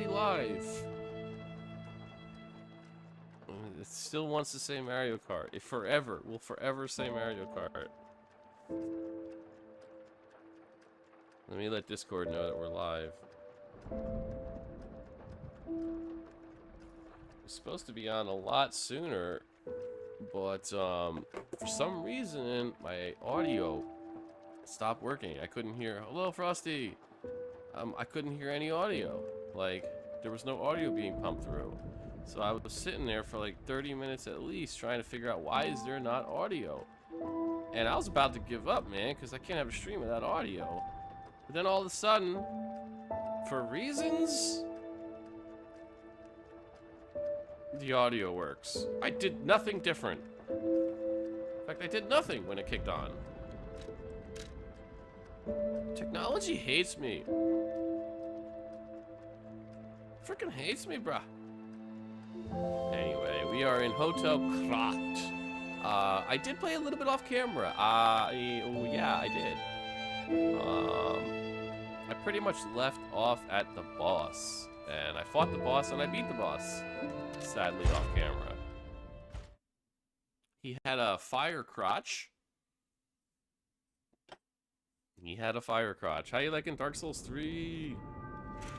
live. It still wants to say Mario Kart. It forever will forever say Mario Kart. Let me let Discord know that we're live. We're supposed to be on a lot sooner, but for some reason my audio stopped working. I couldn't hear "Hello, Frosty." I couldn't hear any audio. Like, there was no audio being pumped through. So I was sitting there for like 30 minutes at least trying to figure out why is there not audio. And I was about to give up, man, because I can't have a stream without audio. But then all of a sudden, for reasons, the audio works. I did nothing different. In fact, I did nothing when it kicked on. Technology hates me. Freaking hates me, bruh. Anyway, we are in Hotel Krat. I did play a little bit off camera. Yeah, I did. I pretty much left off at the boss. And I fought the boss and I beat the boss. Sadly, off camera. He had a fire crotch. How you liking Dark Souls 3?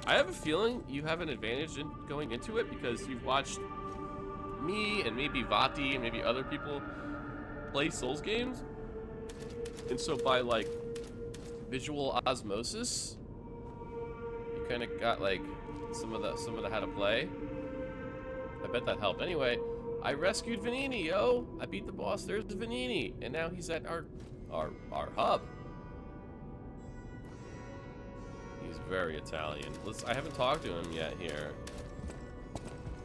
I have a feeling you have an advantage in going into it because you've watched me and maybe Vati and maybe other people play Souls games. And so by like visual osmosis, you kind of got like some of the how to play. I bet that helped. Anyway, I rescued Vanini, yo. I beat the boss. There's the Vanini, and now he's at our hub. He's very Italian. I haven't talked to him yet here.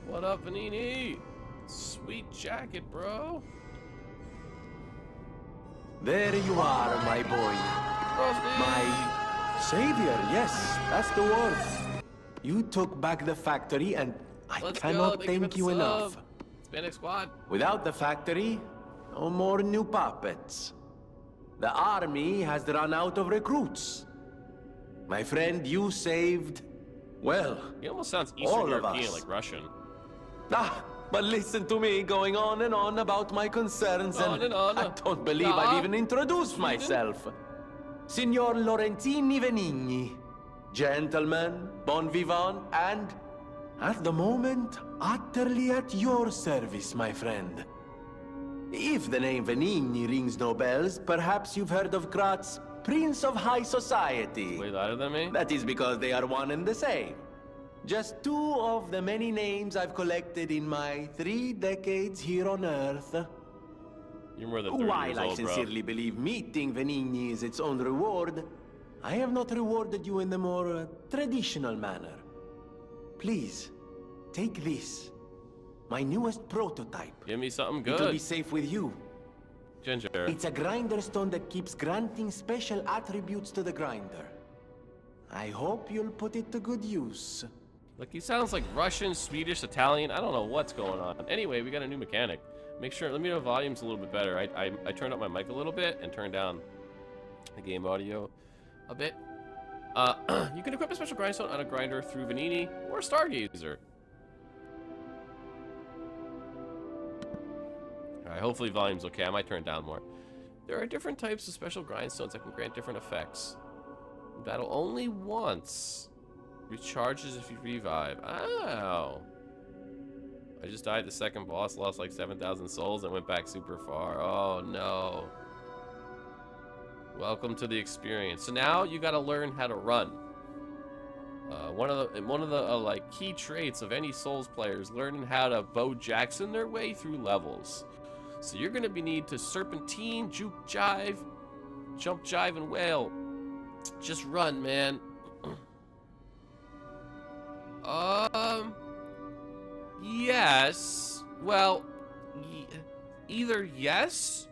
What up, Vanini? Sweet jacket, bro. There you are, my boy. Frosty. My savior, yes, that's the word. You took back the factory and I cannot thank you enough. Hispanic Squad. Without the factory, no more new puppets. The army has run out of recruits. My friend, you saved, well, He almost sounds Eastern European, like Russian. But listen to me going on and on about my concerns and I don't believe I've even introduced myself. Signor Lorenzini Venigni, gentleman, bon vivant, and at the moment, utterly at your service, my friend. If the name Venigni rings no bells, perhaps you've heard of Krat's Prince of High Society. Way louder than me? That is because they are one and the same. Just two of the many names I've collected in my 3 decades here on Earth. You're more than 30 years While I old, bro. sincerely believe meeting Venigni is its own reward, I have not rewarded you in the more traditional manner. Please, take this. My newest prototype. Give me something good. It'll be safe with you. Ginger. It's a grinder stone that keeps granting special attributes to the grinder. I hope you'll put it to good use. Look, he sounds like Russian, Swedish, Italian. I don't know what's going on. Anyway, we got a new mechanic. Make sure, let me know if volume's a little bit better. I turned up my mic a little bit and turned down the game audio a bit. You can equip a special grindstone on a grinder through Venini or Stargazer. Alright, hopefully volume's okay. I might turn it down more. There are different types of special grindstones that can grant different effects. Battle only once. Recharges if you revive. Ow. I just died the second boss, lost like 7,000 souls, and went back super far. Oh no. Welcome to the experience. So now you gotta learn how to run. One of the like key traits of any Souls player is learning how to Bo Jackson their way through levels. So you're gonna need to serpentine, juke jive, jump jive, and wail. Just run, man. Yes. Well, either yes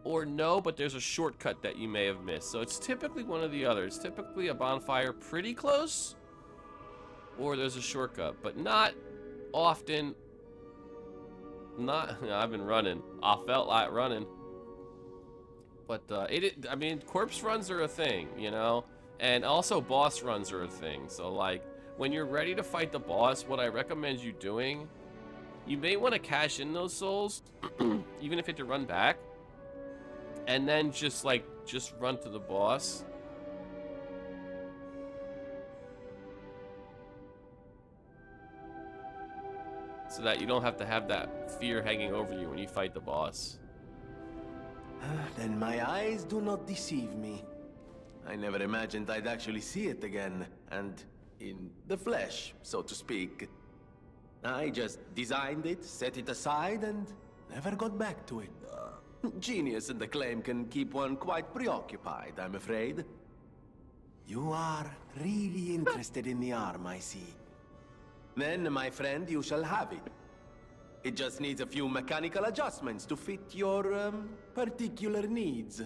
or no, but there's a shortcut that you may have missed. So it's typically one or the other. It's typically a bonfire pretty close, or there's a shortcut, but not often. I've been running. I felt like running. But I mean, corpse runs are a thing, you know? And also boss runs are a thing. So like when you're ready to fight the boss, what I recommend you doing, you may want to cash in those souls, even if you have to run back, and then just run to the boss. So that you don't have to have that fear hanging over you when you fight the boss. Then my eyes do not deceive me. I never imagined I'd actually see it again, and in the flesh, so to speak. I just designed it, set it aside, and never got back to it. Genius and acclaim can keep one quite preoccupied, I'm afraid. You are really interested in the arm, I see. Then, my friend, you shall have it. It just needs a few mechanical adjustments to fit your, particular needs.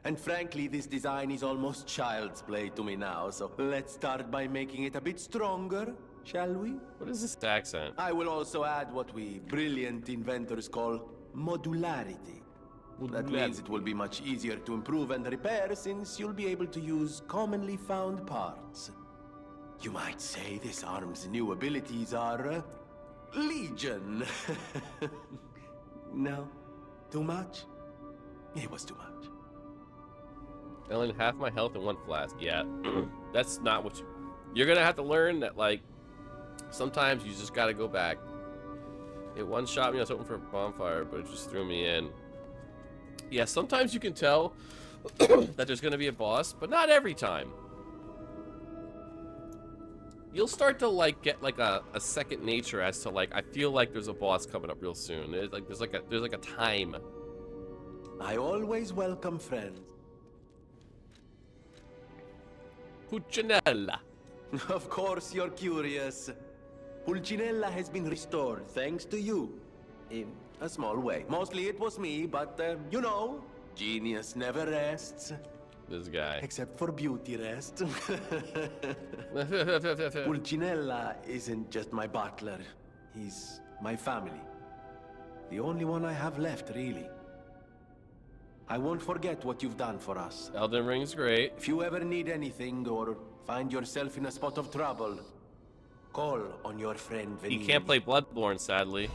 And frankly, this design is almost child's play to me now, so let's start by making it a bit stronger, shall we? What is this accent? I will also add what we brilliant inventors call modularity. That means it will be much easier to improve and repair since you'll be able to use commonly found parts. You might say this arm's new abilities are, legion. No? Too much? It was too much. I only half my health in one flask. Yeah, that's not what you're gonna have to learn that, like, sometimes you just gotta go back. It one-shot me. I was hoping for a bonfire, but it just threw me in. Yeah, sometimes you can tell that there's gonna be a boss, but not every time. You'll start to like get like a second nature as to like, I feel like there's a boss coming up real soon. There's like a time. I always welcome friends. Pulcinella. Of course you're curious. Pulcinella has been restored thanks to you. In a small way. Mostly it was me, but you know, genius never rests. This guy. Except for beauty rest. Pulcinella isn't just my butler. He's my family. The only one I have left, really. I won't forget what you've done for us. Elden Ring's great. If you ever need anything or find yourself in a spot of trouble, call on your friend Venini. He can't play Bloodborne, sadly.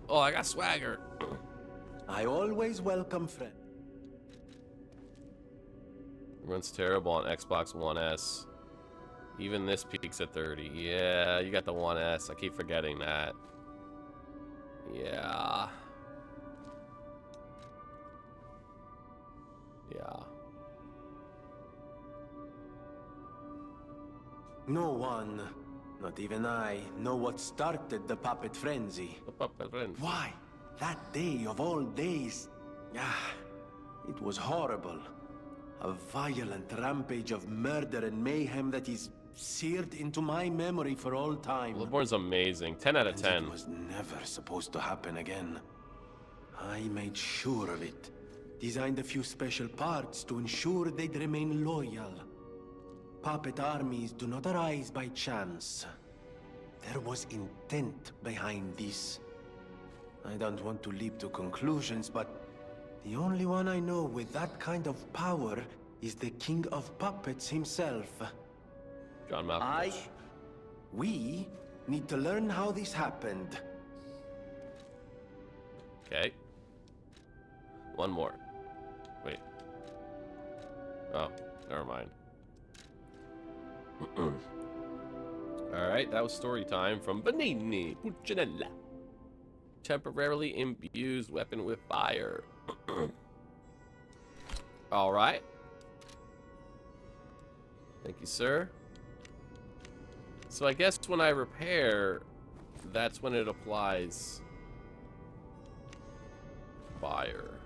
Oh, I got swagger. I always welcome friends. Runs terrible on Xbox One S. Even this peaks at 30. Yeah, you got the One S. I keep forgetting that. Yeah. Yeah. No one, not even I, know what started the puppet frenzy. The puppet frenzy. Why? That day of all days. It was horrible. A violent rampage of murder and mayhem that is seared into my memory for all time. Bloodborne's amazing. 10 out of 10. It was never supposed to happen again. I made sure of it. Designed a few special parts to ensure they'd remain loyal. Puppet armies do not arise by chance. There was intent behind this. I don't want to leap to conclusions, but the only one I know with that kind of power is the King of Puppets himself. John Malkovich. We need to learn how this happened. Okay. One more. Wait. Oh, never mind. Alright, that was story time from Venini Pulcinella. Temporarily imbues weapon with fire. Alright. Thank you, sir. So I guess when I repair, that's when it applies fire.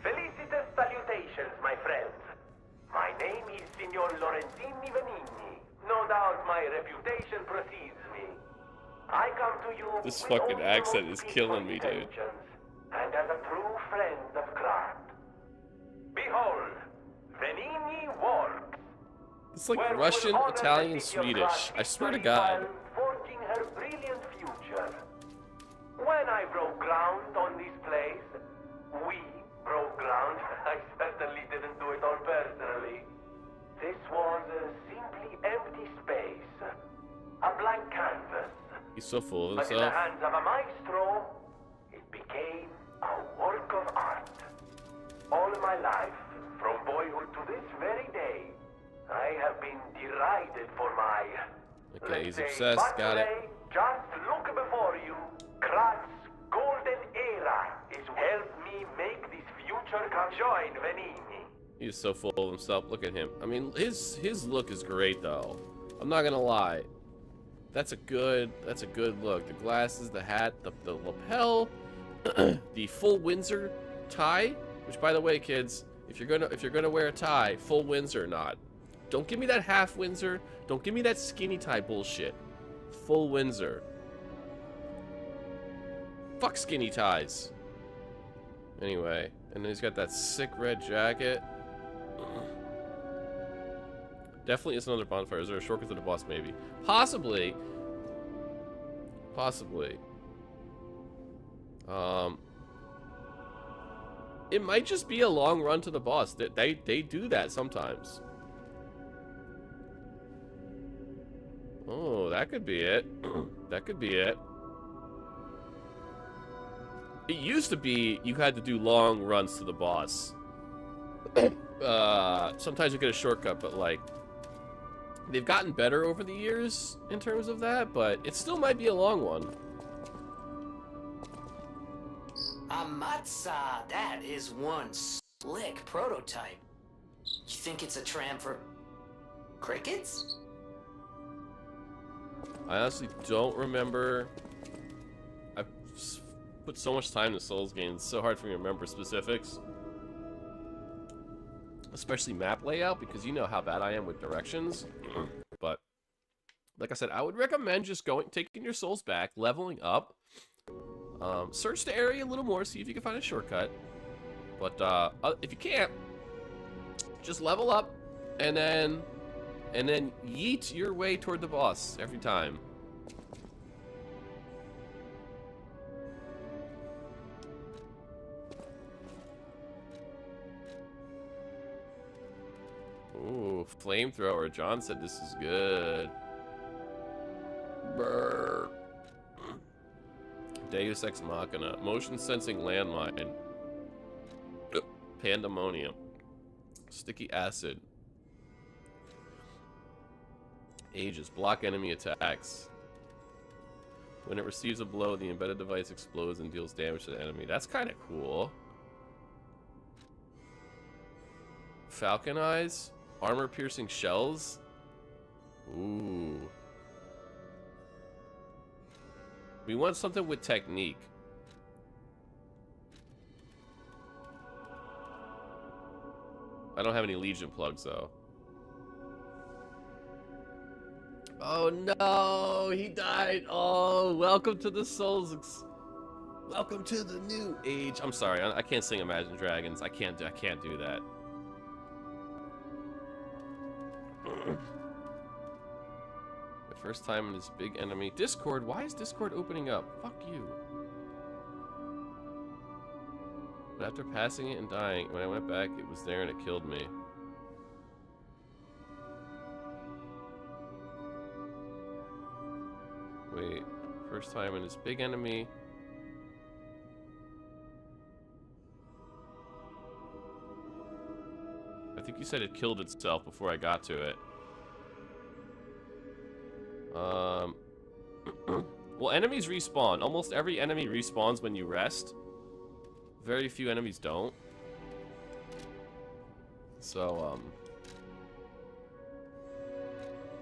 Felicitous salutations, my friends. My name is Signor Lorenzini Venini. No doubt my reputation precedes me. I come to you This with fucking only accent those is killing peaceful me, dude. intentions, and as a true friend of craft. Behold, Venini works. It's like where we Russian, will honor Italian, the city of Swedish. Prague I swear to history God. while forging her brilliant future. When I broke ground on this place, we broke ground. I certainly didn't do it all personally. This was a simply empty He's so full of But in the himself. hands of a maestro, it became a work of art. All my life, from boyhood to this very day, I have been derided for my... Okay, he's let's say, obsessed. Got it. Just look before you. Krat's golden era is help me make this future come. Join Venini. He's so full of himself. Look at him. I mean, his look is great though. I'm not gonna lie. That's a good look. The glasses, the hat, the lapel, the full Windsor tie. Which, by the way, kids, if you're gonna wear a tie, full Windsor, not. Don't give me that half Windsor. Don't give me that skinny tie bullshit. Full Windsor. Fuck skinny ties. Anyway, and then he's got that sick red jacket. Definitely is another bonfire. Is there a shortcut to the boss? Maybe. Possibly. Possibly. It might just be a long run to the boss. They do that sometimes. Oh, that could be it. That could be it. It used to be you had to do long runs to the boss. Sometimes you get a shortcut, but like they've gotten better over the years in terms of that, but it still might be a long one. Amatsa, that is one slick prototype. You think it's a tram for crickets? I honestly don't remember. I've put so much time into Souls games, it's so hard for me to remember specifics. Especially map layout, because you know how bad I am with directions. But, like I said, I would recommend just taking your souls back, leveling up. Search the area a little more, see if you can find a shortcut. But, if you can't, just level up, and then yeet your way toward the boss every time. Ooh, flamethrower. John said this is good. Brr. Deus Ex Machina. Motion sensing landmine. Pandemonium. Sticky acid. Aegis. Block enemy attacks. When it receives a blow, the embedded device explodes and deals damage to the enemy. That's kind of cool. Falcon Eyes. Armor-piercing shells? Ooh. We want something with technique. I don't have any Legion plugs, though. Oh, no! He died! Oh, welcome to the Souls... Welcome to the new age. I'm sorry, I can't sing Imagine Dragons. I can't do that. The first time in this big enemy. Discord? Why is Discord opening up? Fuck you. But after passing it and dying, when I went back, it was there and it killed me. Wait. First time in this big enemy. I think you said it killed itself before I got to it. Well, enemies respawn. Almost every enemy respawns when you rest. Very few enemies don't. So,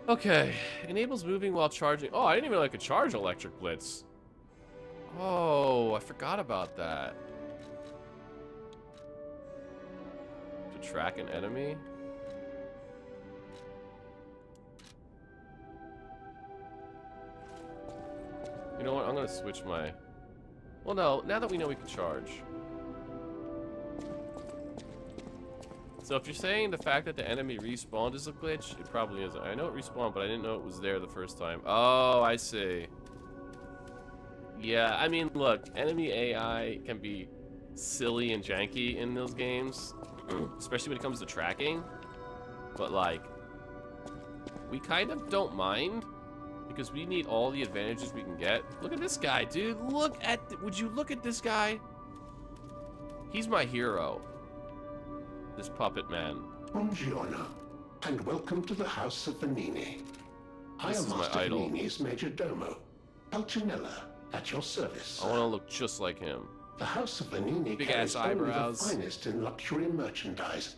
okay. Enables moving while charging. Oh, I didn't even know I could charge Electric Blitz. Oh, I forgot about that. To track an enemy? You know what? I'm gonna switch my... Well, no. Now that we know we can charge. So if you're saying the fact that the enemy respawned is a glitch, it probably isn't. I know it respawned, but I didn't know it was there the first time. Oh, I see. Yeah, I mean, look. Enemy AI can be silly and janky in those games. Especially when it comes to tracking. But, like... we kind of don't mind. Because we need all the advantages we can get. Look at this guy, dude. Would you look at this guy? He's my hero. This puppet man. Buongiorno, and welcome to the House of Venini. I This am is my Master idol. Venini's Major Domo, Pulcinella, at your service. I want to look just like him. The House of Venini Big carries ass only eyebrows. the finest in luxury merchandise.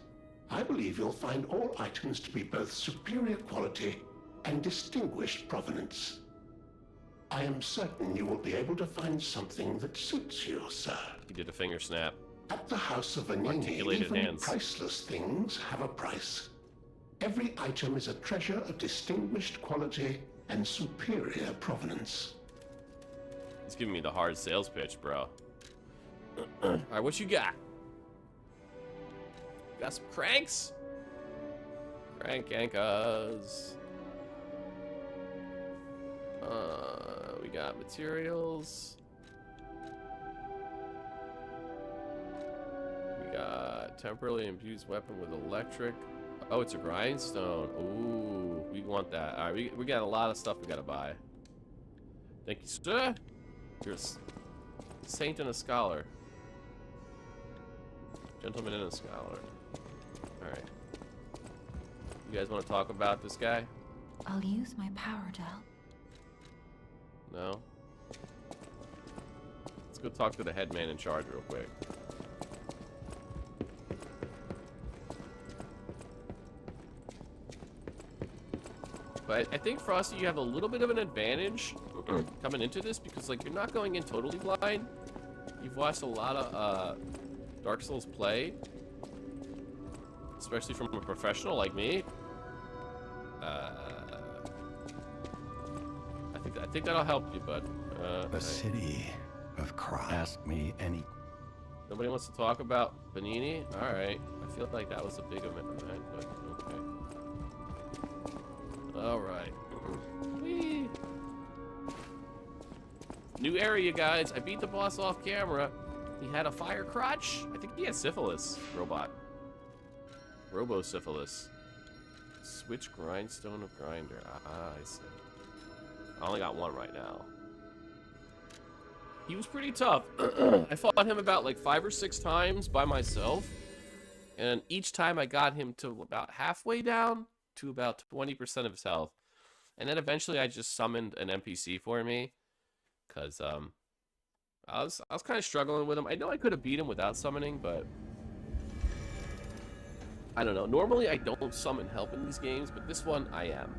I believe you'll find all items to be both superior quality and distinguished provenance. I am certain you will be able to find something that suits you, sir. He did a finger snap. At the House of Venini, Articulated even hands. priceless things have a price. Every item is a treasure of distinguished quality and superior provenance. He's giving me the hard sales pitch, bro. Alright, what you got? Got some cranks? Crank yankas. We got materials. We got temporarily infused weapon with electric. Oh, it's a grindstone. Ooh, we want that. Alright, we got a lot of stuff we gotta buy. Thank you, sir. You're a saint and a scholar. Gentleman and a scholar. Alright. You guys want to talk about this guy? I'll use my power to help. No? Let's go talk to the head man in charge real quick. But I think, Frosty, you have a little bit of an advantage coming into this because, like, you're not going in totally blind. You've watched a lot of Dark Souls play, especially from a professional like me. I think that'll help you, bud. The city of Krat. Ask me any. Nobody wants to talk about Venini? Alright. I feel like that was a big event, but okay. Alright. Whee! New area, guys. I beat the boss off camera. He had a fire crotch. I think he had syphilis. Robot. Robo-syphilis. Switch grindstone of grinder. Ah, I see. I only got one right now. He was pretty tough. I fought him about like 5 or 6 times by myself. And each time I got him to about halfway down to about 20% of his health. And then eventually I just summoned an NPC for me. Because I was kind of struggling with him. I know I could have beat him without summoning, but I don't know. Normally I don't summon help in these games, but this one I am.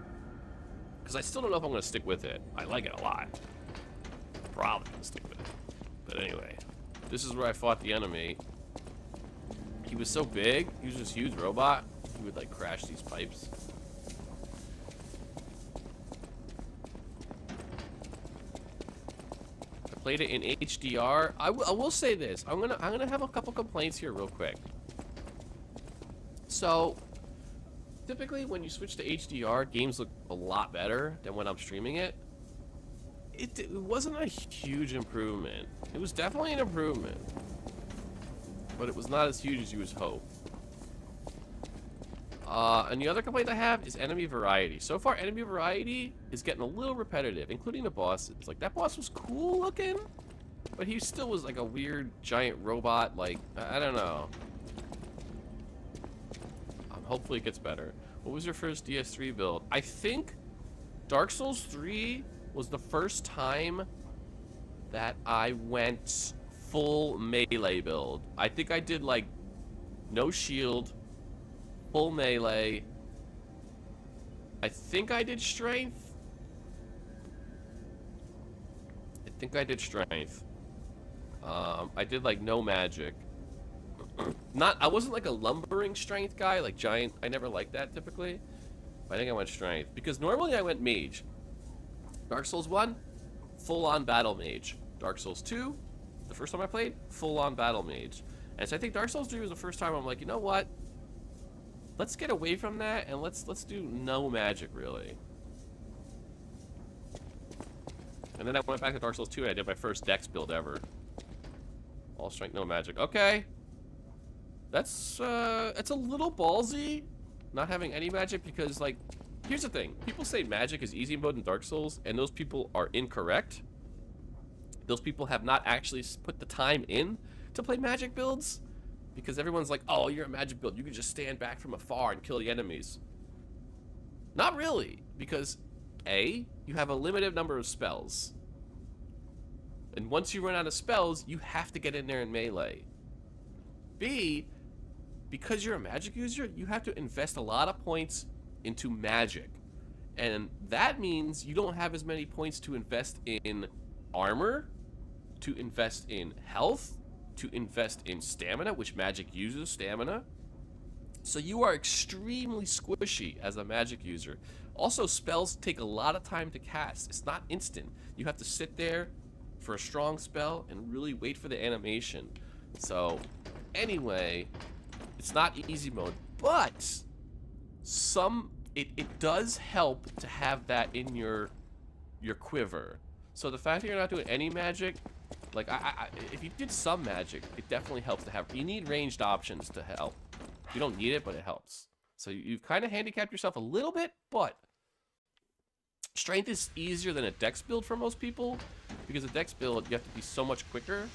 Because I still don't know if I'm going to stick with it. I like it a lot. Probably going to stick with it. But anyway, this is where I fought the enemy. He was so big. He was this huge robot. He would like crash these pipes. I played it in HDR. I will say this. I'm gonna have a couple complaints here real quick. So, typically when you switch to HDR, games look a lot better than when I'm streaming it. It wasn't a huge improvement. It was definitely an improvement, but it was not as huge as you would hope. And the other complaint I have is enemy variety. So far, enemy variety is getting a little repetitive, including the bosses. Like, that boss was cool looking, but he still was like a weird giant robot. Like, I don't know. Hopefully it gets better. What was your first DS3 build? I think Dark Souls 3 was the first time that I went full melee build. I think I did like no shield, full melee. I think I did strength. I did like no magic. I wasn't like a lumbering strength guy, like giant. I never liked that typically. But I think I went strength because normally I went mage. Dark Souls 1, full on battle mage. Dark Souls 2, the first time I played, full on battle mage. And so I think Dark Souls 3 was the first time I'm like, you know what? Let's get away from that and let's do no magic really. And then I went back to Dark Souls 2 and I did my first dex build ever. All strength, no magic. Okay. That's it's a little ballsy not having any magic because like here's the thing. People say magic is easy mode in Dark Souls, and those people are incorrect. Those people have not actually put the time in to play magic builds, because everyone's like, oh, you're a magic build. You can just stand back from afar and kill the enemies. Not really, because A, you have a limited number of spells. And once you run out of spells, you have to get in there and melee. B, because you're a magic user, you have to invest a lot of points into magic. And that means you don't have as many points to invest in armor, to invest in health, to invest in stamina, which magic uses stamina. So you are extremely squishy as a magic user. Also, spells take a lot of time to cast. It's not instant. You have to sit there for a strong spell and really wait for the animation. So anyway, it's not easy mode, but it does help to have that in your quiver. So the fact that you're not doing any magic, like if you did some magic, it definitely helps to have. You need ranged options to help. You don't need it, but it helps. So you've kind of handicapped yourself a little bit, but strength is easier than a dex build for most people, because a dex build, you have to be so much quicker.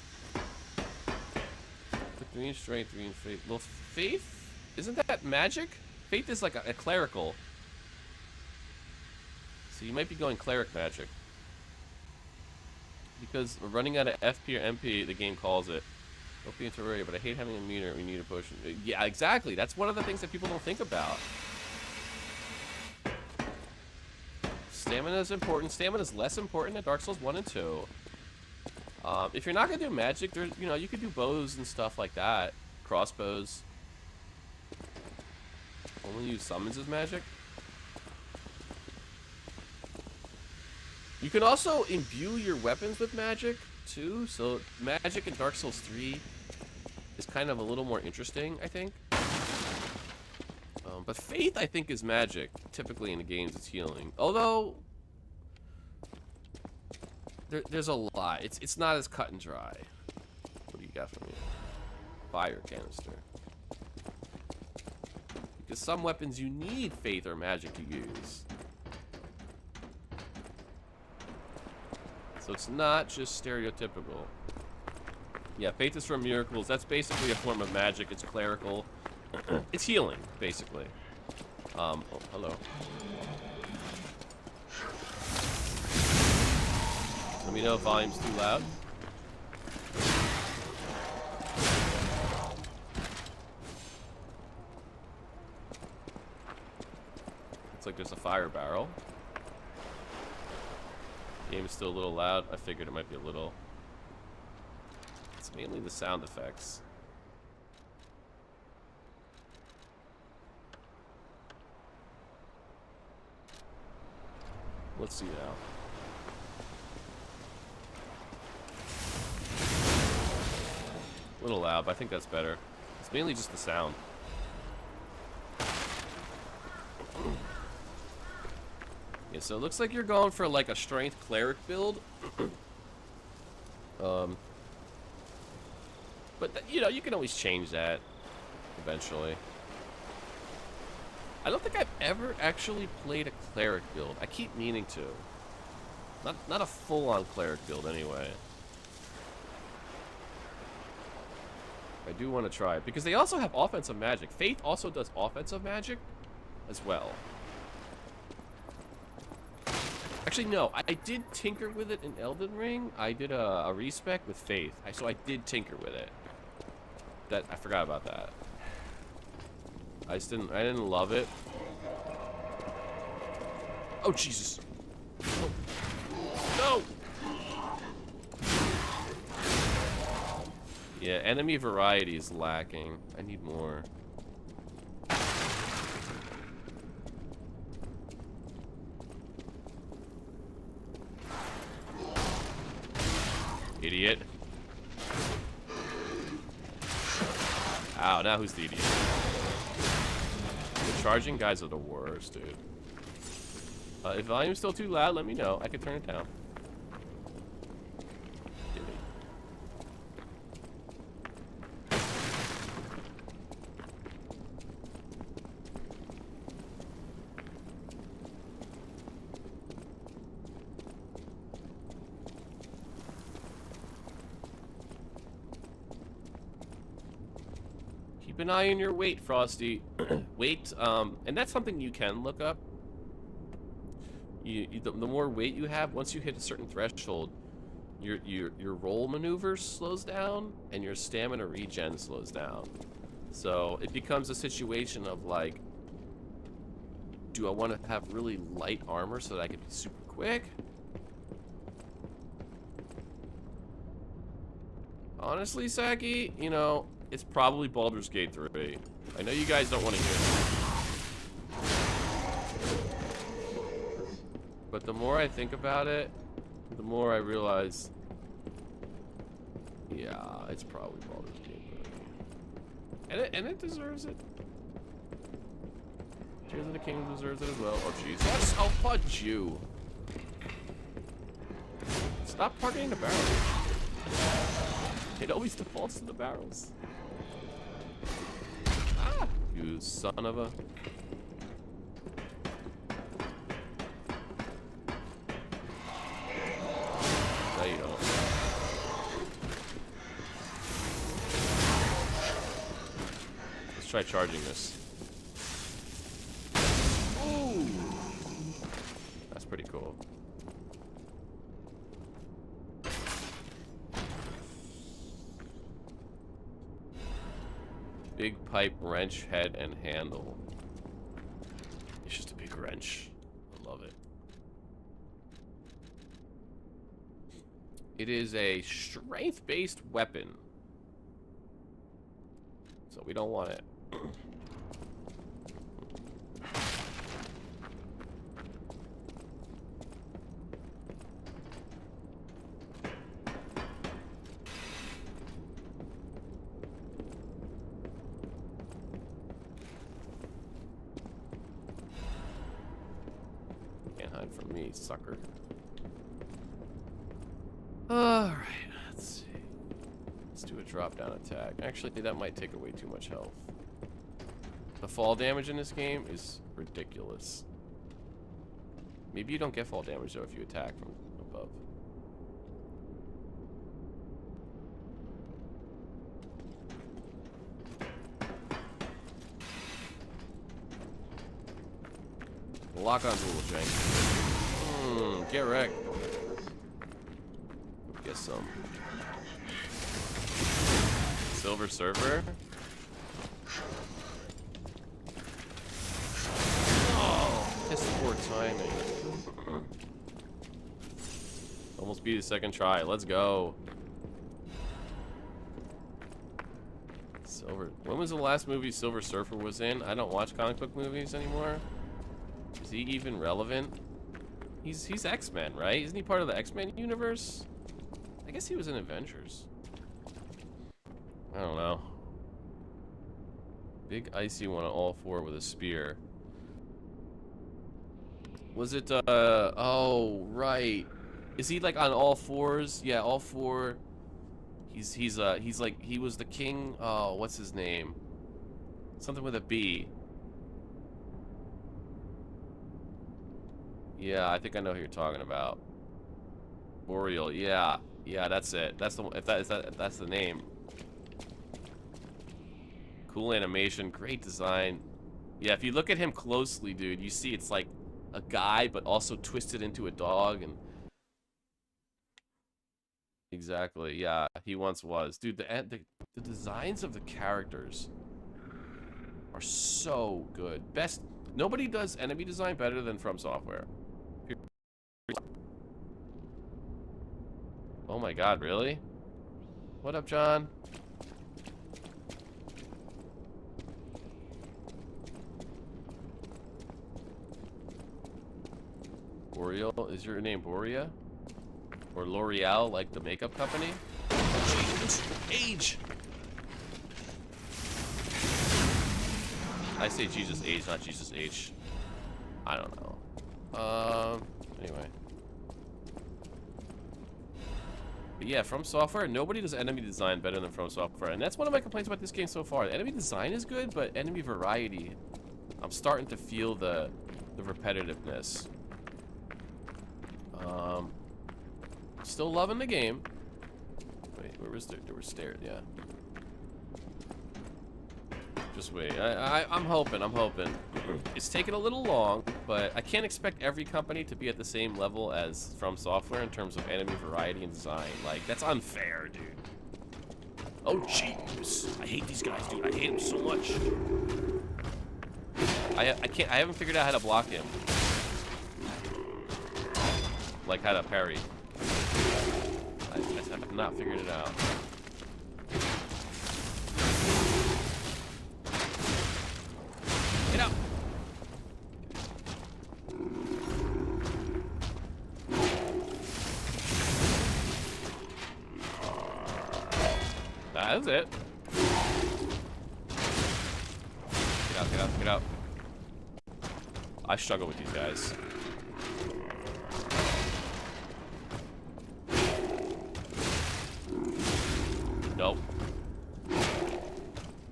3 in strength, 3 in faith. Well, faith? Isn't that magic? Faith is like a clerical. So you might be going cleric magic. Because we're running out of FP or MP, the game calls it. OP and Terraria, but I hate having a meter. We need a potion. Yeah, exactly. That's one of the things that people don't think about. Stamina is important. Stamina is less important in Dark Souls 1 and 2. If you're not gonna do magic, there's, you know, you could do bows and stuff like that. Crossbows. Only use summons as magic. You can also imbue your weapons with magic too. So magic in Dark Souls 3 is kind of a little more interesting, I think. But faith, I think, is magic. Typically in the games, it's healing. Although there's a lot. It's not as cut and dry. What do you got for me? Fire canister. Because some weapons you need faith or magic to use. So it's not just stereotypical. Yeah, faith is from miracles. That's basically a form of magic. It's clerical. It's healing, basically. Oh, hello. Let me know if volume's too loud. Looks like there's a fire barrel. Game is still a little loud. I figured it might be a little. It's mainly the sound effects. Let's see now. A little loud, but I think that's better. It's mainly just the sound. Yeah, so it looks like you're going for like a strength cleric build. But you know, you can always change that eventually. I don't think I've ever actually played a cleric build. I keep meaning to. Not a full-on cleric build anyway. I do want to try it because they also have offensive magic. Faith also does offensive magic as well. Actually, no. I did tinker with it in Elden Ring. I did a respec with Faith. So I did tinker with it. I forgot about that. I didn't love it. Oh, Jesus. No! Yeah, enemy variety is lacking. I need more. Idiot. Ow, now who's the idiot? The charging guys are the worst, dude. If volume's still too loud, let me know. I can turn it down. an eye on your weight, Frosty. Weight, and that's something you can look up. The more weight you have, once you hit a certain threshold, your roll maneuver slows down and your stamina regen slows down. So it becomes a situation of like, do I want to have really light armor so that I can be super quick? Honestly, Saki, you know, it's probably Baldur's Gate 3. I know you guys don't want to hear that. But the more I think about it, the more I realize, yeah, it's probably Baldur's Gate 3. And it deserves it. Tears of the Kingdom deserves it as well. Oh, Jesus. I'll fudge you. Stop targeting the barrel. It always defaults to the barrels. Ah! You son of a... No, you don't. Let's try charging this. Ooh! That's pretty cool. Big pipe, wrench, head, and handle. It's just a big wrench. I love it. It is a strength-based weapon. So we don't want it. From me, sucker. Alright, let's see. Let's do a drop down attack. Actually, that might take away too much health. The fall damage in this game is ridiculous. Maybe you don't get fall damage though if you attack from above. Lock on's a little jank. Get wrecked. Get some. Silver Surfer. Oh, piss poor timing. Almost beat a second try. Let's go. Silver. When was the last movie Silver Surfer was in? I don't watch comic book movies anymore. Is he even relevant? He's X-Men, right? Isn't he part of the X-Men universe? I guess he was in Avengers. I don't know. Big icy one on all four with a spear. Was it, oh, right. Is he like on all fours? Yeah, all four. He's like, he was the king. Oh, what's his name? Something with a B. Yeah, I think I know who you're talking about. Boreal, yeah. Yeah, that's it. That's the if that's the name. Cool animation, great design. Yeah, if you look at him closely, dude, you see it's like a guy but also twisted into a dog and exactly. Yeah, he once was. Dude, the designs of the characters are so good. Nobody does enemy design better than From Software. Oh my god, really? What up, John? Boreal? Is your name Borea? Or L'Oreal, like the makeup company? Jesus, age! I say Jesus age, not Jesus H. I don't know. Anyway. But yeah, From Software, nobody does enemy design better than From Software. And that's one of my complaints about this game so far. The enemy design is good, but enemy variety, I'm starting to feel the repetitiveness. Still loving the game. Wait, where was there? There were stairs, yeah. Just wait. I'm hoping. It's taking a little long, but I can't expect every company to be at the same level as From Software in terms of enemy variety and design. Like, that's unfair, dude. Oh, jeez. I hate these guys, dude. I hate them so much. I haven't figured out how to block him. Like how to parry. I have not figured it out. Get up! That is it. Get out, get out, get out. I struggle with these guys. Nope.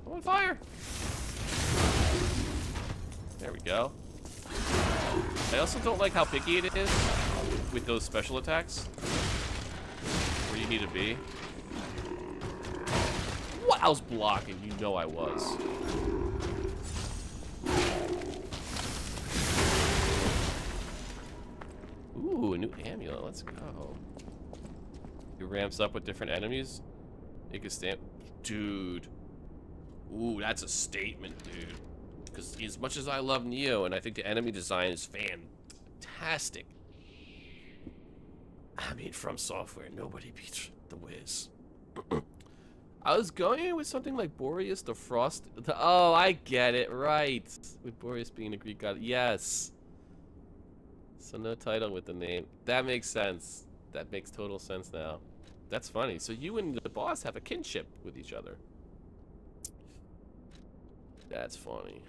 I'm on fire. There we go. I also don't like how picky it is with those special attacks. Where you need to be. What? I was blocking. You know I was. Ooh, a new amulet. Let's go. It ramps up with different enemies. It can stand. Dude. Ooh, that's a statement, dude. Because as much as I love Neo, and I think the enemy design is fantastic. I mean, From Software, nobody beats The Wiz. I was going with something like Boreas the Frost. Oh, I get it, right. With Boreas being a Greek god. Yes. So no title with the name. That makes sense. That makes total sense now. That's funny. So you and the boss have a kinship with each other. That's funny.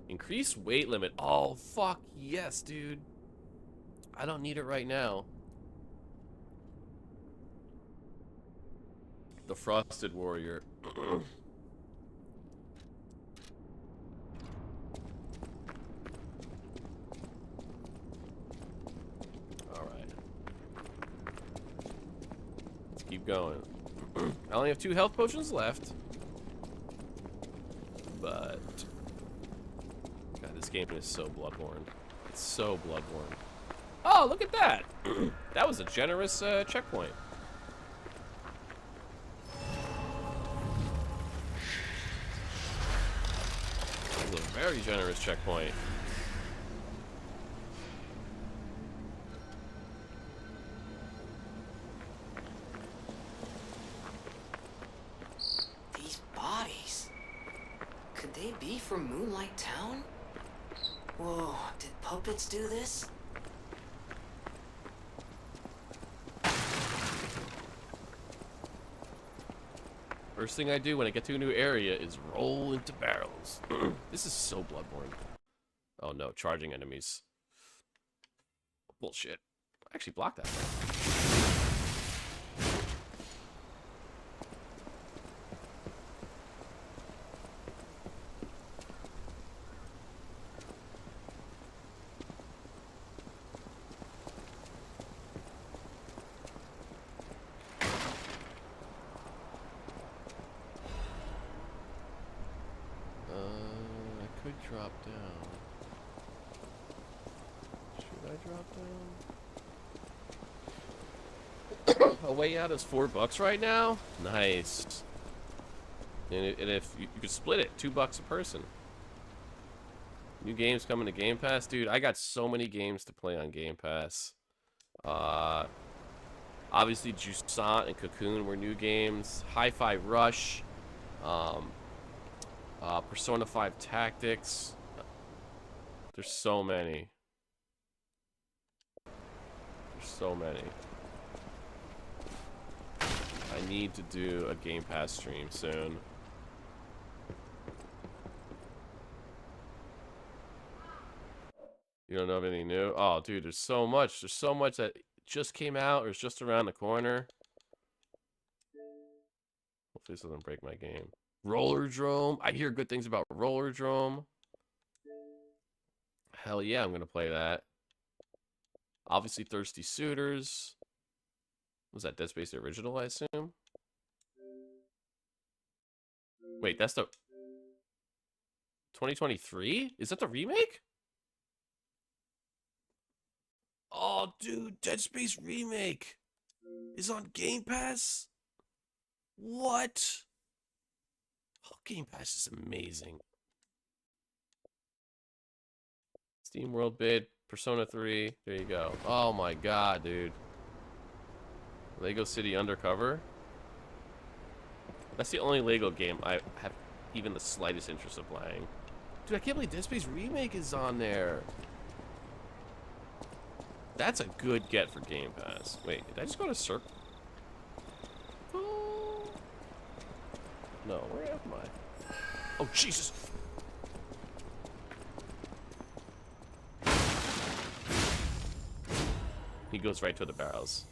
Increase weight limit. Oh, fuck yes, dude. I don't need it right now. The Frosted Warrior. Alright. Let's keep going. I only have 2 health potions left. But... God, this game is so Bloodborne. It's so Bloodborne. Oh, look at that! That was a generous checkpoint. That was a very generous checkpoint. These bodies. Could they be from Moonlight Town? Whoa, did puppets do this? First thing I do when I get to a new area is roll into barrels. This is so Bloodborne. Oh no, charging enemies. Bullshit. I actually blocked that. Drop down. Should I drop down? A way out is $4 right now. Nice. And if you could split it, $2 a person. New games coming to Game Pass, dude. I got so many games to play on Game Pass. Obviously, Jusant and Cocoon were new games. Hi-Fi Rush. Persona 5 Tactics. There's so many. There's so many. I need to do a Game Pass stream soon. You don't know of anything new? Oh, dude, there's so much. There's so much that just came out or is just around the corner. Hopefully this doesn't break my game. Rollerdrome. I hear good things about Rollerdrome. Hell yeah, I'm gonna play that. Obviously, Thirsty Suitors. Was that Dead Space original, I assume? Wait, that's the 2023? Is that the remake? Oh, dude, Dead Space remake is on Game Pass? What? Oh, Game Pass is amazing. Steam World Bid, Persona 3, there you go. Oh my god, dude. Lego City Undercover? That's the only Lego game I have even the slightest interest in playing. Dude, I can't believe Dead Space Remake is on there. That's a good get for Game Pass. Wait, did I just go to Circle? Oh. No, where am I? Oh, Jesus! He goes right to the barrels.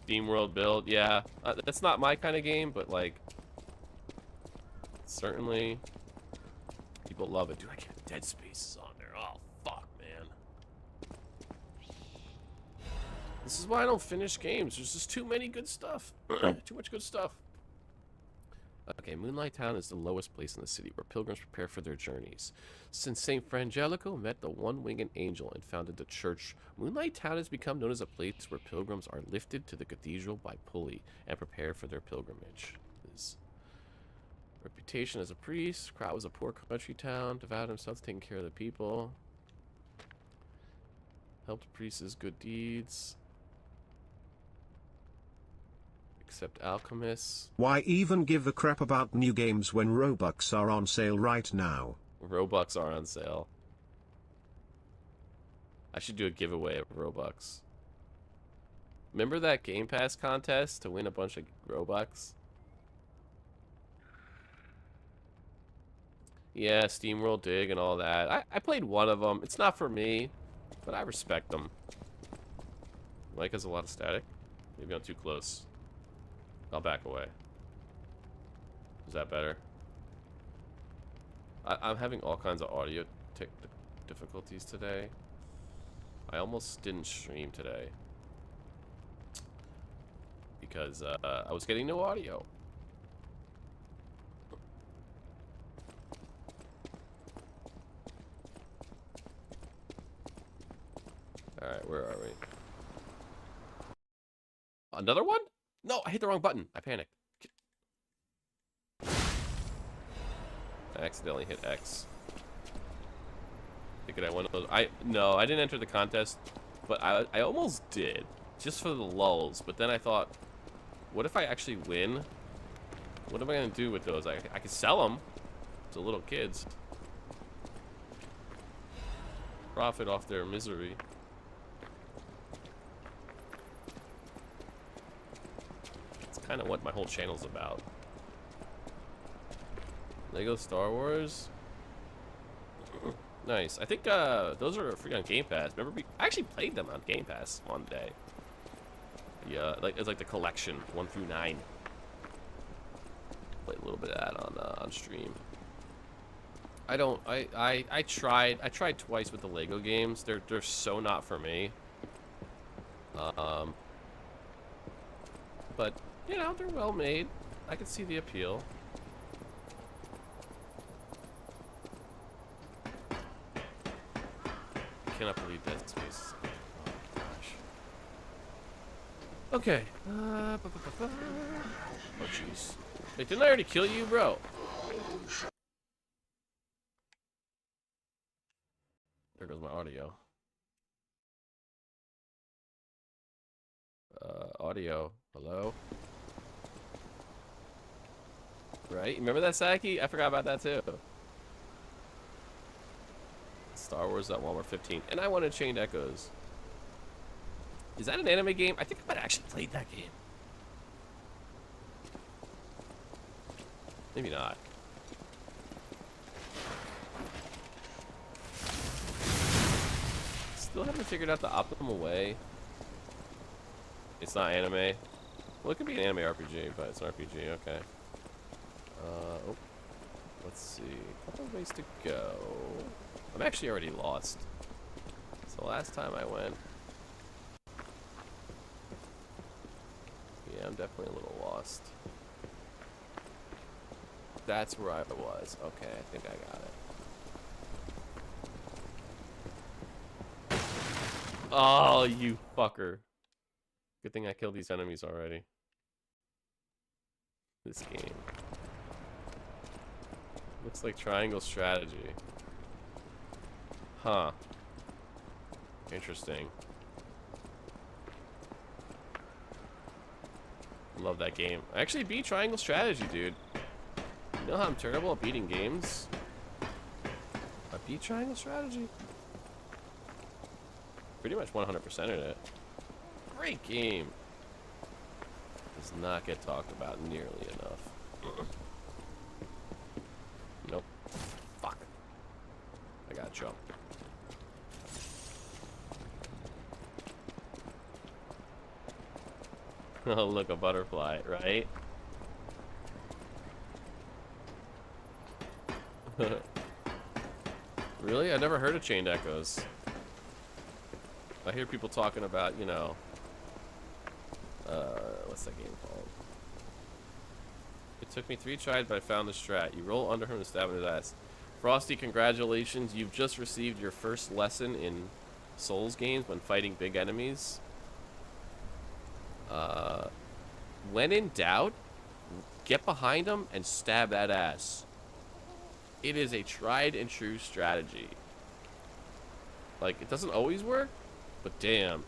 Steam World build, yeah. That's not my kind of game, but like, certainly people love it. Dude, I get Dead Space is on there. Oh, fuck, man. This is why I don't finish games. There's just too many good stuff. Too much good stuff. Okay, Moonlight Town is the lowest place in the city where pilgrims prepare for their journeys. Since St. Frangelico met the one-winged angel and founded the church, Moonlight Town has become known as a place where pilgrims are lifted to the cathedral by pulley and prepare for their pilgrimage. His reputation as a priest, Krat was a poor country town, devoted himself to taking care of the people. Helped priests' good deeds. Except alchemists. Why even give a crap about new games when Robux are on sale right now? Robux are on sale. I should do a giveaway of Robux. Remember that Game Pass contest to win a bunch of Robux? Yeah, SteamWorld Dig and all that. I played one of them. It's not for me, but I respect them. Mike has a lot of static. Maybe I'm too close. I'll back away. Is that better? I'm having all kinds of audio difficulties today. I almost didn't stream today because I was getting no audio. Alright, where are we? Another one? No, I hit the wrong button. I panicked. I accidentally hit X. Thinking I won those. No, I didn't enter the contest, but I almost did. Just for the lulls. But then I thought, what if I actually win? What am I going to do with those? I could sell them to little kids. Profit off their misery. Kind of what my whole channel's about. Lego Star Wars. Nice. I think those are free on Game Pass. Remember, I actually played them on Game Pass one day. Yeah, like it's like the collection 1 through 9. Played a little bit of that on stream. I tried twice with the Lego games. They're so not for me. But you know, they're well made. I can see the appeal. I cannot believe Dead Space. Oh gosh. Okay. Oh jeez. Wait, didn't I already kill you, bro? There goes my audio. Audio. Hello? Right? Remember that, Saki? I forgot about that too. Star Wars at Walmart 15. And I wanted Chained Echoes. Is that an anime game? I think I might have actually played that game. Maybe not. Still haven't figured out the optimal way. It's not anime. Well, it could be an anime RPG, but it's an RPG. Okay. Oh. Let's see. A couple ways to go. I'm actually already lost. So last time I went. definitely a little lost. That's where I was. Okay, I think I got it. Oh, you fucker. Good thing I killed these enemies already. This game. Looks like triangle strategy. Huh. Interesting. Love that game. I actually beat Triangle Strategy, dude. You know how I'm terrible at beating games? I beat Triangle Strategy. Pretty much 100% in it. Great game. Does not get talked about nearly enough. Nope. Fuck. I gotta jump. Oh, look, a butterfly, right? Really? I never heard of Chained Echoes. I hear people talking about, you know, what's that game called? It took me 3 tries, but I found the strat. You roll under him and stab in his ass. Frosty, congratulations. You've just received your first lesson in Souls games when fighting big enemies. When in doubt, get behind them and stab that ass. It is a tried and true strategy. Like, it doesn't always work, but damn.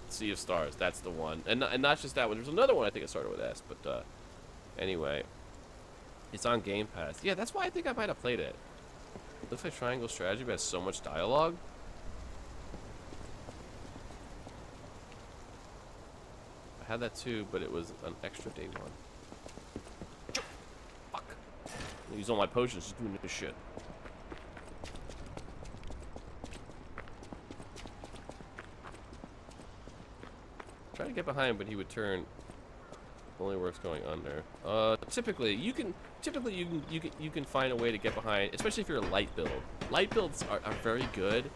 Sea of Stars, that's the one. And not just that one. There's another one I think it started with S, but anyway. It's on Game Pass. Yeah, that's why I think I might have played it. Looks like Triangle Strategy, but has so much dialogue. I had that too, but it was an extra day one. Fuck. I use all my potions just doing this shit. Try to get behind him, but he would turn. Only works going under. Typically you can find a way to get behind, especially if you're a light build. Light builds are very good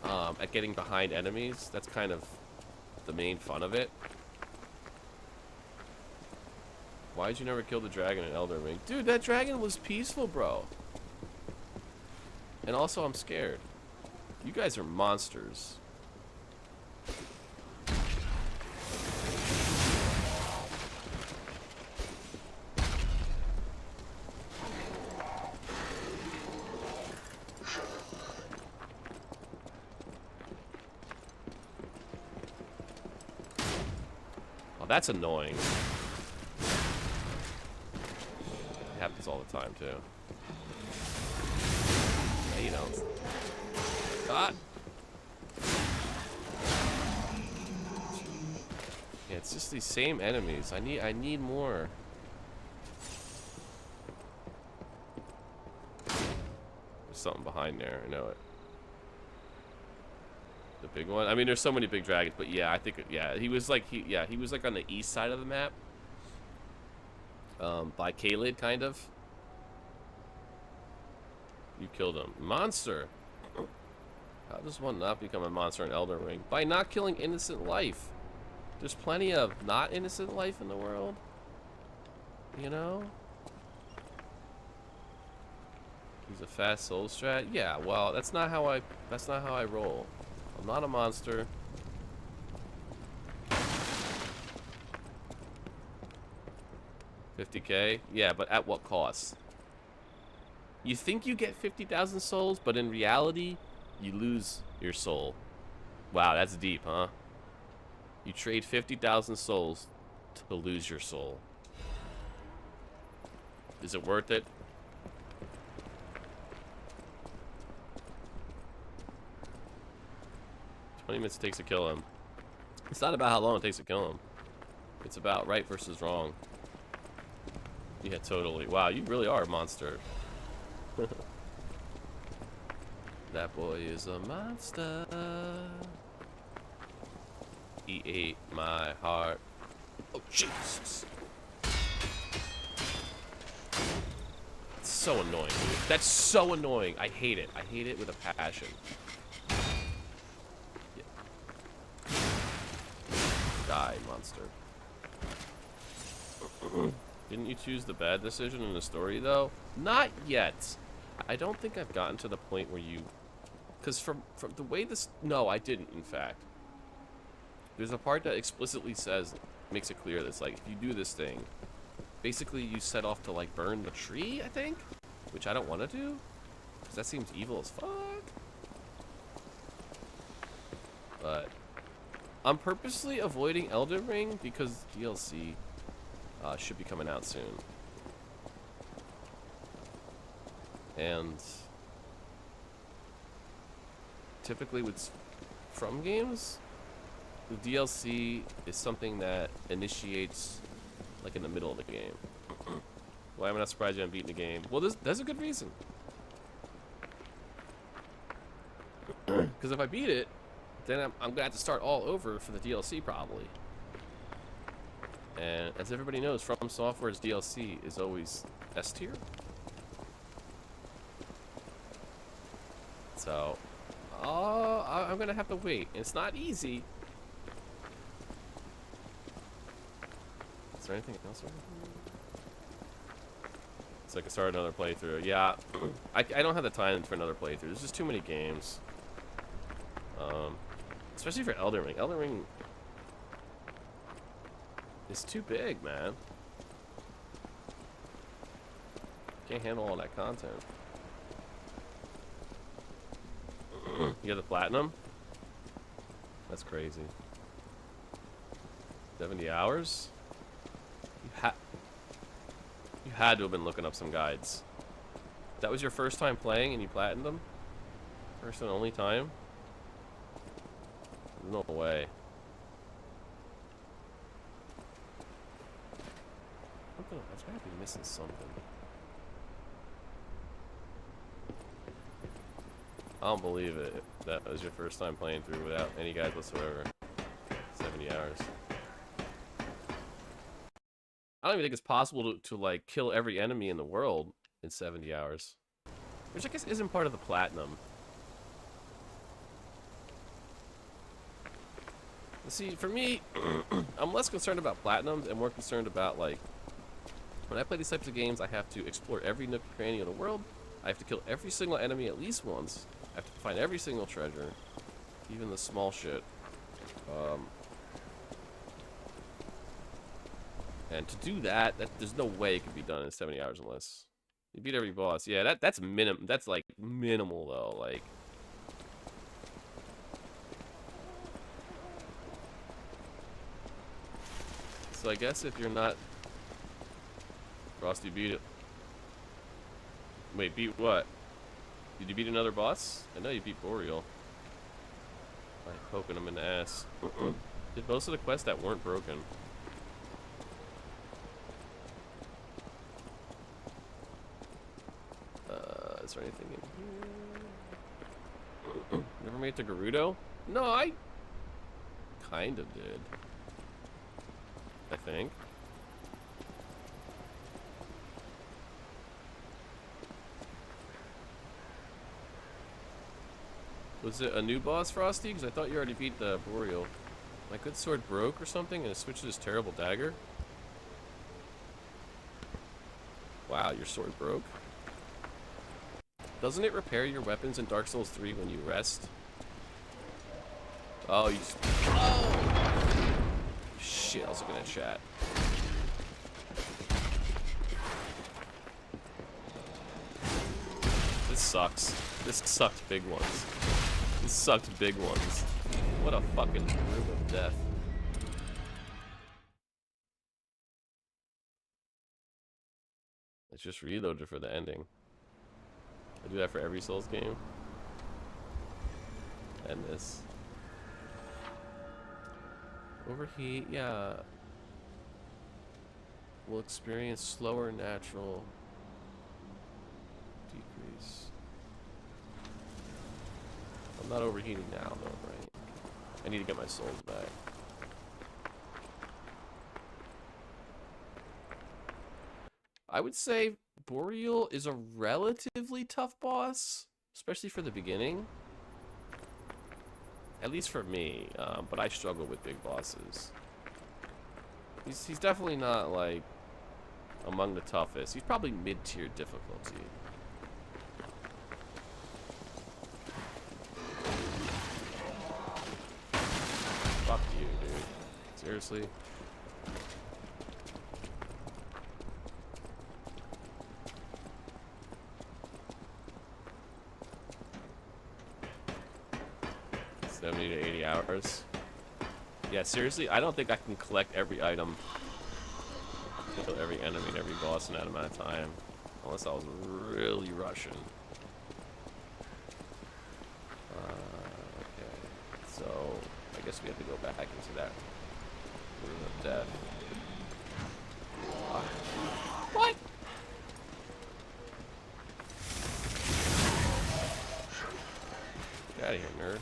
at getting behind enemies. That's kind of the main fun of it. Why'd you never kill the dragon in Elden Ring? Dude, that dragon was peaceful, bro. And also, I'm scared. You guys are monsters. Oh, that's annoying. It happens all the time, too. Yeah, you know. Ah! Yeah, it's just these same enemies. I need more. There's something behind there, I know it. The big one? I mean, there's so many big dragons, but yeah, I think, yeah, he was like on the east side of the map. By Caelid, kind of. You killed him. Monster! How does one not become a monster in Elden Ring? By not killing innocent life. There's plenty of not innocent life in the world. You know? He's a fast soul strat? Yeah, well, that's not how I roll. I'm not a monster. $50K? Yeah, but at what cost? You think you get 50,000 souls, but in reality, you lose your soul. Wow, that's deep, huh? You trade 50,000 souls to lose your soul. Is it worth it? "20 minutes it takes to kill him." It's not about how long it takes to kill him. It's about right versus wrong. Yeah, totally. Wow, you really are a monster. That boy is a monster. He ate my heart. Oh, Jesus. It's so annoying, dude. That's so annoying. I hate it. I hate it with a passion. Yeah. Die, monster. Didn't you choose the bad decision in the story, though? Not yet. I don't think I've gotten to the point where you... Because from the way this... No, I didn't, in fact. There's a part that explicitly says, makes it clear that it's like, if you do this thing, basically you set off to, like, burn the tree, I think? Which I don't want to do. Because that seems evil as fuck. But I'm purposely avoiding Elden Ring because DLC should be coming out soon. And typically with From games, the DLC is something that initiates like in the middle of the game. Why am I not surprised you haven't beaten the game? Well, there's a good reason. Because if I beat it, then I'm gonna have to start all over for the DLC probably. And as everybody knows, From Software's DLC is always S tier. So, I'm gonna have to wait. It's not easy. Is there anything else? So I can start another playthrough. Yeah, I don't have the time for another playthrough. There's just too many games. Especially for Elden Ring. Elden Ring is too big, man. Can't handle all that content. You got the platinum? That's crazy. 70 hours? You had to have been looking up some guides. That was your first time playing and you platinumed them? First and only time? No way. I've got to be missing something. I don't believe it. That was your first time playing through without any guides whatsoever. 70 hours. I don't even think it's possible to like kill every enemy in the world in 70 hours. Which I guess isn't part of the platinum. See, for me, I'm less concerned about platinums and more concerned about, like, when I play these types of games, I have to explore every nook and cranny of the world. I have to kill every single enemy at least once. I have to find every single treasure, even the small shit. And to do that, there's no way it could be done in 70 hours unless you beat every boss. Yeah, that's minimum. That's like minimal though. Like. So I guess if you're not Frosty, beat it. Wait, beat what? Did you beat another boss? I know you beat Boreal. By poking him in the ass. Did most of the quests that weren't broken. Is there anything in here? Never made it to Gerudo? No, I kind of did. I think. Was it a new boss, Frosty? Because I thought you already beat the Boreal. My good sword broke or something and it switched to this terrible dagger? Wow, your sword broke? Doesn't it repair your weapons in Dark Souls 3 when you rest? Oh, you just... Oh! Shit, I was looking at chat. This sucks. This sucked big ones. This sucked big ones. What a fucking room of death. Let's just reload it for the ending. I do that for every Souls game. And this. Overheat, yeah. We'll experience slower natural decrease. I'm not overheating now though, right? I need to get my souls back. I would say Boreal is a relatively tough boss, especially for the beginning. At least for me, but I struggle with big bosses. He's definitely not like among the toughest. He's probably mid-tier difficulty. Fuck you, dude. Seriously? $70 to 80 hours. Yeah, seriously, I don't think I can collect every item, kill every enemy and every boss in that amount of time, unless I was really rushing. Okay, so I guess we have to go back into that room of death. What? Get out of here, nerd.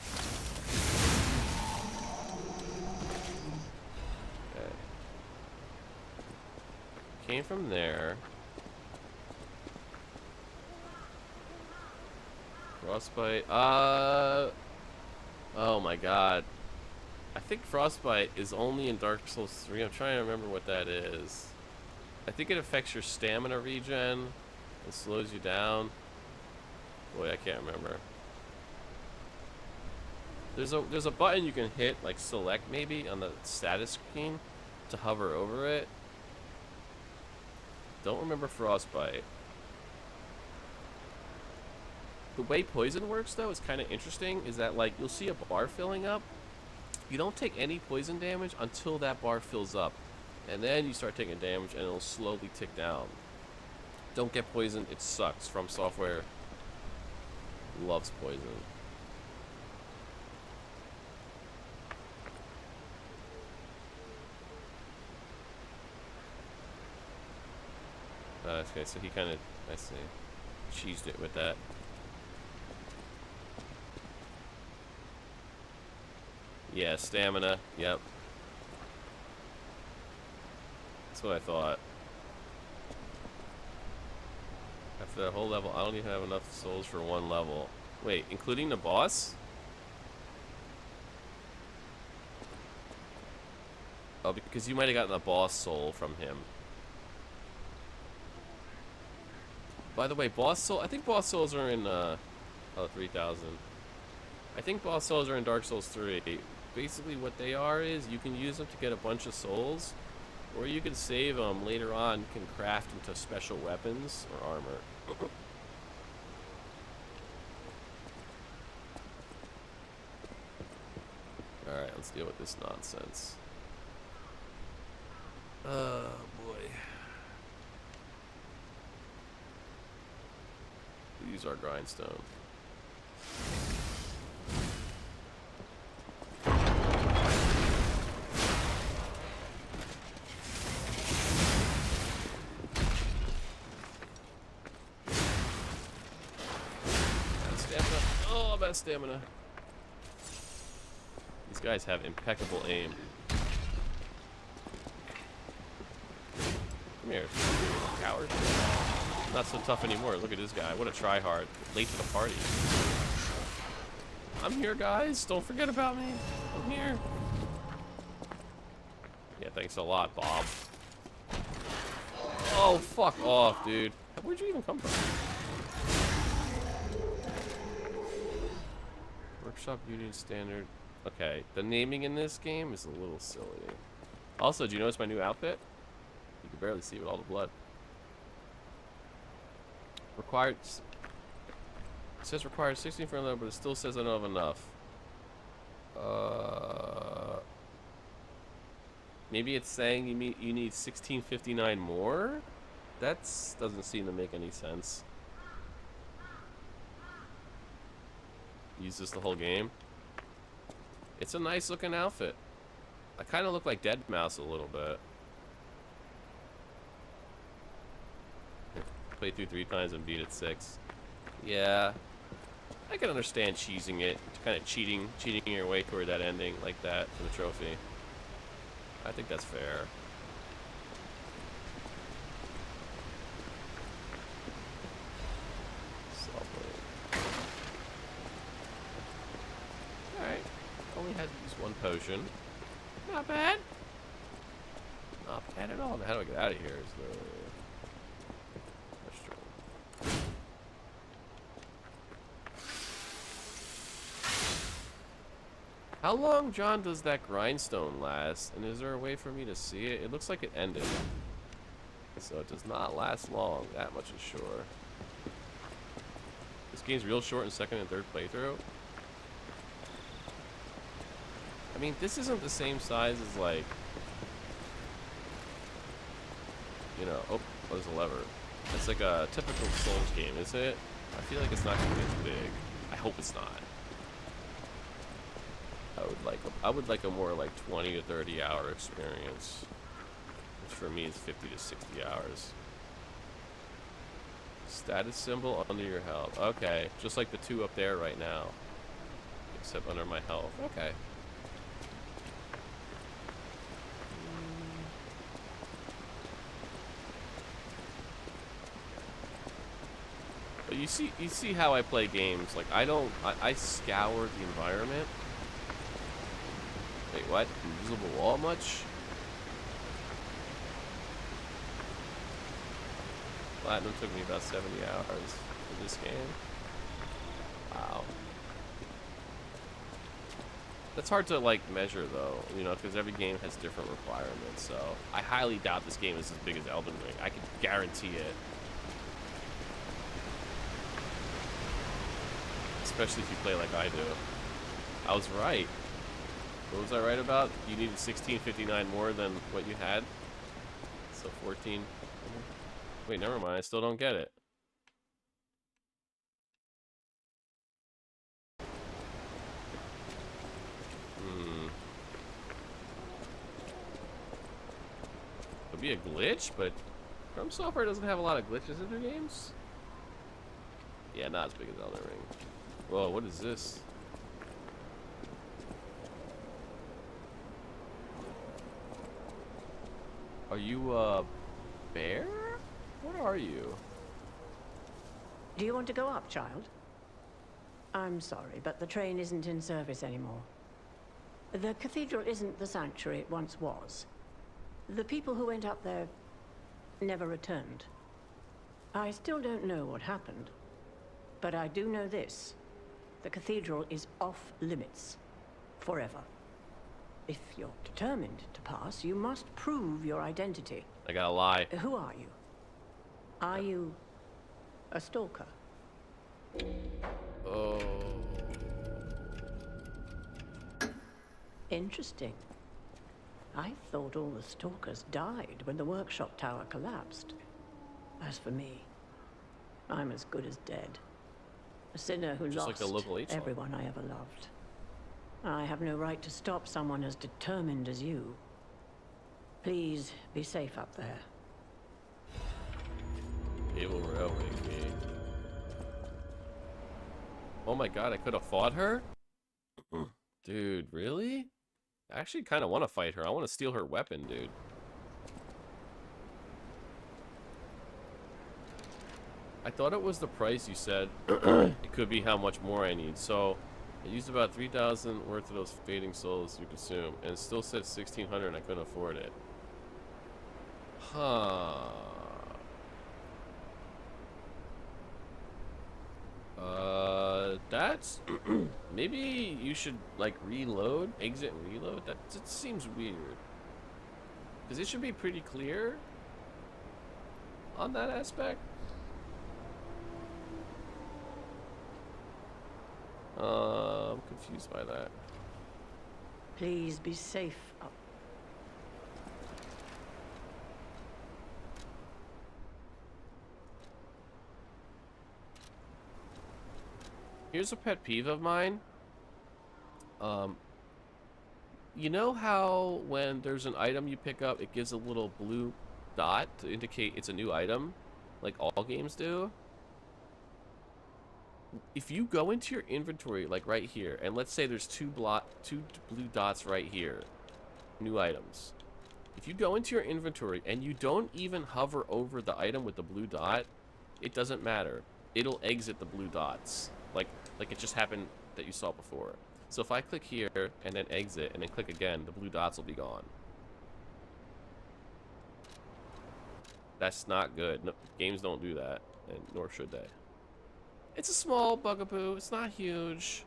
Came from there. Frostbite. Oh my god. I think Frostbite is only in Dark Souls 3. I'm trying to remember what that is. I think it affects your stamina regen and slows you down. Boy, I can't remember. There's a button you can hit, like select maybe, on the status screen to hover over it. Don't remember Frostbite. The way poison works, though, is kind of interesting. Is that, like, you'll see a bar filling up. You don't take any poison damage until that bar fills up. And then you start taking damage, and it'll slowly tick down. Don't get poisoned. It sucks. From Software loves poison. Okay, so he kind of, I see, cheesed it with that. Yeah, stamina, yep. That's what I thought. After that whole level, I don't even have enough souls for one level. Wait, including the boss? Oh, because you might have gotten a boss soul from him. By the way, boss soul, I think boss souls are in, 3,000. I think boss souls are in Dark Souls 3. Basically what they are is you can use them to get a bunch of souls, or you can save them later on, you can craft into special weapons or armor. Alright, let's deal with this nonsense. Oh boy. Use our grindstone. Stamina. Oh, bad stamina. These guys have impeccable aim. Come here, coward. Not so tough anymore. Look at this guy. What a tryhard. Late to the party. I'm here, guys. Don't forget about me. I'm here. Yeah, thanks a lot, Bob. Oh, fuck off, dude. Where'd you even come from? Workshop Union Standard. Okay, the naming in this game is a little silly. Also, do you notice my new outfit? You can barely see with all the blood. Required. It says required 16 for another, but it still says I don't have enough. Maybe it's saying you need 1659 more? That doesn't seem to make any sense. Use this the whole game. It's a nice looking outfit. I kind of look like Deadmau5 a little bit. Played through 3 times and beat it 6. Yeah, I can understand cheesing it, kind of cheating your way toward that ending like that for the trophy. I think that's fair. Alright, only had to use 1 potion. Not bad. Not bad at all. Now, how do I get out of here? Is the How long, John, does that grindstone last? And is there a way for me to see it? It looks like it ended. So it does not last long, that much is sure. This game's real short in second and third playthrough. I mean, this isn't the same size as, like, you know, oh, there's a lever. It's like a typical Souls game, is it? I feel like it's not going to be as big. I hope it's not. I would like a more like 20 to 30 hour experience, which for me is 50 to 60 hours. Status symbol under your health. Okay, just like the two up there right now, except under my health. Okay. But you see how I play games. Like I scour the environment. Wait, what? Invisible wall much? Platinum took me about 70 hours for this game. Wow. That's hard to, like, measure, though, you know, because every game has different requirements, so I highly doubt this game is as big as Elden Ring. I can guarantee it. Especially if you play like I do. I was right. What was I right about? You needed 1659 more than what you had. So 14. Wait, never mind. I still don't get it. Could be a glitch, but From Software doesn't have a lot of glitches in their games. Yeah, not as big as Elden Ring. Whoa, what is this? Are you a bear? What are you? Do you want to go up, child? I'm sorry, but the train isn't in service anymore. The cathedral isn't the sanctuary it once was. The people who went up there never returned. I still don't know what happened, but I do know this. The cathedral is off limits. Forever. If you're determined to pass, you must prove your identity. I gotta lie. Who are you? Are you a stalker? Oh. Interesting. I thought all the stalkers died when the workshop tower collapsed. As for me, I'm as good as dead. A sinner who Just lost like the local H-Law. everyone I ever loved. I have no right to stop someone as determined as you. Please be safe up there. Cable Railway Gate. Oh my god, I could have fought her? Dude, really? I actually kind of want to fight her. I want to steal her weapon, dude. I thought it was the price you said. It could be how much more I need. So, I used about 3,000 worth of those fading souls you consume, and it still said 1,600 and I couldn't afford it. Huh. That's... maybe you should, like, reload? Exit and reload? That seems weird. Because it should be pretty clear on that aspect. I'm confused by that. Please be safe up. Here's a pet peeve of mine. You know how when there's an item you pick up, it gives a little blue dot to indicate it's a new item, like all games do? If you go into your inventory, like right here, and let's say there's two blue dots right here, new items. If you go into your inventory and you don't even hover over the item with the blue dot, it doesn't matter. It'll exit the blue dots. Like it just happened that you saw before. So if I click here and then exit and then click again, the blue dots will be gone. That's not good. No, games don't do that, and nor should they. It's a small bugaboo. It's not huge.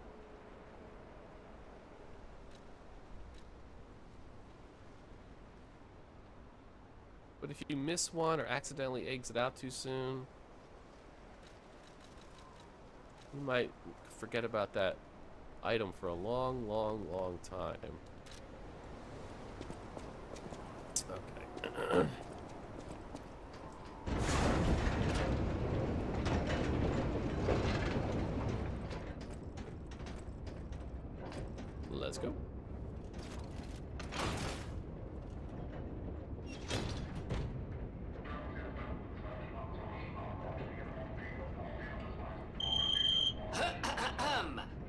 But if you miss one or accidentally exit out too soon, you might forget about that item for a long, long, long time. Okay. Let's go.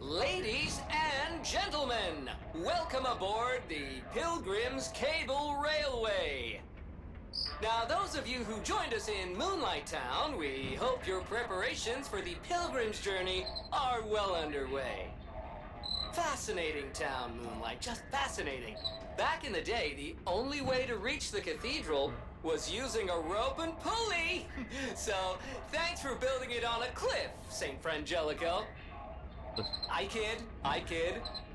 Ladies and gentlemen, welcome aboard the Pilgrim's Cable Railway. Now, those of you who joined us in Moonlight Town, we hope your preparations for the Pilgrim's journey are well underway. Fascinating town, Moonlight, just fascinating. Back in the day, the only way to reach the cathedral was using a rope and pulley. So, thanks for building it on a cliff, St. Frangelico. I kid.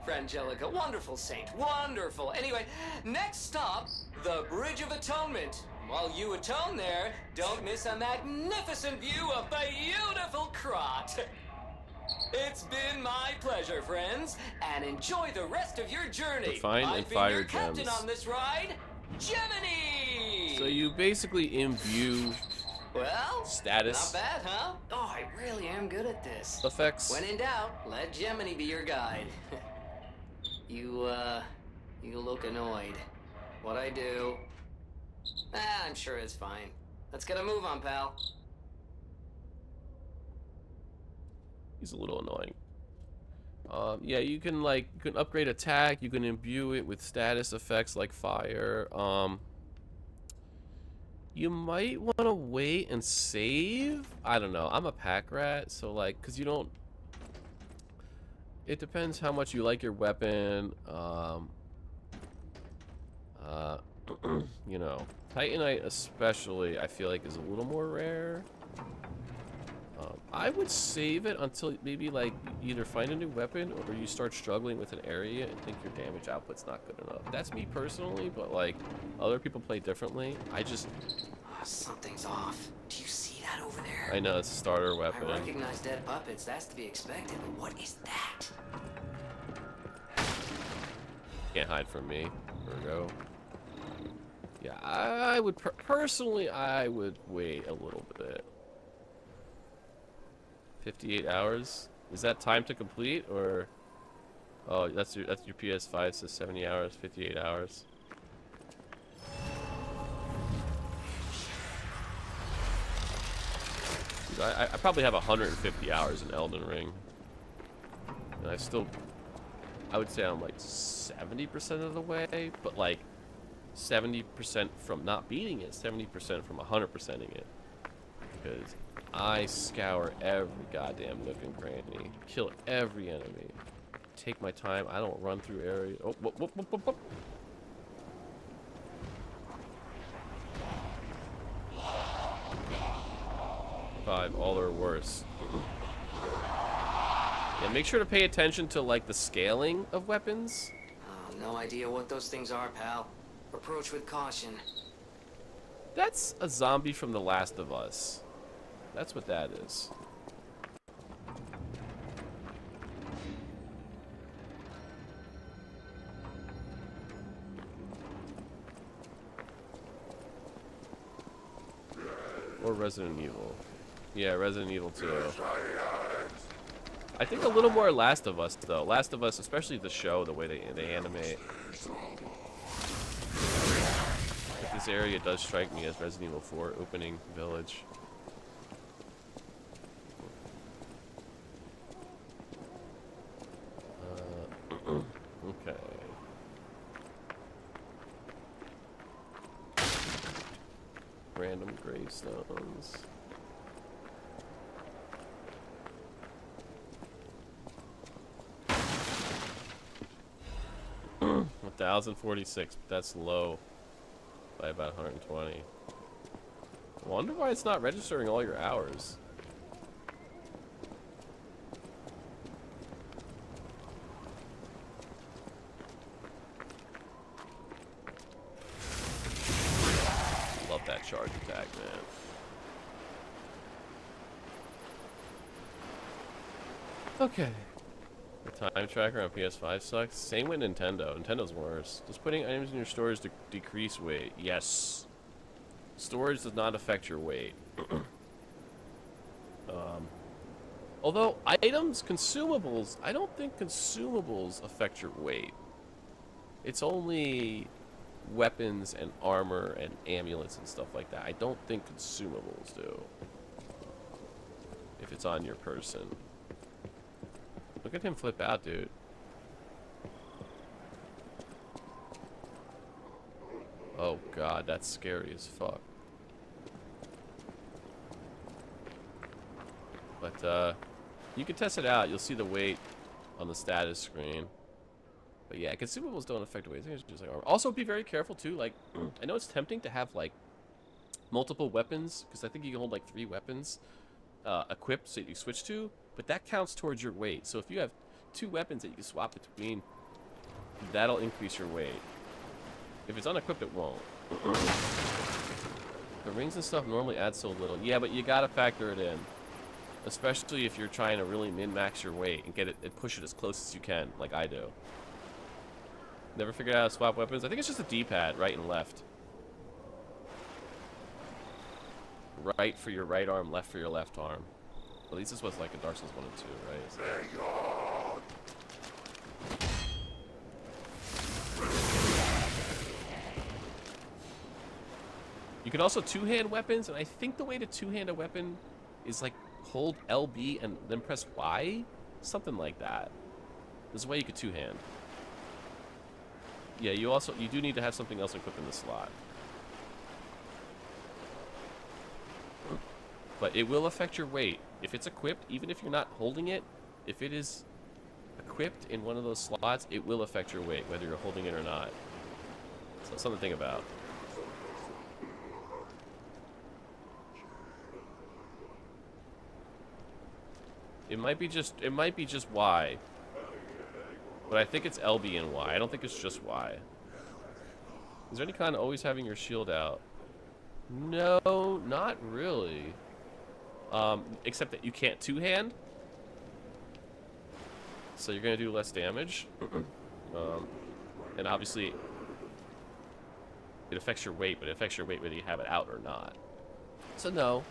Frangelico, wonderful saint, wonderful. Anyway, next stop, the Bridge of Atonement. While you atone there, don't miss a magnificent view of the beautiful Krot. It's been my pleasure, friends, and enjoy the rest of your journey. Refine and I've been fire your captain gems. on this ride, Gemini! So you basically imbue Well, status not bad, huh? Oh, I really am good at this. effects. When in doubt, let Gemini be your guide. You look annoyed. What I do? I'm sure it's fine. Let's get a move on, pal. He's a little annoying. Yeah, you can upgrade attack. You can imbue it with status effects like fire. You might want to wait and save. I don't know. I'm a pack rat, so cause you don't. It depends how much you like your weapon. You know, Titanite especially, I feel like is a little more rare. I would save it until maybe either find a new weapon or you start struggling with an area and think your damage output's not good enough. That's me personally, but other people play differently. Something's off. Do you see that over there? I know it's a starter weapon. I recognize dead puppets. That's to be expected. But what is that? Can't hide from me, Virgo. Yeah, I would personally, I would wait a little bit. 58 hours? Is that time to complete, or? Oh, that's your PS5 says 70 hours, 58 hours. Dude, I probably have 150 hours in Elden Ring, and I would say I'm 70% of the way, but 70% from not beating it, 70% from 100%ing it, because I scour every goddamn nook and cranny, kill every enemy, take my time. I don't run through areas. Oh, whoop, whoop, whoop, whoop, whoop. Five, all or worse. Yeah, make sure to pay attention to the scaling of weapons. Oh, no idea what those things are, pal. Approach with caution. That's a zombie from The Last of Us. That's what that is. Or Resident Evil. Yeah, Resident Evil 2. I think a little more Last of Us, though. Last of Us, especially the show, the way they animate. This area does strike me as Resident Evil 4 opening village. Okay. Random gravestones. 1,046. That's low by about 120. I wonder why it's not registering all your hours. Love that attack, man. Okay. The time tracker on PS5 sucks. Same with Nintendo. Nintendo's worse. Does putting items in your storage decrease weight? Yes. Storage does not affect your weight. Although items, consumables, I don't think consumables affect your weight. It's only weapons and armor and amulets and stuff like that. I don't think consumables do. If it's on your person. Look at him flip out, dude. Oh god, that's scary as fuck. But, you can test it out. You'll see the weight on the status screen. But yeah, consumables don't affect weight. I think it's just like armor. Also, be very careful, too. Like, I know it's tempting to have, like, multiple weapons. Because I think you can hold, like, 3 weapons equipped so you switch to. But that counts towards your weight. So if you have 2 weapons that you can swap between, that'll increase your weight. If it's unequipped, it won't. The rings and stuff normally add so little. Yeah, but you gotta factor it in. Especially if you're trying to really min-max your weight and get it and push it as close as you can, like I do. Never figured out how to swap weapons? I think it's just a D-pad, right and left. Right for your right arm, left for your left arm. At least this was like in Dark Souls 1 and 2, right? You can also two-hand weapons, and I think the way to two-hand a weapon is like hold LB and then press Y? Something like that. There's a way you could two-hand. Yeah, you do need to have something else equipped in the slot. But it will affect your weight. If it's equipped, even if you're not holding it, if it is equipped in one of those slots, it will affect your weight, whether you're holding it or not. So something to think about. It might be just Y. But I think it's LB and Y. I don't think it's just Y. Is there any kind of always having your shield out? No, not really. Except that you can't two-hand. So you're going to do less damage. And obviously, it affects your weight, but it affects your weight whether you have it out or not. So no.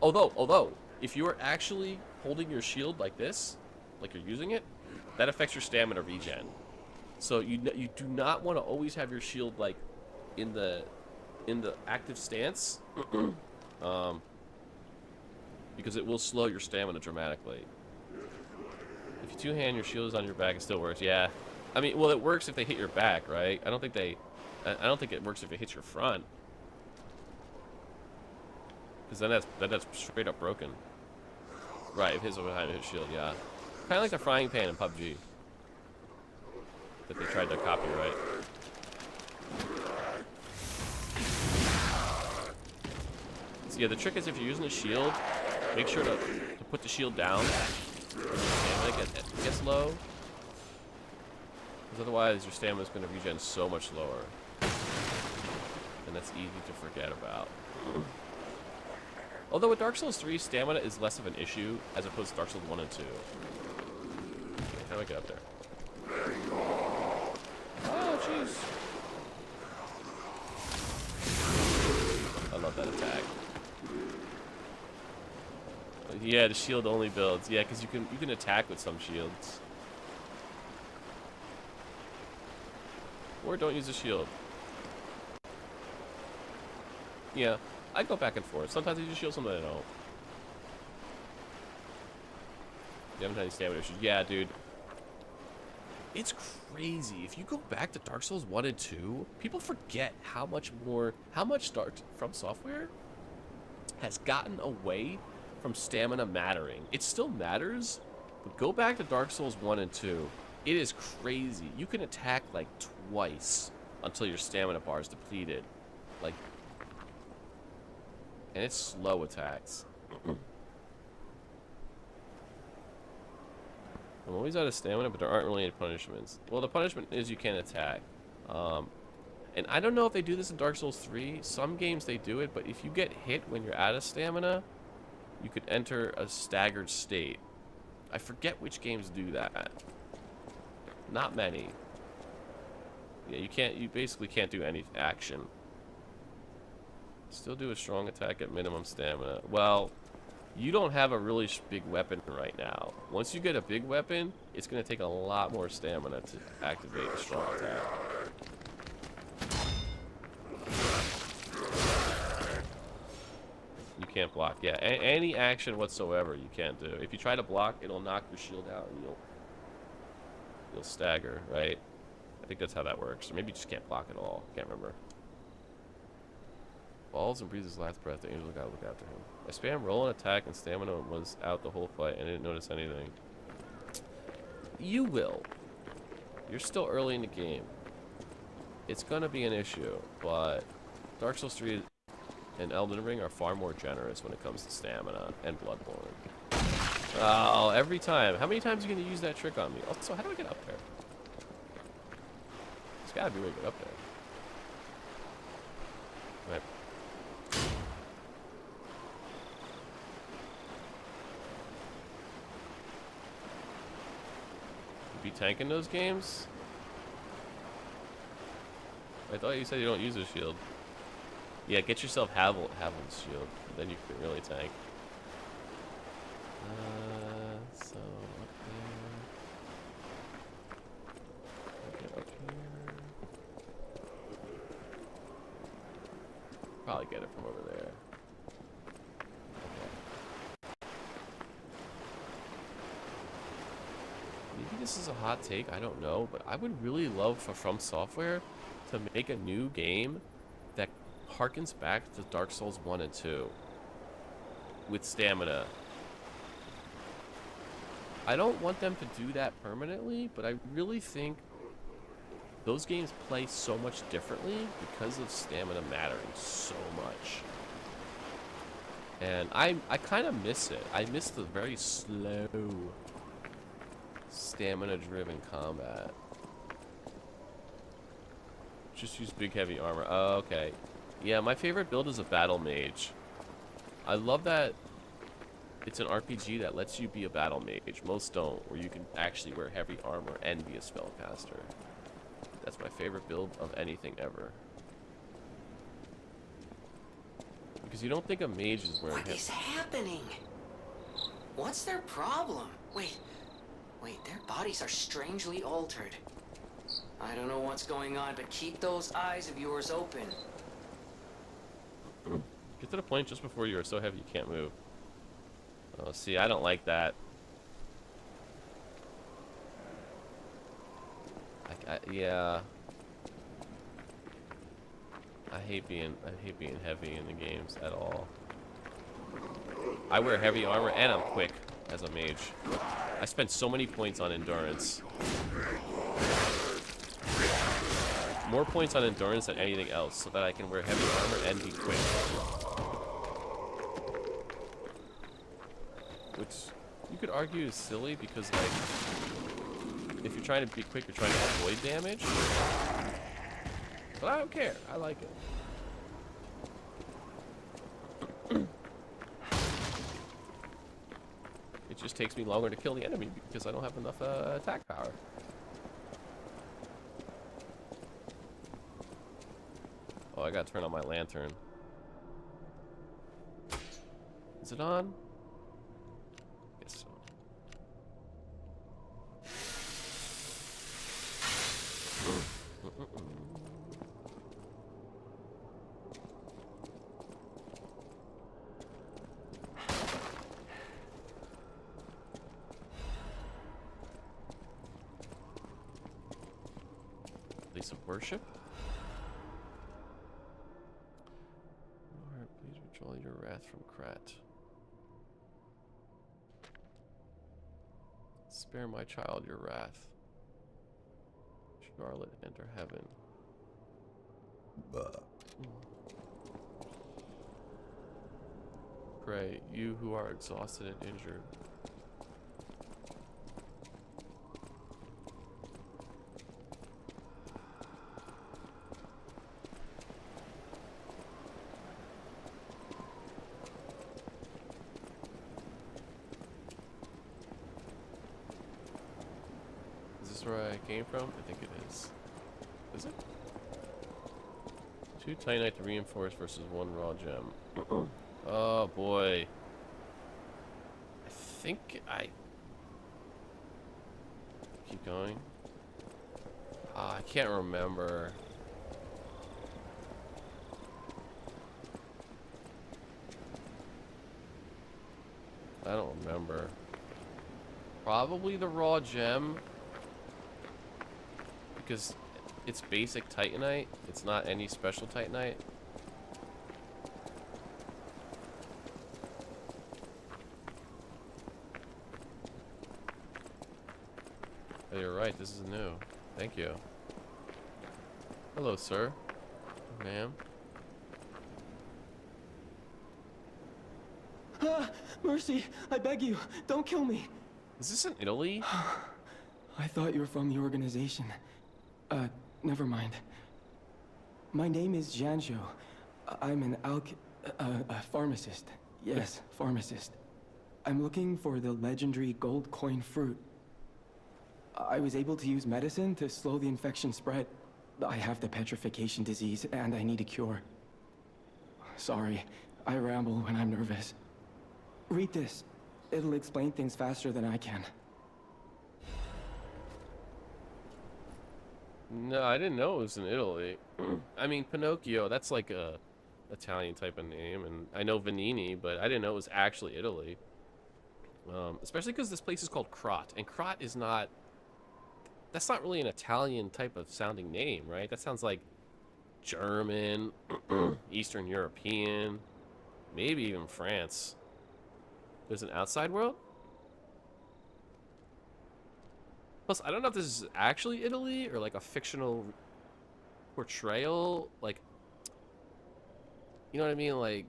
Although, if you're actually holding your shield like this, like you're using it, that affects your stamina regen. So you do not want to always have your shield like in the active stance, because it will slow your stamina dramatically. If you two-hand, your shield is on your back, it still works. Yeah, I mean, well, it works if they hit your back, right? I don't think it works if it hits your front, because then that's straight up broken. Right, if it hits behind his shield, yeah. Kind of like the frying pan in PUBG that they tried to copyright. So yeah, the trick is if you're using a shield, make sure to put the shield down when your stamina gets low. Because otherwise your stamina is going to regen so much slower. And that's easy to forget about. Although with Dark Souls 3, stamina is less of an issue as opposed to Dark Souls 1 and 2. Okay, how do I get up there? Oh, jeez. I love that attack. Yeah, the shield only builds. Yeah, because you can attack with some shields. Or don't use a shield. Yeah. I go back and forth. Sometimes I use a shield, sometimes I don't. You haven't had any stamina issues? Yeah, dude. It's crazy. If you go back to Dark Souls 1 and 2, people forget how much From Software has gotten away from stamina mattering. It still matters, but go back to Dark Souls 1 and 2. It is crazy. You can attack like twice until your stamina bar is depleted. Like, and it's slow attacks. I'm always out of stamina, but there aren't really any punishments. Well, the punishment is you can't attack. And I don't know if they do this in Dark Souls 3. Some games they do it, but if you get hit when you're out of stamina, you could enter a staggered state. I forget which games do that. Not many. Yeah, you basically can't do any action. Still do a strong attack at minimum stamina. Well, you don't have a really big weapon right now. Once you get a big weapon, it's going to take a lot more stamina to activate a strong attack. You can't block. Yeah, any action whatsoever you can't do. If you try to block, it'll knock your shield out and you'll stagger, right? I think that's how that works. Or maybe you just can't block at all. Can't remember. Balls and breathes his last breath. The angel gotta look after him. I spam roll and attack and stamina was out the whole fight and I didn't notice anything. You will. You're still early in the game. It's gonna be an issue, but Dark Souls 3 and Elden Ring are far more generous when it comes to stamina and Bloodborne. Oh, every time. How many times are you gonna use that trick on me? Also, how do I get up there? There's gotta be a way to get up there. Right. You be tanking those games? I thought you said you don't use a shield. Yeah, get yourself Havel's shield. Then you can really tank. So up there. Get up here. Probably get it from over there. Okay. Maybe this is a hot take, I don't know, but I would really love for From Software to make a new game that harkens back to Dark Souls 1 and 2 with stamina. I don't want them to do that permanently, but I really think those games play so much differently because of stamina mattering so much. And I kind of miss it. I miss the very slow, stamina-driven combat. Just use big heavy armor. Oh, okay. Yeah, my favorite build is a battle mage. I love that it's an RPG that lets you be a battle mage. Most don't, where you can actually wear heavy armor and be a spellcaster. That's my favorite build of anything ever. Because you don't think a mage is wearing What is happening? What's their problem? Wait, their bodies are strangely altered. I don't know what's going on, but keep those eyes of yours open. Get to the point just before you are so heavy you can't move. Oh, see, I don't like that. Yeah. I hate being heavy in the games at all. I wear heavy armor and I'm quick as a mage. I spend so many points on endurance. More points on endurance than anything else, so that I can wear heavy armor and be quick. Which you could argue is silly because, like, if you're trying to be quick, you're trying to avoid damage. But I don't care. I like it. It just takes me longer to kill the enemy because I don't have enough attack power. Oh, I gotta turn on my lantern. Is it on? Yes. Place of worship. Lord, please withdraw your wrath from Krat. Spare my child your wrath. Charlotte, enter heaven. Pray, you who are exhausted and injured. where I came from? I think it is. Is it? 2 Titanite to reinforce versus 1 raw gem. Oh boy. I think I... Keep going. I can't remember. I don't remember. Probably the raw gem. Because it's basic Titanite. It's not any special Titanite. Oh, you're right. This is new. Thank you. Hello, sir. Ma'am. Mercy, I beg you, don't kill me. Is this in Italy? I thought you were from the organization. Never mind. My name is Janjo. I'm an a pharmacist. Yes, pharmacist. I'm looking for the legendary gold coin fruit. I was able to use medicine to slow the infection spread. I have the petrification disease, and I need a cure. Sorry, I ramble when I'm nervous. Read this. It'll explain things faster than I can. No, I didn't know it was in Italy. I mean, Pinocchio, that's like a Italian type of name, and I know Vanini, but I didn't know it was actually Italy. Especially because this place is called Krat, and Krat is not... That's not really an Italian type of sounding name, right? That sounds like German, Eastern European, maybe even France. There's an outside world? Plus, I don't know if this is actually Italy or like a fictional portrayal. Like, you know what I mean? Like,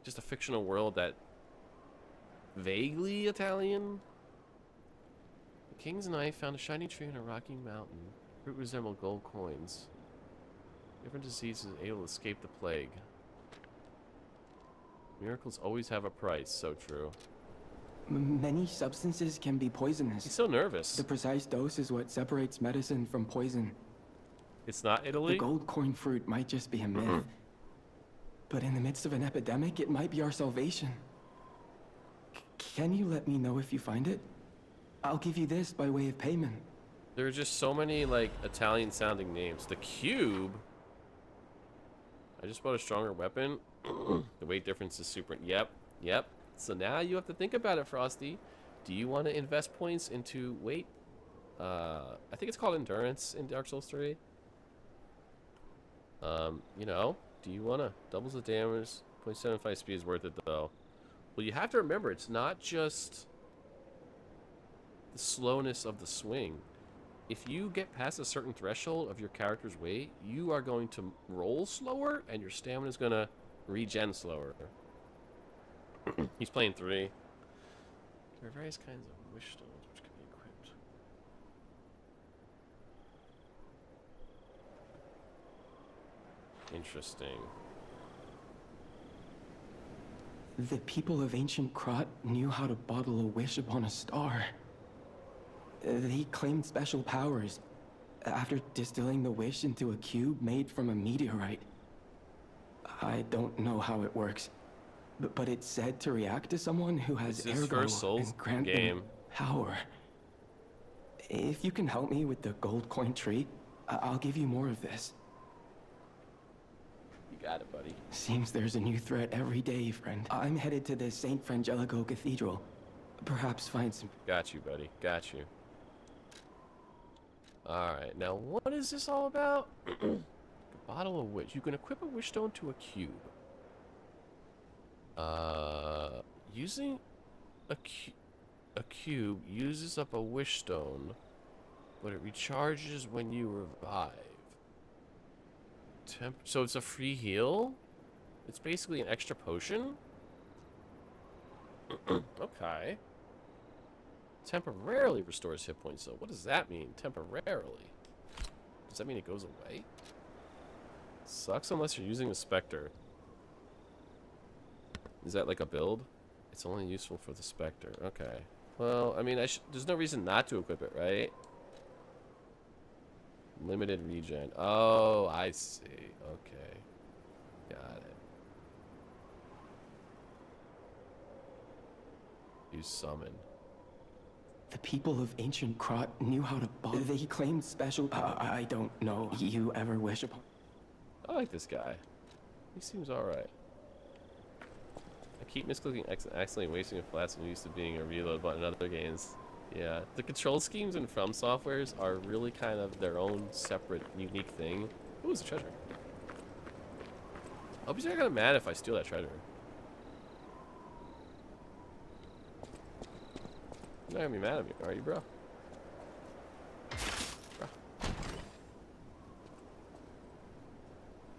just a fictional world that vaguely Italian. The king's knife found a shiny tree in a rocky mountain. Fruit resembled gold coins. Different diseases able to escape the plague. Miracles always have a price. So true. Many substances can be poisonous. He's so nervous. The precise dose is what separates medicine from poison. It's not Italy? The gold coin fruit might just be a myth. But in the midst of an epidemic, it might be our salvation. Can you let me know if you find it? I'll give you this by way of payment. There are just so many, like, Italian-sounding names. The cube. I just bought a stronger weapon. The weight difference is super... Yep. So now you have to think about it, Frosty. Do you want to invest points into weight? I think it's called endurance in Dark Souls 3. You know, do you want to... Doubles the damage. 0.75 speed is worth it, though. Well, you have to remember, it's not just the slowness of the swing. If you get past a certain threshold of your character's weight, you are going to roll slower, and your stamina is going to regen slower. He's playing 3. There are various kinds of wish stones which can be equipped. Interesting. The people of ancient Krat knew how to bottle a wish upon a star. They claimed special powers after distilling the wish into a cube made from a meteorite. I don't know how it works, but it's said to react to someone who has ergo and grant them power. If you can help me with the gold coin tree, I'll give you more of this. You got it, buddy. Seems there's a new threat every day, friend. I'm headed to the St. Frangelico Cathedral. Perhaps find some... Got you, buddy. Got you. Alright, now what is this all about? A bottle of wish. You can equip a wish stone to a cube. Using a cube uses up a wish stone, but it recharges when you revive. So it's a free heal? It's basically an extra potion? Okay. Temporarily restores hit points, though. What does that mean? Temporarily? Does that mean it goes away? Sucks unless you're using a Spectre. Is that like a build? It's only useful for the Spectre. Okay. Well, I mean, there's no reason not to equip it, right? Limited regen. Oh, I see. Okay. Got it. Use summon. The people of ancient Krat knew how to bomb. They claimed special. I don't know. You ever wish upon? I like this guy. He seems alright. I keep misclicking accidentally wasting a flat when used to being a reload button in other games. Yeah, the control schemes in From Softwares are really kind of their own separate, unique thing. Ooh, it's a treasure. I hope he's not gonna be mad if I steal that treasure. You're not gonna be mad at me, are you, bro?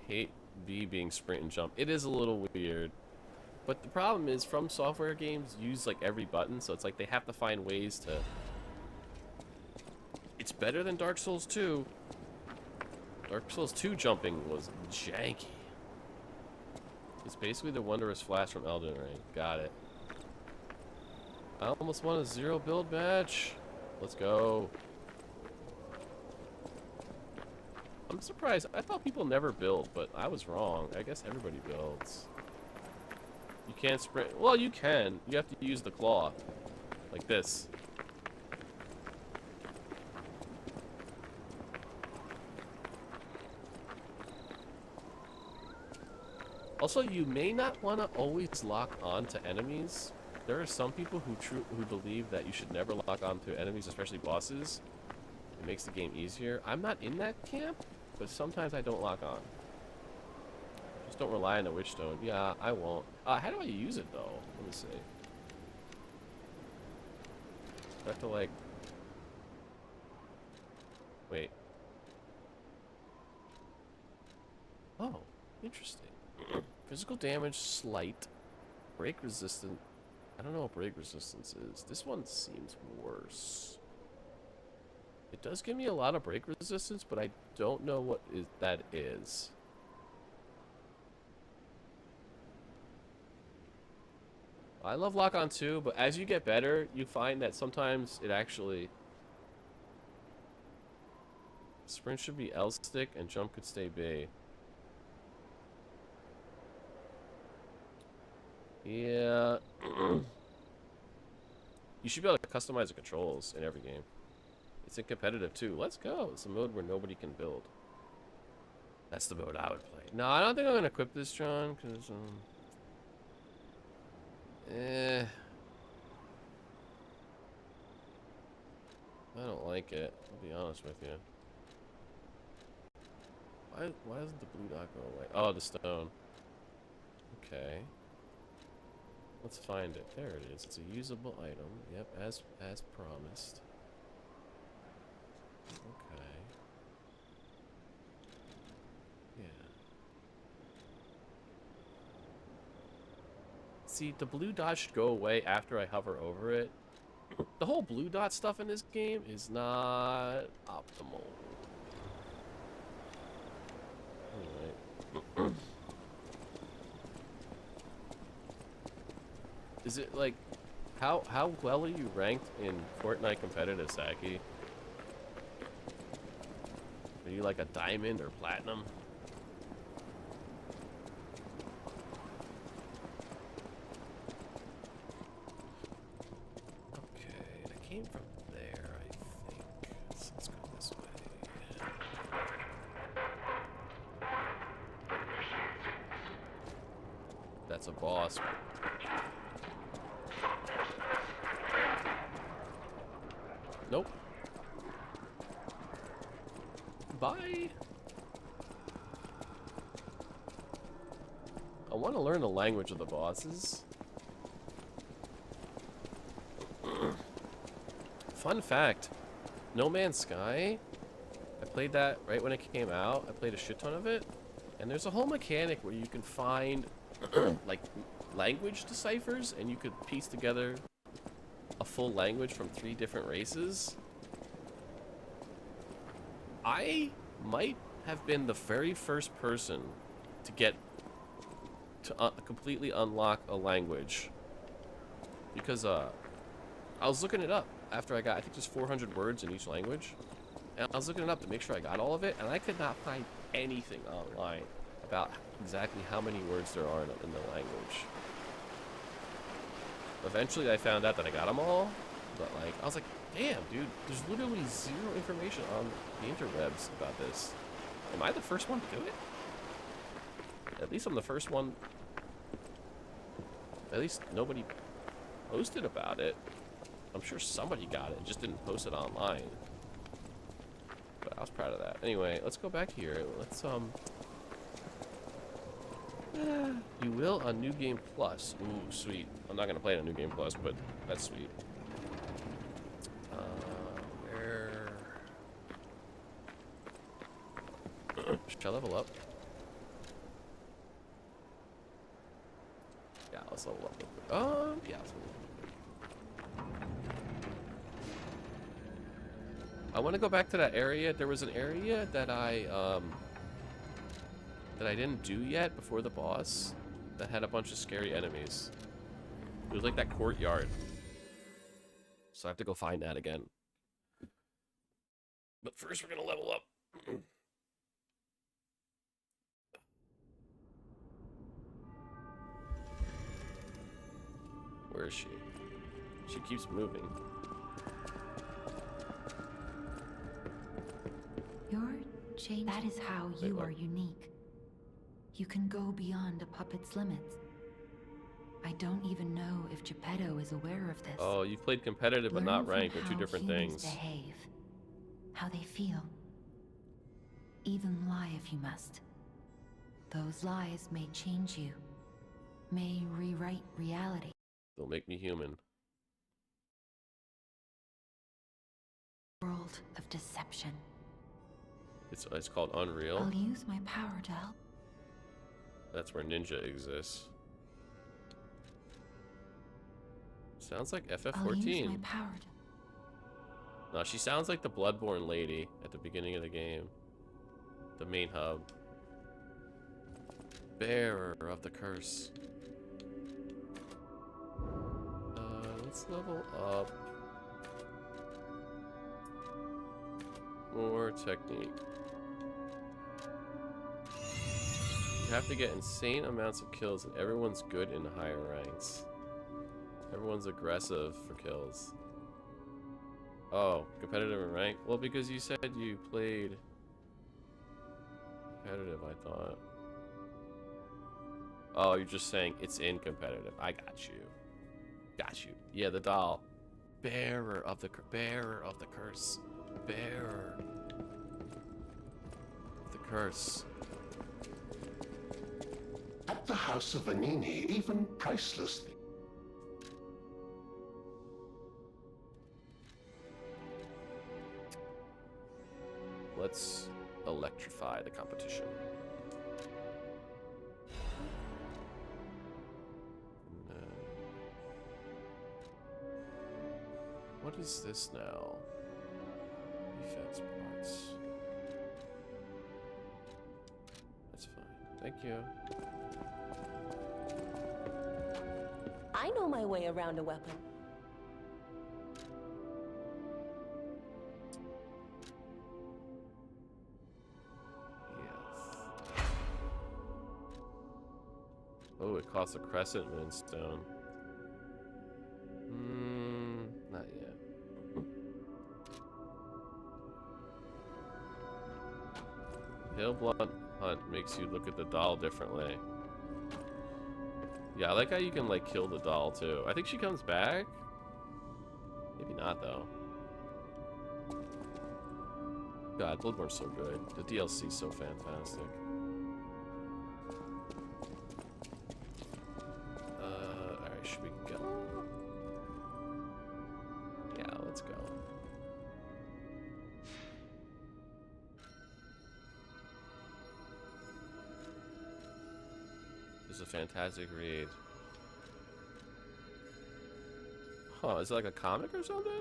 Hate B being sprint and jump. It is a little weird. But the problem is, From Software games use like every button, so it's like they have to find ways to... It's better than Dark Souls 2. Dark Souls 2 jumping was janky. It's basically the Wondrous Flash from Elden Ring. Got it. I almost won a 0 build match. Let's go. I'm surprised. I thought people never build, but I was wrong. I guess everybody builds. You can't sprint. Well, you can. You have to use the claw. Like this. Also, you may not want to always lock on to enemies. There are some people who believe that you should never lock on to enemies, especially bosses. It makes the game easier. I'm not in that camp, but sometimes I don't lock on. Just don't rely on the Witchstone. Yeah, I won't. How do I use it, though? Let me see. I have to, like... Wait. Oh, interesting. Physical damage, slight. Break resistant. I don't know what break resistance is. This one seems worse. It does give me a lot of break resistance, but I don't know what that is. I love lock-on too, but as you get better, you find that sometimes it actually... Sprint should be L stick and jump could stay B. Yeah. You should be able to customize the controls in every game. It's in competitive too. Let's go. It's a mode where nobody can build. That's the mode I would play. No, I don't think I'm gonna equip this, John, because I don't like it. I'll be honest with you. Why doesn't the blue dot go away? Oh, the stone. Okay. Let's find it. There it is. It's a usable item. Yep, as promised. Okay. Yeah. See, the blue dot should go away after I hover over it. The whole blue dot stuff in this game is not optimal. Alright. Is it like, how well are you ranked in Fortnite competitive, Saki? Are you like a diamond or platinum? Okay, I came from there, I think. Let's go this way. That's a boss. Nope. Bye. I want to learn the language of the bosses. Fun fact, No Man's Sky, I played that right when it came out. I played a shit ton of it. And there's a whole mechanic where you can find like language deciphers and you could piece together a full language from 3 different races. I might have been the very first person to get to completely unlock a language, because I I was looking it up after I got, I think there's 400 words in each language. And I was looking it up to make sure I got all of it, and I could not find anything online about exactly how many words there are in the language. Eventually I found out that I got them all, but like, I was like, damn, dude, there's literally zero information on the interwebs about this. Am I the first one to do it? At least I'm the first one. At least nobody posted about it. I'm sure somebody got it, just didn't post it online. But I was proud of that. Anyway, let's go back here. Let's, you will on New Game Plus. Ooh, sweet. I'm not gonna play it on New Game Plus, but that's sweet. Where? Should I level up? Yeah, let's level up real quick. Yeah, let's level up. I want to go back to that area. There was an area that I didn't do yet before the boss that had a bunch of scary enemies. It was like that courtyard. So I have to go find that again. But first we're gonna level up. Where is she? She keeps moving. You're changed. That is how you are unique. You can go beyond a puppet's limits. I don't even know if Geppetto is aware of this. Oh, you've played competitive but not ranked. They're two different things. Behave, how they feel. Even lie if you must. Those lies may change you, may rewrite reality. They'll make me human. World of deception. It's called Unreal. I'll use my power to help. That's where Ninja exists. Sounds like FF14. I'll use my power to... No, she sounds like the Bloodborne lady at the beginning of the game. The main hub. Bearer of the curse. Let's level up. More technique. You have to get insane amounts of kills, and everyone's good in the higher ranks. Everyone's aggressive for kills. Oh, competitive and rank? Well, because you said you played competitive, I thought. Oh, you're just saying it's in competitive. I got you. Got you. Yeah, the doll. Bearer of the curse. Bearer of the curse. Bearer of the curse. At the House of Vanini, even priceless things. Let's electrify the competition. What is this now? Defense parts. That's fine. Thank you. I know my way around a weapon. Yes. Oh, it costs a crescent moonstone. Not yet. Pale Blood Hunt makes you look at the doll differently. Yeah, I like how you can like kill the doll too. I think she comes back. Maybe not though. God, Bloodborne's so good. The DLC's so fantastic. Alright, should we go? Yeah, let's go. This is a fantastic read. Huh, is it like a comic or something?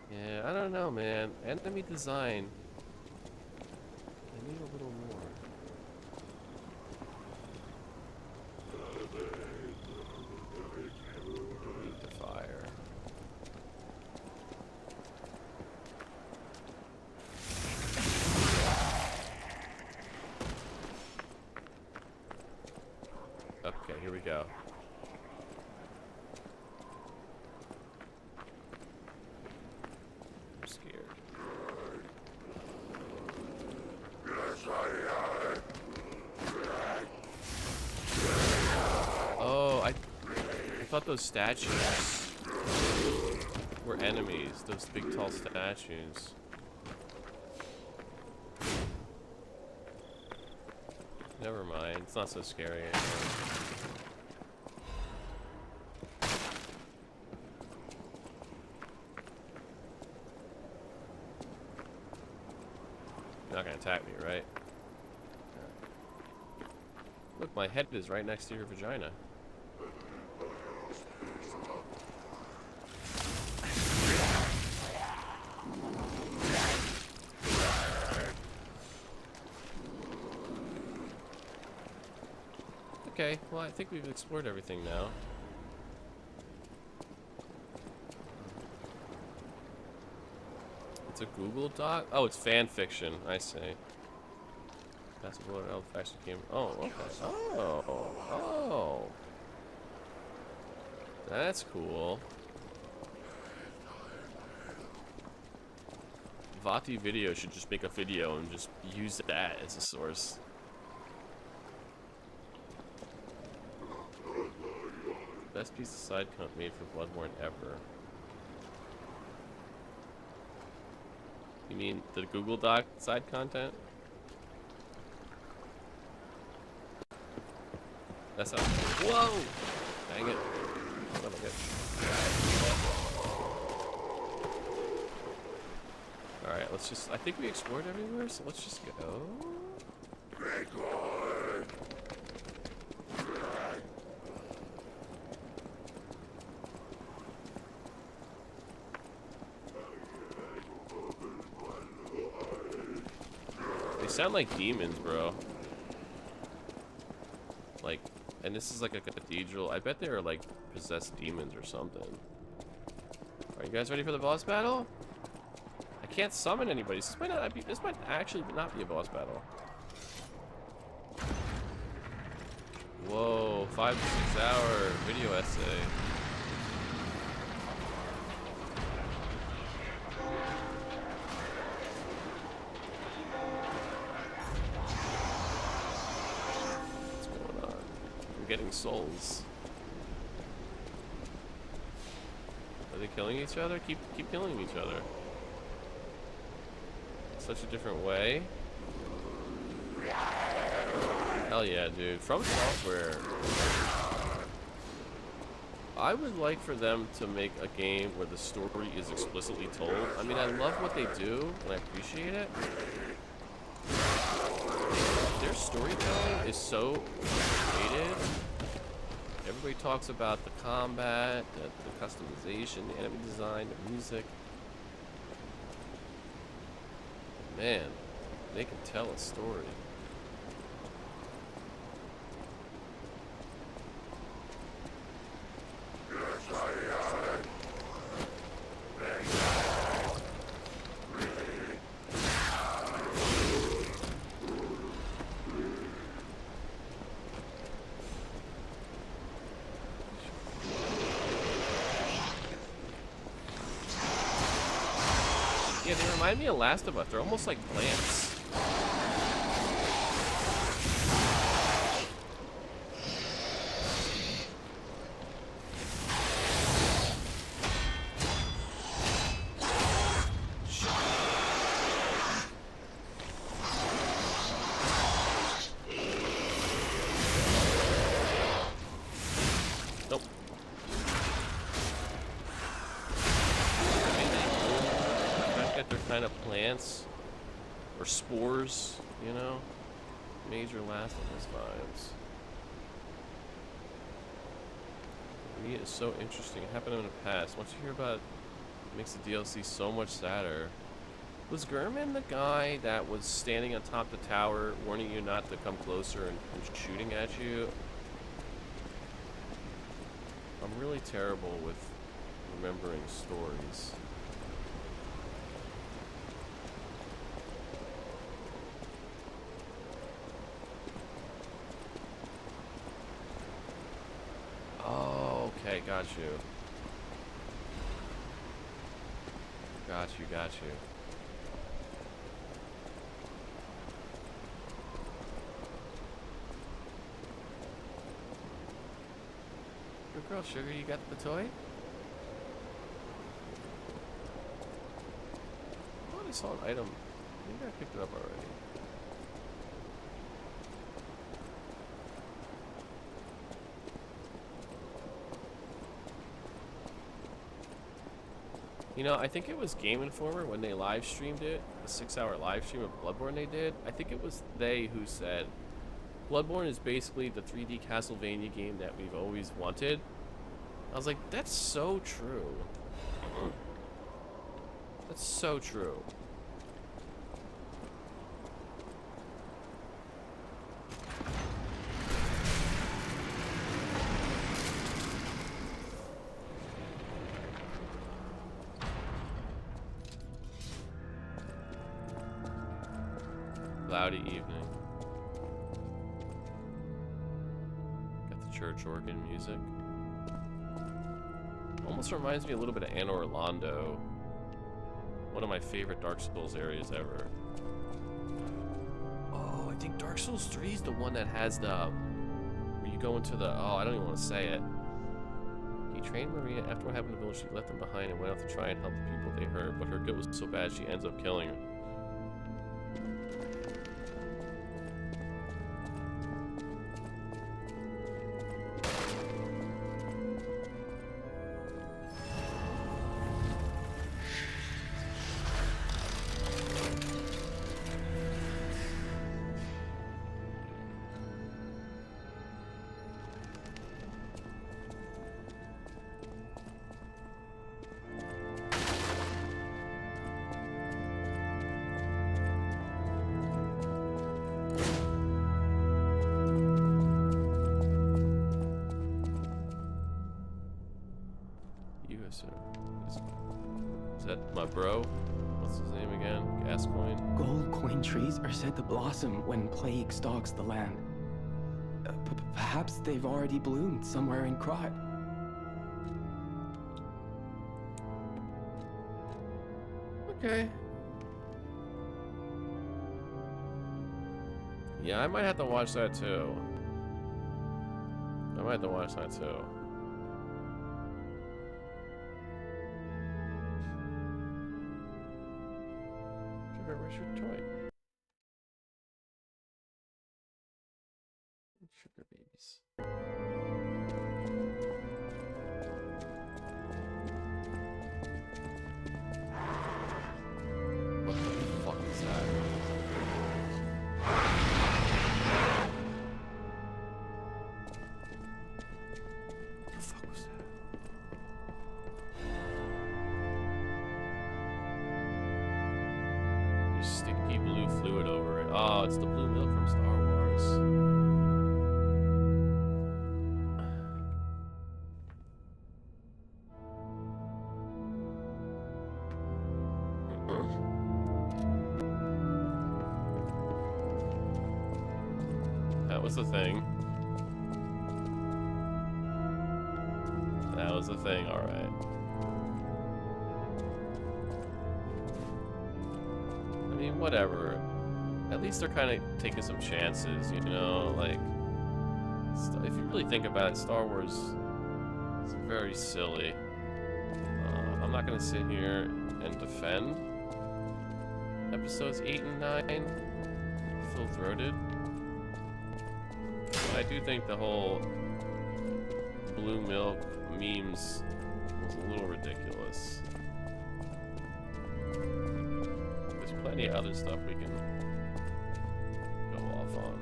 Yeah, I don't know, man. Enemy design. I need a little more. Beat the fire. Okay, here we go. I'm scared. Oh, I thought those statues were enemies. Those big, tall statues. Never mind. It's not so scary anymore. You're not gonna attack me, right? Look, my head is right next to your vagina. Okay, well, I think we've explored everything now. It's a Google Doc? Oh, it's fan fiction. I see. Passable and faction came. Oh, okay. Oh. That's cool. Vati Video should just make a video and just use that as a source. Best piece of side content made for Bloodborne ever. You mean the Google Doc side content? That's how. Whoa! Dang it. Son of a bitch. Alright, let's just. I think we explored everywhere, so let's just go. They sound like demons, bro. Like, and this is like a cathedral. I bet they are like possessed demons or something. Are you guys ready for the boss battle? I can't summon anybody. This might actually not be a boss battle. Whoa, 5 to 6 hour video essay. Getting souls. Are they killing each other? Keep killing each other. Such a different way. Hell yeah, dude. From Software. I would like for them to make a game where the story is explicitly told. I mean, I love what they do and I appreciate it. Their storytelling is so creative. Everybody talks about the combat, the customization, the enemy design, the music. Man, they can tell a story. Yeah, they remind me of Last of Us. They're almost like plants. Nope. kind of plants or spores, you know? Major Last of Us vibes. Me is so interesting. It happened in the past. Once you hear about it, it makes the DLC so much sadder. Was Gehrman the guy that was standing on top of the tower, warning you not to come closer and shooting at you? I'm really terrible with remembering stories. Oh, okay, got you. Got you, got you. Good girl, Sugar, you got the toy? I thought I saw an item. Maybe I picked it up already. You know, I think it was Game Informer when they live streamed it, the 6-hour live stream of Bloodborne they did. I think it was they who said, Bloodborne is basically the 3D Castlevania game that we've always wanted. I was like, that's so true. That's so true. Cloudy evening. Got the church organ music. Almost reminds me a little bit of Anor Londo. One of my favorite Dark Souls areas ever. Oh, I think Dark Souls 3 is the one that has the... where you go into the... oh, I don't even want to say it. He trained Maria. After what happened to the village, she left them behind and went out to try and help the people they hurt, but her guilt was so bad she ends up killing her. Is that my bro? What's his name again? Gascoigne? Gold coin trees are said to blossom when plague stalks the land. Perhaps they've already bloomed somewhere in Krat. Okay. Yeah, I might have to watch that too. I might have to watch that too. Sugar, where's your toy? Sugar babies. What the fuck is that? What the fuck was that? There's sticky blue fluid over it. Oh, it's the blue milk from Star Wars. That was the thing. That was the thing, alright. I mean, whatever. At least they're kind of taking some chances, you know? Like, if you really think about it, Star Wars is very silly. I'm not gonna sit here and defend episodes 8 and 9. Full-throated. I do think the whole blue milk memes was a little ridiculous. plenty of other stuff we can go off on.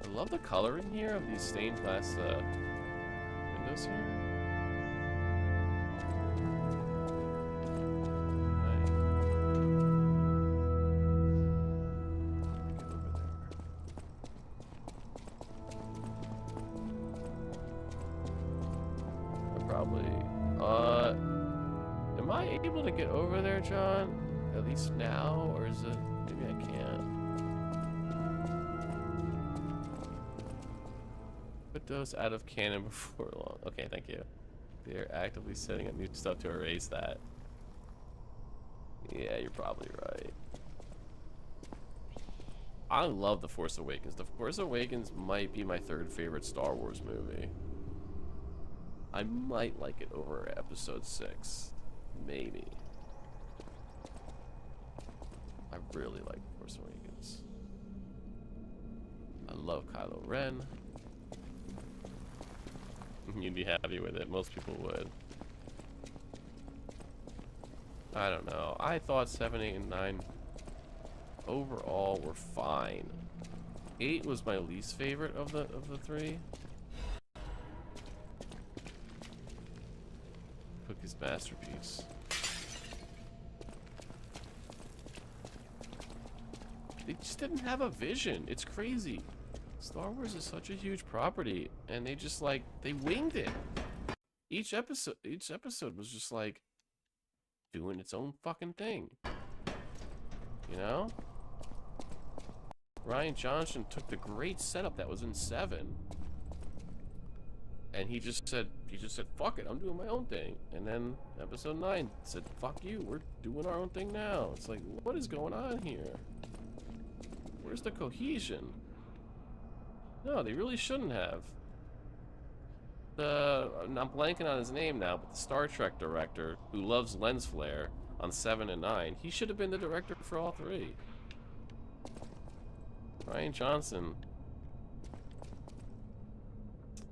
I love the coloring here of these stained glass windows here. Am I able to get over there, John? At least now, or is it, maybe I can't. Put those out of canon before long. Okay, thank you. They're actively setting up new stuff to erase that. Yeah, you're probably right. I love The Force Awakens. The Force Awakens might be my third favorite Star Wars movie. I might like it over Episode 6. Maybe. I really like Force Awakens. I love Kylo Ren. You'd be happy with it. Most people would. I don't know. I thought 7, 8, and 9 overall were fine. 8 was my least favorite of the three. Cookie's masterpiece. They just didn't have a vision. It's crazy. Star Wars is such a huge property, and they just like they winged it. Each episode was just like doing its own fucking thing. You know? Rian Johnson took the great setup that was in 7, and he just said, fuck it, I'm doing my own thing. And then Episode 9 said, fuck you, we're doing our own thing now. It's like, what is going on here? Where's the cohesion? No, they really shouldn't have. I'm blanking on his name now, but the Star Trek director who loves lens flare on 7 and 9, he should have been the director for all 3. Rian Johnson.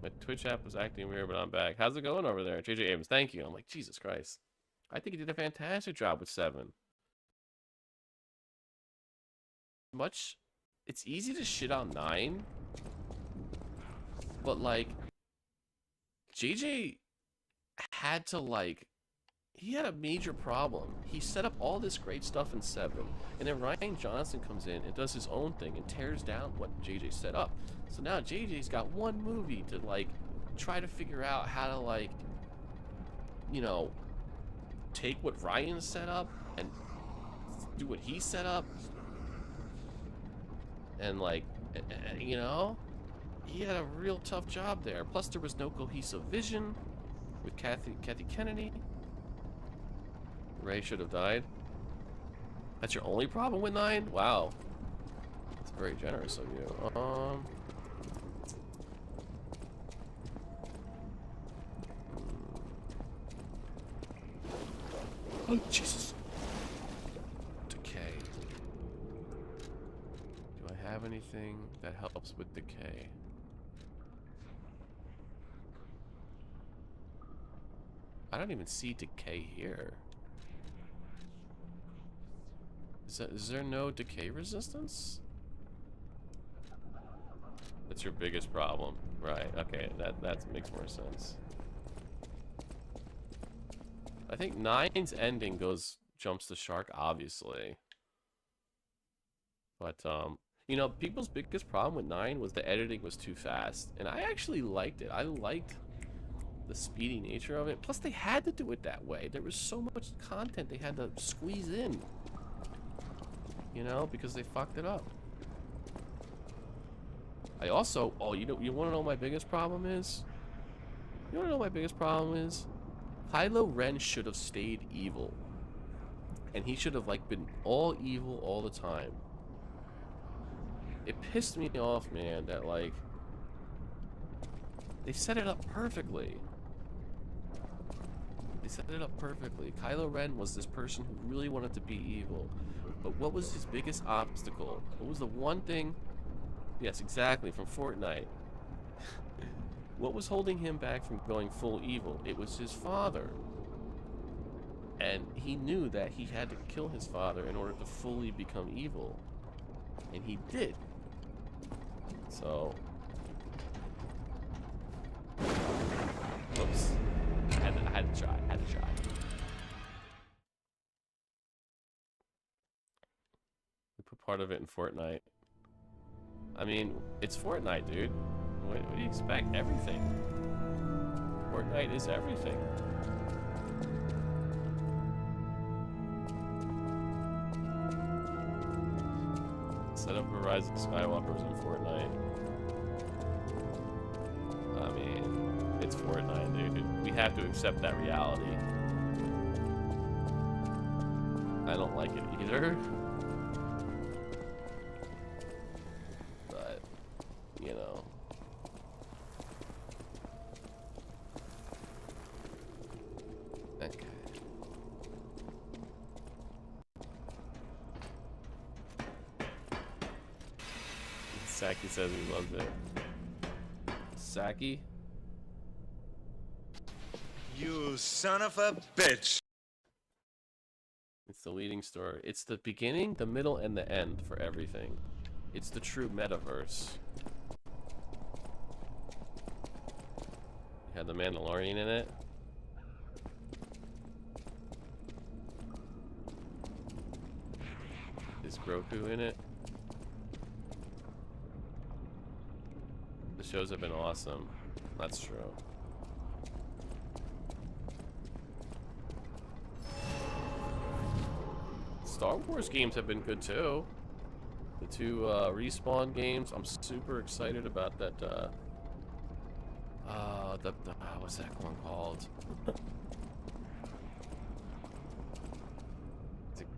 My Twitch app was acting weird, but I'm back. How's it going over there? JJ Abrams, thank you. I'm like, Jesus Christ. I think he did a fantastic job with 7. It's easy to shit on 9, but like, JJ had to like, he had a major problem. He set up all this great stuff in 7, and then Rian Johnson comes in and does his own thing and tears down what JJ set up. So now JJ's got one movie to like try to figure out how to like, you know, take what Ryan set up and do what he set up, and like, you know, he had a real tough job there. Plus there was no cohesive vision with Kathy Kennedy. Ray should have died. That's your only problem with 9? Wow. That's very generous of you. Oh, Jesus. Decay. Do I have anything that helps with decay? I don't even see decay here. Is there no decay resistance? That's your biggest problem. Right, okay, that makes more sense. I think 9's ending jumps the shark, obviously. But, you know, people's biggest problem with 9 was the editing was too fast. And I actually liked it. I liked the speedy nature of it. Plus, they had to do it that way. There was so much content they had to squeeze in. You know, because they fucked it up. I also, you want to know what my biggest problem is? You want to know what my biggest problem is? Kylo Ren should have stayed evil. And he should have, like, been all evil all the time. It pissed me off, man, that, like, they set it up perfectly. They set it up perfectly. Kylo Ren was this person who really wanted to be evil. But what was his biggest obstacle? What was the one thing? Yes, exactly, from Fortnite. What was holding him back from going full evil? It was his father. And he knew that he had to kill his father in order to fully become evil. And he did. So... Oops. I had to try. We put part of it in Fortnite. I mean, it's Fortnite, dude. What do you expect? Everything. Fortnite is everything. Set up a Rise of Skywalker was in Fortnite. I mean, it's Fortnite, dude. We have to accept that reality. I don't like it either. But, you know. Okay. Saki says he loves it. Saki? You son of a bitch! It's the leading story. It's the beginning, the middle, and the end for everything. It's the true metaverse. You had the Mandalorian in it. Is Grogu in it? The shows have been awesome. That's true. Star Wars games have been good too. The two Respawn games. I'm super excited about that. What's that one called?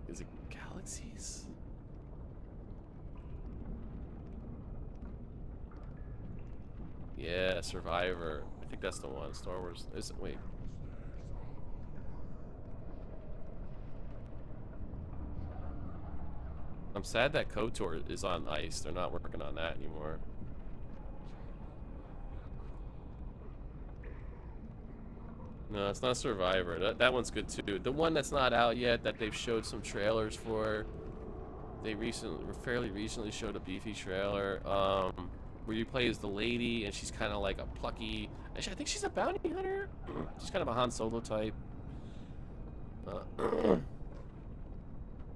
Is it Galaxies? Yeah, Survivor. I think that's the one. Star Wars. Wait. I'm sad that KOTOR is on ice. They're not working on that anymore. No, it's not Survivor. That one's good too. The one that's not out yet that they've showed some trailers for. They fairly recently showed a beefy trailer. Where you play as the lady and she's kind of like a plucky. Actually, I think she's a bounty hunter. She's kind of a Han Solo type.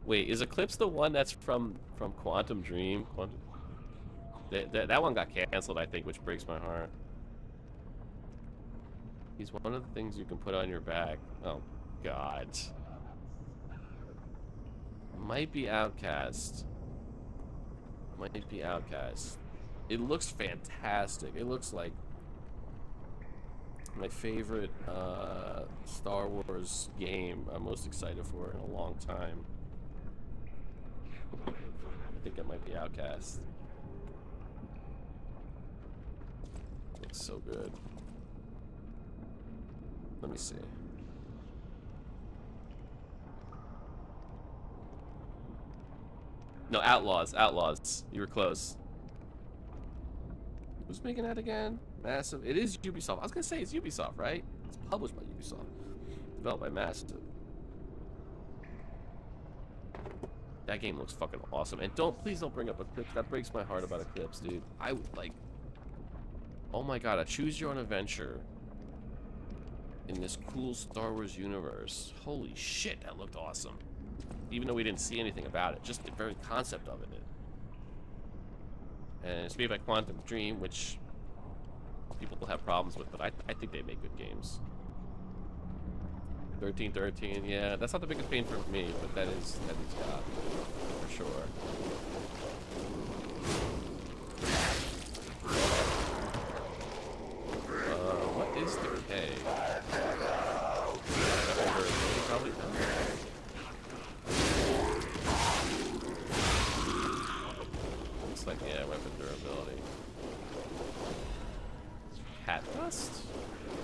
Wait, is Eclipse the one that's from Quantum Dream? That one got canceled, I think, which breaks my heart. He's one of the things you can put on your back. Oh, God. Might be Outcast. Might be Outcast. It looks fantastic. It looks like my favorite Star Wars game I'm most excited for in a long time. I think it might be Outcast. Looks so good. Let me see. No, Outlaws. Outlaws. You were close. Who's making that again? Massive. It is Ubisoft. I was gonna say it's Ubisoft, right? It's published by Ubisoft. Developed by Massive. That game looks fucking awesome. And please don't bring up Eclipse. That breaks my heart about Eclipse, dude. I would like. Oh my god, a choose your own adventure in this cool Star Wars universe. Holy shit, that looked awesome. Even though we didn't see anything about it, just the very concept of it. And it's made by Quantum Dream, which people have problems with, but I think they make good games. 1313, yeah, that's not the biggest pain for me, but that is God, for sure. What is the K? Probably looks like, yeah, weapon durability. Cat dust?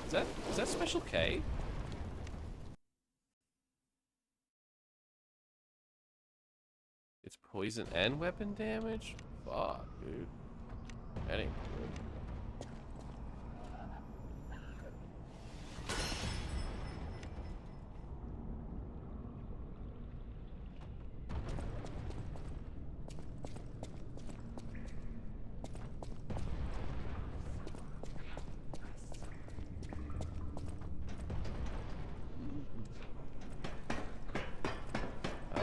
Is that special K? It's poison and weapon damage? Fuck, dude. That ain't good.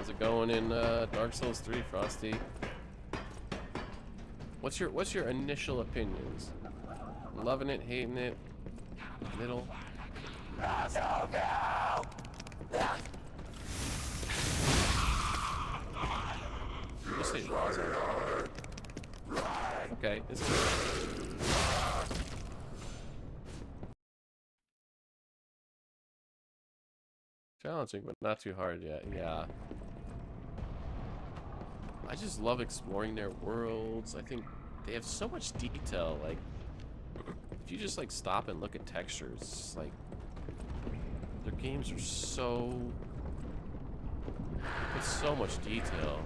How's it going in Dark Souls 3, Frosty? What's your initial opinions? Loving it, hating it, middle? You just say Raza. Okay, it's good. Challenging, but not too hard yet. Yeah. I just love exploring their worlds. I think they have so much detail. Like, if you just like stop and look at textures, like their games are so with so much detail.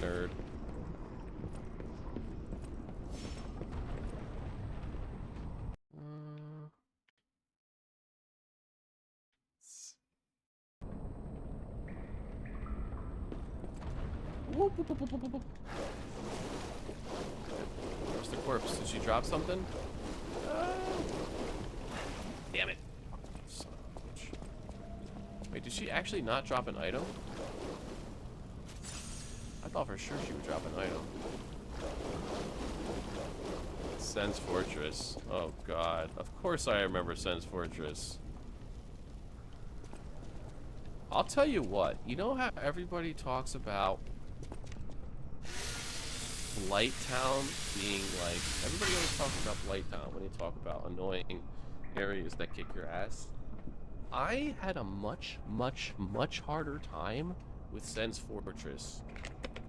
Nerd. Where's the corpse? Did she drop something? Damn it. Son of a bitch. Wait, did she actually not drop an item? I thought for sure she would drop an item. Sen's Fortress. Oh god. Of course I remember Sen's Fortress. I'll tell you what. You know how everybody talks about Blight Town being like... Everybody always talks about Blight Town when they talk about annoying areas that kick your ass. I had a much harder time with Sen's Fortress.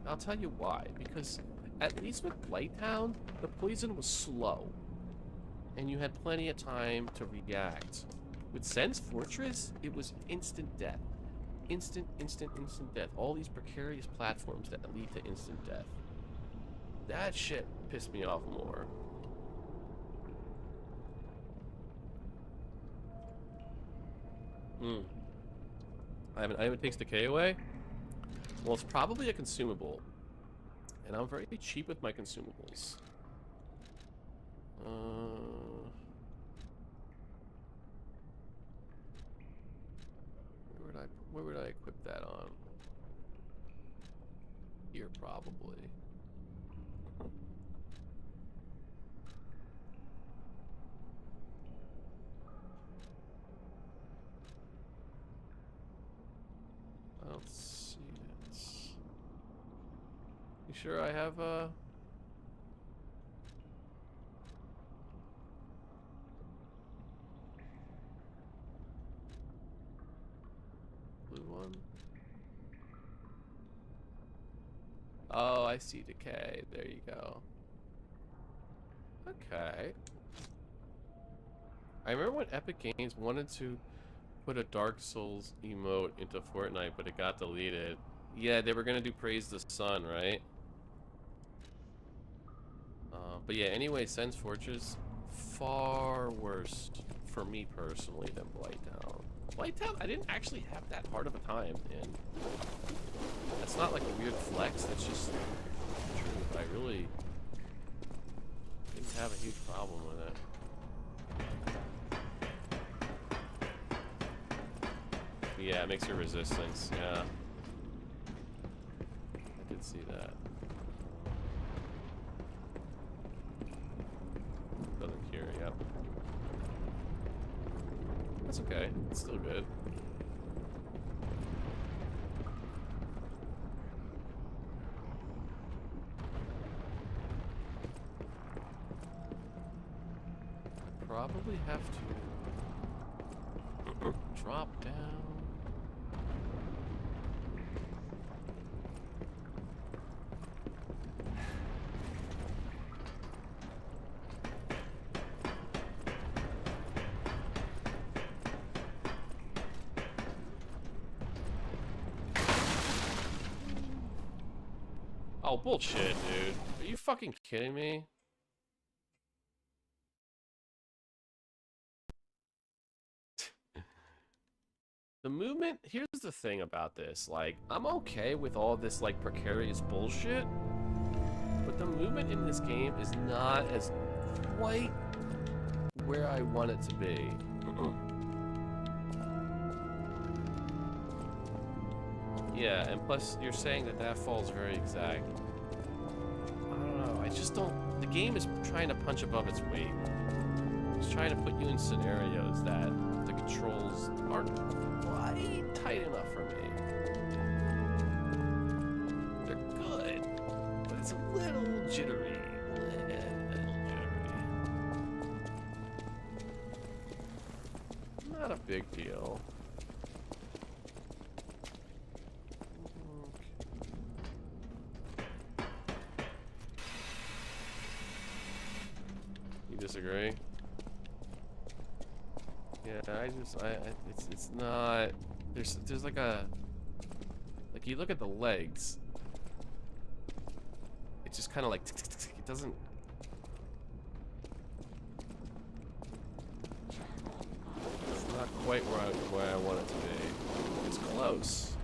I'll tell you why. Because at least with Blight Town, the poison was slow. And you had plenty of time to react. With Sen's Fortress, it was instant death. Instant death. All these precarious platforms that lead to instant death. That shit pissed me off more. I have an item that takes decay away? Well, it's probably a consumable. And I'm very cheap with my consumables. Where would I equip that on? Here, probably. I don't see it. You sure I have blue one? Oh, I see decay. There you go. Okay. I remember when Epic Games wanted to put a Dark Souls emote into Fortnite, but it got deleted. Yeah, they were gonna do Praise the Sun, right? But yeah, anyway, Sen's Fortress, far worse for me personally than Blight Town. Blight Town, I didn't actually have that hard of a time, and that's not like a weird flex, that's just true. I really didn't have a huge problem with it. Yeah, it makes your resistance, yeah. I did see that. Doesn't cure, yep. That's okay, it's still good. Probably have to drop down. Oh, bullshit, dude. Are you fucking kidding me? The movement, here's the thing about this, like, I'm okay with all this, like, precarious bullshit, but the movement in this game is not as quite where I want it to be. Yeah, and plus, you're saying that that falls very exact. I don't know, I just don't, the game is trying to punch above its weight. It's trying to put you in scenarios that the controls aren't quite tight enough for me. They're good, but it's a little jittery. Not a big deal. You disagree? Yeah, it's not. There's like a, like you look at the legs. It's just kind of like it doesn't. It's not quite where I want it to be. It's close.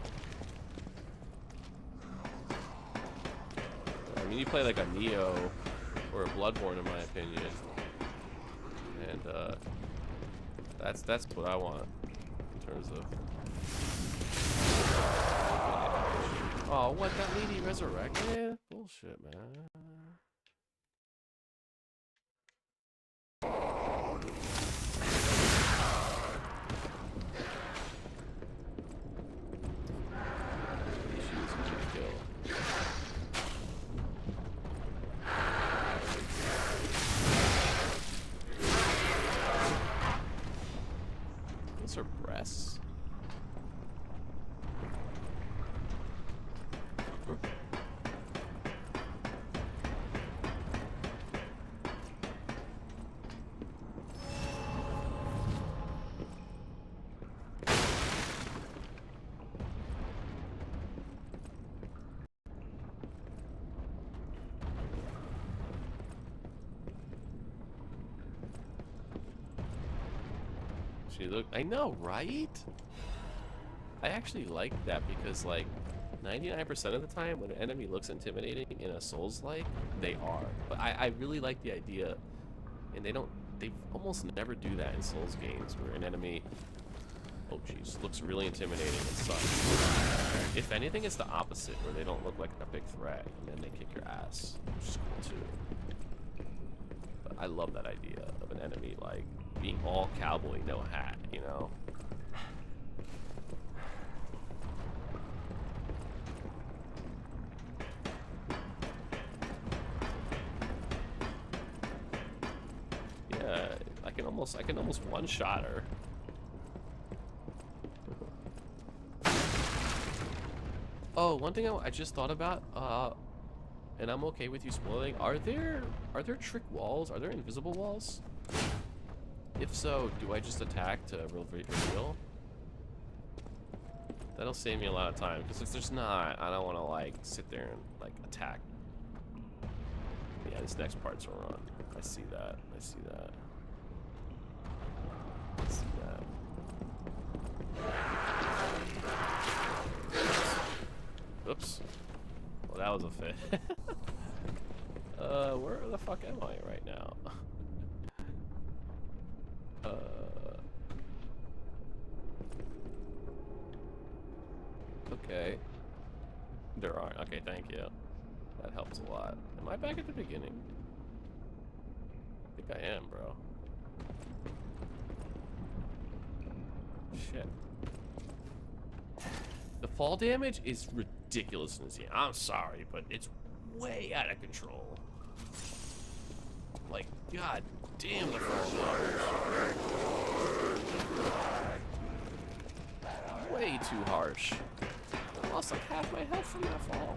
I mean, you play like a Neo or a Bloodborne, in my opinion, and that's what I want in terms of. Oh, what, that lady resurrected? Bullshit, man. She's gonna kill. Those are breasts. She look, I know, right? I actually like that because, like, 99% of the time when an enemy looks intimidating in a Souls-like, they are. But I really like the idea, and they almost never do that in Souls games where an enemy, oh jeez, looks really intimidating and sucks. If anything, it's the opposite, where they don't look like a big threat, and then they kick your ass, which is cool too. But I love that idea of an enemy, like, being all cowboy, no hat, you know? Yeah, I can almost one-shot her. Oh, one thing I just thought about, and I'm okay with you spoiling, are there trick walls? Are there invisible walls? If so, do I just attack to reveal? That'll save me a lot of time, because if there's not, I don't want to, like, sit there and, like, attack. Yeah, this next part's a run. I see that. I see that. I see that. Oops. Well, that was a fit. Where the fuck am I right now? Okay. There are. Okay, thank you. That helps a lot. Am I back at the beginning? I think I am, bro. Shit. The fall damage is ridiculous in this game. I'm sorry, but it's way out of control. Like, god damn the fall damage. Way too harsh. I lost like half my health from that fall.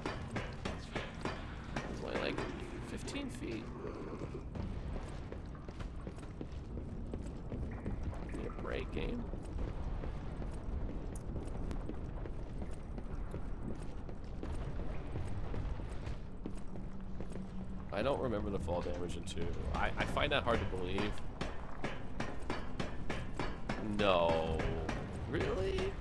It was only like 15 feet. Give me a break, game. I don't remember the fall damage in 2. I find that hard to believe. No. Really?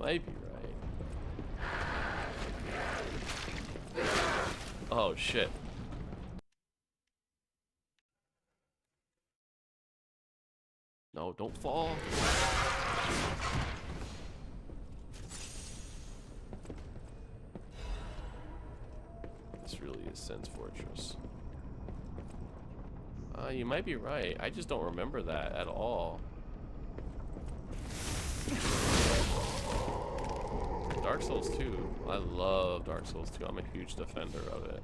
might be right. Oh, shit. No, don't fall. This really is Sen's Fortress. You might be right. I just don't remember that at all. Dark Souls 2. I love Dark Souls 2. I'm a huge defender of it.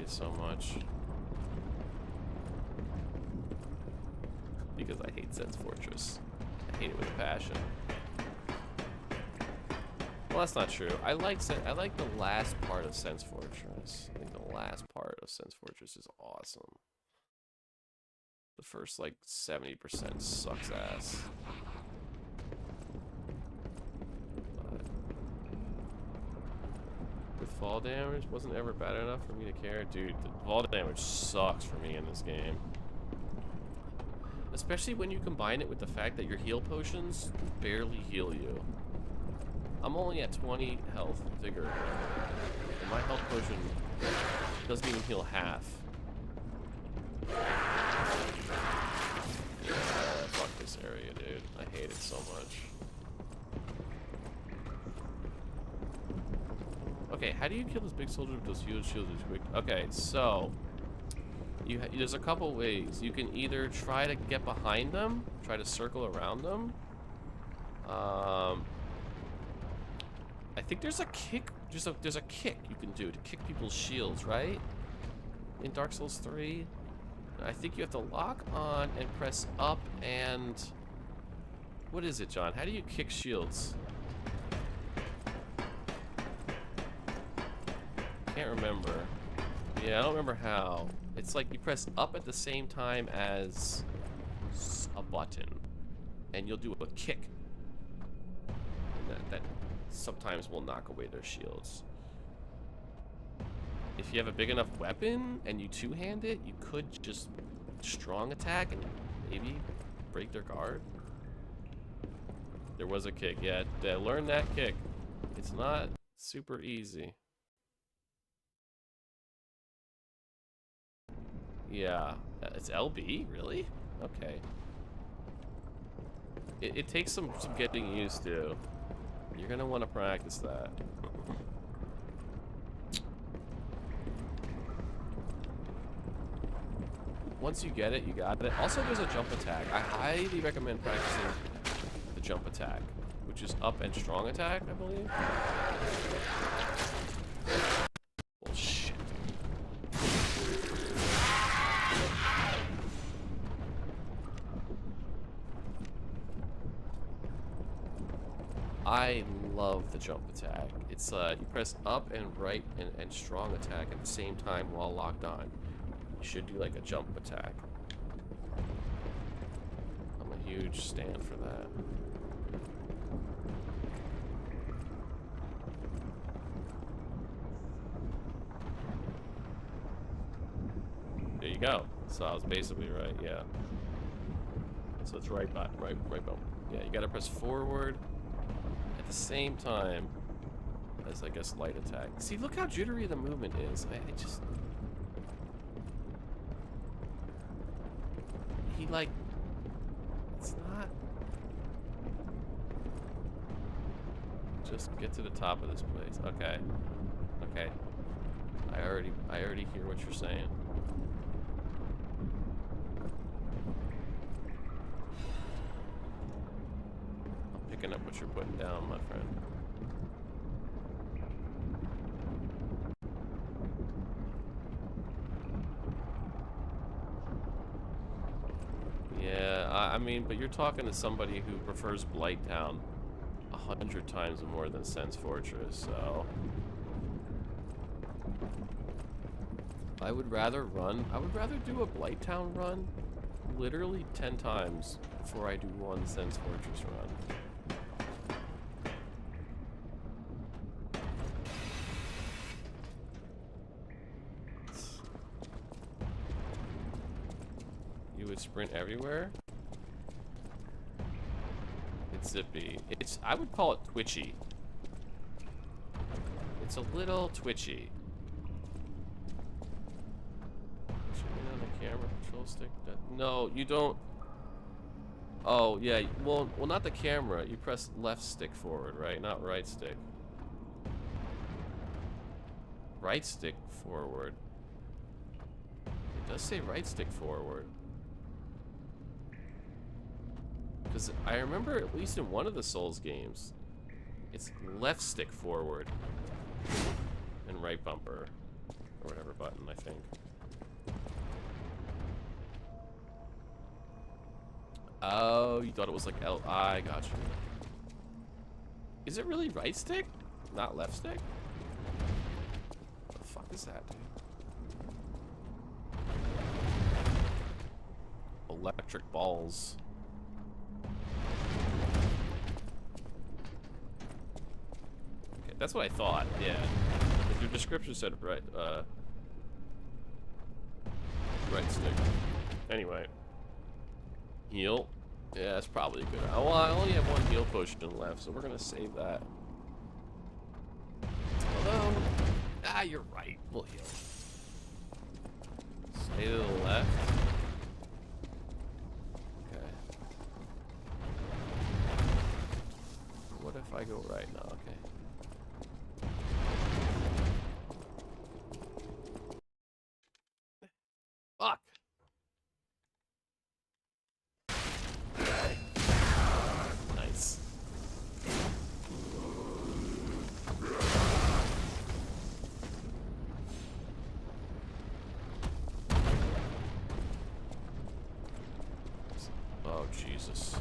So much because I hate Sen's Fortress. I hate it with a passion. Well, that's not true. I like the last part of Sen's Fortress. I think the last part of Sen's Fortress is awesome. The first like 70% sucks ass. Fall damage wasn't ever bad enough for me to care. Dude, the fall damage sucks for me in this game. Especially when you combine it with the fact that your heal potions barely heal you. I'm only at 20 health, vigor. And my health potion doesn't even heal half. Fuck this area, dude. I hate it so much. Okay, how do you kill this big soldier with those huge shields? Okay, so there's a couple ways. You can either try to get behind them, try to circle around them. I think there's a kick. There's a kick you can do to kick people's shields, right? In Dark Souls 3, I think you have to lock on and press up and what is it, John? How do you kick shields? Can't remember. Yeah, I don't remember how. It's like you press up at the same time as a button, and you'll do a kick. And that sometimes will knock away their shields. If you have a big enough weapon and you two-hand it, you could just strong attack and maybe break their guard. There was a kick. Yeah, learn that kick. It's not super easy. Yeah, it's LB, really? Okay. It takes some getting used to. You're gonna want to practice that. Once you get it, you got it. Also, there's a jump attack. I highly recommend practicing the jump attack, which is up and strong attack, I believe. Bullshit. I love the jump attack. It's you press up and right and strong attack at the same time while locked on. You should do like a jump attack. I'm a huge stand for that. There you go. So I was basically right, yeah. So it's right button. Yeah, you gotta press forward at the same time as, I guess, light attack. See, look how jittery the movement is. I just... He, like... It's not... Just get to the top of this place. Okay. Okay. I already hear what you're saying. Picking up what you're putting down, my friend. Yeah, I mean, but you're talking to somebody who prefers Blighttown 100 times more than Sense Fortress, so I would rather do a Blighttown run literally 10 times before I do one Sense Fortress run. You would sprint everywhere? It's zippy. I would call it twitchy. It's a little twitchy. Zoom in on the camera, control stick. No, you don't. Oh, yeah. Well, not the camera. You press left stick forward, right? Not right stick. Right stick forward. It does say right stick forward. Because I remember, at least in one of the Souls games, it's left stick forward and right bumper, or whatever button, I think. Oh, you thought it was like L. I got you. Is it really right stick? Not left stick? What the fuck is that, dude? Electric balls. That's what I thought, yeah. If your description said right stick. Anyway. Heal. Yeah, that's probably good. Oh, I only have one heal potion left, so we're gonna save that. Although, you're right. We'll heal. Stay to the left. Okay. What if I go right now? Okay. Fuck. Nice. Oh, Jesus.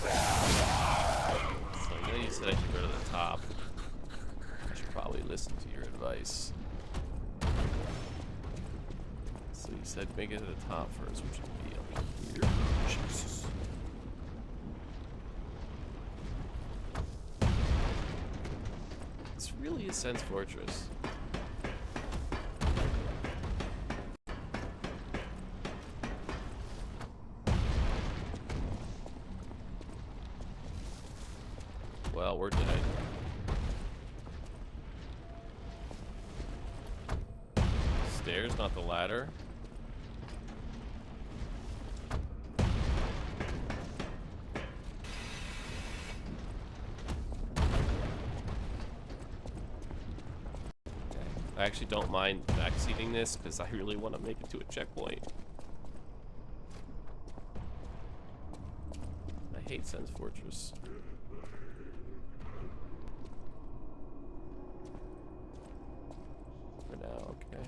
So I know you said I should go to the top. I should probably listen to your advice. So you said make it to the top first, which would be up here. Jesus. It's really a Sense Fortress. Well, we're dead. Stairs, not the ladder. I actually don't mind backseating this because I really want to make it to a checkpoint. I hate Sense Fortress. For now, okay.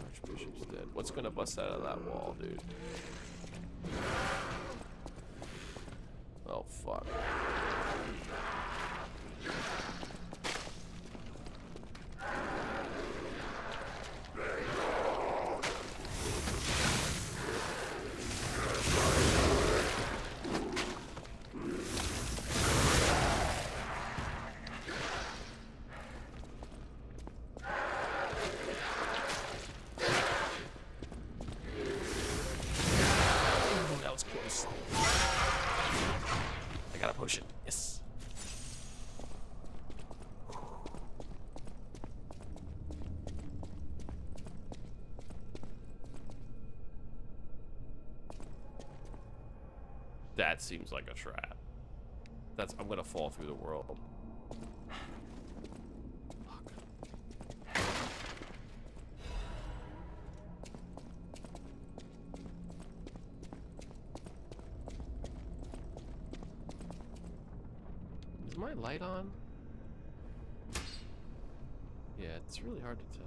Archbishop's dead. What's gonna bust out of that wall, dude? Oh, fuck. That was close. I gotta push it. Yes. That seems like a trap. I'm gonna fall through the world. Fuck. Is my light on? Yeah, it's really hard to tell.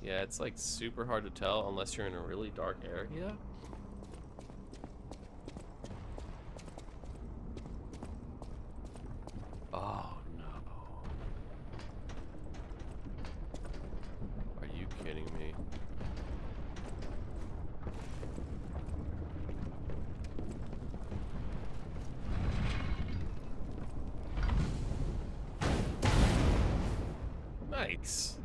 Yeah, it's like super hard to tell unless you're in a really dark area. Oh no. Are you kidding me? Nice.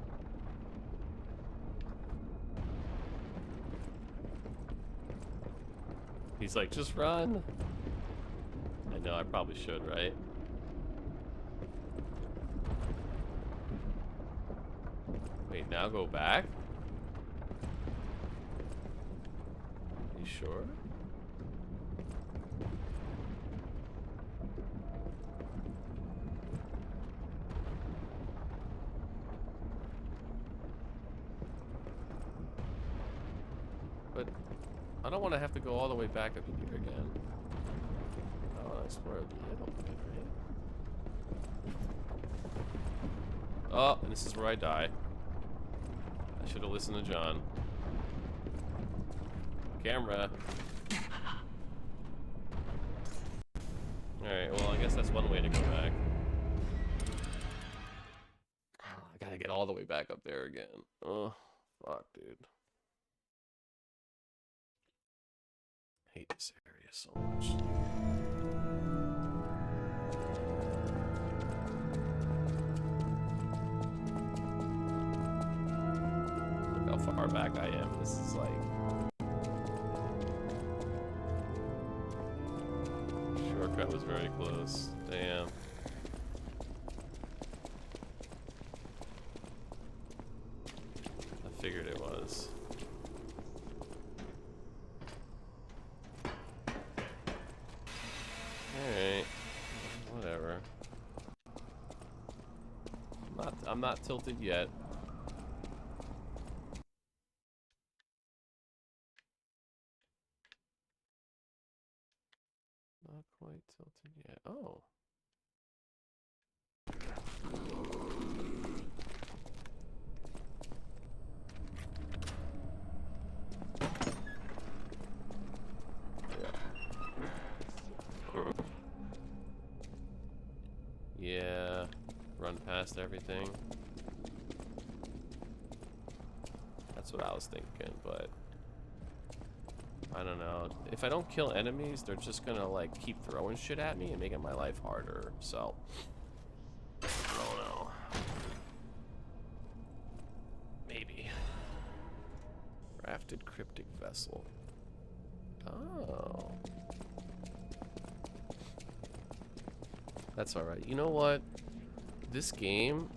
He's like, just run. I know, I probably should, right? Wait, now go back? Are you sure? But I don't want to have to go all the way back up here again. I want to explore a little bit, right? Oh, and this is where I die. I should have listened to John. Camera. Alright, well, I guess that's one way to go back. I gotta get all the way back up there again. Oh, fuck, dude. I hate this area so much. Look how far back I am. This is like... Shortcut was very close. Damn. I figured it was. Alright. Whatever. I'm not tilted yet. Not quite tilted yet. Oh. Yeah, run past everything. That's what I was thinking, but I don't know. If I don't kill enemies, they're just gonna like keep throwing shit at me and making my life harder. So I don't know. Maybe. Crafted cryptic vessel. Oh. That's alright. You know what? This game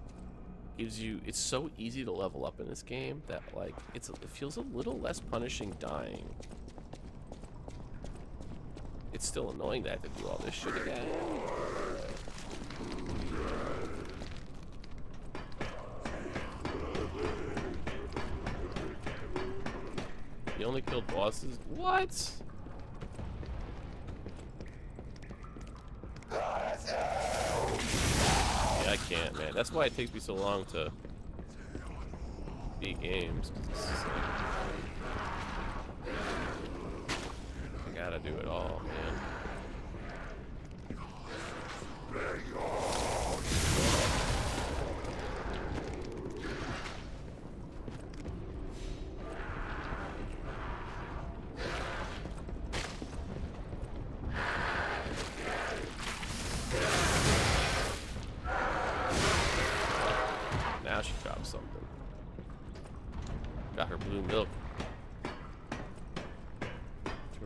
gives you... It's so easy to level up in this game that, like, it feels a little less punishing dying. It's still annoying that I have to do all this shit again. You only killed bosses? What? Yeah, I can't, man. That's why it takes me so long to beat games. I gotta do it all, man. Now she dropped something. Got her blue milk. To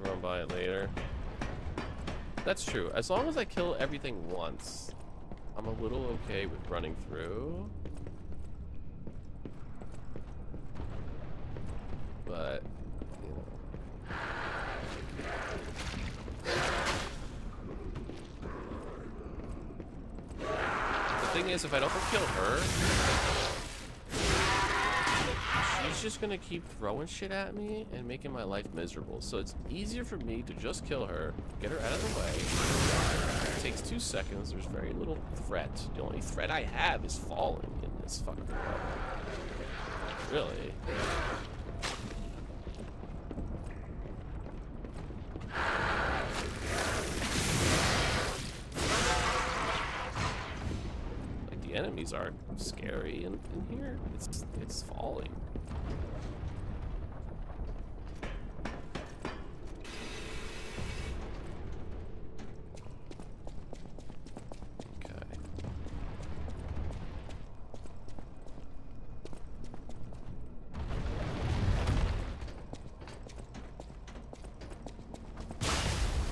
run by it later. That's true. As long as I kill everything once, I'm a little okay with running through. But, you know. The thing is, if I don't kill her, she's just gonna keep throwing shit at me and making my life miserable. So it's easier for me to just kill her, get her out of the way. It takes 2 seconds. There's very little threat. The only threat I have is falling in this fucking level. Really? Like the enemies aren't scary in here. It's falling.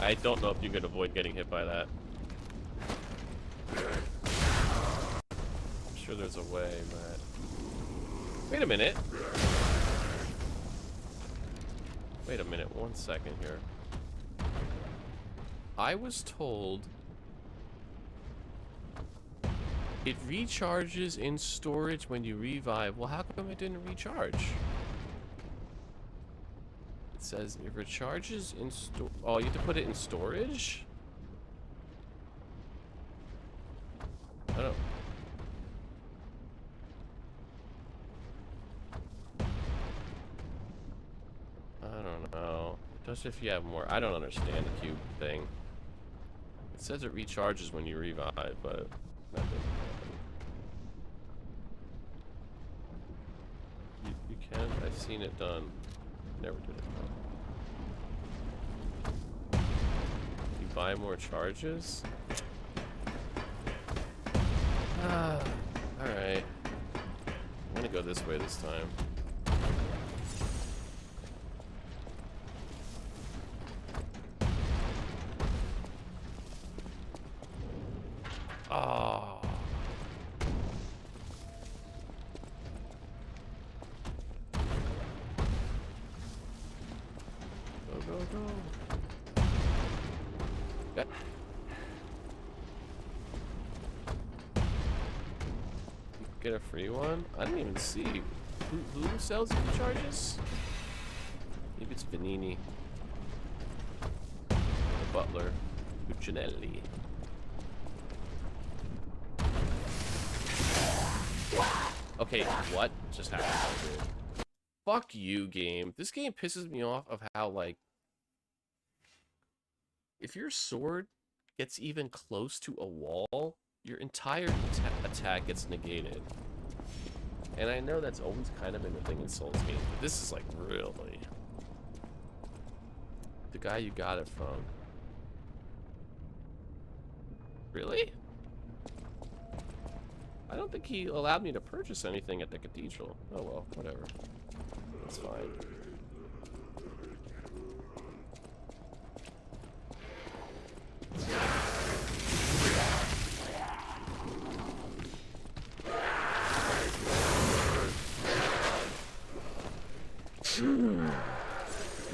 I don't know if you can avoid getting hit by that. I'm sure there's a way, but... Wait a minute. Wait a minute, 1 second here. I was told it recharges in storage when you revive. Well, how come it didn't recharge? It says it recharges in store. Oh, you have to put it in storage? I don't know. Just if you have more. I don't understand the cube thing. It says it recharges when you revive, but that doesn't happen. You can. I've seen it done. Never did it. You buy more charges? Alright. I'm gonna go this way this time. Oh. Go. Yeah. Get a free one? I didn't even see. Who sells you the charges? Maybe it's Vanini. The butler. Cuccinelli. Okay, what just happened? Fuck you, game. This game pisses me off of how, like, if your sword gets even close to a wall, your entire attack gets negated. And I know that's always kind of been the thing in Souls games, but this is like really... The guy you got it from. Really? I don't think he allowed me to purchase anything at the cathedral. Oh well, whatever. That's fine.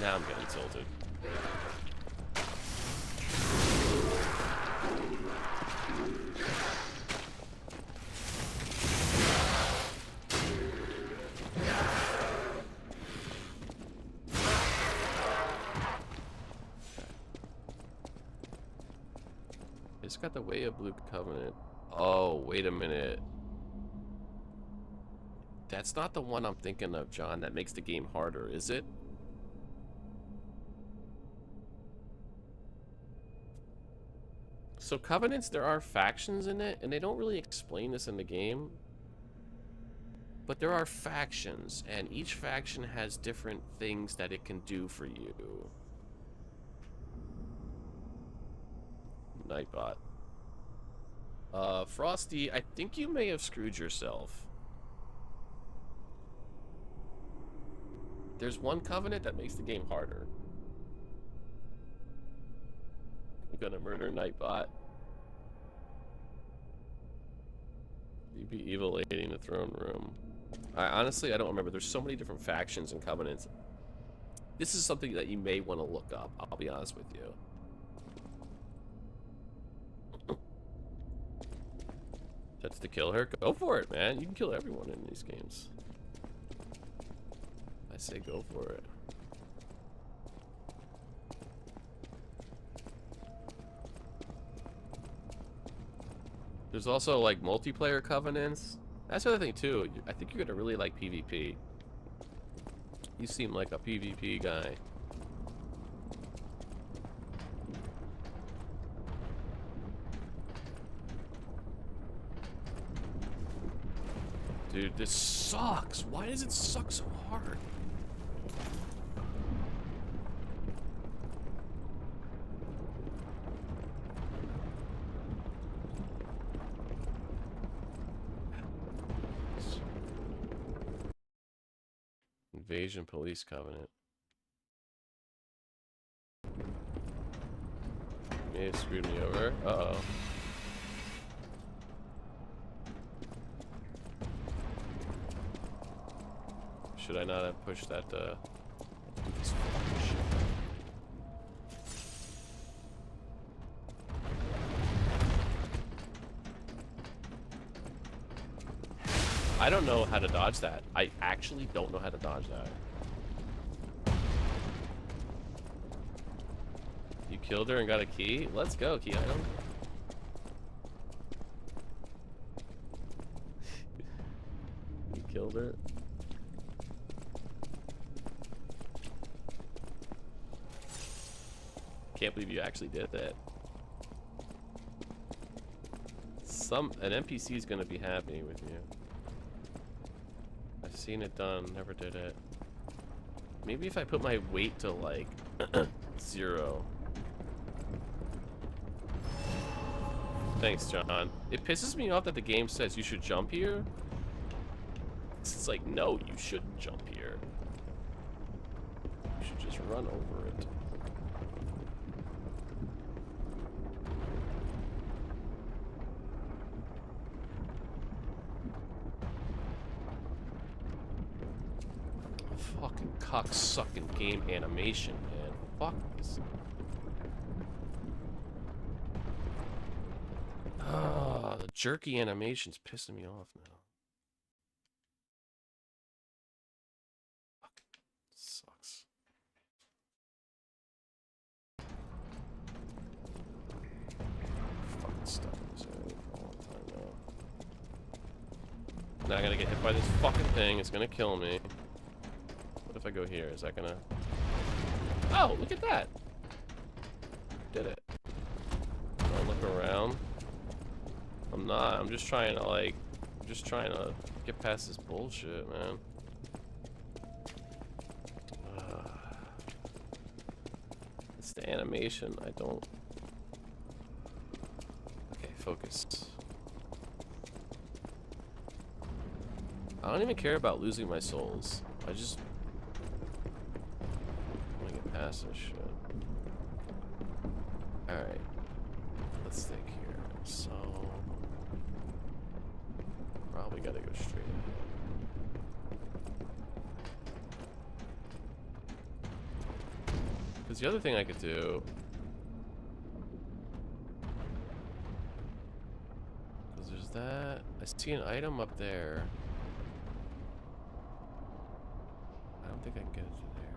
Now I'm getting tilted. It's got the Way of Blue Covenant. Oh, wait a minute. That's not the one I'm thinking of, John. That makes the game harder, is it? So Covenants, there are factions in it, and they don't really explain this in the game. But there are factions, and each faction has different things that it can do for you. Nightbot. Frosty, I think you may have screwed yourself. There's one covenant that makes the game harder. I'm gonna murder Nightbot. You'd be evil lady in the throne room. Honestly, I don't remember. There's so many different factions and covenants. This is something that you may want to look up, I'll be honest with you. That's to kill her? Go for it, man. You can kill everyone in these games. I say go for it. There's also like multiplayer covenants. That's the other thing too. I think you're gonna really like PvP. You seem like a PvP guy. Dude, this sucks. Why does it suck so hard? Invasion Police Covenant. May have screwed me over. Uh-oh. Should I not have pushed that, I don't know how to dodge that. I actually don't know how to dodge that. You killed her and got a key? Let's go, key item. You killed her? Can't believe you actually did that. An NPC is gonna be happy with you. I've seen it done, never did it. Maybe if I put my weight to like 0. Thanks, John. It pisses me off that the game says you should jump here. It's like, no, you shouldn't jump here. You should just run over it. Fucking cock-sucking game animation, man. Fuck this. Ah, the jerky animation's pissing me off now. Fucking sucks. Fucking stuck in this area for a long time now. Now I gotta get hit by this fucking thing. It's gonna kill me. What if I go here? Is that gonna... Oh, look at that! Did it. I'll look around. I'm not. I'm just trying to, like... I'm just trying to get past this bullshit, man. It's the animation. I don't... Okay, focus. I don't even care about losing my souls. I just... past this shit. Alright. Let's think here. So... Probably gotta go straight ahead. Because the other thing I could do... Because there's that... I see an item up there. I don't think I can get it to there.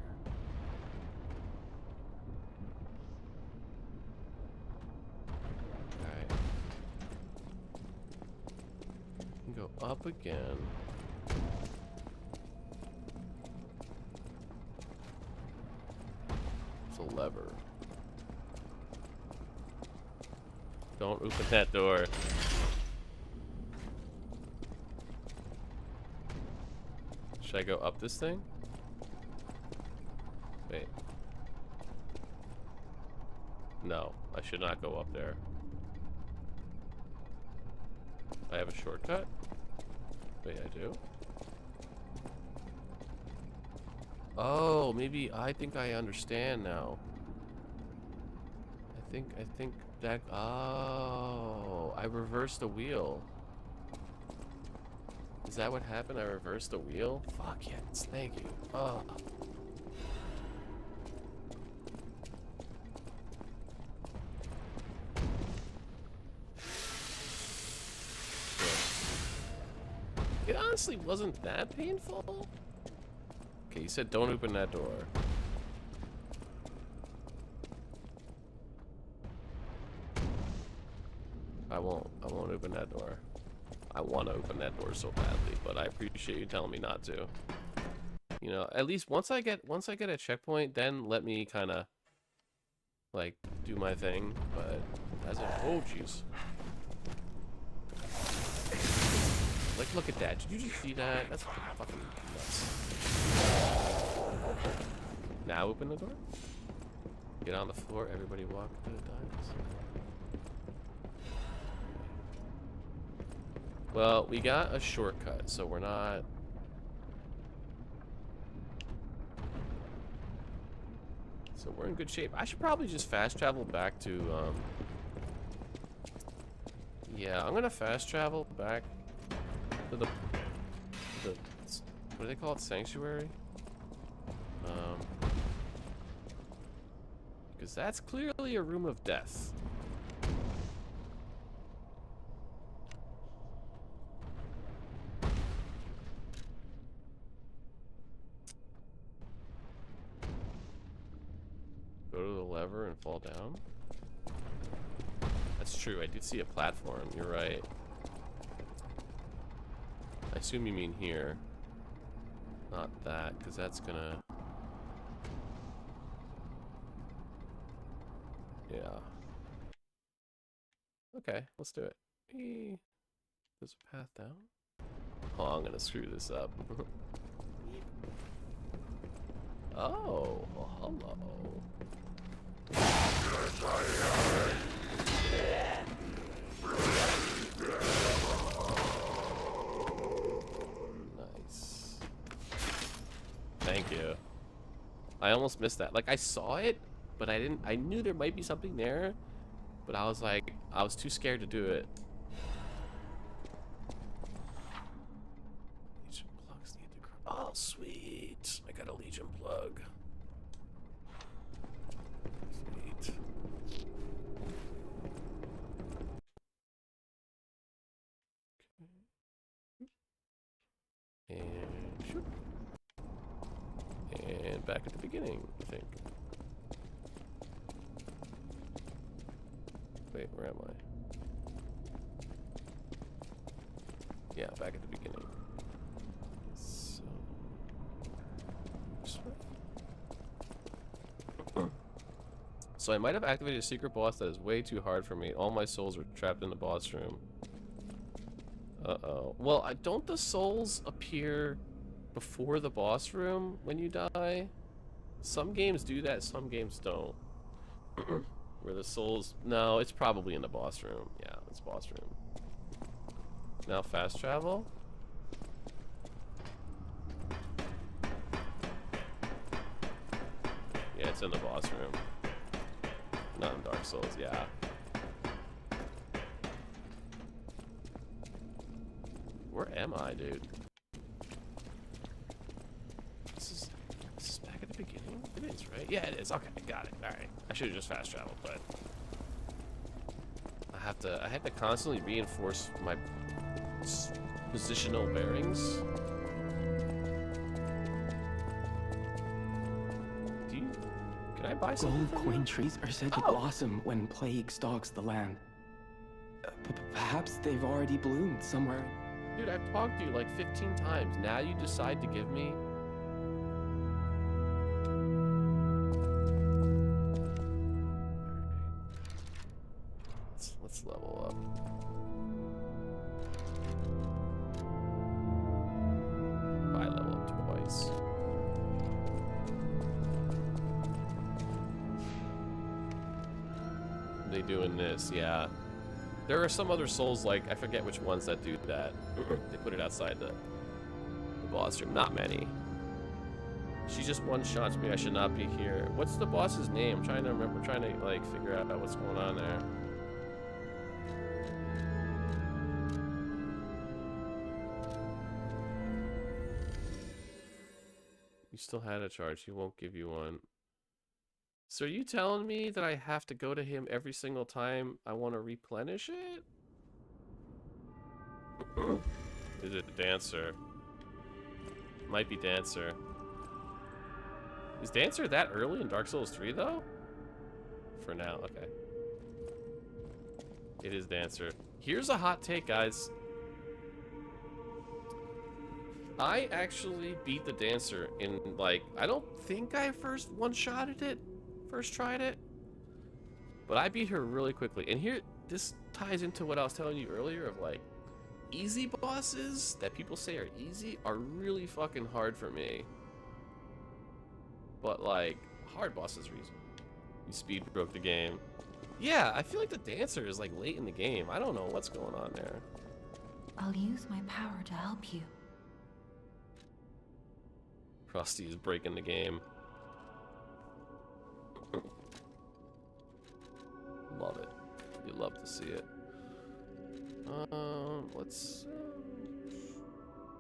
Go up again. It's a lever. Don't open that door. Should I go up this thing? Wait. No, I should not go up there. I have a shortcut? Wait, I do? Oh, maybe I think I understand now. I think that... Oh, I reversed the wheel. Is that what happened? I reversed the wheel? Fuck yes, thank you. Oh. It honestly wasn't that painful. Okay, you said don't open that door. I won't open that door. I want to open that door so badly, but I appreciate you telling me not to. You know, at least once I get a checkpoint, then let me kind of like do my thing. But as a oh jeez, like look at that. Did you just see that? That's fucking nuts. Now open the door. Get on the floor. Everybody walk to the dives. Well, we got a shortcut, so we're not. So we're in good shape. I should probably just fast travel back to, yeah, I'm gonna fast travel back to the what do they call it? Sanctuary? Because that's clearly a room of death. Go to the lever and fall down. That's true. I did see a platform. You're right. I assume you mean here. Not that, because that's gonna... Yeah. Okay, let's do it. There's a path down. Oh, I'm gonna screw this up. Oh, well, hello. Nice. Thank you. I almost missed that. Like, I saw it, but I didn't. I knew there might be something there, but I was like, I was too scared to do it. Legion plugs need to grow. Oh, sweet. I got a Legion plug. Sweet. Okay. And shoot. And back at the beginning, I think. Wait, where am I? Yeah, back at the beginning. So, so I might have activated a secret boss that is way too hard for me. All my souls were trapped in the boss room. Uh-oh. Well, don't the souls appear before the boss room when you die? Some games do that, some games don't. Where the souls... No, it's probably in the boss room. Yeah, it's boss room. Now fast travel. Yeah, it's in the boss room. Not in Dark Souls, yeah. Where am I, dude? This is back at the beginning? It is, right? Yeah, it is. Okay, got it. Alright. I should have just fast traveled, but I had to constantly reinforce my positional bearings. Can I buy something? Gold coin trees are said to blossom when plague stalks the land. Perhaps they've already bloomed somewhere. Dude, I've talked to you like 15 times. Now you decide to give me... Let's level up. I level up twice. They doing this, yeah. There are some other souls, like, I forget which ones that do that. They put it outside the boss room. Not many. She just one-shots me. I should not be here. What's the boss's name? I'm trying to remember, trying to, like, figure out what's going on there. You still had a charge. He won't give you one. So are you telling me that I have to go to him every single time I want to replenish it? Is it Dancer? Might be Dancer. Is Dancer that early in Dark Souls 3 though? For now, okay. It is Dancer. Here's a hot take, guys. I actually beat the dancer in, like, I don't think I first one-shotted it, first tried it, but I beat her really quickly. And here, this ties into what I was telling you earlier of, like, easy bosses that people say are easy are really fucking hard for me. But, like, hard bosses are easy. You speed broke the game. Yeah, I feel like the dancer is, like, late in the game. I don't know what's going on there. I'll use my power to help you. Frosty is breaking the game. Love it. You love to see it. Let's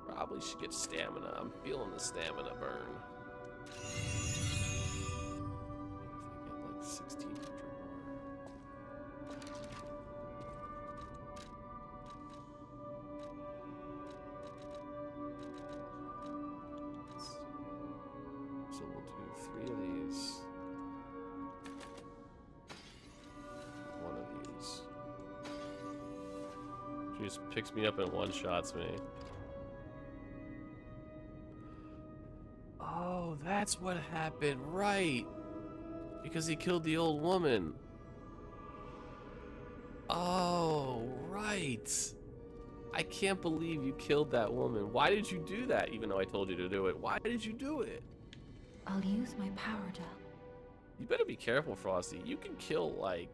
probably should get stamina. I'm feeling the stamina burn. If I get like 1,600 more. So we'll do 3 of these. One of these. She just picks me up and one-shots me. Oh, that's what happened, right? Because he killed the old woman. Oh, right. I can't believe you killed that woman. Why did you do that, even though I told you to do it? Why did you do it? I'll use my power to... You better be careful, Frosty. You can kill, like,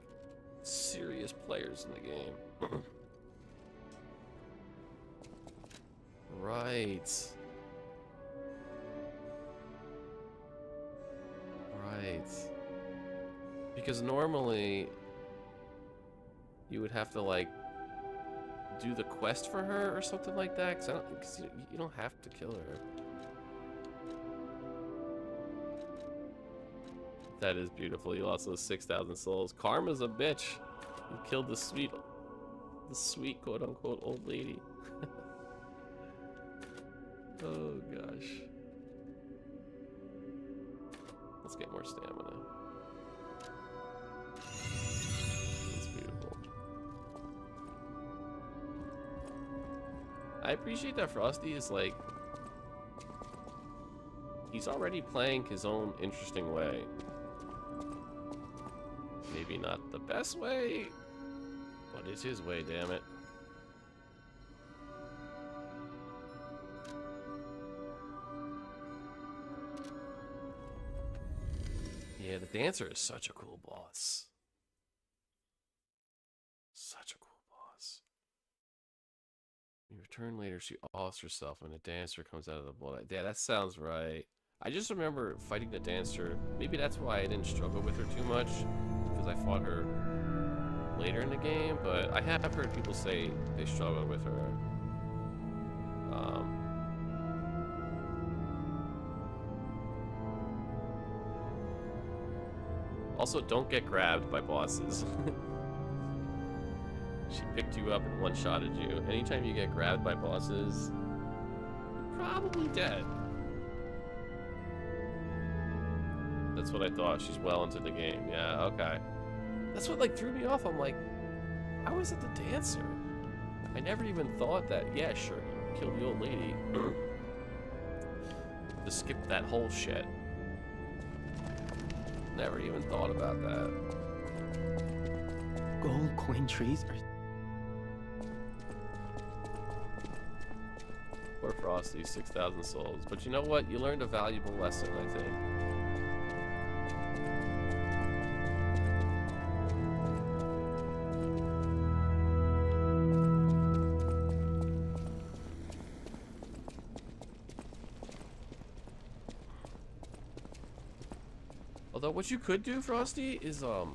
serious players in the game. Right. Right. Because normally you would have to, like, do the quest for her or something like that. Because you don't have to kill her. That is beautiful. You lost those 6,000 souls. Karma's a bitch. You killed the sweet quote-unquote old lady. Oh gosh. Let's get more stamina. That's beautiful. I appreciate that Frosty is like, he's already playing his own interesting way. Maybe not the best way, but it's his way, damn it. Yeah, the dancer is such a cool boss. Such a cool boss. When you return later, she offs herself and the dancer comes out of the blood. Yeah, that sounds right. I just remember fighting the dancer. Maybe that's why I didn't struggle with her too much, because I fought her later in the game, but I have heard people say they struggled with her. Also, don't get grabbed by bosses. She picked you up and one-shotted you. Anytime you get grabbed by bosses, you're probably dead. That's what I thought. She's well into the game. Yeah, okay. That's what, like, threw me off. I'm like, how is it the dancer? I never even thought that, yeah, sure, you killed the old lady. Just skip that whole shit. Never even thought about that. Gold coin trees are... Poor Frosty, 6,000 souls. But you know what? You learned a valuable lesson, I think. Although what you could do, Frosty, is oh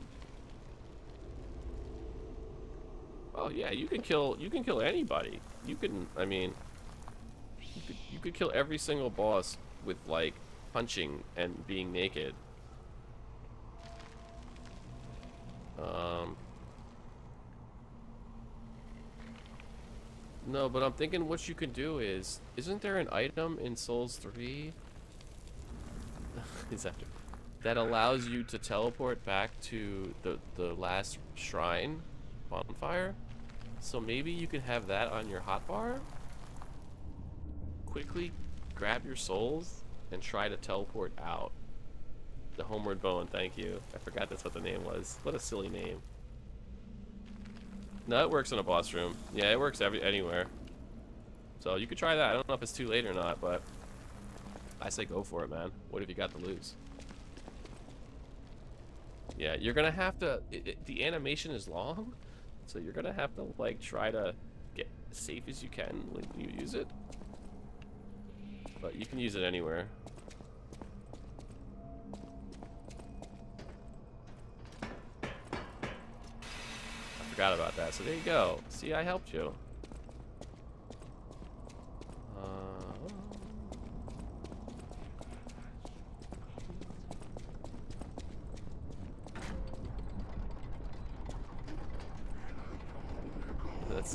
yeah, you can kill anybody. You can, I mean, you could kill every single boss with like punching and being naked. No, but I'm thinking what you could do is, isn't there an item in Souls 3? Is that allows you to teleport back to the last shrine bonfire? So maybe you could have that on your hotbar? quickly grab your souls and try to teleport out. The Homeward Bone, thank you. I forgot that's what the name was. What a silly name. No, it works in a boss room. Yeah, it works anywhere. So you could try that. I don't know if it's too late or not, but I say go for it, man. What have you got to lose? Yeah, you're gonna have to. The animation is long, so you're gonna have to like try to get as safe as you can when you use it. But you can use it anywhere. I forgot about that. So there you go. See, I helped you.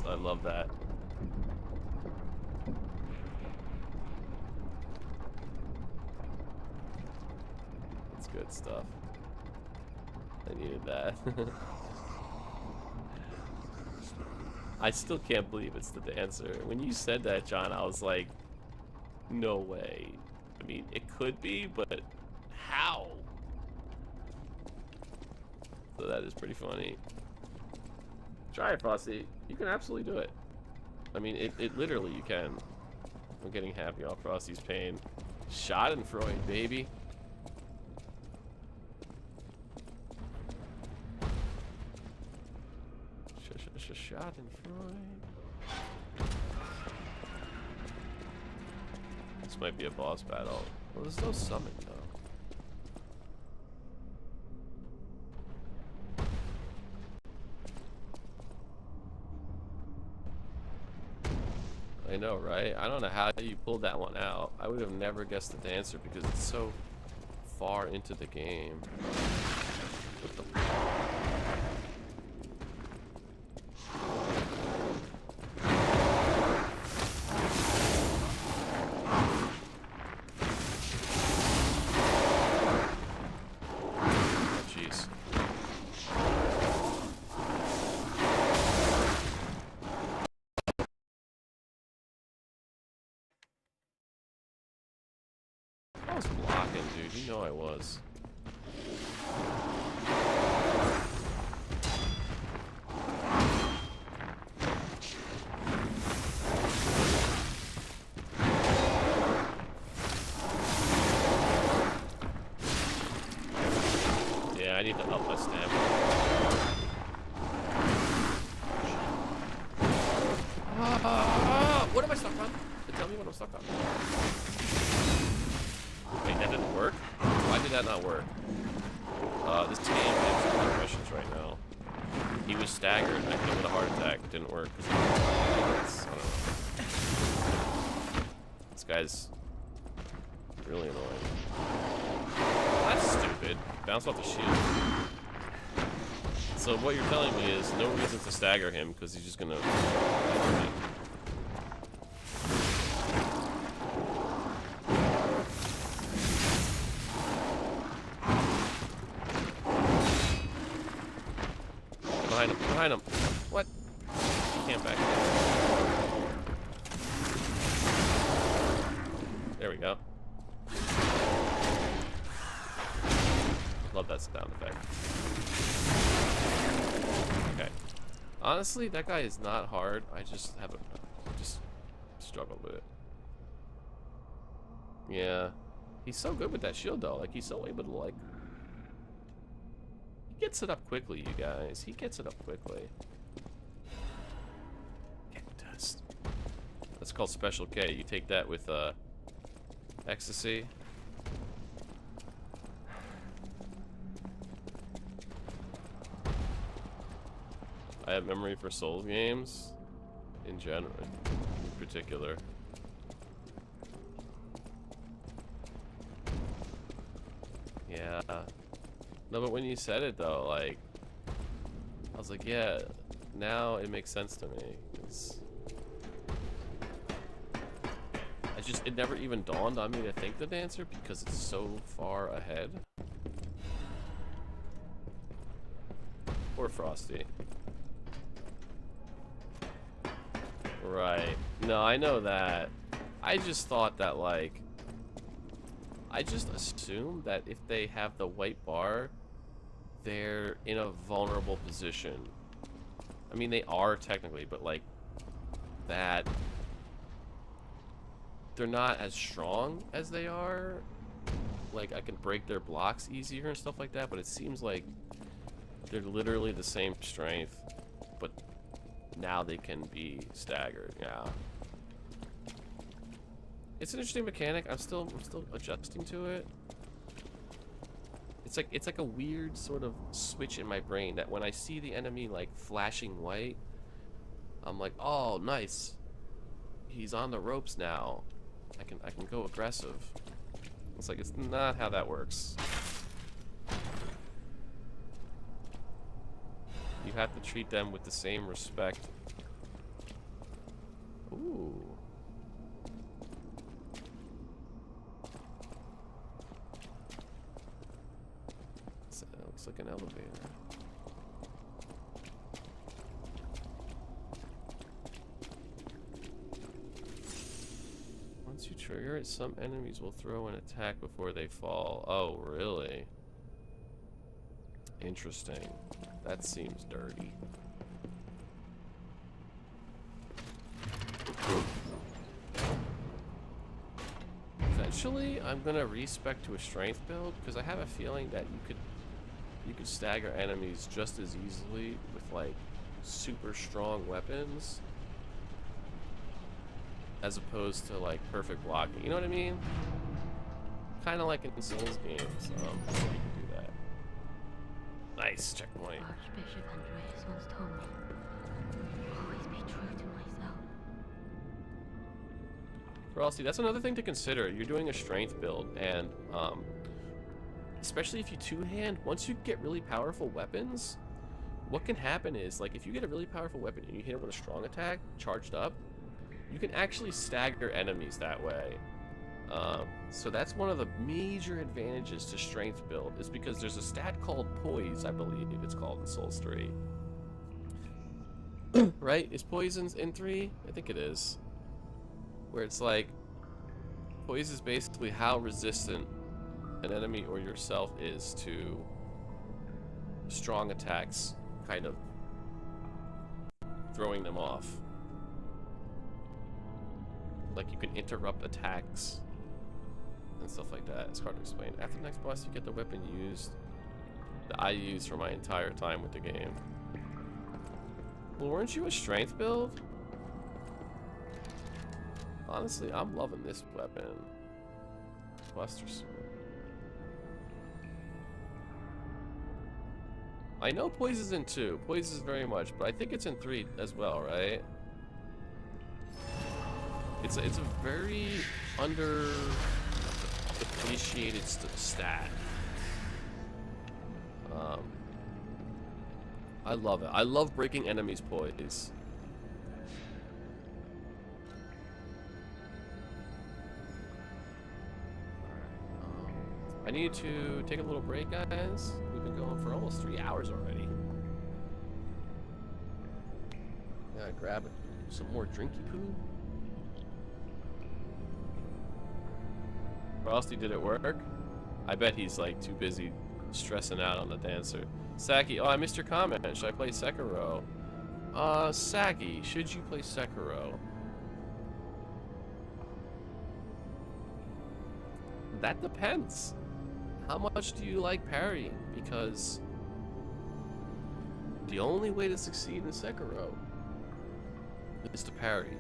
I love that. That's good stuff. I needed that. I still can't believe it's the dancer. When you said that, John, I was like, no way. I mean, it could be, but how? So that is pretty funny. Try it, Frosty. You can absolutely do it. I mean, it literally, you can. I'm getting happy off Frosty's pain. Schadenfreude, baby. Schadenfreude. This might be a boss battle. Well, there's no summon, though. I know, right? I don't know how you pulled that one out. I would have never guessed the dancer because it's so far into the game. What the I was blocking, dude. You know I was. Yeah, I need to up my stamina. What am I stuck on? Tell me what I'm stuck on. Wait, that didn't work? Why did that not work? This game has too many questions right now. He was staggered. I hit him with a heart attack. It didn't work. I don't know. This guy's really annoying. That's stupid. Bounce off the shield. So what you're telling me is no reason to stagger him because he's just gonna... Behind him. What? He can't back down. There we go. Love that sound effect. Okay. Honestly, that guy is not hard. I just struggle with it. Yeah. He's so good with that shield though. Like he's so able to like he gets it up quickly, you guys. He gets it up quickly. Dust. That's called Special K. You take that with ecstasy. I have memory for Souls games in general, in particular. Yeah. No, but when you said it though, like, I was like, yeah, now it makes sense to me. It never even dawned on me to think the dancer because it's so far ahead. Poor Frosty. Right. No, I know that. I just thought that, like, I just assumed that if they have the white bar, they're in a vulnerable position. I mean, they are technically, but like that, they're not as strong as they are. Like, I can break their blocks easier and stuff like that, but it seems like they're literally the same strength, but now they can be staggered. Yeah. It's an interesting mechanic. I'm still adjusting to it. It's like a weird sort of switch in my brain that when I see the enemy like flashing white, I'm like, oh, nice. He's on the ropes now. I can go aggressive. It's like, it's not how that works. You have to treat them with the same respect. Ooh. That looks like an elevator. Once you trigger it, some enemies will throw an attack before they fall. Oh, really? Interesting. That seems dirty. Eventually, I'm gonna respec to a strength build because I have a feeling that you could stagger enemies just as easily with like super strong weapons as opposed to like perfect blocking. You know what I mean? Kind of like in Souls games. You can do that. Nice checkpoint. Archbishop Andreas once told me, always be true to myself. Frosty, that's another thing to consider. You're doing a strength build, and especially if you two-hand, once you get really powerful weapons, what can happen is, like, if you get a really powerful weapon and you hit it with a strong attack, charged up, you can actually stagger enemies that way. So that's one of the major advantages to strength build, is because there's a stat called Poise, I believe it's called in Souls 3. Right? Is Poise in 3? I think it is. Where it's like, Poise is basically how resistant an enemy or yourself is to strong attacks, kind of throwing them off. Like, you can interrupt attacks and stuff like that. It's hard to explain. After the next boss, you get the weapon used that I used for my entire time with the game. Well, weren't you a strength build? Honestly, I'm loving this weapon. Buster Sword. I know Poise is in 2. Poise is very much, but I think it's in 3 as well, right? It's a very appreciated stat. I love it. I love breaking enemies' poise. I need to take a little break, guys. We've been going for almost 3 hours already. Gotta grab some more drinky poo. Frosty, did it work? I bet he's like too busy stressing out on the dancer. Saki, oh, I missed your comment. Should I play Sekiro? Saki, should you play Sekiro? That depends. How much do you like parrying? Because the only way to succeed in Sekiro is to parry.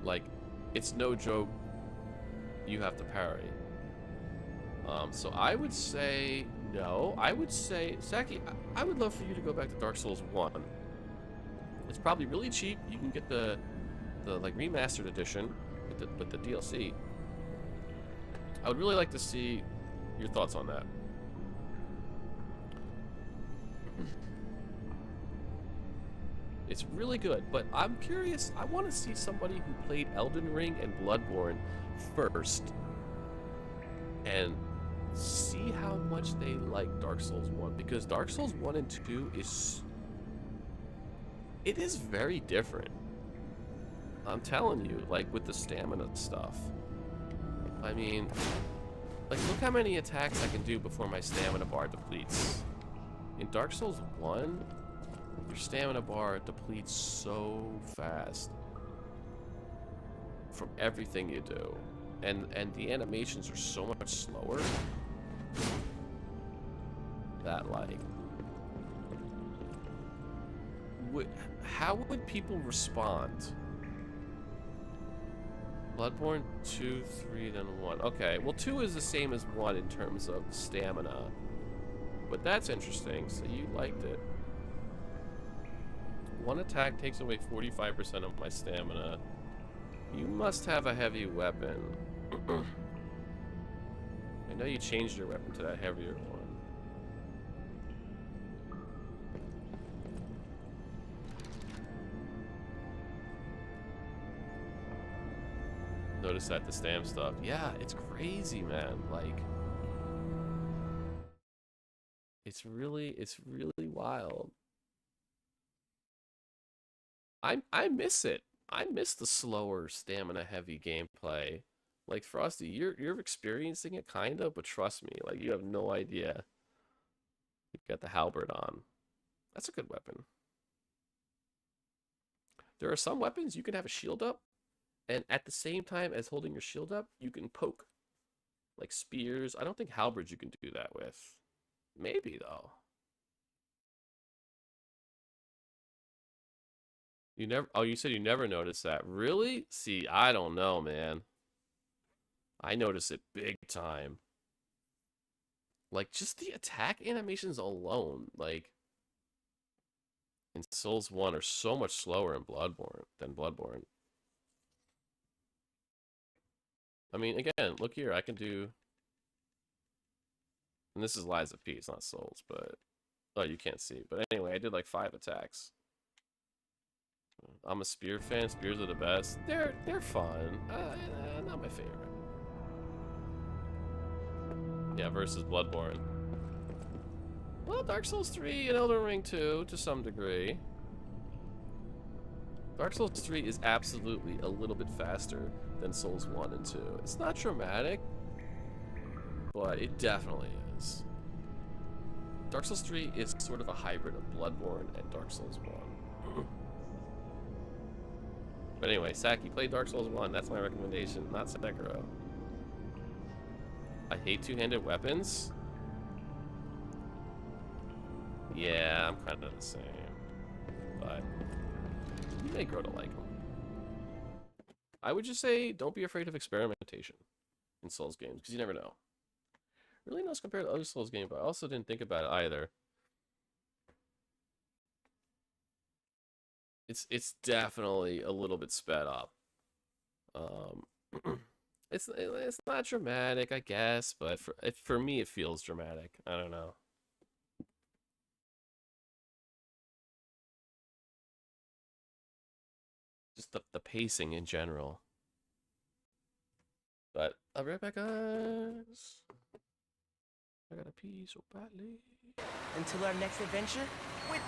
Like, it's no joke. You have to parry. So I would say no. I would say, Saki, I would love for you to go back to Dark Souls 1. It's probably really cheap. You can get the like remastered edition with the DLC. I would really like to see your thoughts on that. It's really good, but I'm curious. I want to see somebody who played Elden Ring and Bloodborne first and see how much they like Dark Souls 1, because Dark Souls 1 and 2 is very different. I'm telling you, like with the stamina stuff. I mean, like look how many attacks I can do before my stamina bar depletes. In Dark Souls 1, your stamina bar depletes so fast from everything you do. And the animations are so much slower that like how would people respond? Bloodborne 2, 3, then 1. Okay, well 2 is the same as 1 in terms of stamina. But that's interesting, so you liked it. One attack takes away 45% of my stamina. You must have a heavy weapon. I know you changed your weapon to that heavier one. Notice that the stamp stuff. Yeah, it's crazy, man. Like, it's really wild. I miss it. I miss the slower, stamina-heavy gameplay. Like Frosty, you're experiencing it kind of, but trust me, like you have no idea. You've got the halberd on. That's a good weapon. There are some weapons you can have a shield up, and at the same time as holding your shield up, you can poke. Like spears. I don't think halberds you can do that with. Maybe though. You never. Oh, you said you never noticed that. Really? See, I don't know, man. I notice it big time. Like just the attack animations alone, like in Souls 1 are so much slower in Bloodborne. I mean, again, look here. I can do. And this is Lies of P. It's not Souls, but oh, you can't see. But anyway, I did like 5 attacks. I'm a spear fan. Spears are the best. They're fun. Not my favorite. Yeah, versus Bloodborne. Well, Dark Souls 3 and Elden Ring 2 to some degree. Dark Souls 3 is absolutely a little bit faster than Souls 1 and 2. It's not dramatic, but it definitely is. Dark Souls 3 is sort of a hybrid of Bloodborne and Dark Souls 1. But anyway, Saki, play Dark Souls 1. That's my recommendation, not Sekiro. I hate two-handed weapons. Yeah, I'm kind of the same. But you may grow to like them. I would just say don't be afraid of experimentation in Souls games, because you never know. Really nice compared to other Souls games, but I also didn't think about it either. It's definitely a little bit sped up. It's not dramatic, I guess, but for me it feels dramatic. I don't know. Just the pacing in general. But I'll be right back, guys. I gotta pee so badly. Until our next adventure, which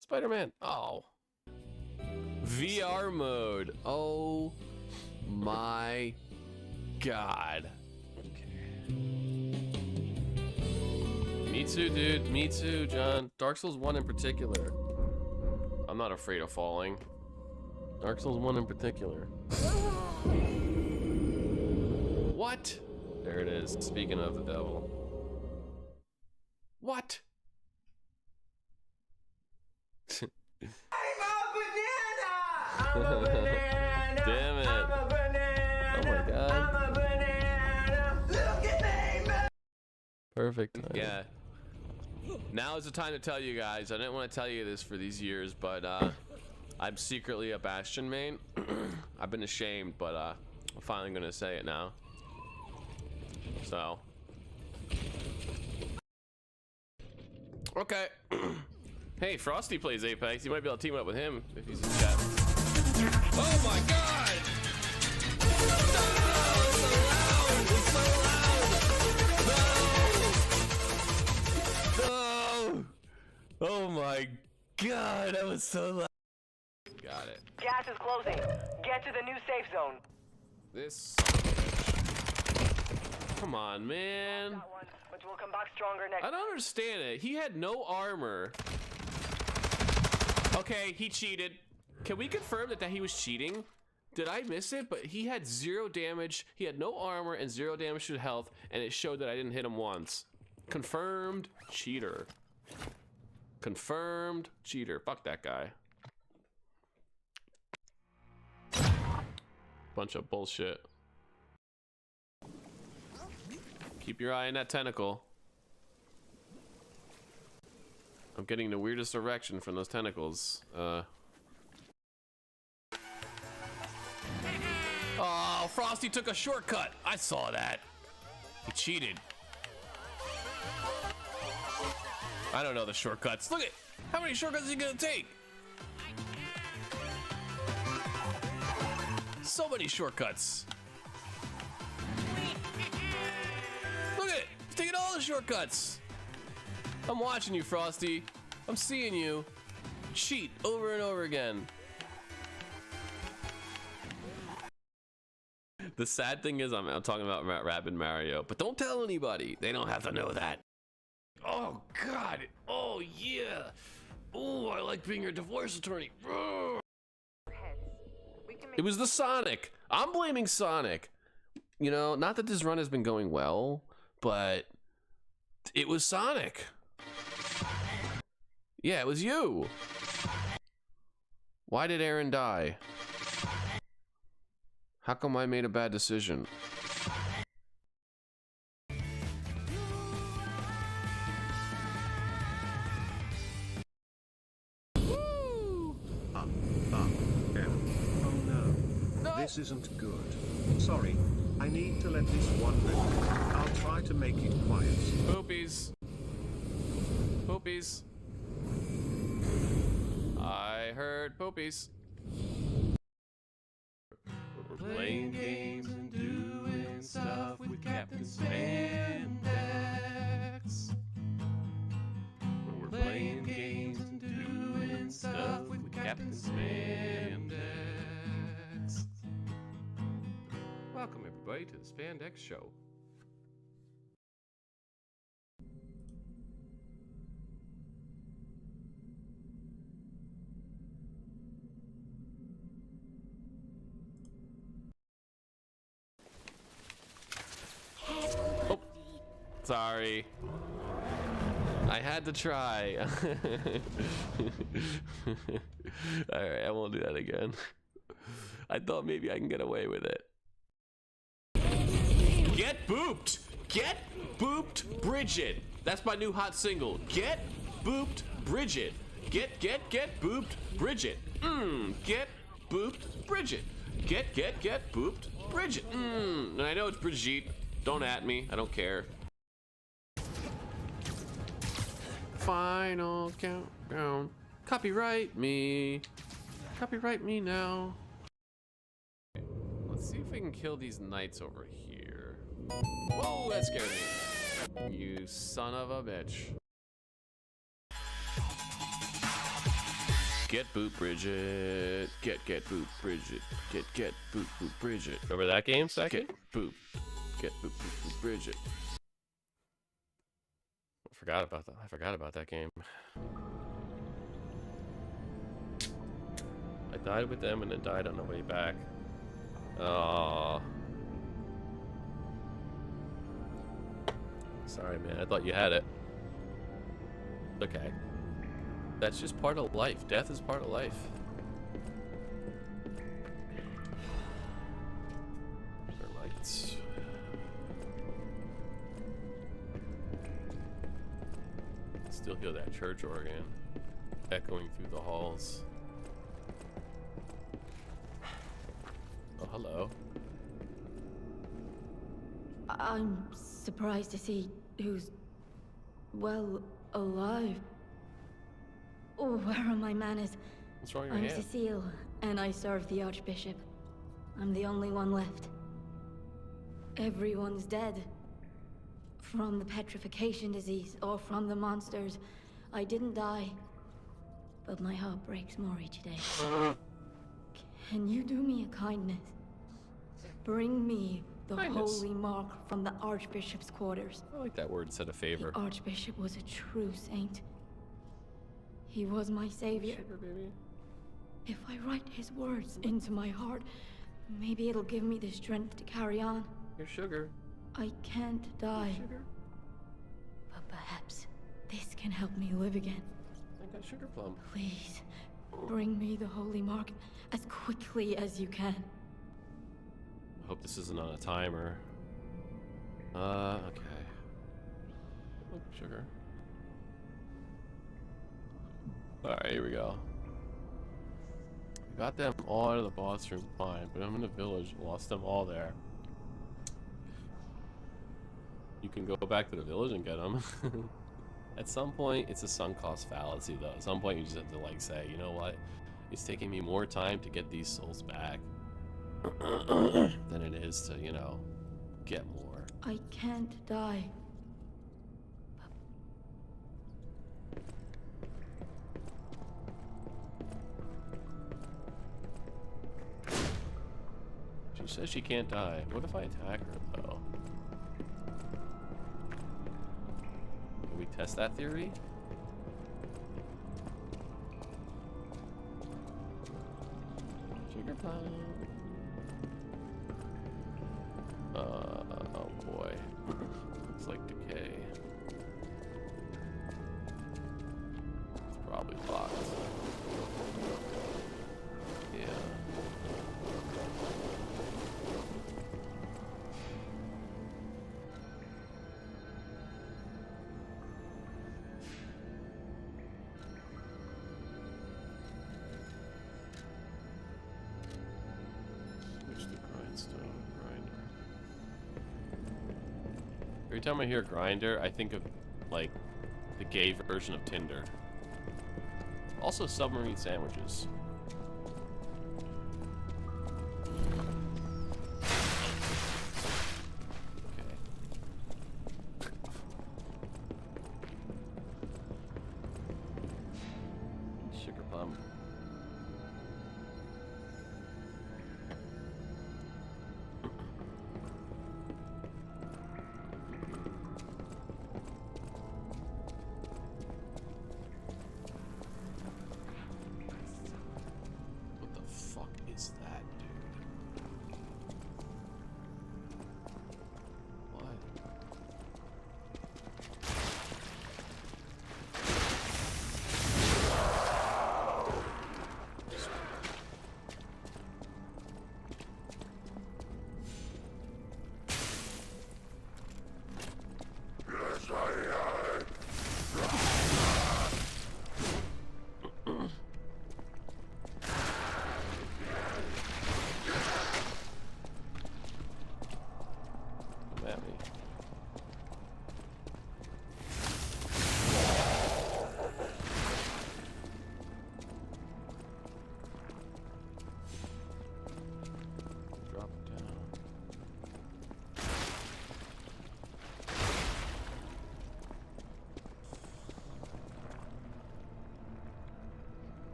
Spider-Man. Oh. VR mode. Oh my God. Okay. Me too, dude. Me too, John. Dark Souls 1 in particular. I'm not afraid of falling. Dark Souls 1 in particular. What? There it is. Speaking of the devil. What? I'm a banana. Damn it. I'm a banana. Oh my God. I'm a banana. Look at me, man. Perfect. Yeah. Now is the time to tell you guys. I didn't want to tell you this for these years, but I'm secretly a Bastion main. I've been ashamed, but I'm finally gonna say it now. So. Okay. Hey, Frosty plays Apex. You might be able to team up with him if he's in chat. Oh my God! No! Oh my God, that was so loud. got it. Gas is closing. Get to the new safe zone. This son of a bitch. Come on, man. That one, but we'll come back stronger next. I don't understand it. He had no armor. Okay, he cheated. Can we confirm that he was cheating? Did I miss it? But he had 0 damage. He had no armor and 0 damage to health, and it showed that I didn't hit him once. Confirmed cheater. Confirmed cheater. Fuck that guy. Bunch of bullshit. Keep your eye on that tentacle. I'm getting the weirdest erection from those tentacles. Oh, Frosty took a shortcut. I saw that. He cheated. I don't know the shortcuts. Look at how many shortcuts is he gonna take? So many shortcuts. Look at it. He's taking all the shortcuts. I'm watching you, Frosty. I'm seeing you cheat over and over again. The sad thing is I'm talking about Rabbids Mario, but don't tell anybody. They don't have to know that. Oh, God. Oh, yeah. Oh, I like being your divorce attorney. Oh. It was the Sonic. I'm blaming Sonic. You know, not that this run has been going well, but it was Sonic. Yeah, it was you. Why did Aaron die? How come I made a bad decision? This isn't good. Sorry, I need to let this one rip. I'll try to make it quiet. Poopies. Poopies. I heard poopies. We're playing games and doing stuff with Captain Spandex. We're playing games and doing stuff with Captain Spandex. Welcome everybody to the Spandex Show. Oh, sorry. I had to try. Alright, I won't do that again. I thought maybe I can get away with it. Get booped! Get booped Bridget! That's my new hot single. Get booped Bridget. Get booped Bridget. Get booped Bridget. Get booped Bridget. And I know it's Brigitte. Don't at me. I don't care. Final countdown. Copyright me. Copyright me now. Let's see if we can kill these knights over here. Whoa, that scared me. You son of a bitch. Get boop Bridget. Get boop Bridget. Get boop Bridget. Remember that game, second? Boop. Get boop Bridget. I forgot about that. I forgot about that game. I died with them and then died on the way back. Oh. Sorry, man. I thought you had it. Okay. That's just part of life. Death is part of life. There are lights. Still hear that church organ echoing through the halls. Oh, hello. I'm surprised to see who's, well, alive. Oh, where are my manners? What's wrong with your hand? I'm Cecile, and I serve the Archbishop. I'm the only one left. Everyone's dead. From the petrification disease, or from the monsters. I didn't die. But my heart breaks more each day. Can you do me a kindness? Bring me the holy mark from the Archbishop's quarters. I like that word instead of favor. The Archbishop was a true saint. He was my savior. Sugar, baby. If I write his words into my heart, maybe it'll give me the strength to carry on. Your sugar. I can't die. Sugar. But perhaps this can help me live again. I got sugar plum. Please, bring me the holy mark as quickly as you can. I hope this isn't on a timer. Okay. Oh, sugar. Alright, here we go. We got them all out of the boss room, fine, but I'm in the village, lost them all there. You can go back to the village and get them. At some point, it's a sunk cost fallacy, though. At some point, you just have to, like, say, you know what? It's taking me more time to get these souls back than it is to, you know, get more. I can't die. She says she can't die. What if I attack her, though? Can we test that theory? Sugar plum. Oh boy. Looks like decay. It's probably locked. Yeah. Every time I hear grinder, I think of, like, the gay version of Tinder. Also submarine sandwiches. Okay. Sugar plum.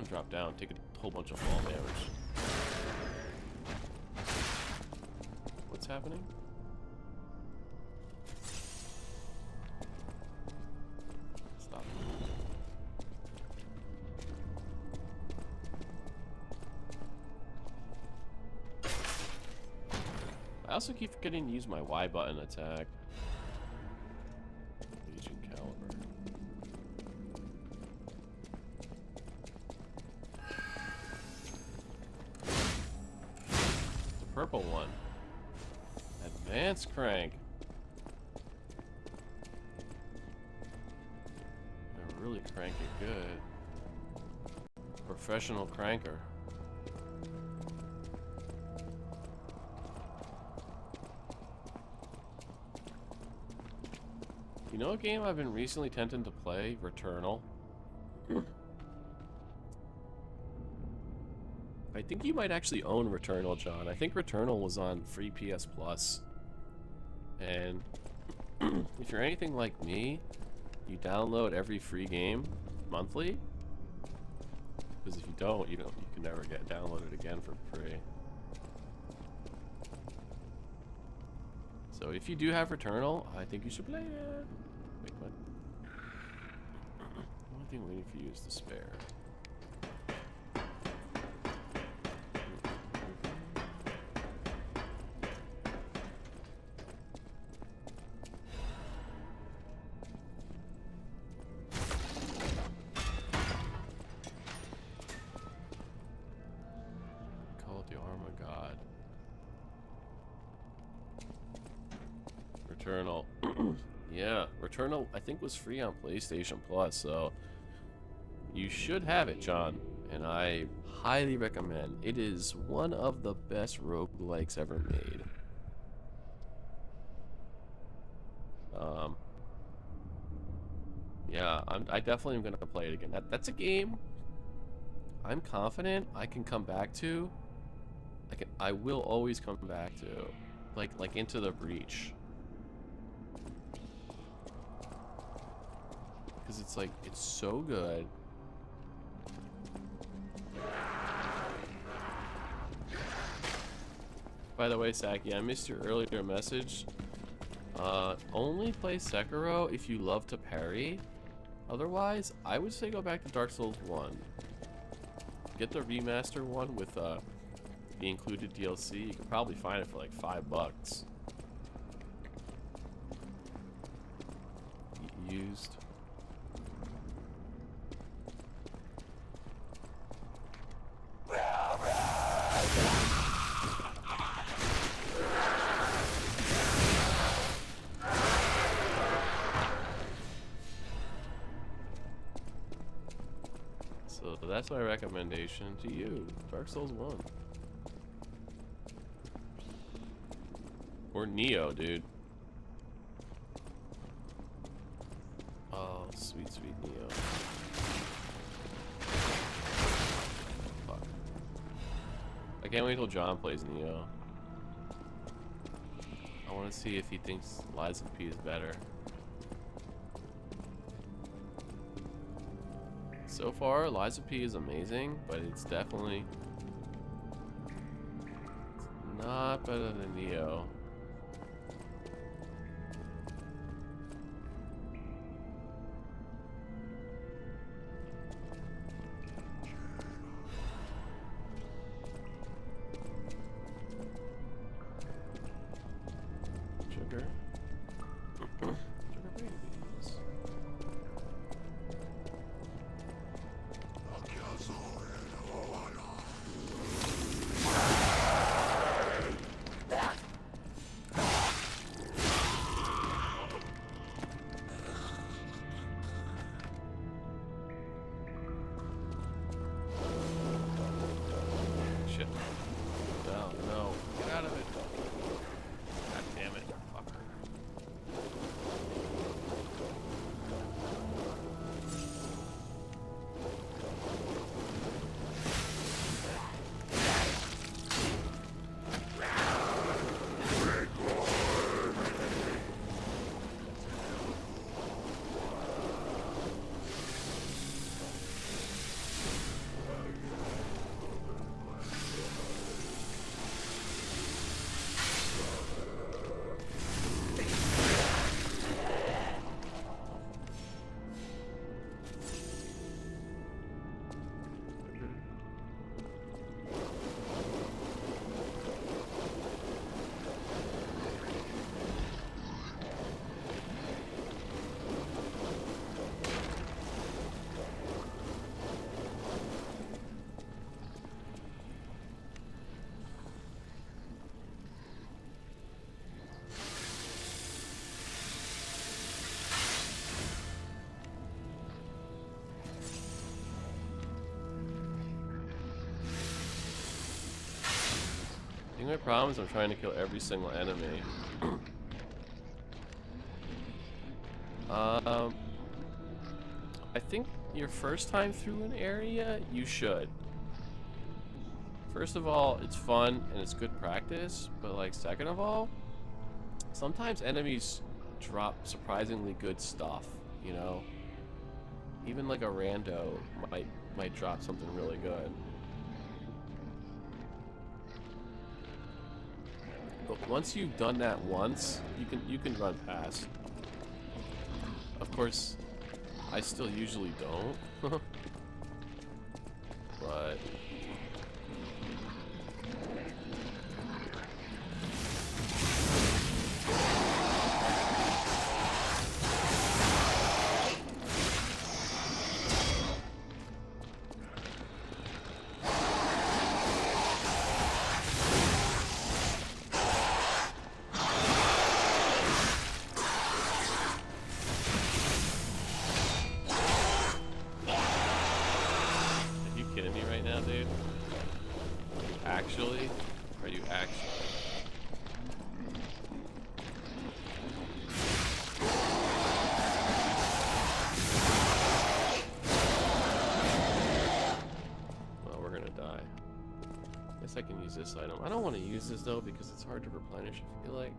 Drop down, take a whole bunch of fall damage. What's happening? Stop. I also keep forgetting to use my Y button attack. Legion Caliber. Purple one. Advanced crank. I really crank it good. Professional cranker. You know a game I've been recently tempted to play? Returnal. I think you might actually own Returnal, John. I think Returnal was on free PS Plus. And if you're anything like me, you download every free game monthly. Because if you don't, you can never get downloaded again for free. So if you do have Returnal, I think you should play it. Wait, what? The only thing waiting for you is the spare. Call it the Arm of God. Returnal. Yeah, Returnal I think was free on PlayStation Plus, so you should have it, John. And I highly recommend. It is one of the best roguelikes ever made. Yeah, I definitely am gonna play it again. That's a game I'm confident I can come back to. I will always come back to, like Into the Breach. Because it's so good. By the way, Saki, I missed your earlier message. Only play Sekiro if you love to parry. Otherwise, I would say go back to Dark Souls 1. Get the remaster one with the included DLC. You can probably find it for like $5. Used. So that's my recommendation to you, Dark Souls 1. Or Neo, dude. Oh, sweet, sweet Neo. Fuck. I can't wait till John plays Neo. I want to see if he thinks Lies of P is better. So far, Lies of P is amazing, but it's definitely not better than Neo. Sugar. Sugar babies. Shit. No, no. Get out of it. God damn it. Fucker. I think my problem is I'm trying to kill every single enemy. I think your first time through an area, you should. First of all, it's fun and it's good practice, but like second of all, sometimes enemies drop surprisingly good stuff, you know? Even like a rando might drop something really good. But once you've done that once, you can run past. Of course, I still usually don't. But I can use this item. I don't want to use this though because it's hard to replenish, I feel like.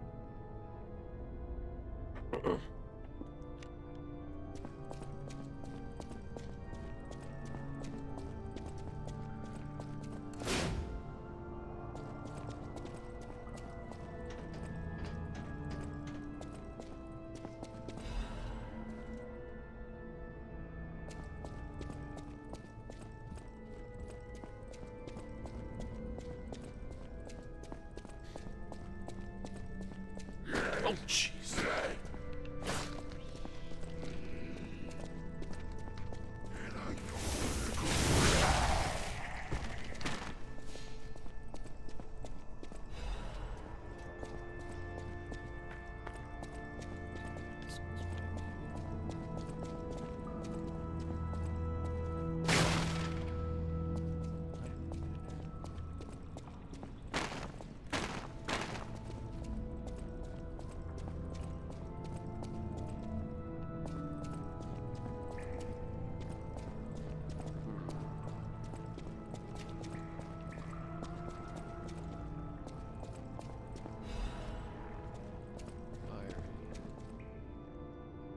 Oh, jeez.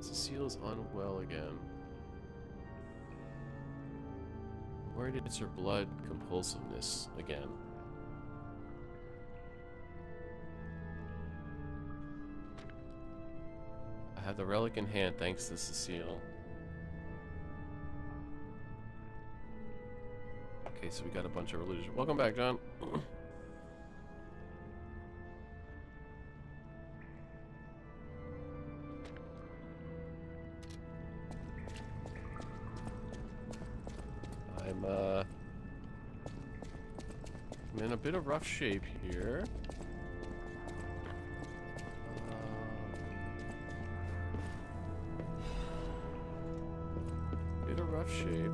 Cecile's unwell again. Worried it's her blood compulsiveness again. I have the relic in hand thanks to Cecile. Okay, so we got a bunch of religion. Welcome back, John. I'm in a bit of rough shape here. Bit of rough shape.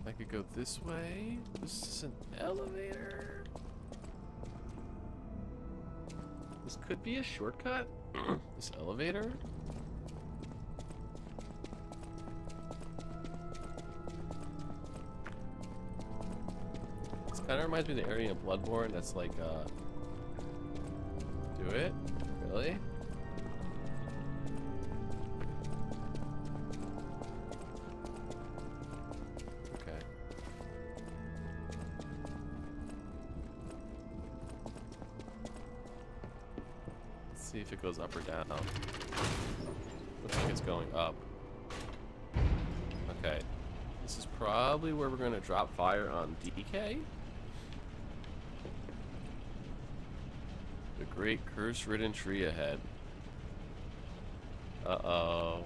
I could go this way. This is an elevator. This could be a shortcut. This elevator. Kind of reminds me of the area in Bloodborne that's like, do it? Really? Okay. Let's see if it goes up or down. Looks like it's going up. Okay. This is probably where we're going to drop fire on DK. The great curse-ridden tree ahead. Uh-oh.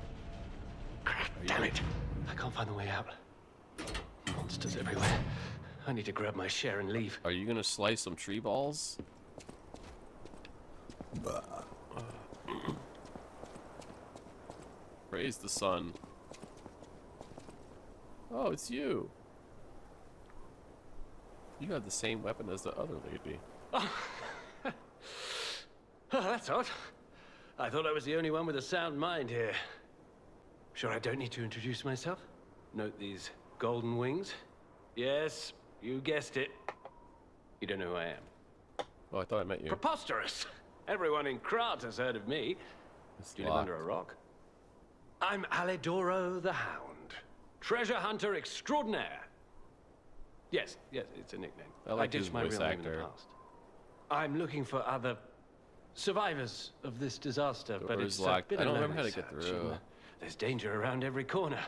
Damn it! I can't find the way out. Monsters everywhere. I need to grab my share and leave. Are you gonna slice some tree balls? Praise the sun. Oh, it's you. You have the same weapon as the other lady. Oh, that's odd. I thought I was the only one with a sound mind here. Sure I don't need to introduce myself? Note these golden wings. Yes, you guessed it. You don't know who I am. Oh, I thought I met you. Preposterous! Everyone in Krat has heard of me. You live under a rock. I'm Alidoro the Hound. Treasure hunter extraordinaire. Yes, it's a nickname. I ditched my real name in the past. I'm looking for other survivors of this disaster, but it's locked. a bit I don't of remember how to lonely get search, through. and there's danger around every corner.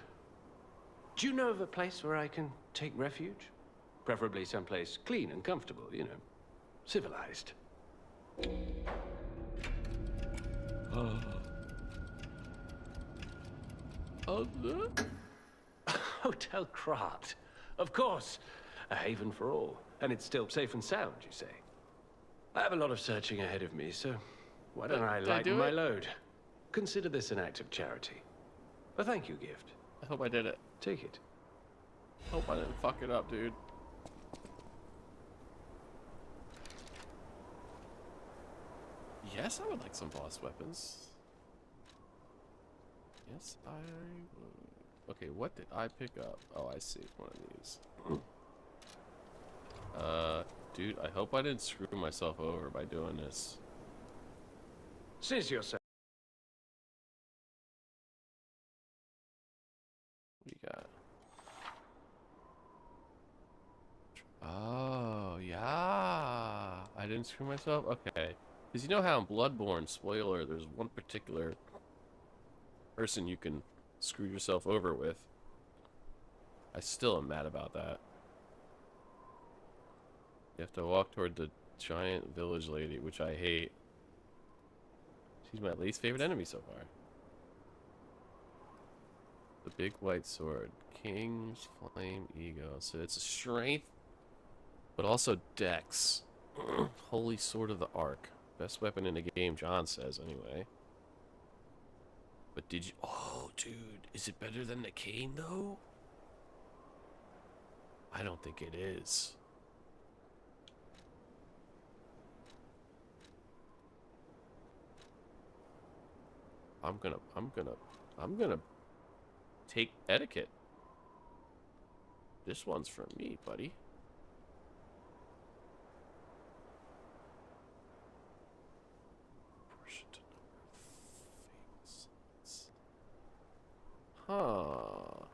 Do you know of a place where I can take refuge? Preferably someplace clean and comfortable, you know, civilized. Hotel Krat. Of course. A haven for all. And it's still safe and sound, you say? I have a lot of searching ahead of me, so why don't I lighten my load? Consider this an act of charity. A thank you gift. I hope I did it. Take it. Hope I didn't fuck it up, dude. Yes, I would like some boss weapons. Yes, I would. Okay, what did I pick up? Oh, I see. One of these. Dude, I hope I didn't screw myself over by doing this. Since you're so... What do you got? Oh, yeah. I didn't screw myself? Okay. Because you know how in Bloodborne, spoiler, there's one particular person you can screw yourself over with. I still am mad about that. You have to walk toward the giant village lady, which I hate. She's my least favorite enemy so far. The big white sword. King's Flame Ego. So it's a strength, but also dex. Holy Sword of the Ark. Best weapon in the game, John says, anyway. But did you... Oh, dude. Is it better than the cane, though? I don't think it is. I'm gonna take etiquette. This one's for me, buddy. Huh.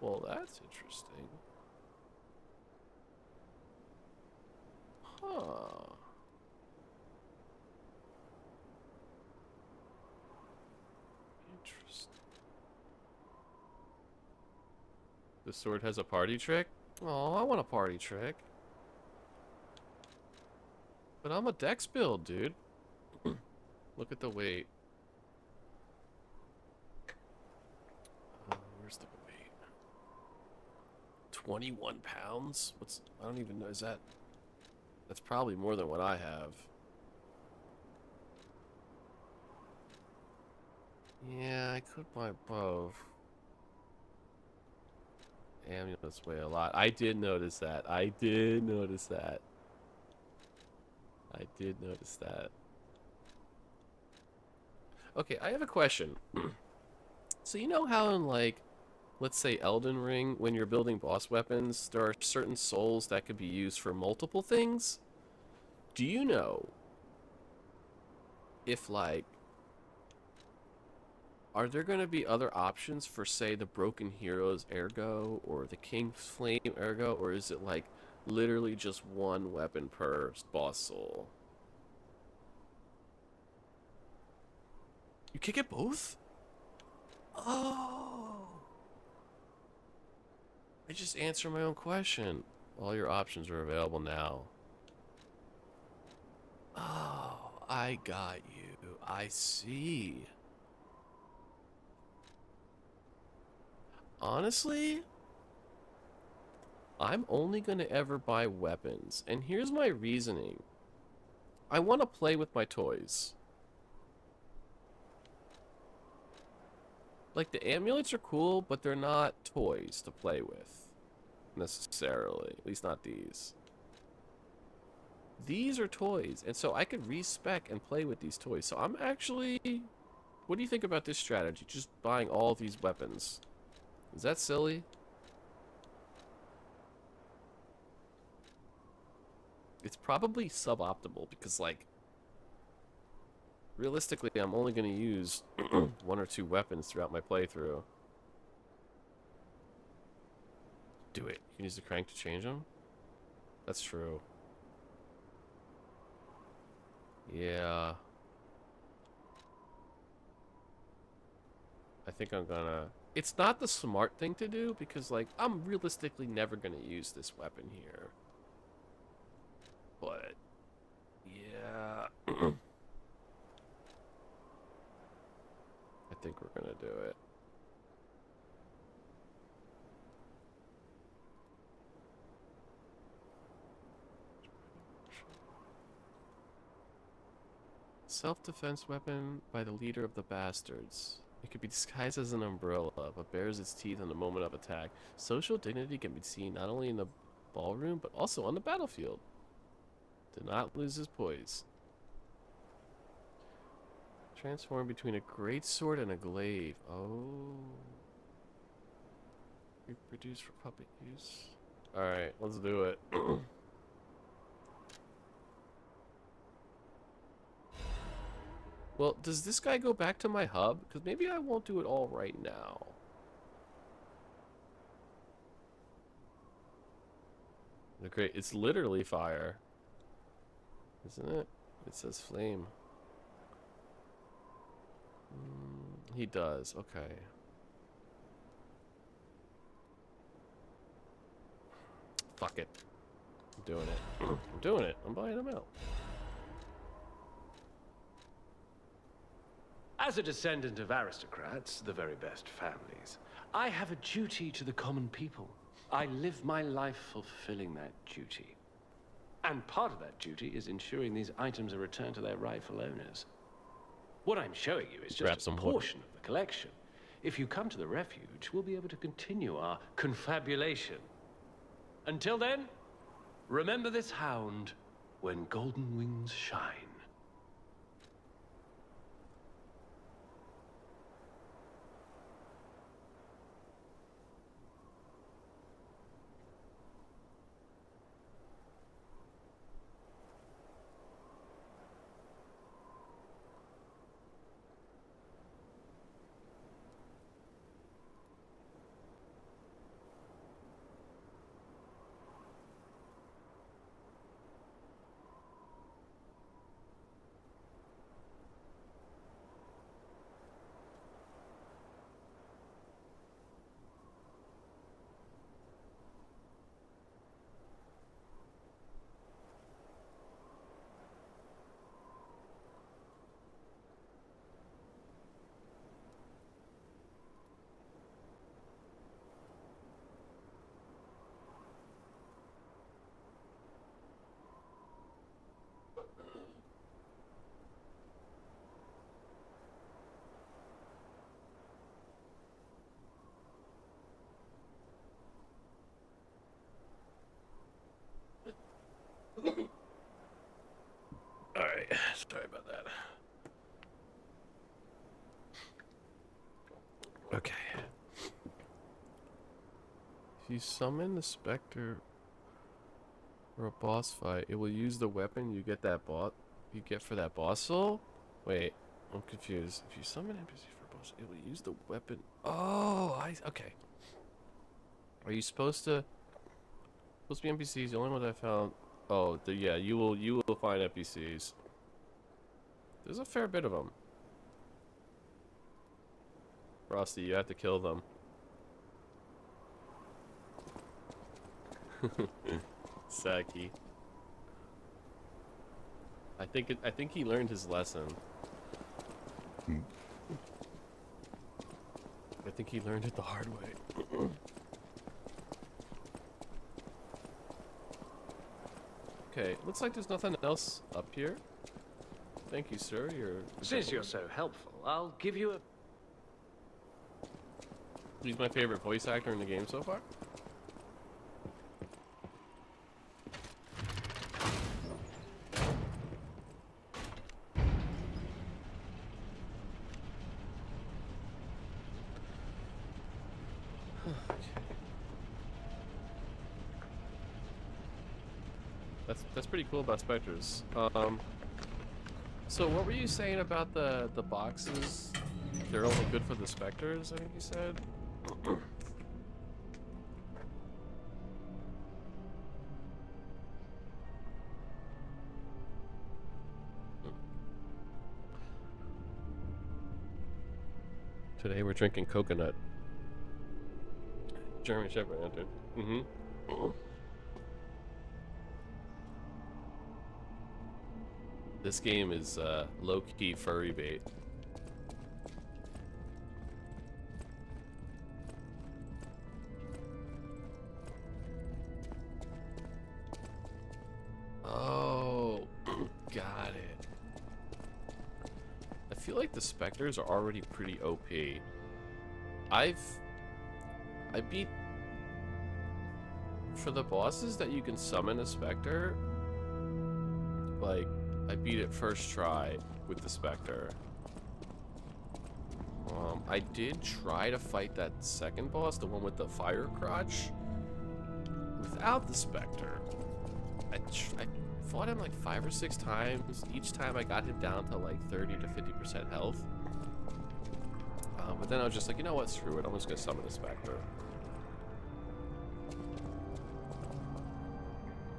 Well, that's interesting. Huh. Interesting. The sword has a party trick? Oh, I want a party trick. But I'm a dex build, dude. Look at the weight. Where's the weight? 21 pounds? What's... I don't even know. Is that... That's probably more than what I have. Yeah, I could buy both. Amulets weigh a lot. I did notice that. I did notice that. Okay, I have a question. So you know how in, like, let's say Elden Ring, when you're building boss weapons, there are certain souls that could be used for multiple things? Do you know if, like, are there going to be other options for, say, the Broken Heroes ergo or the King's Flame ergo, or is it, like, literally just one weapon per boss soul? You can get both? Oh. I just answered my own question. All your options are available now. Oh, I got you. I see. Honestly, I'm only going to ever buy weapons. And here's my reasoning. I want to play with my toys. Like, the amulets are cool, but they're not toys to play with. Necessarily. At least not these. These are toys. And so I could respec and play with these toys. So I'm actually... What do you think about this strategy? Just buying all these weapons. Is that silly? It's probably suboptimal because, like, realistically, I'm only going to use 1 or 2 weapons throughout my playthrough. Do it. You can use the crank to change them? That's true. Yeah. I think I'm gonna... It's not the smart thing to do because, like, I'm realistically never gonna use this weapon here. But... yeah... I think we're gonna do it. Self-defense weapon by the leader of the bastards. It could be disguised as an umbrella, but bares its teeth in the moment of attack. Social dignity can be seen not only in the ballroom, but also on the battlefield. Do not lose his poise. Transform between a greatsword and a glaive. Oh. Reproduce for puppet use. Alright, let's do it. Well, does this guy go back to my hub? Because maybe I won't do it all right now. Okay, it's literally fire. Isn't it? It says flame. He does, okay. Fuck it. I'm doing it. I'm doing it. I'm buying them out. As a descendant of aristocrats, the very best families, I have a duty to the common people. I live my life fulfilling that duty. And part of that duty is ensuring these items are returned to their rightful owners. What I'm showing you is just a portion of the collection. If you come to the refuge, we'll be able to continue our confabulation. Until then, remember this hound when golden wings shine. Alright, sorry about that. Okay. If you summon the Spectre for a boss fight, it will use the weapon you get for that boss soul? Wait, I'm confused. If you summon NPC for a boss, it will use the weapon. Oh, okay. Are you supposed to be NPCs? The only one I found. Oh, yeah, you will find NPCs. There's a fair bit of them. Frosty, you have to kill them. Saki. I think he learned his lesson. I think he learned it the hard way. Okay, looks like there's nothing else up here. Thank you, sir. Since you're so helpful, I'll give you a... He's my favorite voice actor in the game so far. That's pretty cool about specters. So what were you saying about the boxes? They're only good for the specters, I think you said. Today we're drinking coconut. German Shepherd entered. This game is low-key furry bait. Oh, got it. I feel like the specters are already pretty OP. I beat, for the bosses that you can summon a specter, like, I beat it first try with the specter. I did try to fight that second boss, the one with the fire crotch, without the specter. I fought him like 5 or 6 times. Each time I got him down to like 30 to 50% health. But then I was just like, you know what, screw it, I'm just gonna summon a specter.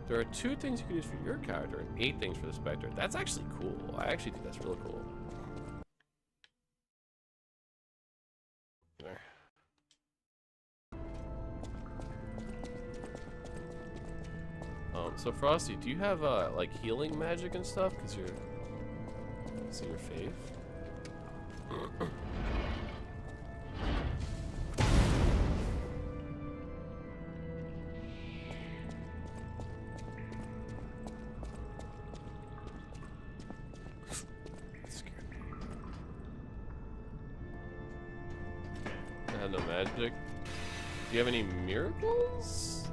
There are 2 things you can use for your character and 8 things for the specter. That's actually cool. I actually think that's really cool. There. So Frosty, do you have like healing magic and stuff? Cause you're, see your faith. No magic. Do you have any miracles?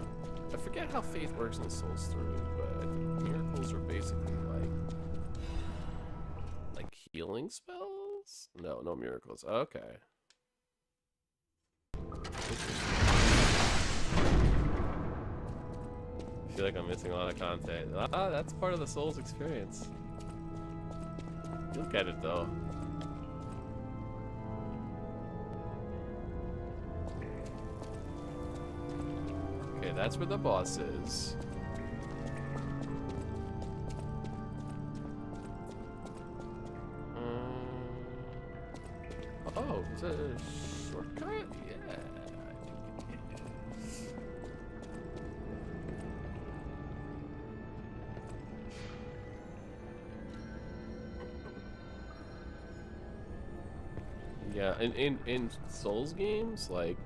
I forget how faith works in Souls 3, but I think miracles are basically like healing spells? No, no miracles. Okay. I feel like I'm missing a lot of content. Ah, that's part of the Souls experience. You'll get it though. Okay, that's where the boss is. Oh, it's a shortcut? Yeah. Yeah, in Souls games, like,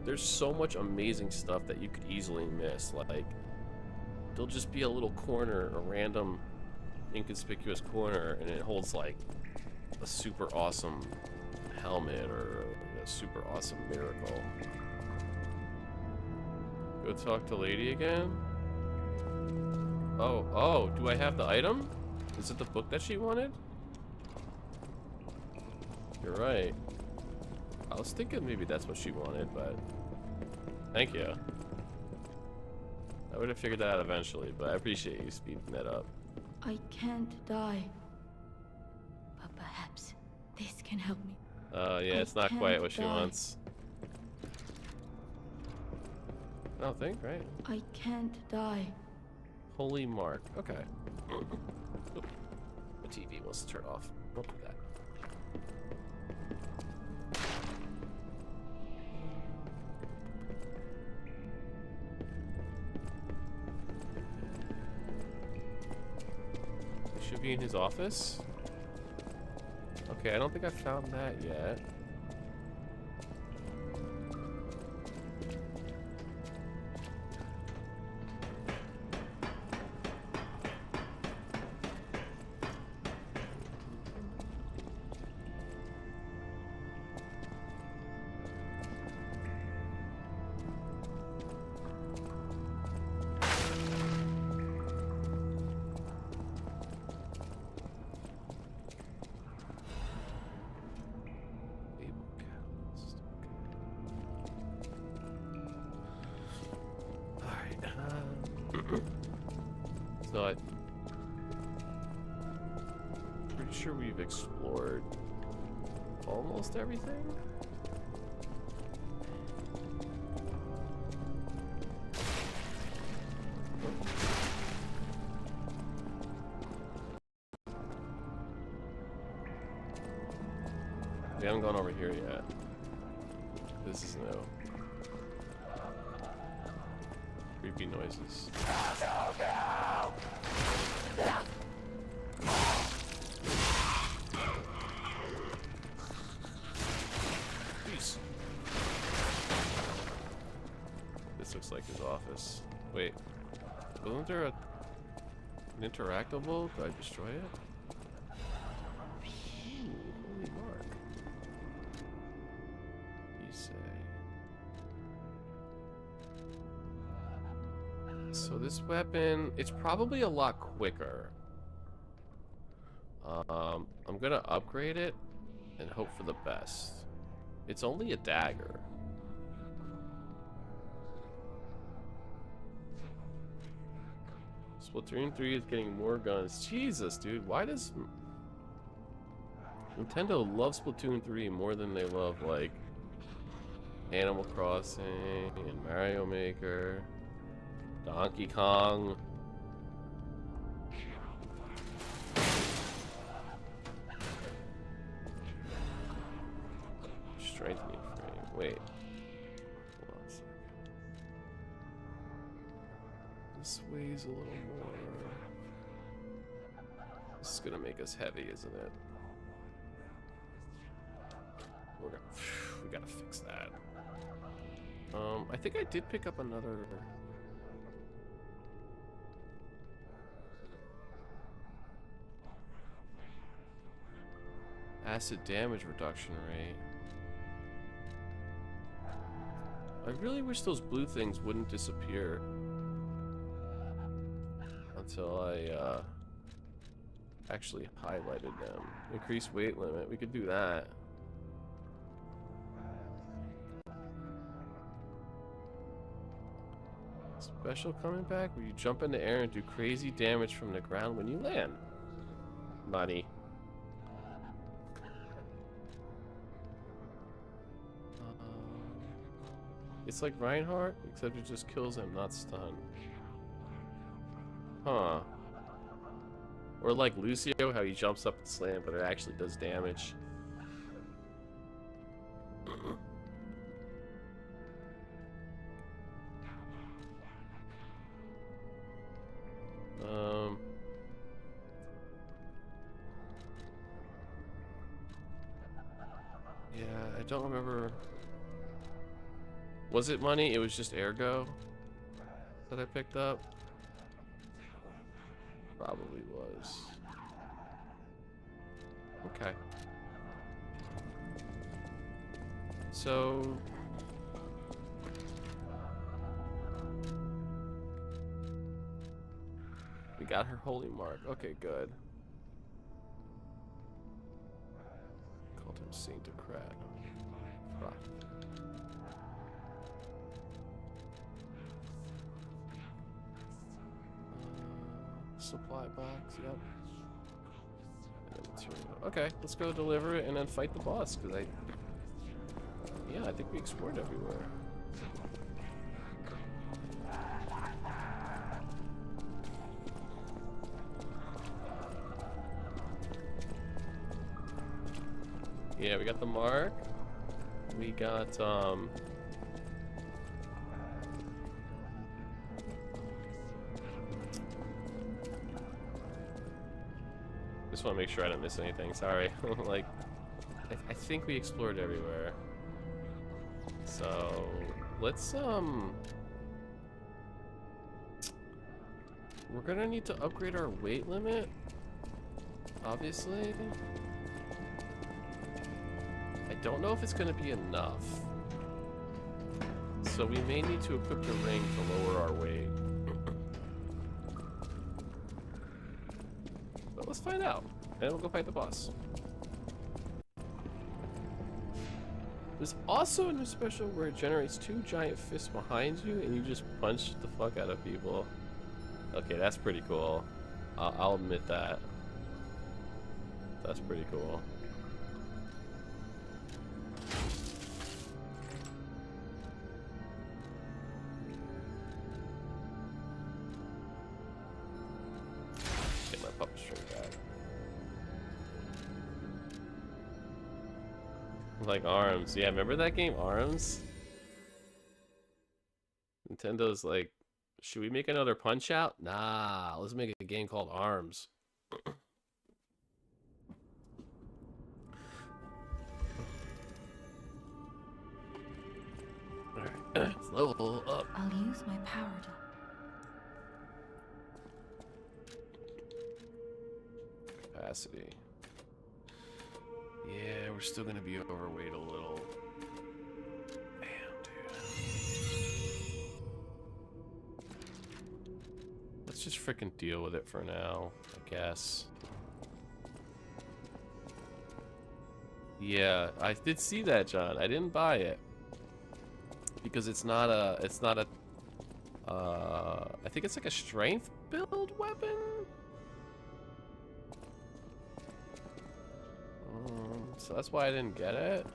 there's so much amazing stuff that you could easily miss. Like, there'll just be a little corner, a random inconspicuous corner, and it holds like a super awesome helmet or a super awesome miracle. Go talk to Lady again? Oh, do I have the item? Is it the book that she wanted? You're right. I was thinking maybe that's what she wanted, but thank you. I would have figured that out eventually, but I appreciate you speeding that up. I can't die. But perhaps this can help me. Yeah, it's not quite what she wants. I don't think, right? I can't die. Holy Mark. Okay. The TV wants to turn off. Don't do that. Should be in his office. Okay, I don't think I found that yet. So I'm pretty sure we've explored almost everything. We haven't gone over here yet. This is new. Creepy noises. Jeez. This looks like his office. Wait, wasn't there an interactable? Did I destroy it? Ooh, holy mark. You say. So this weapon, it's probably a lot quicker. I'm gonna upgrade it and hope for the best. It's only a dagger. Splatoon 3 is getting more guns. Jesus, dude, why does Nintendo love Splatoon 3 more than they love, like, Animal Crossing and Mario Maker, Donkey Kong? Strengthening frame. Wait. Hold on a second. This weighs a little more. This is gonna make us heavy, isn't it? We gotta fix that. I think I did pick up another. Acid damage reduction rate. I really wish those blue things wouldn't disappear until I actually highlighted them. Increase weight limit. We could do that. Special coming back where you jump in the air and do crazy damage from the ground when you land. Money. It's like Reinhardt, except it just kills him, not stun. Huh. Or like Lucio, how he jumps up and slams, but it actually does damage. Yeah, I don't remember. Was it money? It was just Ergo that I picked up. Probably was. Okay. So we got her holy mark. Okay, good. Called him Saint-Ocrat. Supply box, yep. And material. Okay, let's go deliver it and then fight the boss, because I think we explored everywhere. Yeah, we got the mark. We got, just want to make sure I don't miss anything. Sorry. Like, I think we explored everywhere. So, let's, we're gonna need to upgrade our weight limit, obviously. I don't know if it's gonna be enough. So we may need to equip the ring to lower our weight. But let's find out. And we'll go fight the boss. There's also a new special where it generates 2 giant fists behind you and you just punch the fuck out of people. Okay, that's pretty cool. I'll admit that. That's pretty cool. Get my puppet string back. Like ARMS. Yeah, remember that game, ARMS? Nintendo's like, should we make another Punch-Out? Nah, let's make a game called ARMS. Alright, let's level up. I'll use my power to... Capacity. Yeah, we're still gonna be overweight a little. Damn, dude. Let's just frickin' deal with it for now, I guess. Yeah, I did see that, John. I didn't buy it because it's not a. I think it's like a strength build weapon. So that's why I didn't get it.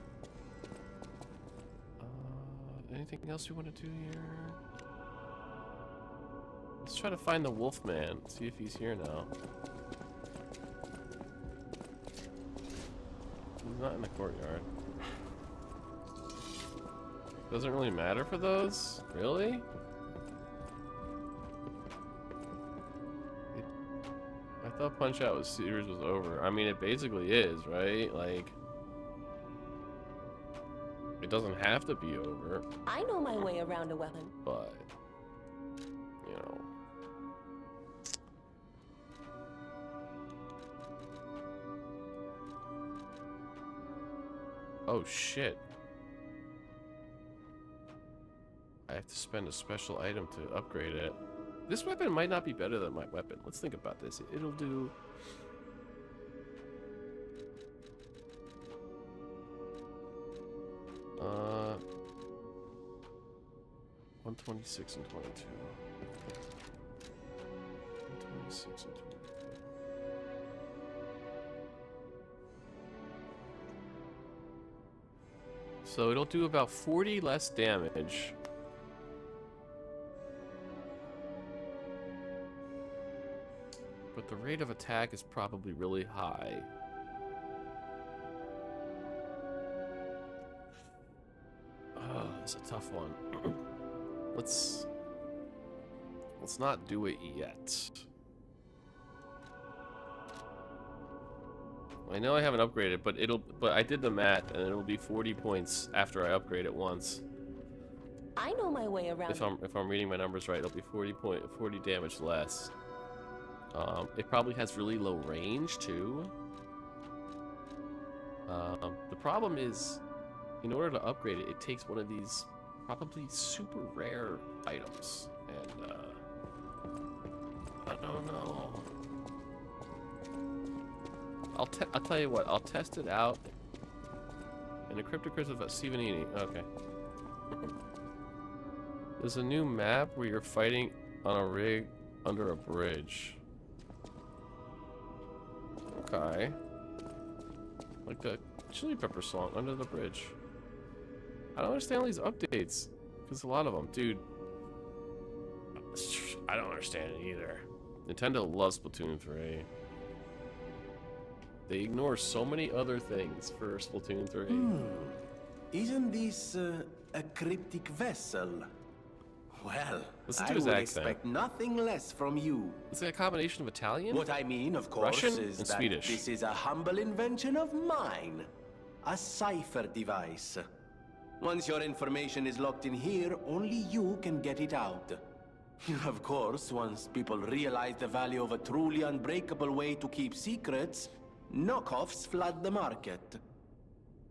Anything else you want to do here? Let's try to find the Wolfman. See if he's here now. He's not in the courtyard. Doesn't really matter for those? Really? I thought Punch-Out series was over. I mean, it basically is, right? Like, it doesn't have to be over. I know my way around a weapon. But, you know. Oh, shit. I have to spend a special item to upgrade it. This weapon might not be better than my weapon. Let's think about this. It'll do... 126 and 22. 126 and 22. So it'll do about 40 less damage. But the rate of attack is probably really high. Oh, it's a tough one. Let's not do it yet. I know I haven't upgraded, but I did the math, and it'll be 40 points after I upgrade it once. I know my way around. If I'm reading my numbers right, it'll be 40 damage less. It probably has really low range too. The problem is, in order to upgrade it, it takes one of these probably super rare items, and I don't know. I'll tell you what. I'll test it out. And the Cryptic Curse of Stevenini. Okay. There's a new map where you're fighting on a rig under a bridge. Okay. Like the Chili Pepper song, Under the Bridge. I don't understand all these updates. Because a lot of them. Dude. I don't understand it either. Nintendo loves Splatoon 3. They ignore so many other things for Splatoon 3. Isn't this a cryptic vessel? Well, Listen to I his would accent. expect nothing less from you. It's like a combination of Italian, What I mean, of course, Russian, is and that Swedish. this is a humble invention of mine. A cipher device. Once your information is locked in here, only you can get it out. Of course, once people realize the value of a truly unbreakable way to keep secrets, knockoffs flood the market.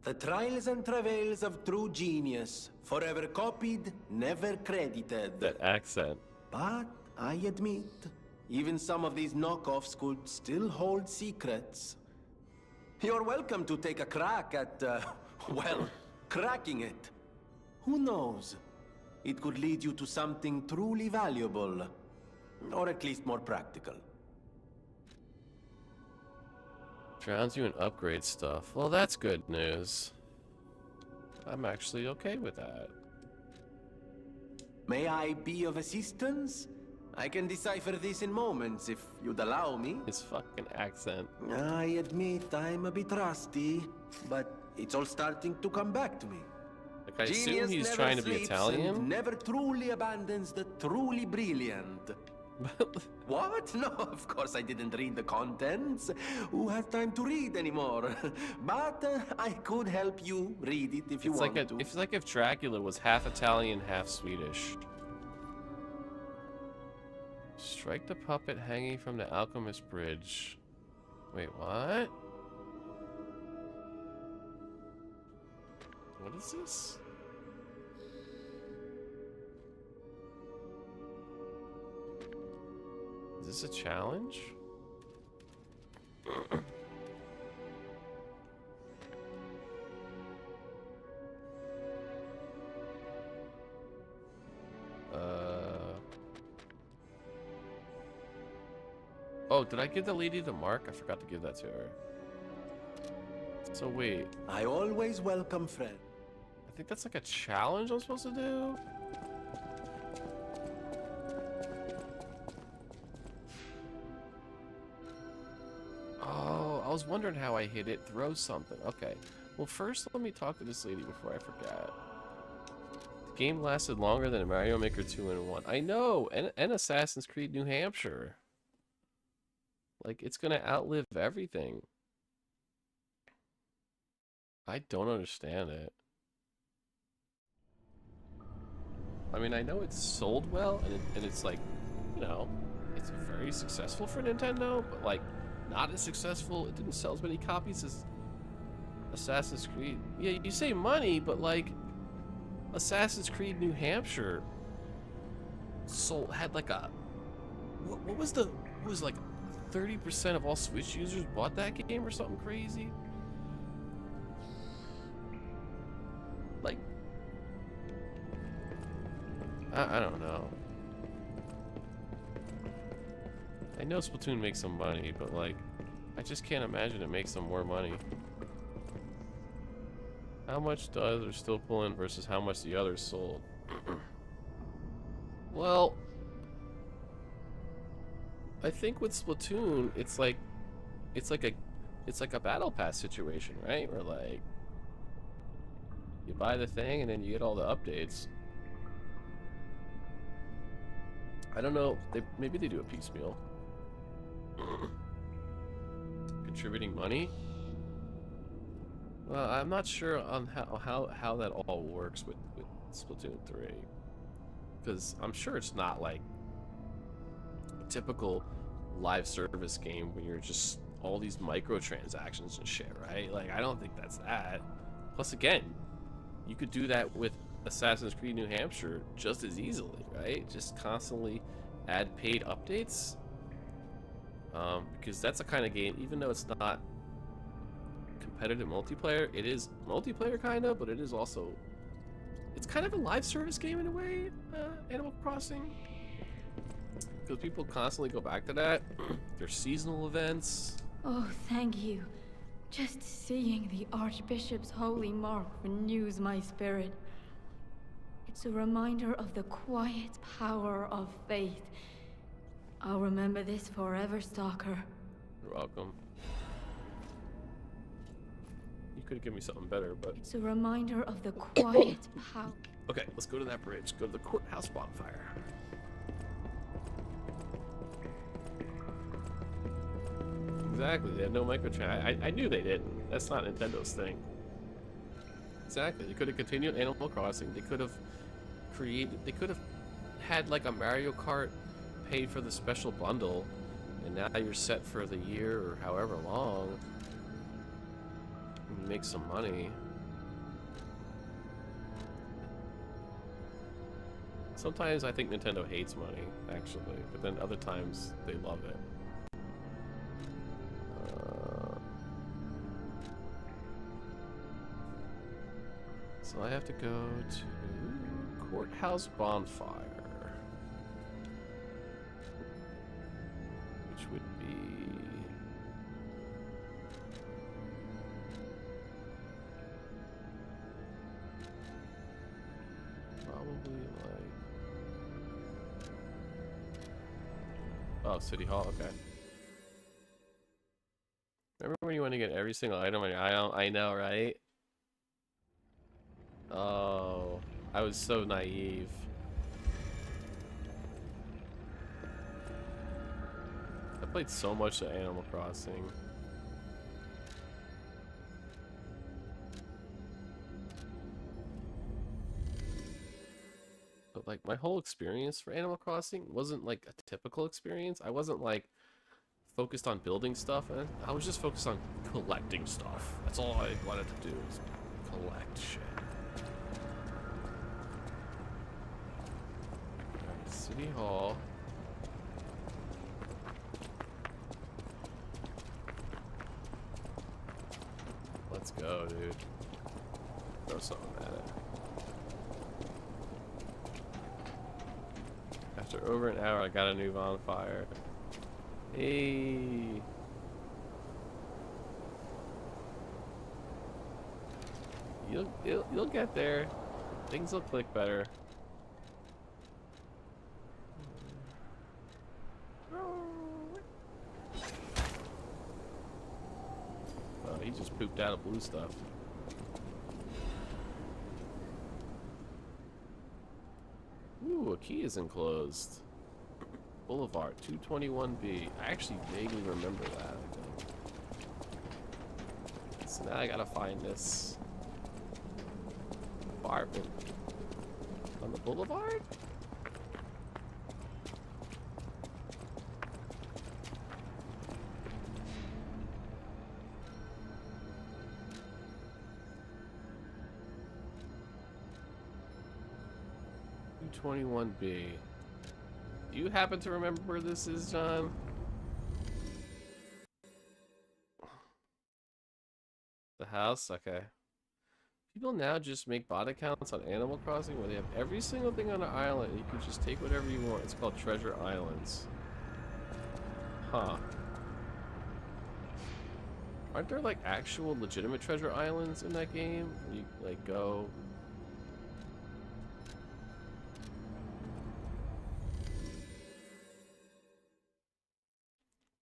The trials and travails of true genius, forever copied, never credited. That accent. But I admit, even some of these knockoffs could still hold secrets. You're welcome to take a crack at, well, cracking it. Who knows? It could lead you to something truly valuable. Or at least more practical. Drowns you in upgrade stuff. Well, that's good news. I'm actually okay with that. May I be of assistance? I can decipher this in moments if you'd allow me. His fucking accent. I admit I'm a bit rusty, but it's all starting to come back to me. Like, I assume he's trying to be Italian? And never truly abandons the truly brilliant. What? No, of course I didn't read the contents. Who has time to read anymore? But I could help you read it if you want to. It's like if Dracula was half Italian, half Swedish. Strike the puppet hanging from the Alchemist Bridge. Wait, what? What is this? Is this a challenge? Oh, did I give the lady the mark? I forgot to give that to her. So wait. I always welcome friends. I think that's like a challenge I'm supposed to do? Oh, I was wondering how I hit it. Throw something. Okay. Well, first let me talk to this lady before I forget. The game lasted longer than Mario Maker 2 in 1. I know! And Assassin's Creed New Hampshire. Like, it's gonna outlive everything. I don't understand it. I mean, I know it's sold well, and it's like, you know, it's very successful for Nintendo, but like, not as successful. It didn't sell as many copies as Assassin's Creed. Yeah, you say money, but like, Assassin's Creed New Hampshire had like a, what was like 30% of all Switch users bought that game or something crazy? Like, I don't know. I know Splatoon makes some money, but like, I just can't imagine it makes them more money. How much does or still pull in versus how much the others sold? Well, I think with Splatoon, it's like a battle pass situation, right? Where like, you buy the thing and then you get all the updates. I don't know. Maybe they do a piecemeal. Contributing money? Well, I'm not sure on how that all works with Splatoon 3. Because I'm sure it's not like a typical live service game when you're just all these microtransactions and shit, right? Like, I don't think that's that. Plus, again, you could do that with Assassin's Creed New Hampshire just as easily, right? Just constantly add paid updates. Because that's the kind of game, even though it's not competitive multiplayer, it is multiplayer kind of, but it is also, it's kind of a live service game in a way, Animal Crossing. Because people constantly go back to that. There's seasonal events. Oh, thank you. Just seeing the Archbishop's holy mark renews my spirit. It's a reminder of the quiet power of faith. I'll remember this forever, Stalker. You're welcome. You could have given me something better, but... It's a reminder of the quiet power... Okay, let's go to that bridge. Go to the courthouse bonfire. Exactly, they had no microtransaction. I knew they didn't. That's not Nintendo's thing. Exactly, they could have continued Animal Crossing. They could have had like a Mario Kart, paid for the special bundle, and now you're set for the year or however long. And make some money. Sometimes I think Nintendo hates money, actually, but then other times they love it. So I have to go to Courthouse Bonfire. probably like... Oh, City Hall, okay. Remember when you want to get every single item on your item? I know, right? Oh, I was so naive. I played so much of Animal Crossing. But like my whole experience for Animal Crossing wasn't like a typical experience. I wasn't like focused on building stuff. I was just focused on collecting stuff. That's all I wanted to do, was collect shit. Alright, City Hall. Let's go, dude. Throw something at it. After over an hour, I got a new bonfire. Hey. You'll get there. Things will click better. Oh, he just pooped out of blue stuff. Ooh, a key is enclosed. Boulevard, 221B. I actually vaguely remember that, I think. So now I gotta find this apartment on the boulevard? B. Do you happen to remember where this is, John? The house? Okay. People now just make bot accounts on Animal Crossing where they have every single thing on an island. You can just take whatever you want. It's called Treasure Islands. Huh. Aren't there like actual legitimate treasure islands in that game? Where you like go...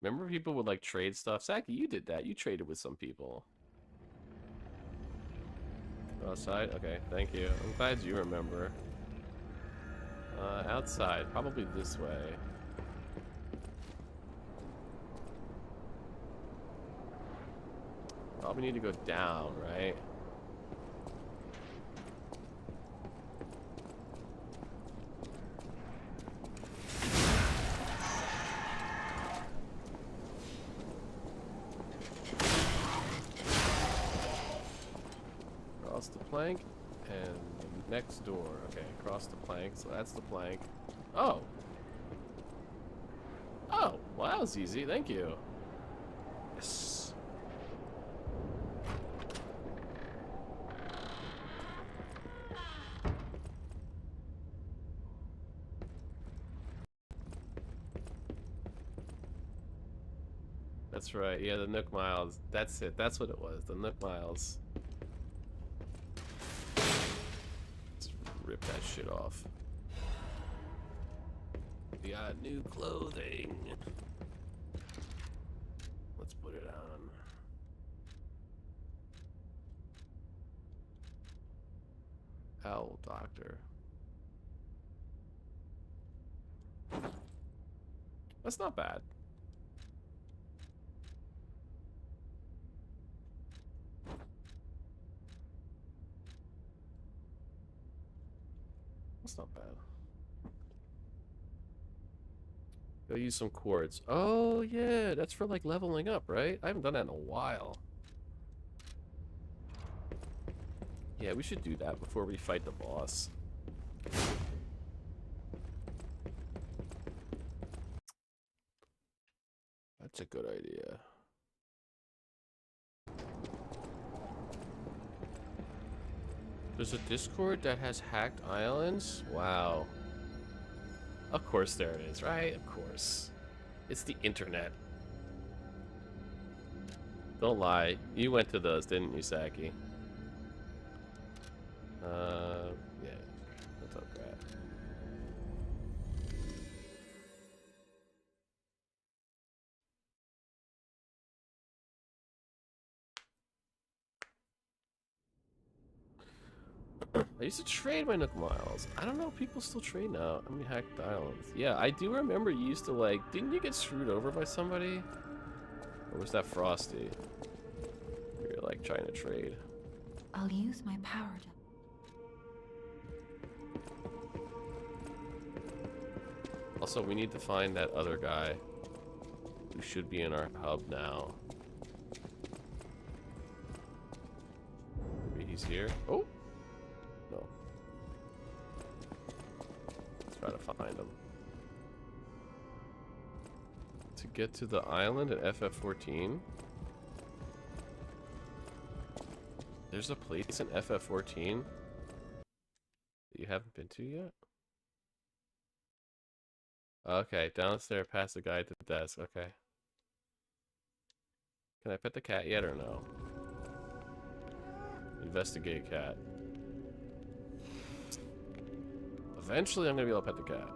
Remember people would like trade stuff? Saki, you did that. You traded with some people. Outside? Okay, thank you. I'm glad you remember. Outside. Probably this way. Probably need to go down, right? Cross the plank and the next door. Okay, cross the plank. So that's the plank. Oh. Oh, well, that was easy. Thank you. Yes. That's right. Yeah, the Nook Miles. That's it. That's what it was. The Nook Miles. Let's rip that shit off. We got new clothing. Let's put it on. Owl Doctor. That's not bad. That's not bad. Go use some quartz. Oh yeah, that's for like leveling up, right? I haven't done that in a while. Yeah, we should do that before we fight the boss. That's a good idea. There's a Discord that has hacked islands? Wow. Of course there it is, right? Of course. It's the internet. Don't lie. You went to those, didn't you, Saki? Yeah. I used to trade my Nook Miles. I don't know if people still trade now. I mean, hacked islands. Yeah, I do remember you used to like, didn't you get screwed over by somebody? Or was that Frosty? You're like trying to trade. I'll use my power to... Also, we need to find that other guy who should be in our hub now. Maybe he's here. Oh! No. Let's try to find him. To get to the island at FF14. There's a place in FF14 that you haven't been to yet? Okay, downstairs past the guy at the desk. Okay. Can I pet the cat yet or no? Investigate cat. Eventually I'm gonna be able to pet the cat.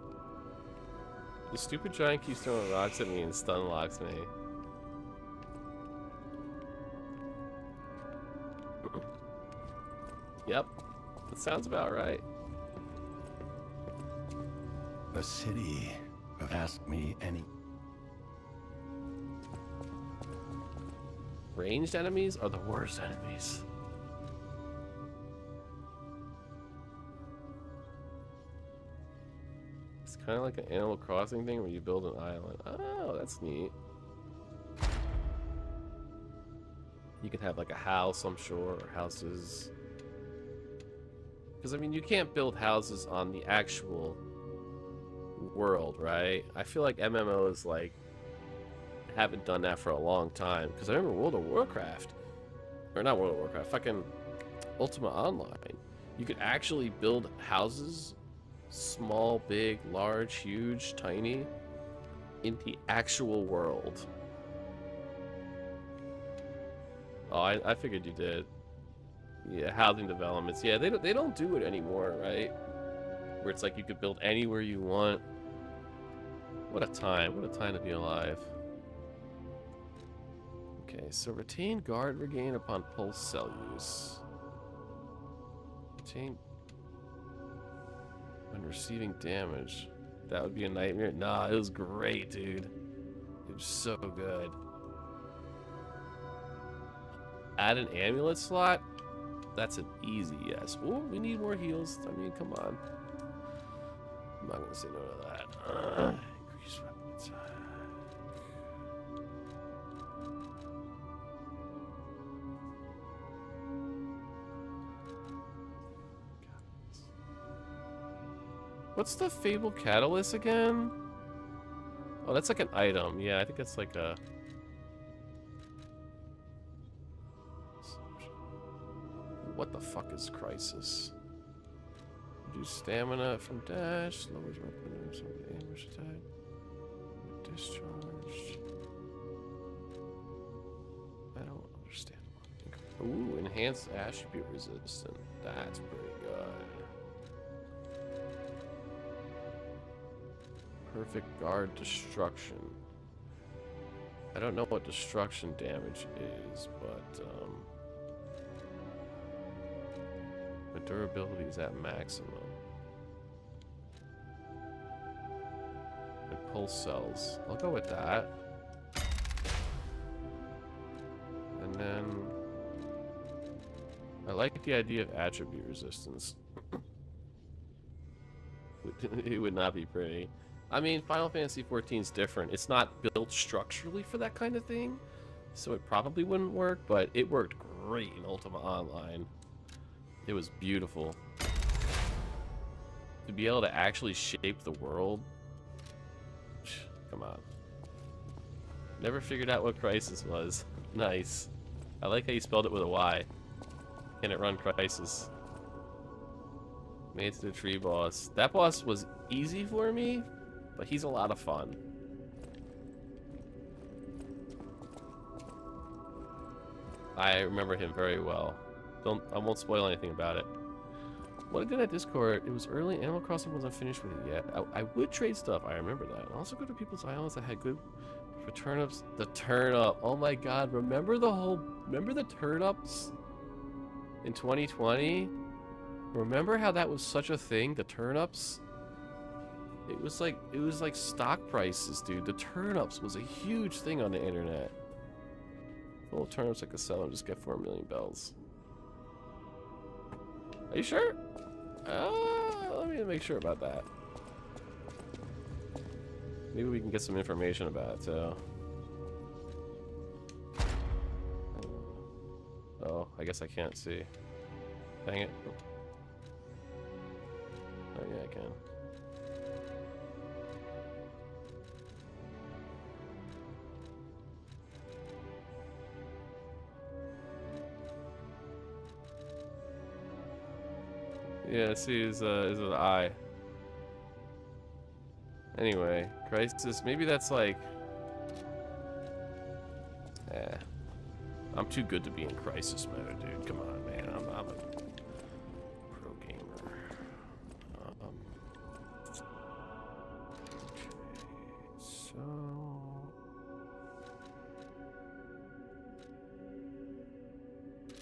The stupid giant keeps throwing rocks at me and stun locks me. Yep. That sounds about right. A city. Ask me any. Ranged enemies are the worst enemies. It's kind of like an Animal Crossing thing where you build an island. Oh, that's neat. You can have like a house, I'm sure, or houses. Because I mean, you can't build houses on the actual world, right? I feel like MMOs like haven't done that for a long time, because I remember World of Warcraft, or not World of Warcraft, fucking Ultima Online, you could actually build houses, small, big, large, huge, tiny, in the actual world. Oh, I figured you did. Yeah, housing developments. Yeah, they don't do it anymore, right? Where it's like you could build anywhere you want. What a time to be alive. Okay, so retain guard regain upon pulse cell use. Retain when receiving damage. That would be a nightmare. Nah, it was great, dude. It was so good. Add an amulet slot? That's an easy yes. Oh, we need more heals. I mean, come on. I'm not gonna say no to that. Increase weapon attack. What's the Fable Catalyst again? Oh, that's like an item. Yeah, I think that's like a... What the fuck is Crisis? Reduce stamina from dash, lowers weapon some ambush attack. Discharge. I don't understand. Ooh, enhanced attribute resistant. That's pretty good. Perfect guard destruction. I don't know what destruction damage is, but my durability is at maximum. And pulse cells. I'll go with that. And then I like the idea of attribute resistance. It would not be pretty. I mean, Final Fantasy XIV is different. It's not built structurally for that kind of thing, so it probably wouldn't work, but it worked great in Ultima Online. It was beautiful. To be able to actually shape the world. Come on. Never figured out what Crisis was. Nice. I like how you spelled it with a Y. Can it run Crisis? Made it to the tree boss. That boss was easy for me, but he's a lot of fun. I remember him very well. I won't spoil anything about it. What I did at Discord, it was early. Animal Crossing wasn't finished with it yet. I would trade stuff. I remember that. And also go to people's islands that had good for turnips. The turnip. Oh my god. Remember the turnips in 2020? Remember how that was such a thing? The turnips? It was like stock prices, dude. The turnips was a huge thing on the internet. Little turnips I could sell and just get 4 million bells. Are you sure? Let me make sure about that. Maybe we can get some information about it too. Oh, I guess I can't see. Dang it. Oh yeah, I can. Yeah, see his eye. Anyway, Crisis, maybe that's like... I'm too good to be in Crisis mode, dude. Come on, man. I'm a pro gamer. Okay, so...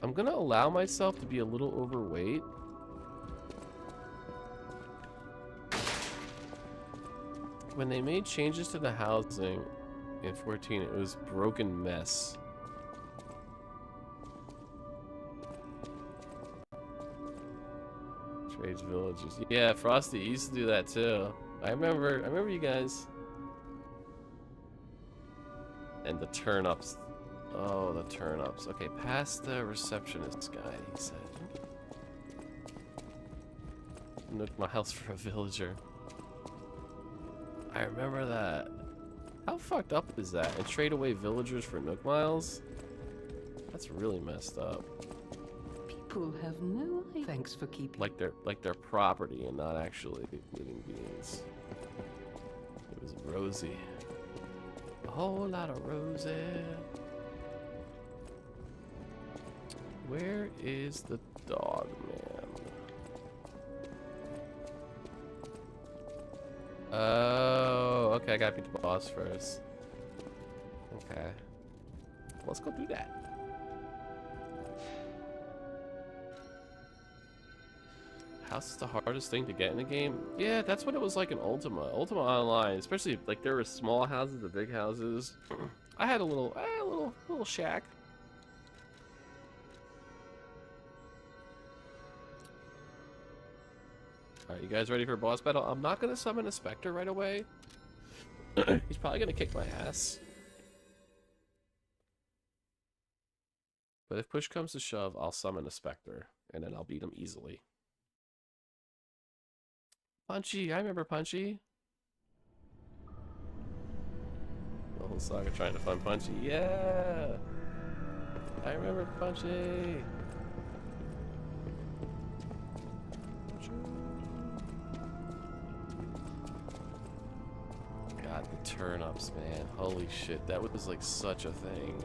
I'm gonna allow myself to be a little overweight. When they made changes to the housing in 14, it was broken mess. Trades villages. Yeah, Frosty used to do that too. I remember you guys. And the turnips. Oh, the turnips. Okay, past the receptionist guy, he said. Nook miles for a villager. I remember that. How fucked up is that? And trade away villagers for Nook miles? That's really messed up. People have no idea. Thanks for keeping. Like their property and not actually living beings. It was Rosie. A whole lot of Rosie. Where is the dog man? Oh, okay, I gotta beat the boss first. Okay. Let's go do that. House is the hardest thing to get in the game? Yeah, that's what it was like in Ultima. Ultima Online, especially like there were small houses and big houses. I had a little shack. Alright, you guys ready for a boss battle? I'm not gonna summon a Spectre right away. He's probably gonna kick my ass. But if push comes to shove, I'll summon a Spectre, and then I'll beat him easily. Punchy, I remember Punchy. The whole saga trying to find Punchy. Yeah! I remember Punchy! God, the turnips, man. Holy shit, that was like such a thing.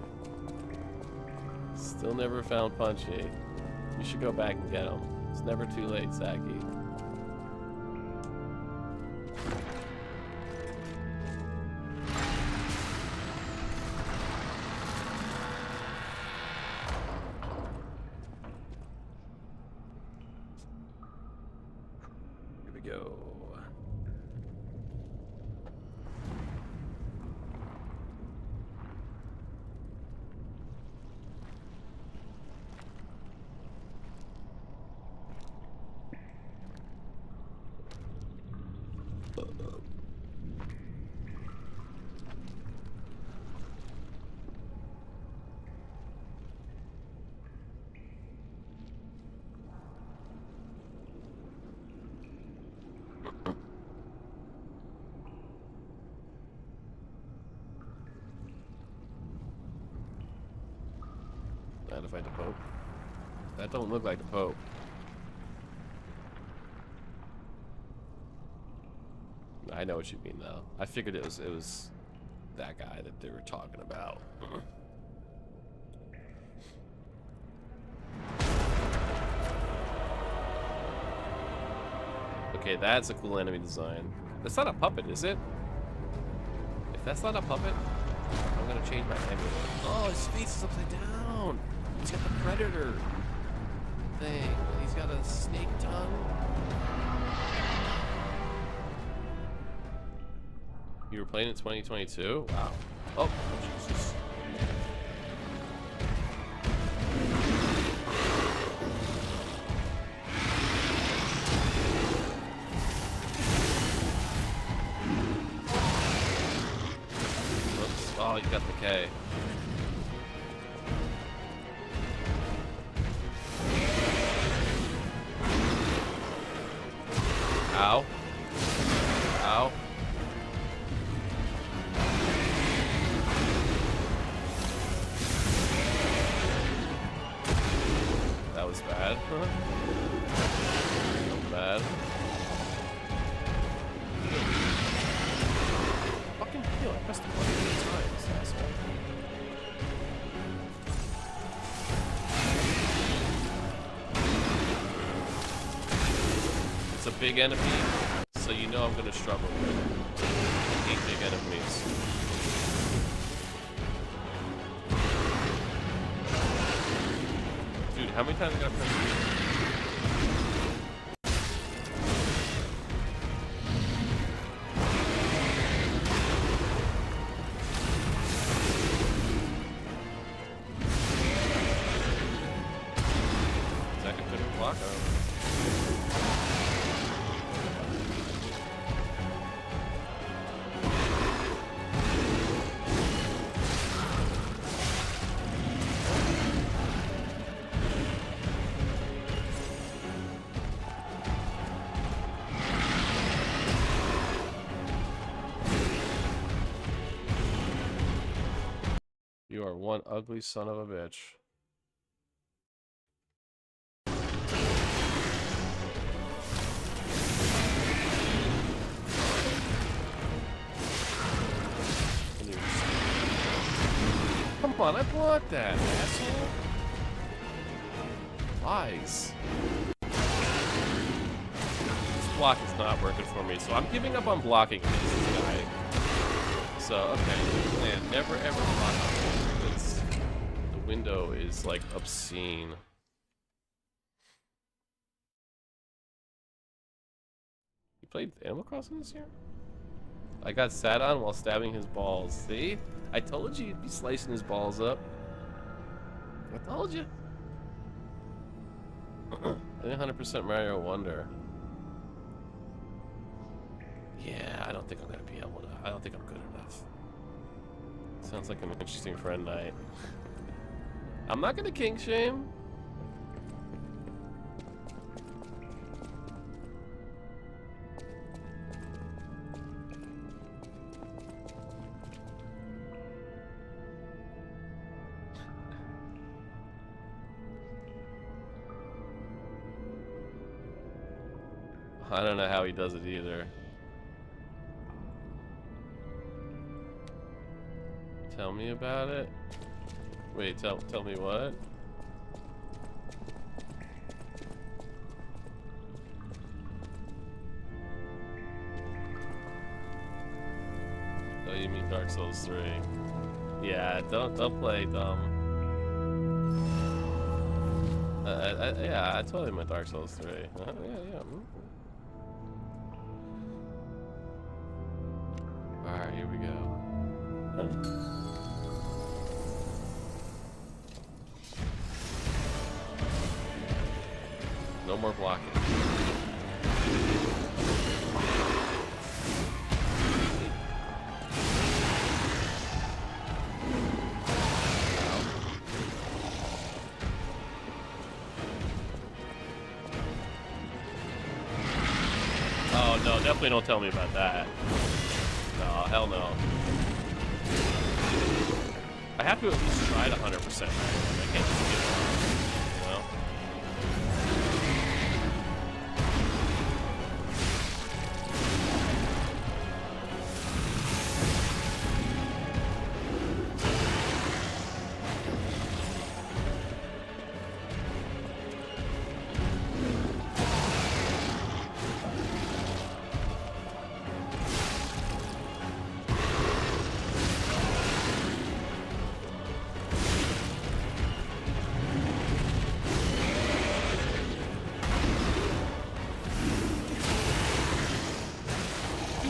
Still never found Punchy. You should go back and get him. It's never too late, Saki. Here we go. To fight the Pope. That don't look like the Pope. I know what you mean though. I figured it was that guy that they were talking about. Okay, that's a cool enemy design. That's not a puppet, is it? If that's not a puppet, I'm gonna change my amulet. Oh, his face is upside down. He's got the Predator thing. He's He's got a snake tongue. You were playing in 2022? Wow. Oh, Jesus. Oops. Oh, you got the K. Ow. Ow. That was bad. Not bad. Fucking heal. I pressed the button 8 times, asshole. It's a big enemy, so you know I'm gonna struggle with it. I hate big enemies. Dude, how many times I gotta press B? Zach, I couldn't block him. You are one ugly son of a bitch. Come on, I blocked that, asshole. Lies. This block is not working for me, so I'm giving up on blocking this guy. So, okay, man, never ever block because the window is like obscene. You played Animal Crossing this year? I got sat on while stabbing his balls. See? I told you you'd be slicing his balls up. I told you. I think 100% Mario Wonder. Yeah, I don't think I'm gonna be able to. I don't think I'm good enough. Sounds like an interesting friend night. I'm not gonna kink shame. I don't know how he does it either. Tell me about it. Wait, tell me what? Oh, you mean Dark Souls 3? Yeah, don't play dumb. Yeah, I totally meant Dark Souls 3. Yeah. Alright, here we go. No more blocking. Oh no, definitely don't tell me about that. No, hell no. I have to at least try to 100%. I can't just give up, you know?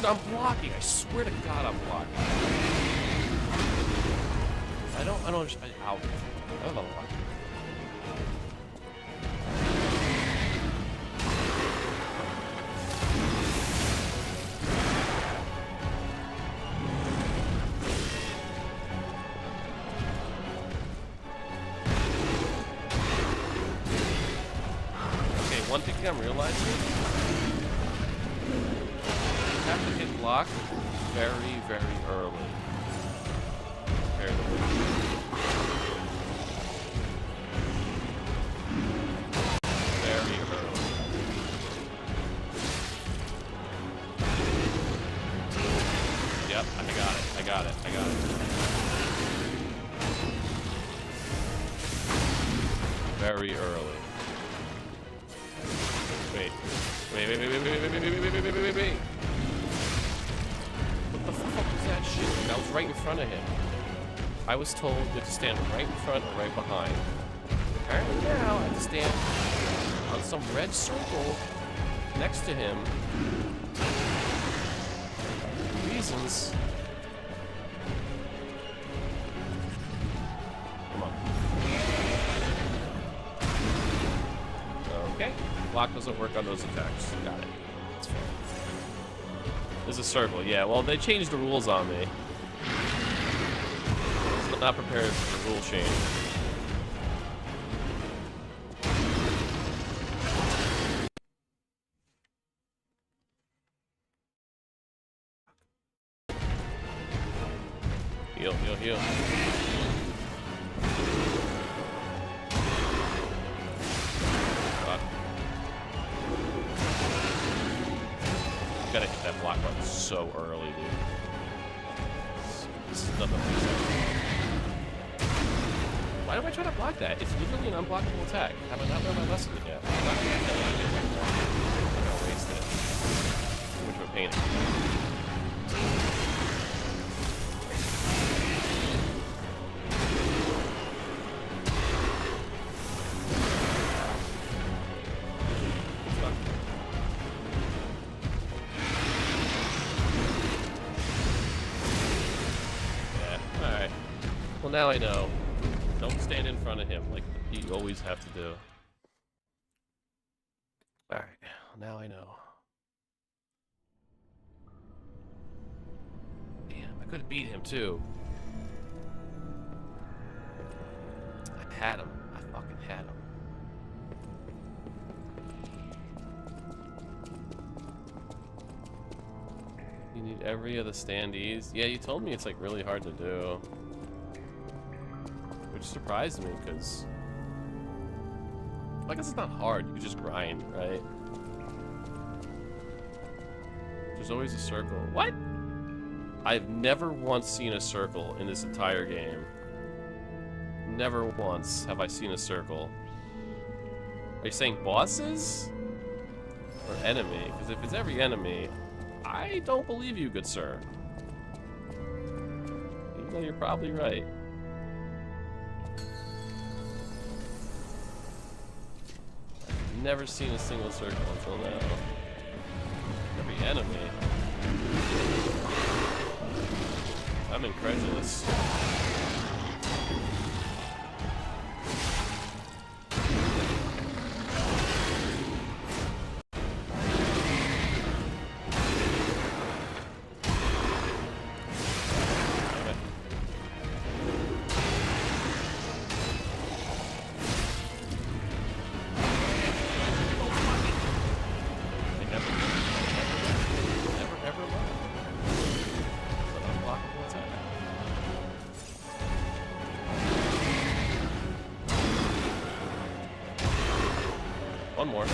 Dude, I'm blocking. I swear to God, I'm blocking. I don't understand. Ow. I don't know. Okay, one thing I'm realizing. You have to hit block very, very early. Very early. Yep, I got it. Very early. Wait. What the fuck was that shit? That was right in front of him. I was told you have to stand right in front or right behind. Apparently now I have to stand on some red circle next to him. Reasons. Come on. Okay. Block doesn't work on those attacks. Got it. That's fine. There's a circle. Yeah, well, they changed the rules on me. I'm not prepared for the rule change. Heal. Gotta hit that block button so early, dude. This is nothing. Why do I try to block that? It's literally an unblockable attack. Have I not learned my lesson yet? I'm not gonna kill it right now. I'm gonna waste it. Too much of a pain. Well, now I know. Don't stand in front of him like you always have to do. Alright, now I know. Damn, I could have beat him too. I had him. I fucking had him. You need every of the standees. Yeah, you told me it's like really hard to do. Which surprised me, because I guess it's not hard, you can just grind, right? There's always a circle. What? I've never once seen a circle in this entire game. Never once have I seen a circle. Are you saying bosses? Or enemy? Because if it's every enemy, I don't believe you, good sir. Even though you're probably right. Never seen a single circle until now. Every enemy. I'm incredulous. One more.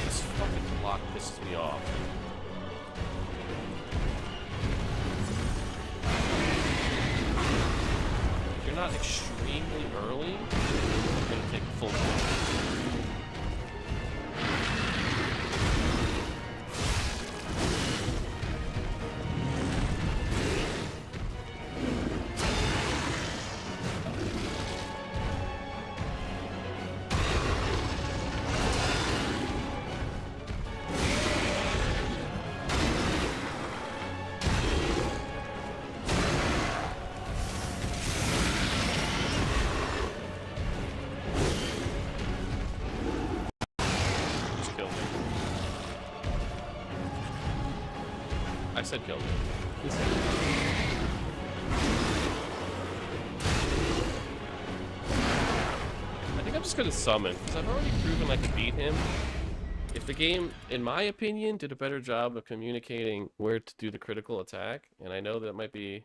This fucking block pisses me off. If you're not extremely early, you're gonna take full damage. said kill me. Please say I think I'm just gonna summon, because I've already proven I can beat him. If the game, in my opinion, did a better job of communicating where to do the critical attack, and I know that might be,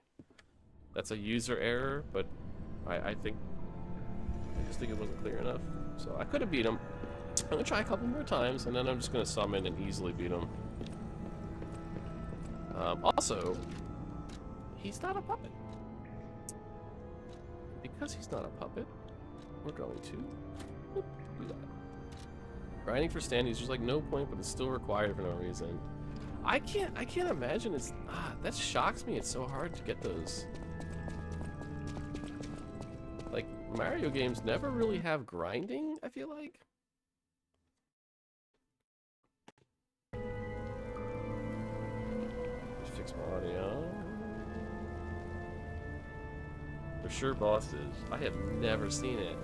that's a user error, but I just think it wasn't clear enough. So I could have beat him. I'm gonna try a couple more times, and then I'm just gonna summon and easily beat him. Also, he's not a puppet. Because he's not a puppet, we're going to do that. Grinding for standings, there's like no point, but it's still required for no reason. I can't imagine it's that shocks me. It's so hard to get those. Like Mario games never really have grinding, I feel like. Fix my audio. For sure bosses. I have never seen it.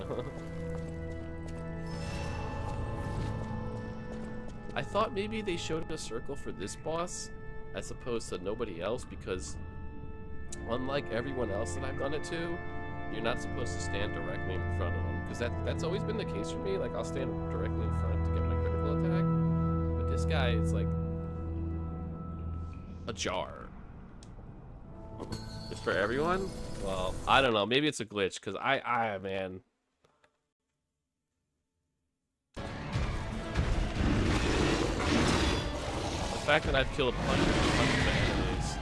I thought maybe they showed a circle for this boss as opposed to nobody else, because unlike everyone else that I've done it to, you're not supposed to stand directly in front of them, because that's always been the case for me. Like I'll stand directly in front to get my critical attack, but this guy is like ajar. It's for everyone? Well, I don't know. Maybe it's a glitch, because man. The fact that I've killed hundreds and hundreds of enemies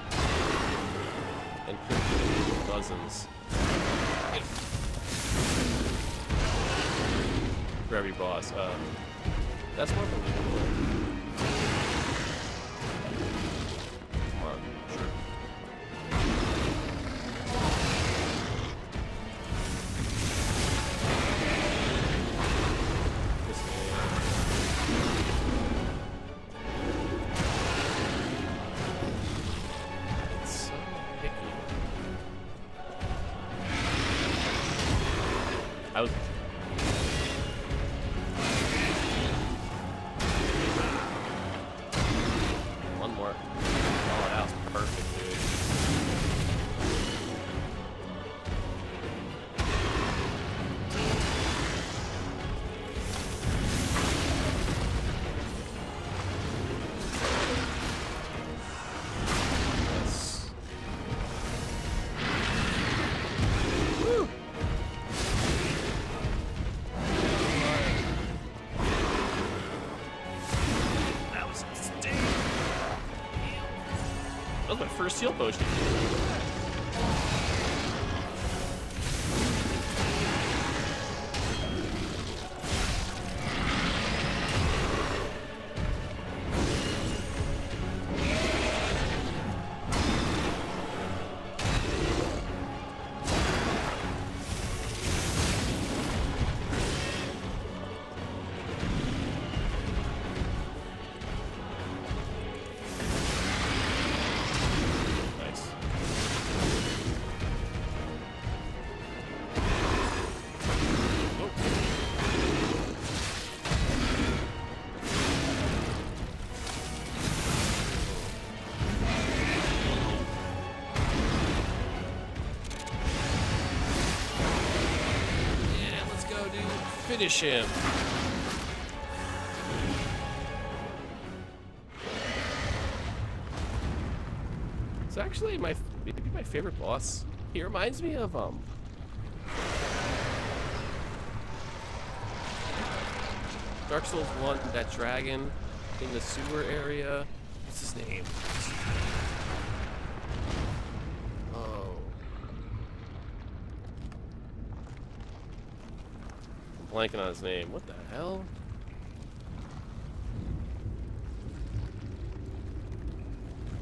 and killed dozens for every boss, that's more believable. Come on, sure. I was... One more. Oh, that was perfect, dude. Yes. Woo! That was my first heal potion. Finish him. It's actually maybe my favorite boss. He reminds me of Dark Souls 1, that dragon in the sewer area. What's his name? Blanking on his name. What the hell?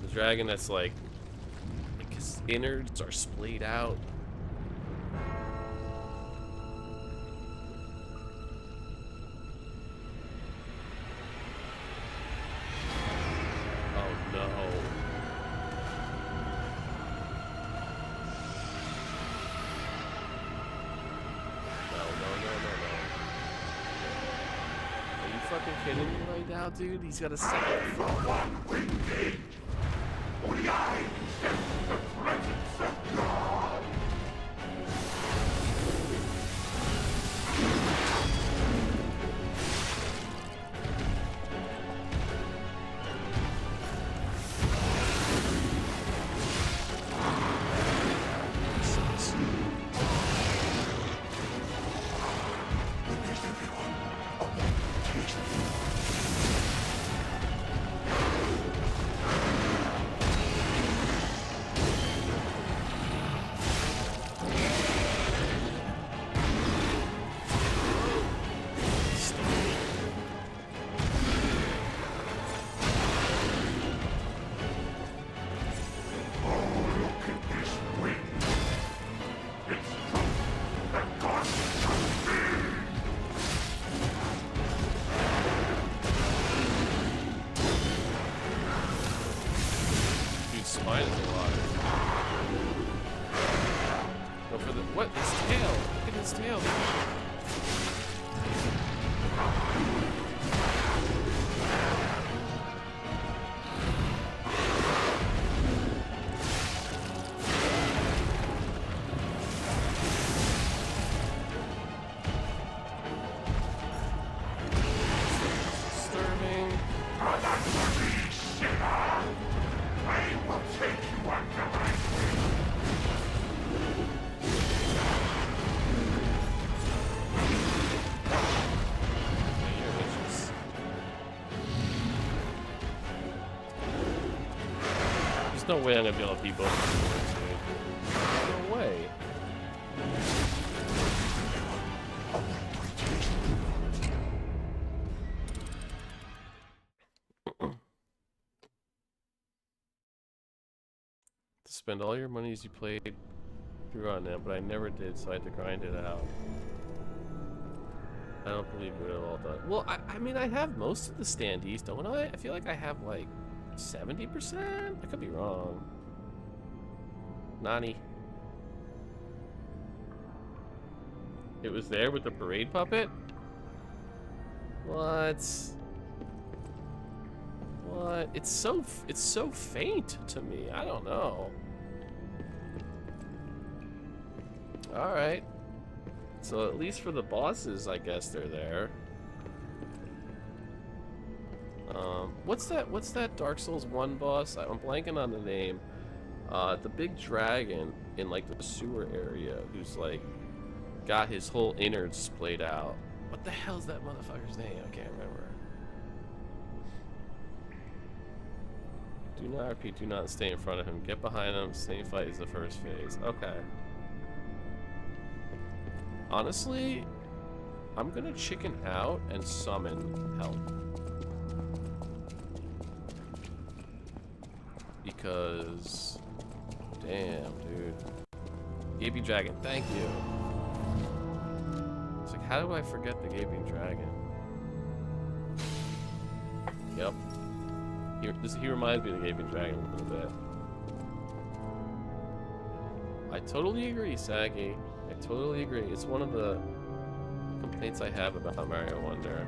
The dragon that's like his innards are splayed out. Oh no. Fucking kidding me right now, dude? He's got a second. the eye sense the presence of God. Spine is alive. Go for the what? His tail. Look at his tail. Disturbing. There's no way I'm gonna be able to beat both of them, dude. No way. To spend all your monies you played through on them, but I never did, so I had to grind it out. I don't believe we would have all done. Well, I mean, I have most of the standees, don't I? I feel like I have like 70%? I could be wrong. Nani. It was there with the parade puppet? What? What? It's so faint to me. I don't know. Alright. So at least for the bosses, I guess they're there. What's that Dark Souls 1 boss? I'm blanking on the name. The big dragon in like the sewer area who's like got his whole innards splayed out. What the hell's that motherfucker's name? I can't remember. Do not repeat, do not stay in front of him. Get behind him. Same fight is the first phase. Okay. Honestly, I'm gonna chicken out and summon help. Because, damn, dude. Gaping Dragon, thank you. It's like, how do I forget the Gaping Dragon? Yep. He reminds me of the Gaping Dragon a little bit. I totally agree, Saggy. I totally agree. It's one of the complaints I have about Mario Wonder.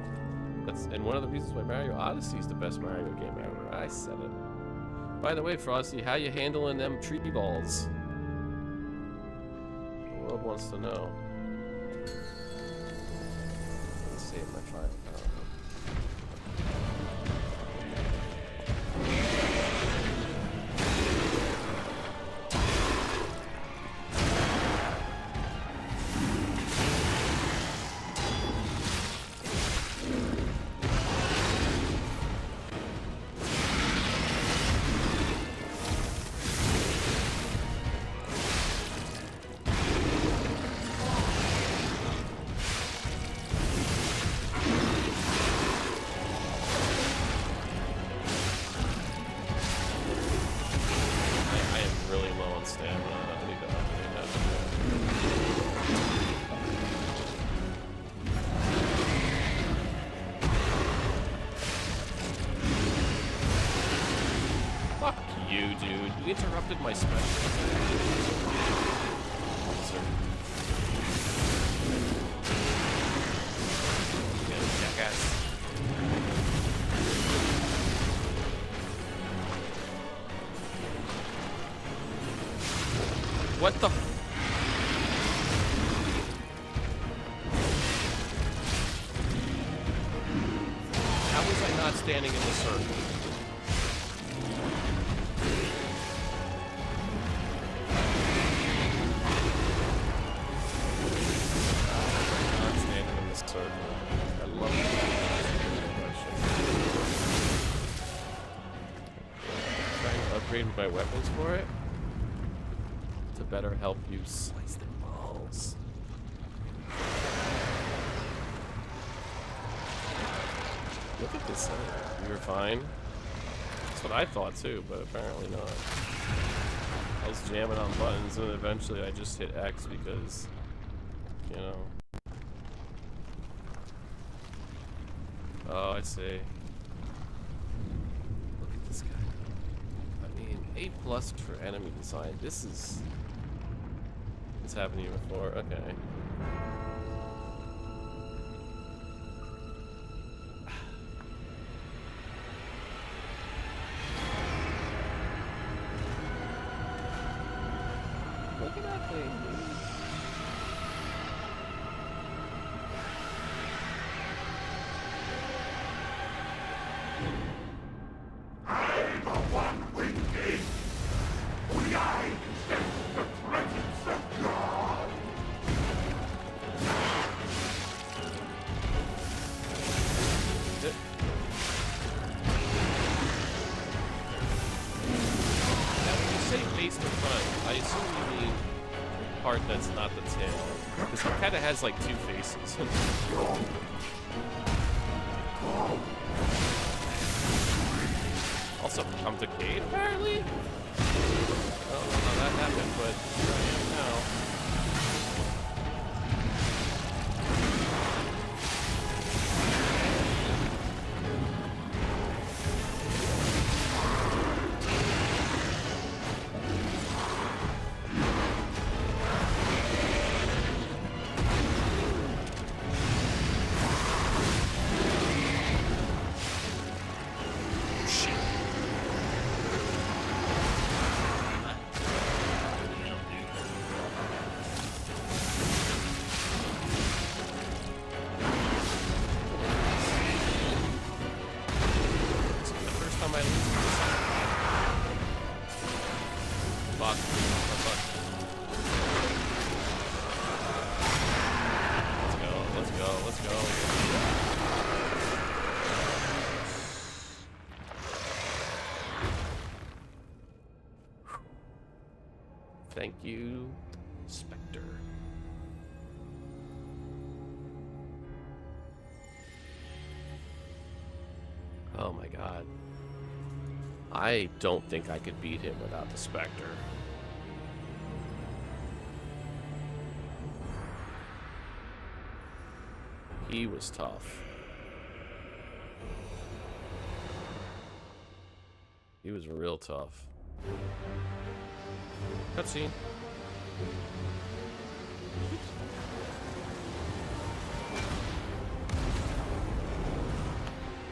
And one of the reasons why Mario Odyssey is the best Mario game ever. I said it. By the way, Frosty, how you handling them tree balls? The world wants to know. Let's save my file. You interrupted my special. Jackass. What the? How was I not standing in the circle? Not standing in the circle. I love that. Trying to upgrade my weapons for it to better help you slice the balls. Look at this thing. You were fine. That's what I thought too, but apparently not. I was jamming on buttons and eventually I just hit X because, you know. Oh, I see. Look at this guy. I mean, A+ for enemy design. This is... It's happened to you before. Okay. Look at that thing, dude. I'm the one-winged ape. Only I can sense the presence of God. Now, when you say face to front, I assume you mean the part that's not the tail. Because it kind of has like two faces. Also, I'm decayed apparently? I don't know how that happened, but here I am now. Thank you, Spectre. Oh my god. I don't think I could beat him without the Spectre. He was tough. He was real tough. Cutscene.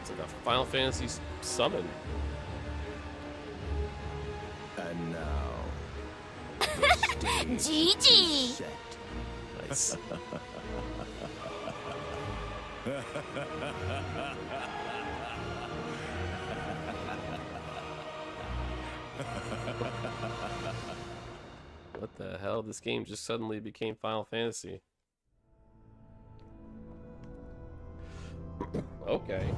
It's like a Final Fantasy summon. And now, GG. Nice. What the hell? This game just suddenly became Final Fantasy. Okay.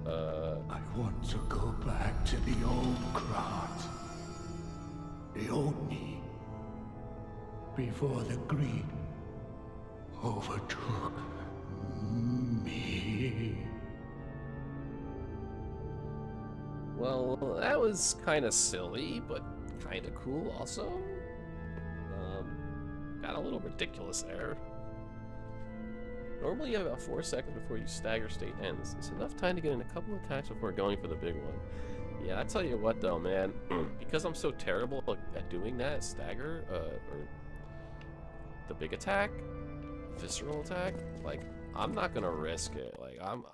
I want to go back to the old Krat. The old me. Before the greed overtook me. Well, that was kind of silly, but kind of cool also. Got a little ridiculous there. Normally you have about 4 seconds before you stagger state ends. It's enough time to get in a couple of attacks before going for the big one. Yeah, I tell you what though, man. Because I'm so terrible at doing that, stagger, or the big attack, visceral attack, like, I'm not gonna risk it. Like, I'm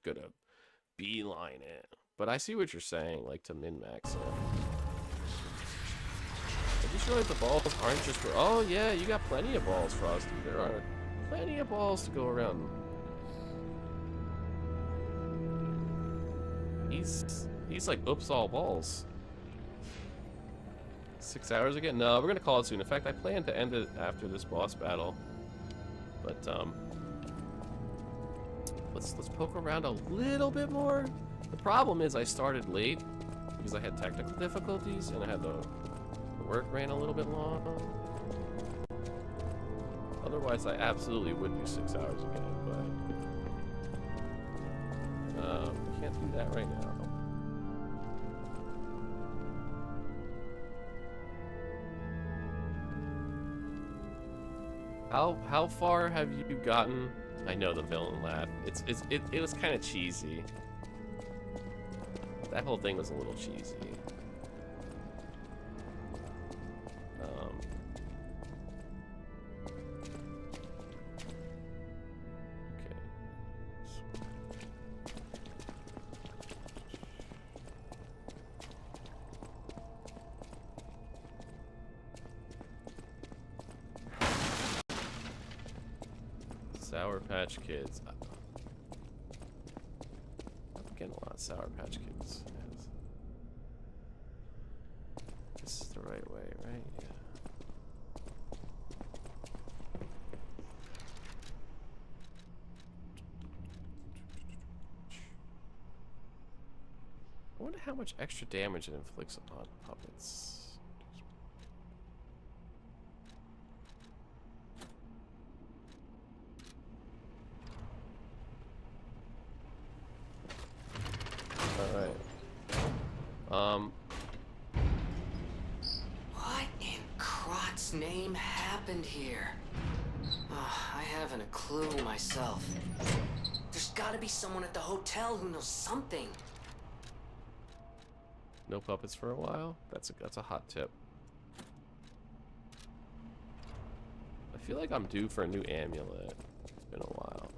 gonna beeline it. but I see what you're saying, like to min-max it. I just realized the balls aren't just for... Oh, yeah, you got plenty of balls, Frosty. There are plenty of balls to go around. He's like, oops, all balls. 6 hours again? No, we're gonna call it soon. In fact, I plan to end it after this boss battle. But, let's poke around a little bit more. The problem is I started late because I had technical difficulties and I had the work ran a little bit long. Otherwise, I absolutely would do 6 hours again, but can't do that right now. How far have you gotten? I know the villain laugh. It was kind of cheesy. That whole thing was a little cheesy. Okay. Sour Patch Kids. I'm getting a lot of Sour Patch Kids. This is the right way, right? Yeah. I wonder how much extra damage it inflicts upon puppets. What in Crot's name happened here? I haven't a clue myself. There's gotta be someone at the hotel who knows something. No puppets for a while? That's a hot tip. I feel like I'm due for a new amulet. It's been a while.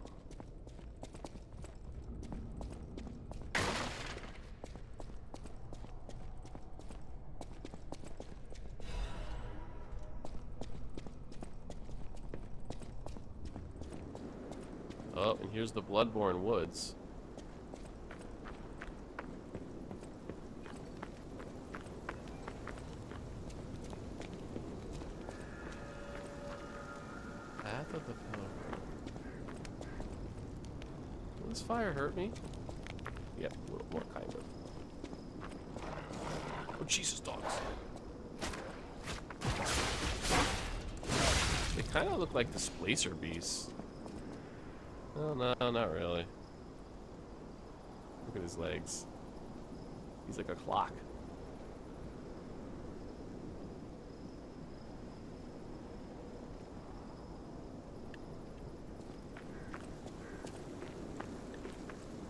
Oh, and here's the Bloodborne Woods. Path of the Pilgrim. Will this fire hurt me? Yeah, a little more, kind of. Oh, Jesus, dogs. They kind of look like displacer beasts. Oh, no, not really. Look at his legs. He's like a clock.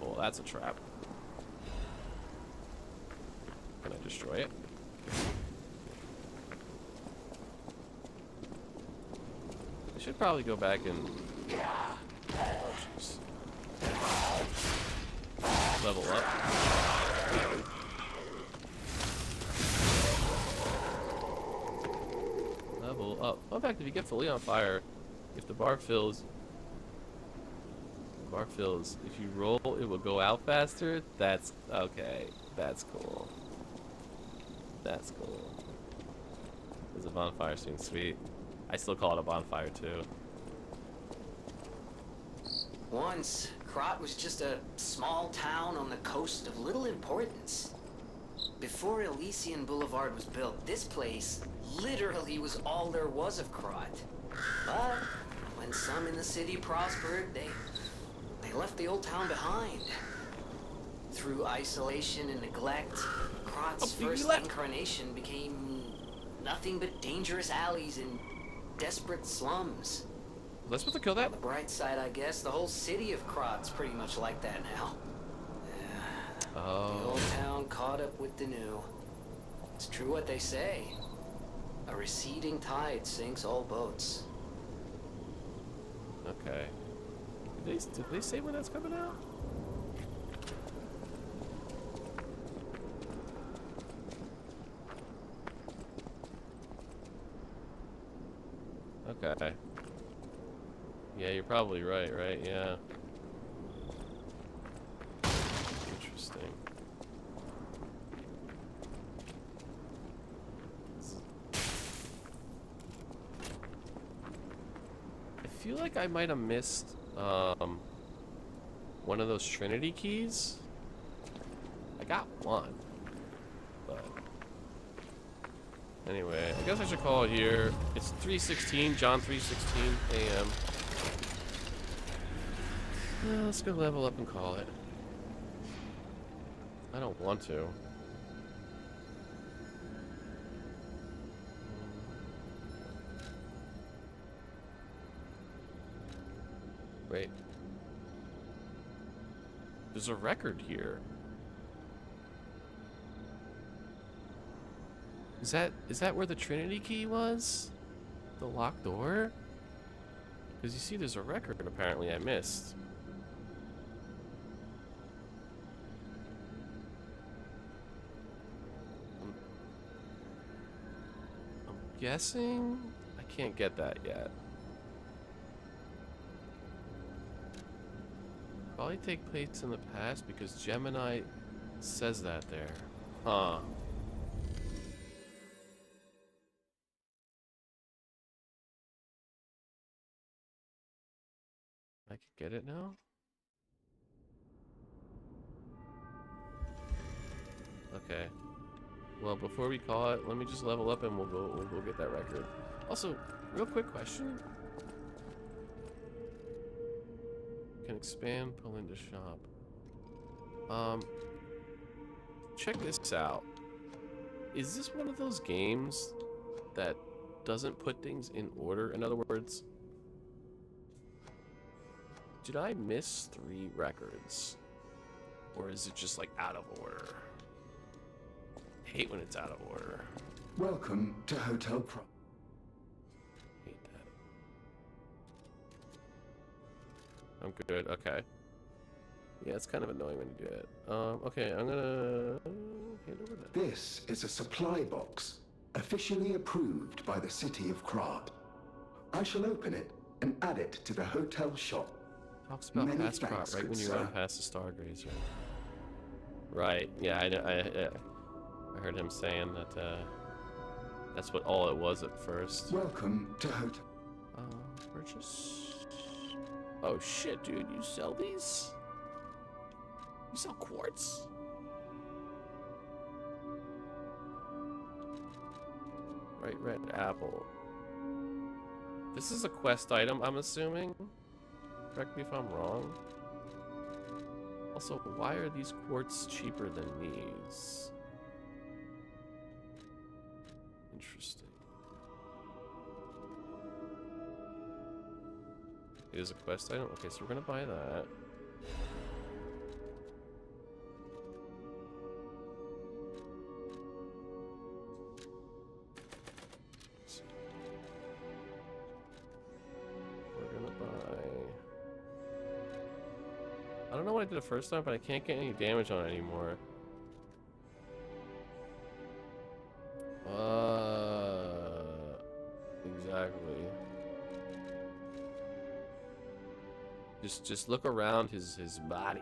Oh, that's a trap. Can I destroy it? I should probably go back and... Oh, jeez. Level up. Level up. Fun fact, if you get fully on fire, if the bar fills, if you roll, it will go out faster. That's okay. That's cool. That's cool. There's a bonfire soon. Sweet. I still call it a bonfire too. Once, Crot was just a small town on the coast of little importance. Before Elysian Boulevard was built, this place literally was all there was of Crot. But when some in the city prospered, they left the old town behind. Through isolation and neglect, Crot's first incarnation became nothing but dangerous alleys and desperate slums. Was I supposed to kill that? On the bright side, I guess, the whole city of Crot's pretty much like that now. Oh. The old town caught up with the new. It's true what they say. A receding tide sinks all boats. Okay. Did they say when that's coming out? Okay. Yeah, you're probably right, Yeah. Interesting. I feel like I might have missed one of those Trinity keys. I got one, but anyway, I guess I should call it here. It's 3:16, John 3:16 a.m. Let's go level up and call it. I don't want to. Wait. There's a record here. Is that where the Trinity key was? The locked door? Because you see there's a record apparently I missed. I'm guessing I can't get that yet. Probably take place in the past because Gemini says that there. Huh. I could get it now? Okay. Well, before we call it, let me just level up and we'll go get that record. Also, real quick question. Can expand, pull into shop. Check this out. Is this one of those games that doesn't put things in order? In other words, did I miss 3 records? Or is it just like out of order? I hate when it's out of order. Welcome to Hotel Pro. Hate that. I'm good, okay. Yeah, it's kind of annoying when you do it. Okay, I'm gonna hand over that. This is a supply box, officially approved by the city of Krat. I shall open it and add it to the hotel shop. Talks about Many past thanks, Krat right when you good run sir. past the Stargazer. Right, yeah, I heard him saying that that's what all it was at first. Welcome to Hotel. Purchase. Oh shit, dude, you sell these? You sell quartz? Right, red apple. This is a quest item, I'm assuming. Correct me if I'm wrong. Also, why are these quartz cheaper than these? Interesting. It is a quest item? Okay, so we're gonna buy that. We're gonna buy... I don't know what I did the first time, but I can't get any damage on it anymore. Exactly. Just look around his body.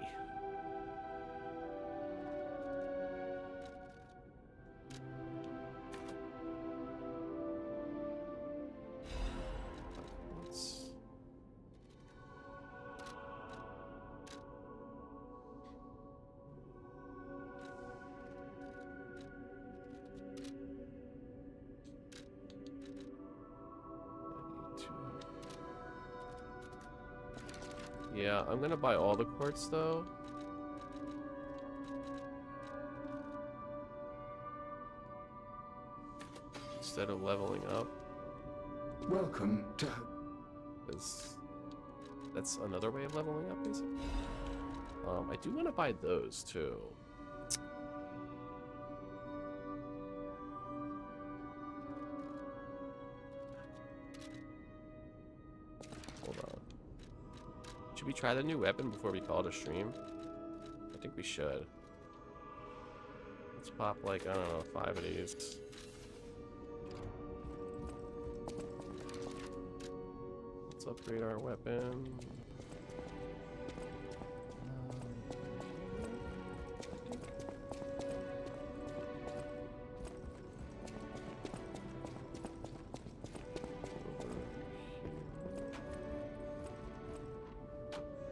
Yeah, I'm gonna buy all the quartz though. Instead of leveling up. Welcome to. That's another way of leveling up, basically. I do want to buy those too. Hold on. Should we try the new weapon before we call it a stream? I think we should. Let's pop like, I don't know, 5 of these. Let's upgrade our weapon.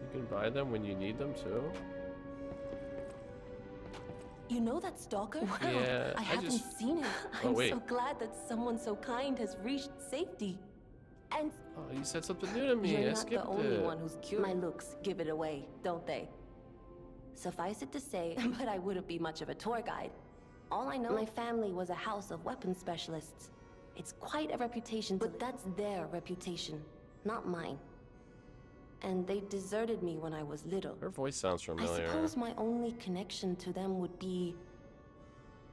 You can buy them when you need them too. You know that stalker? Wow, Yeah, I haven't seen it. Oh, I'm wait. so glad that someone so kind has reached safety. And Oh, you said something new to me. you're I not skipped the only it. one who's curious. My looks give it away, don't they? Suffice it to say, but I wouldn't be much of a tour guide. All I know, my family was a house of weapons specialists. It's quite a reputation, but that's their reputation, not mine. And they deserted me when I was little. Her voice sounds I familiar. suppose my only connection to them would be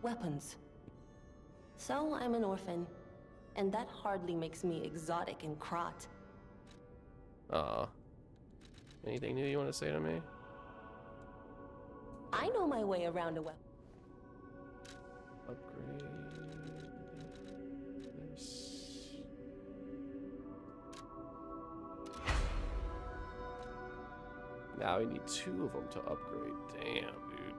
weapons. So I'm an orphan, and that hardly makes me exotic in Krat. Aw. Anything new you want to say to me? I know my way around a weapon. Upgrade this. Now we need 2 of them to upgrade. Damn, dude.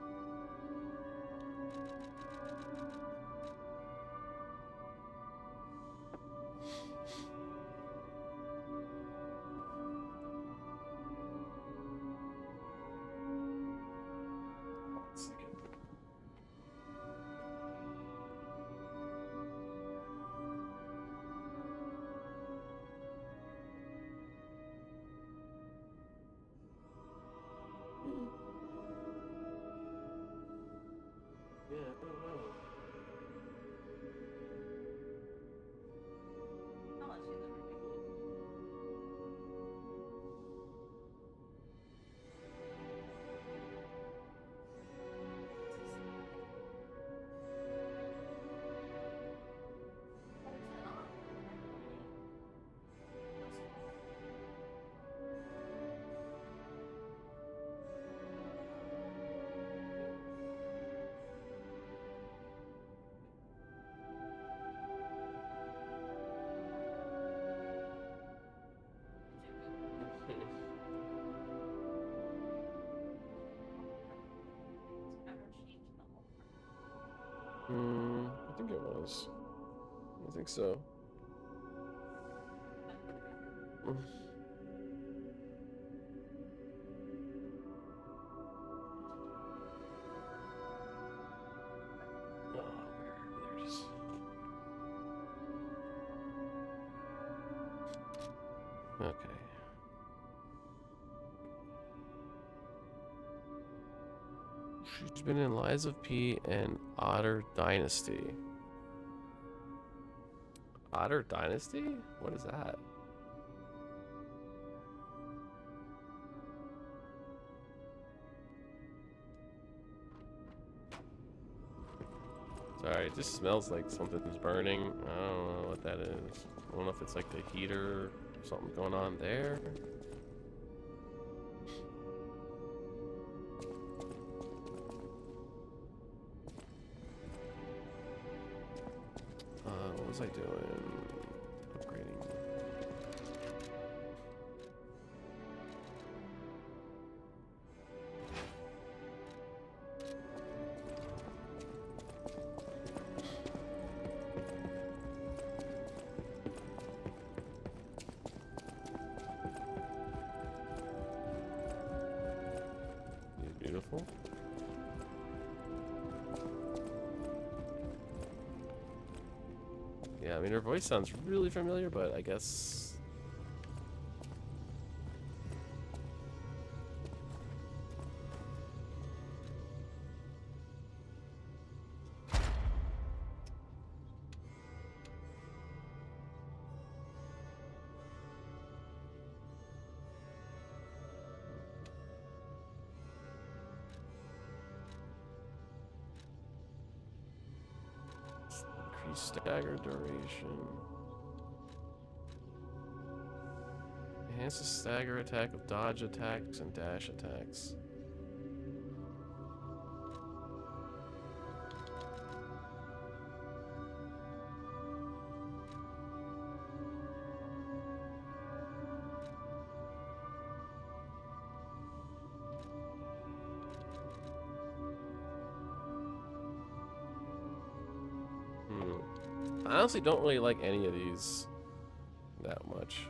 Yeah, I don't know. I think it was. I think so. Okay. She's been in Lies of P and Otter Dynasty. Otter Dynasty? What is that? Sorry, it just smells like something's burning. I don't know what that is. I don't know if it's like the heater or something going on there. What was I doing? Upgrading. Beautiful. Yeah, I mean, her voice sounds really familiar, but I guess... Increase stagger duration. Enhance the stagger attack of dodge attacks and dash attacks. I honestly don't really like any of these that much.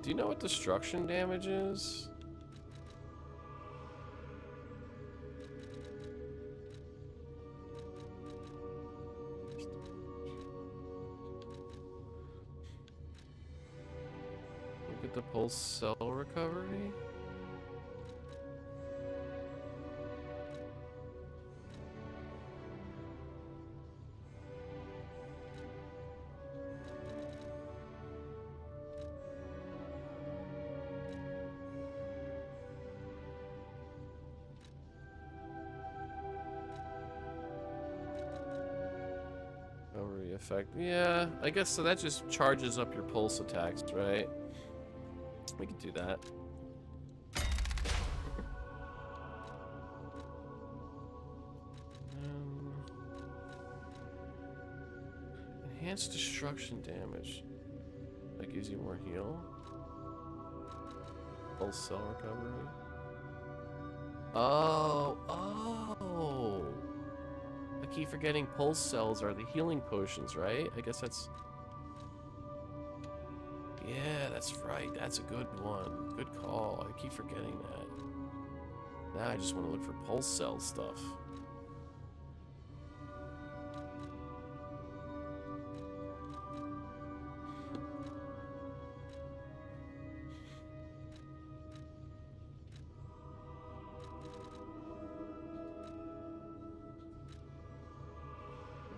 Do you know what destruction damage is? Look at the pulse cell recovery. Effect. Yeah, I guess so. That just charges up your pulse attacks, right? We could do that. Enhanced destruction damage. That gives you more heal. Pulse cell recovery. Oh. I keep forgetting pulse cells are the healing potions, right? I guess that's... Yeah, that's right. That's a good one. Good call. I keep forgetting that. Now I just want to look for pulse cell stuff.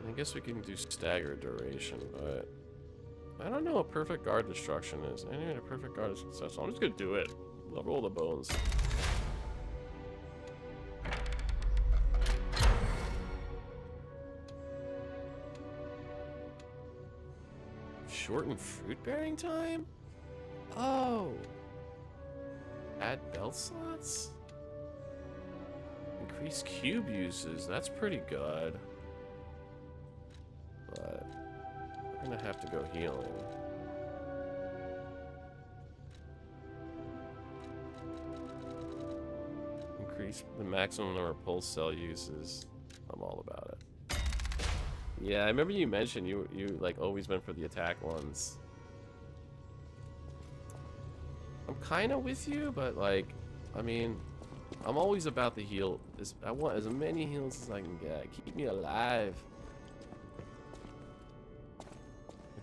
I guess we can do staggered duration, but I don't know what perfect guard destruction is. I need a perfect guard destruction, so I'm just gonna do it. I'll roll the bones. Shorten fruit bearing time? Oh. Add belt slots? Increase cube uses. That's pretty good. But we're gonna have to go healing. Increase the maximum number of pulse cell uses. I'm all about it. Yeah, I remember you mentioned you like always went for the attack ones. I'm kind of with you, but like, I mean, I'm always about the heal. I want as many heals as I can get. Keep me alive.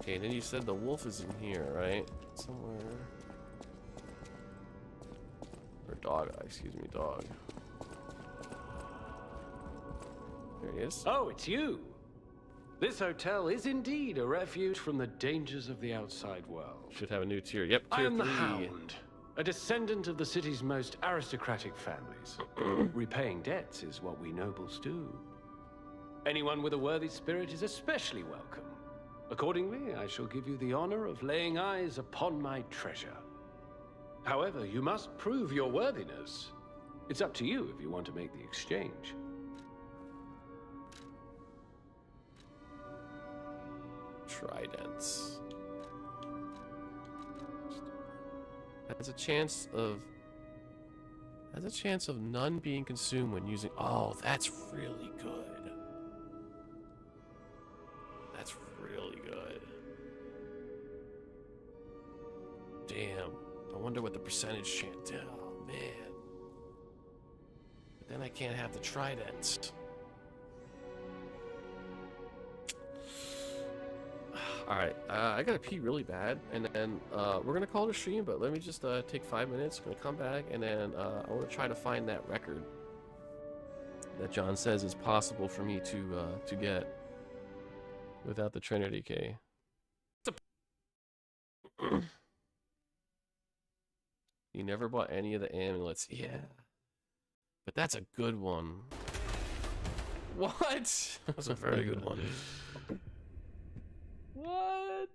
Okay, then you said the wolf is in here, right? Somewhere. Or dog, excuse me, dog. There he is. Oh, it's you! This hotel is indeed a refuge from the dangers of the outside world. Should have a new tier. Yep, I tier am 3. the Hound, a descendant of the city's most aristocratic families. Repaying debts is what we nobles do. Anyone with a worthy spirit is especially welcome. Accordingly, I shall give you the honor of laying eyes upon my treasure. However, you must prove your worthiness. It's up to you if you want to make the exchange. Tridents. Has a chance of none being consumed when using. Oh, that's really good. That's really good. Damn. I wonder what the percentage chance did. Oh man. But then I can't have the tridents. Alright, I gotta pee really bad, and then we're gonna call it a stream, but let me just take 5 minutes, gonna come back, and then I wanna try to find that record that John says is possible for me to get without the Trinity key. You never bought any of the amulets. Yeah. But that's a good one. What? That's a very good one. What?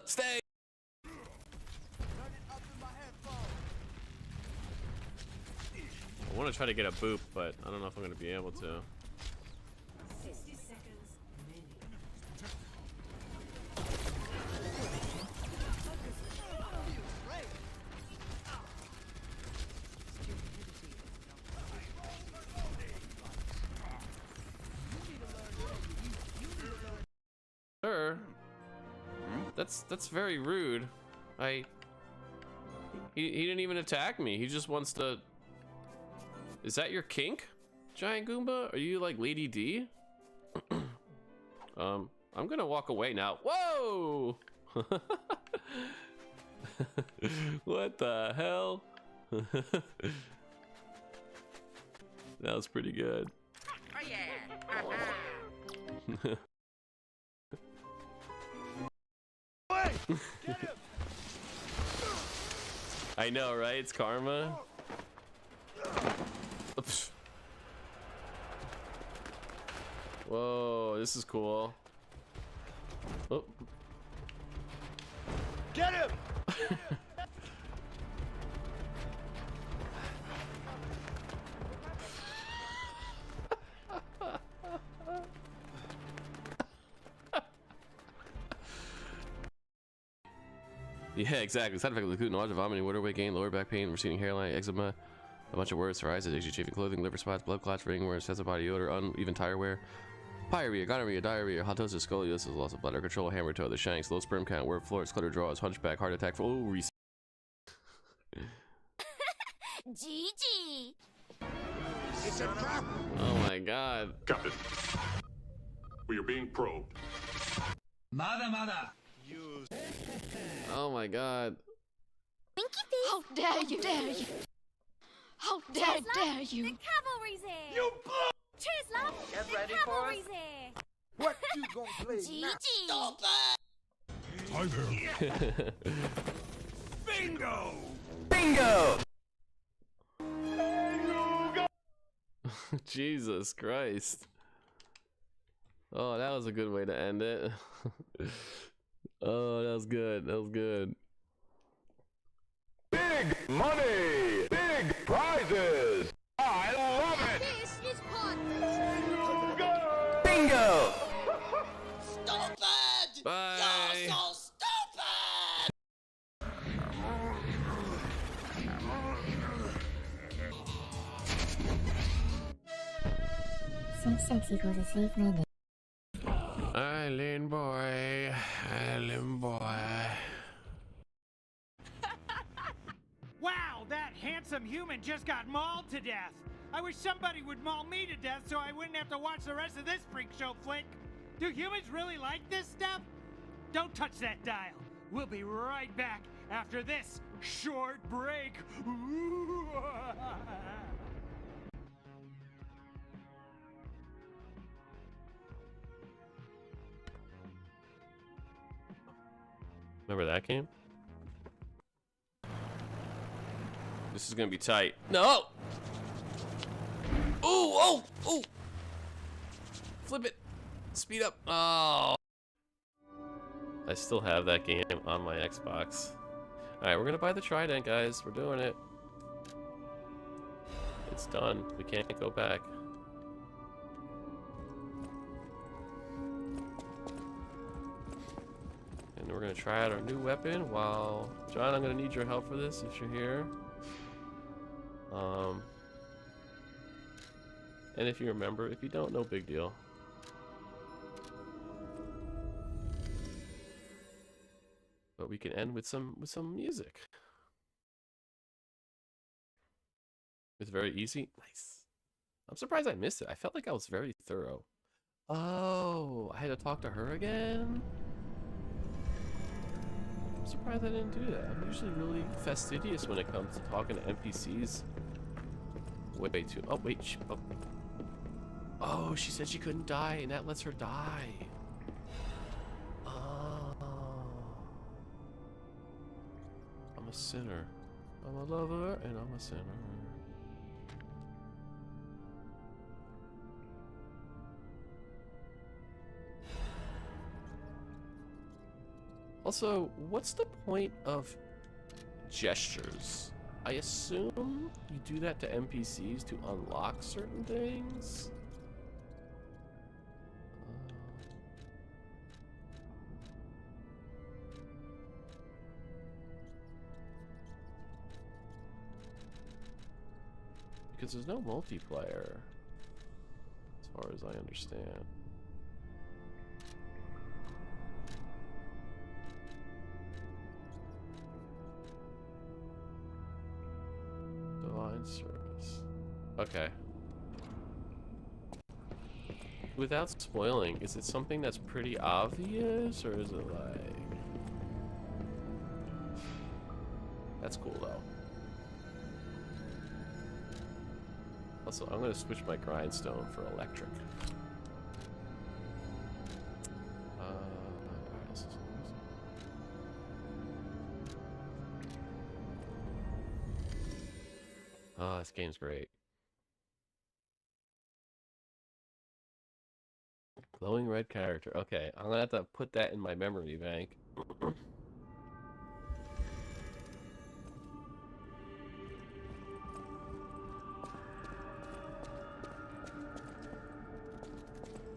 Stay. I want to try to get a boop, but I don't know if I'm going to be able to. That's very rude. He didn't even attack me. He just wants to. Is that your kink, Giant Goomba? Are you like Lady D? I'm gonna walk away now. Whoa! What the hell? That was pretty good. Oh yeah. I know, right? It's karma. Oops. Whoa, this is cool. Oh. Get him! Yeah, exactly. Side effect of the nausea, vomiting, water weight gain, lower back pain, receding hairline, eczema, a bunch of words, psoriasis, itchy, chafing clothing, liver spots, blood clots, ringworm, excessive body odor, uneven tire wear, pyorrhea, gonorrhea, diarrhea, halitosis, scoliosis, loss of bladder control, hammer toe, the shanks, low sperm count, word floors, clutter draws, hunchback, heart attack, reset. GG. It's a trap. Oh my god. Captain, we are being probed. Mother. Oh my god. How dare you! How dare you! The cavalry's here. You cheers, love. Get the ready cavalry's for here. What you gonna play now? Stop Hi there. Bingo. Bingo! Jesus Christ. Oh, that was a good way to end it. Oh, that was good. That was good. Big money, big prizes. I love it. This is fun. Bingo! Stupid! Bye. You're so stupid! Sex equals a safe landing. Island boy, island boy. Wow, that handsome human just got mauled to death. I wish somebody would maul me to death so I wouldn't have to watch the rest of this freak show flick. Do humans really like this stuff? Don't touch that dial. We'll be right back after this short break. Remember that game? This is gonna be tight. No! Oh! Flip it! Speed up! Oh! I still have that game on my Xbox. Alright, we're gonna buy the Trident, guys. We're doing it. It's done. We can't go back. And we're gonna try out our new weapon while... John, I'm gonna need your help for this if you're here. And if you remember, if you don't, no big deal. But we can end with some music. It's very easy. Nice. I'm surprised I missed it. I felt like I was very thorough. Oh, I had to talk to her again? I'm surprised I didn't do that. I'm usually really fastidious when it comes to talking to NPCs. Way too. Oh, wait. Oh, she said she couldn't die, and that lets her die. Oh. I'm a sinner. I'm a lover, and I'm a sinner. Also, what's the point of gestures? I assume you do that to NPCs to unlock certain things? Because there's no multiplayer, as far as I understand. Okay. Without spoiling, is it something that's pretty obvious, or is it like... That's cool, though. Also, I'm gonna switch my grindstone for electric. Alright, let's just use it. Oh, this game's great. Glowing red character. Okay, I'm gonna have to put that in my memory bank.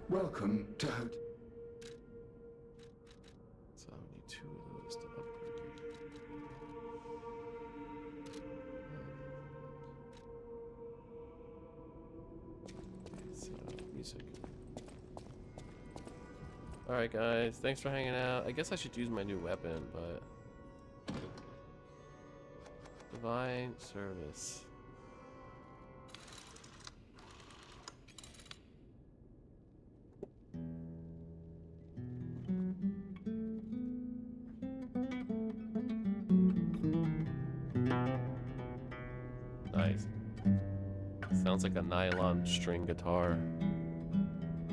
Welcome to So I need 2 of those to upgrade. So, music. Alright guys, thanks for hanging out. I guess I should use my new weapon, but... Divine Service. Nice. Sounds like a nylon string guitar.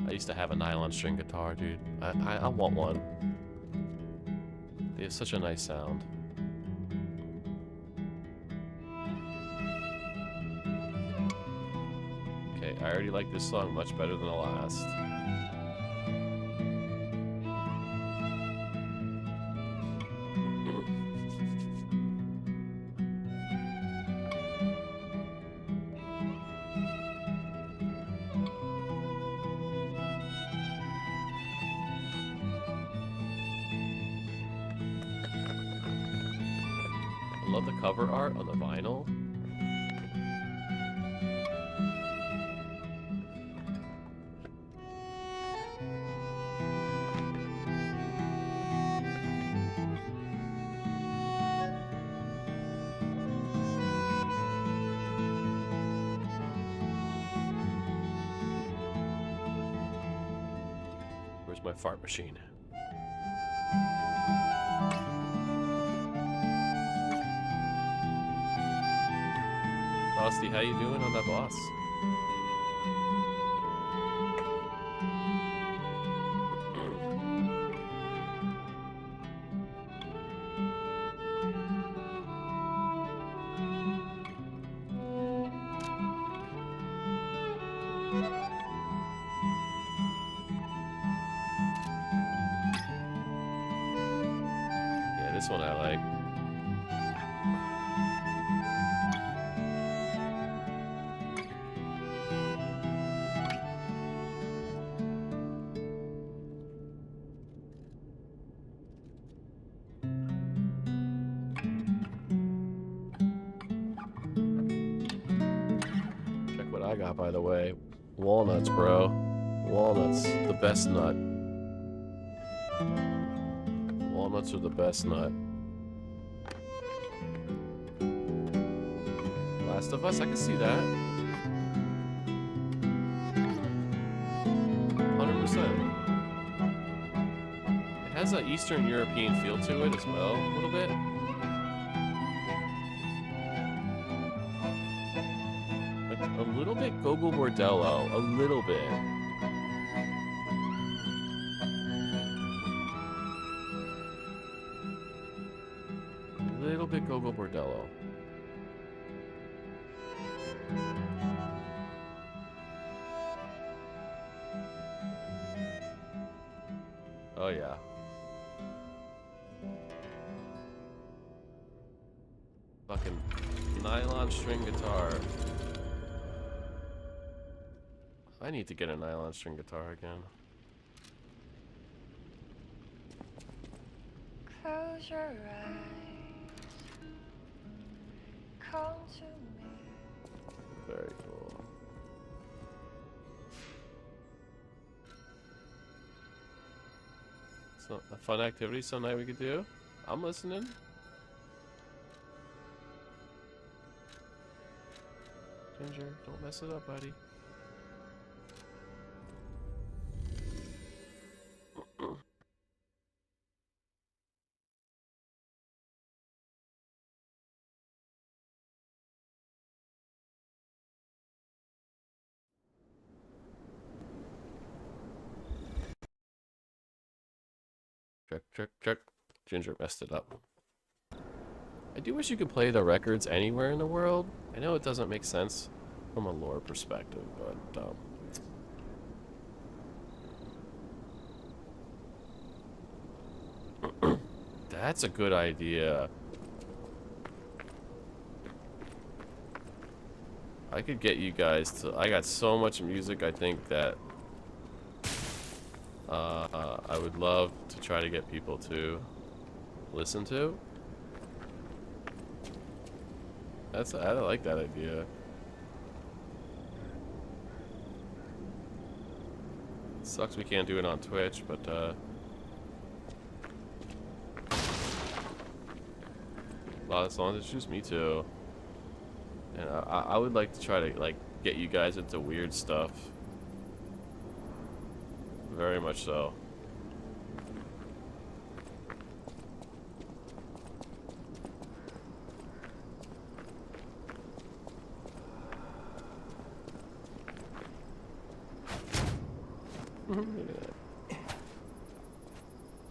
I used to have a nylon string guitar, dude. I want one. They have such a nice sound. Okay, I already like this song much better than the last. I love the cover art on the vinyl. Where's my fart machine? Frosty, how you doing on that boss? Yeah, this one I like. I got, by the way. Walnuts, bro. Walnuts, the best nut. Walnuts are the best nut. Last of Us, I can see that. 100%. It has an Eastern European feel to it as well, a little bit. A little bit Gogol Bordello, a little bit. A little bit Gogol Bordello. Oh yeah. Fucking nylon string guitar. I need to get a nylon string guitar again. Close your eyes. Come to me. Very cool. So a fun activity some night we could do. I'm listening. Ginger, don't mess it up, buddy. Check. Ginger messed it up. I do wish you could play the records anywhere in the world. I know it doesn't make sense from a lore perspective, but that's a good idea. I could get you guys to... I got so much music, I think, that I would love to try to get people to listen to. I like that idea. Sucks we can't do it on Twitch, but a lot of songs, it's just me too. And I would like to try to like get you guys into weird stuff. Very much so.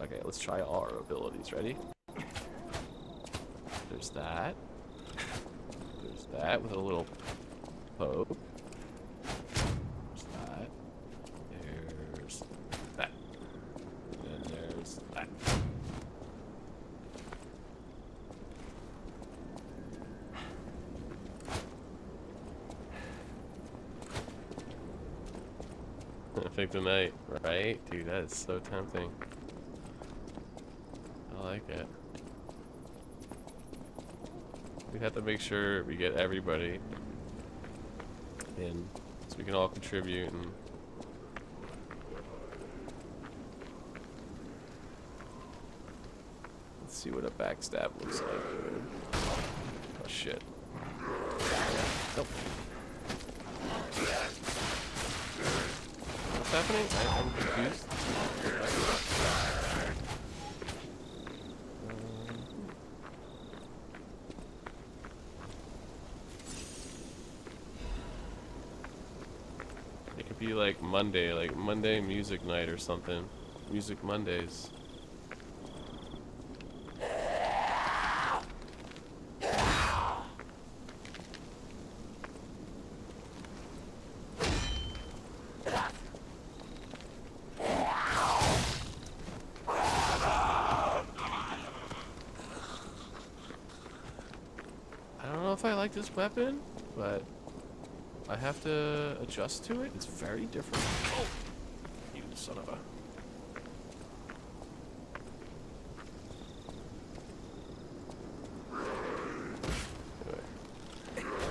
Okay, let's try our abilities. Ready? There's that. There's that with a little poke. There's that. There's that. And then there's that. Pick the night, right? Dude, that is so tempting. I like it. We have to make sure we get everybody in so we can all contribute and let's see what a backstab looks like. Oh shit. Nope. What's happening? I'm confused. It could be like Monday music night or something. Music Mondays. This weapon, but I have to adjust to it. It's very different. Oh, you son of a... Anyway.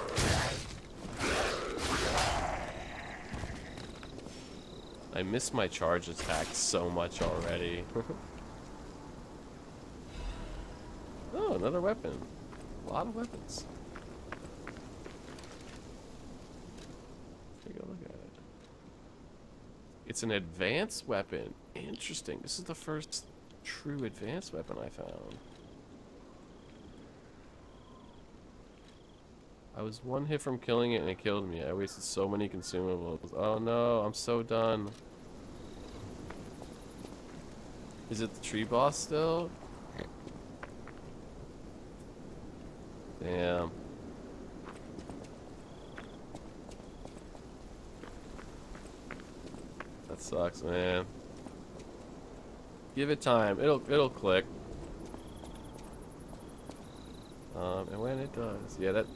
I miss my charge attack so much already. Oh, another weapon. A lot of weapons. It's an advanced weapon. Interesting. This is the first true advanced weapon I found. I was one hit from killing it and it killed me. I wasted so many consumables. Oh no, I'm so done. Is it the tree boss still? Damn. That sucks, man. Give it time. It'll click. And when it does, yeah, that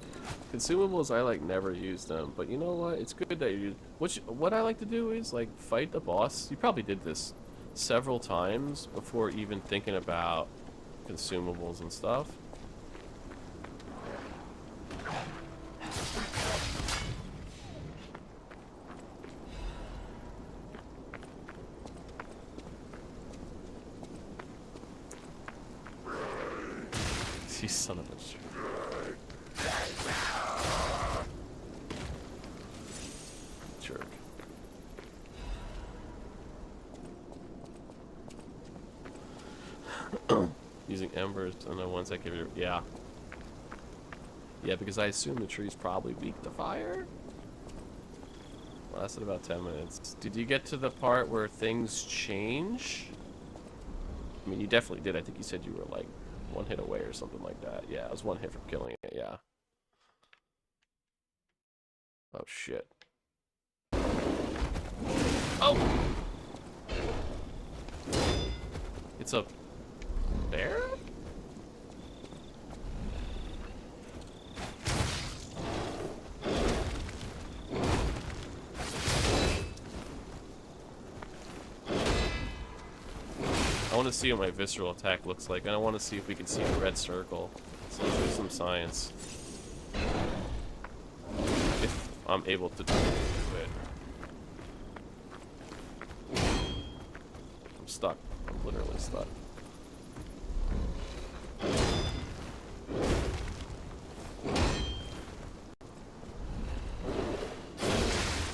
consumables I like never use them. But you know what? It's good that you. What I like to do is like fight the boss. You probably did this several times before even thinking about consumables and stuff. You son of a shit. jerk. Using embers and the ones that give you... Yeah. Yeah, because I assume the tree's probably weak to fire? Lasted about 10 minutes. Did you get to the part where things change? I mean, you definitely did. I think you said you were like 1 hit away or something like that. Yeah, it was 1 hit from killing it, yeah. Oh, shit. Oh! It's a bear? I want to see what my visceral attack looks like, and I want to see if we can see the red circle. So let's do some science. If I'm able to do it. I'm stuck. I'm literally stuck.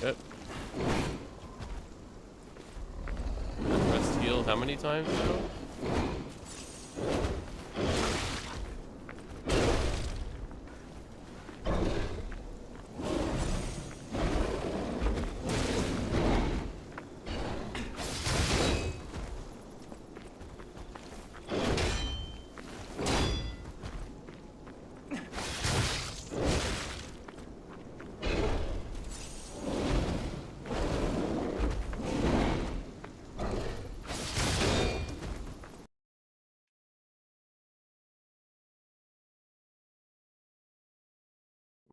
Yep. Rest heal how many times now?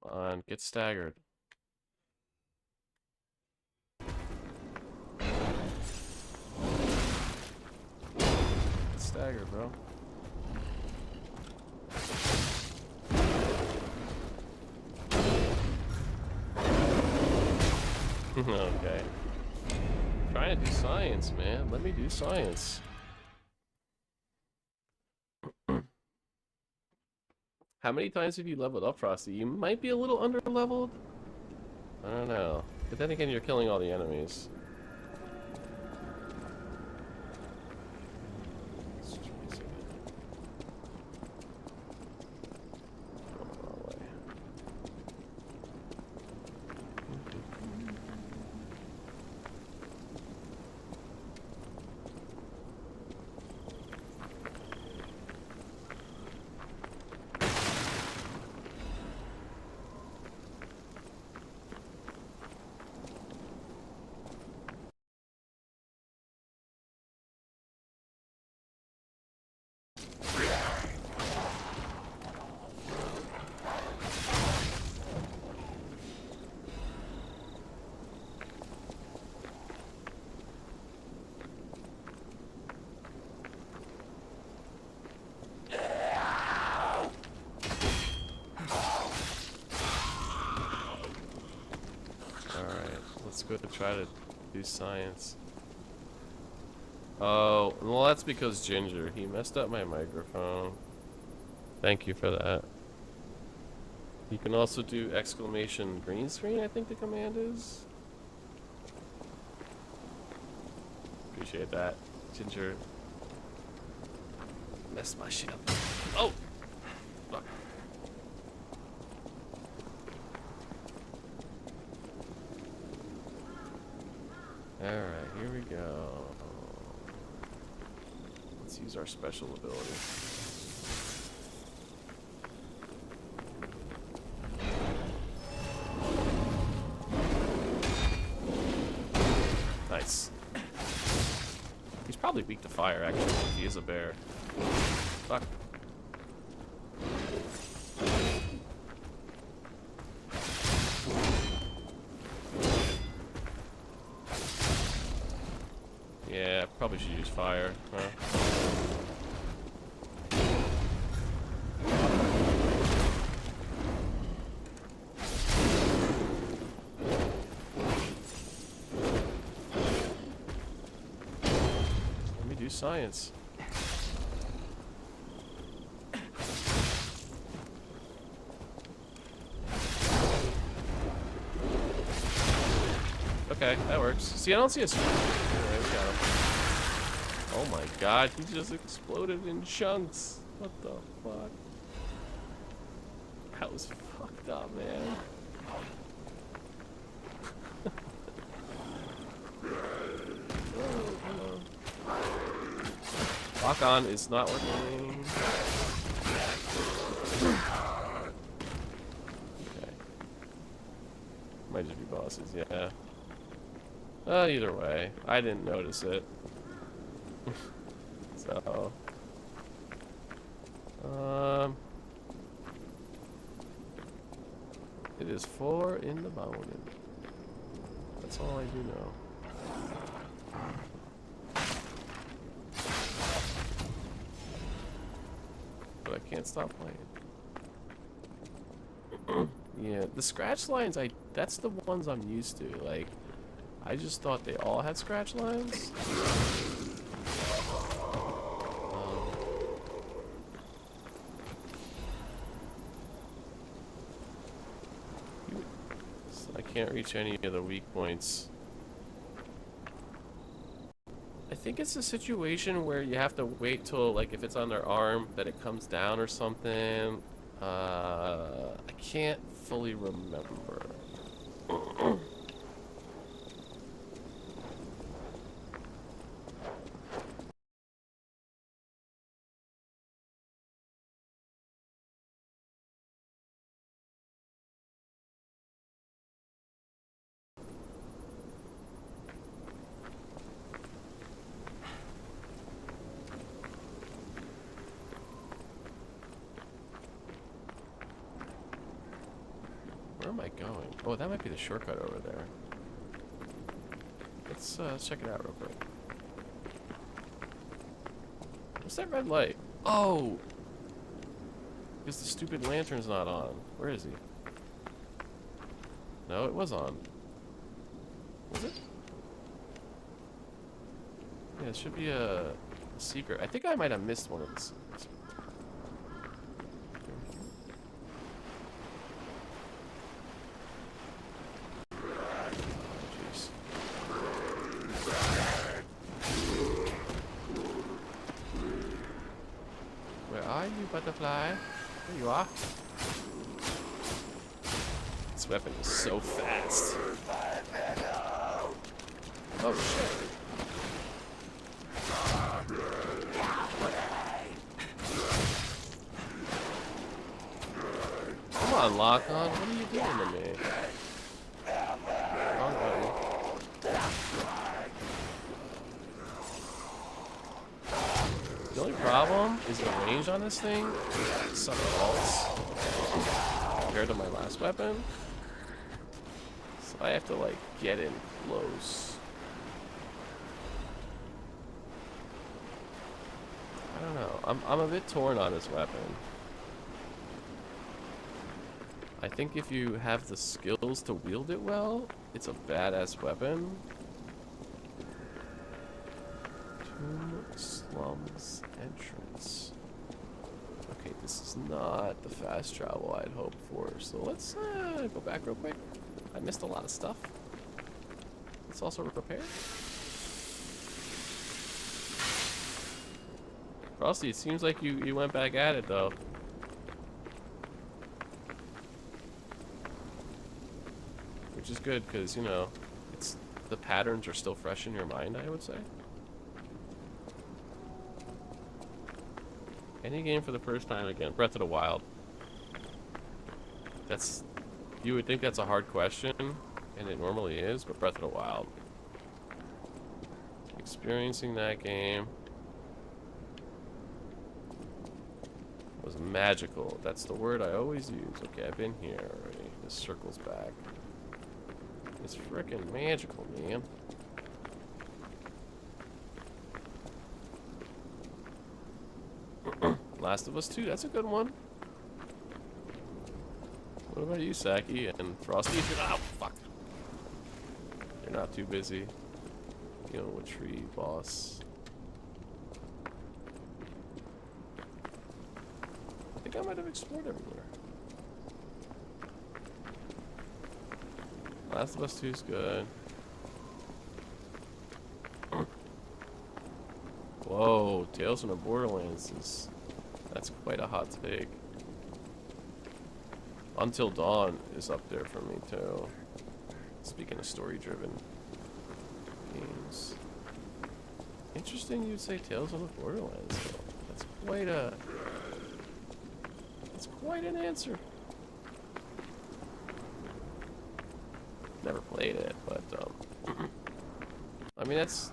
Come on, get staggered. Get staggered, bro. Okay. Trying to do science, man. Let me do science. How many times have you leveled up, Frosty? You might be a little under-leveled? I don't know. But then again, you're killing all the enemies. Let's go to try to do science. Oh, well that's because Ginger. He messed up my microphone. Thank you for that. You can also do exclamation green screen, I think the command is. Appreciate that. Ginger messed my shit up. Oh! Fuck. Alright, here we go. Let's use our special ability. Nice. He's probably weak to fire, actually. He is a bear. Fuck. Yeah, probably should use fire, huh? Let me do science. Okay, that works. See, I don't see a... Alright, we got him. Oh my god, he just exploded in chunks. What the fuck? That was fucked up, man. Lock on is not working. Okay. Might just be bosses, yeah. Either way, I didn't notice it. So, it is 4 in the morning. That's all I do know. But I can't stop playing. Yeah, the scratch lines, that's the ones I'm used to. Like, I just thought they all had scratch lines. I can't reach any of the weak points. I think it's a situation where you have to wait till, like, if it's on their arm, that it comes down or something. I can't fully remember. Where am I going? Oh, that might be the shortcut over there. Let's check it out real quick. What's that red light? Oh! Because the stupid lantern's not on. Where is he? No, it was on. Was it? Yeah, it should be a secret. I think I might have missed one of these. Butterfly. There you are. This weapon is so fast. Oh shit. Come on, Lock-On. What are you doing to me? Wrong button. The only problem is the range on this thing sucks balls compared to my last weapon. So I have to, like, get in close. I don't know. I'm a bit torn on this weapon. I think if you have the skills to wield it well, it's a badass weapon. Tomb Slums entrance. Okay, this is not the fast travel I'd hoped for, so let's go back real quick. I missed a lot of stuff. Let's also repair. Frosty, it seems like you went back at it though. Which is good, because, you know, the patterns are still fresh in your mind, I would say. Any game for the first time again. Breath of the Wild. You would think that's a hard question, and it normally is, but Breath of the Wild. Experiencing that game was magical. That's the word I always use. Okay, I've been here already. This circles back. It's freaking magical, man. Last of Us 2, that's a good one. What about you, Saki and Frosty? Oh, fuck. You're not too busy. You know, a tree boss. I think I might have explored everywhere. Last of Us 2 is good. Whoa, Tales from the Borderlands is... That's quite a hot take. Until Dawn is up there for me, too. Speaking of story-driven games. Interesting you'd say Tales from the Borderlands, though. That's quite a... That's quite an answer. Never played it, but, I mean, that's...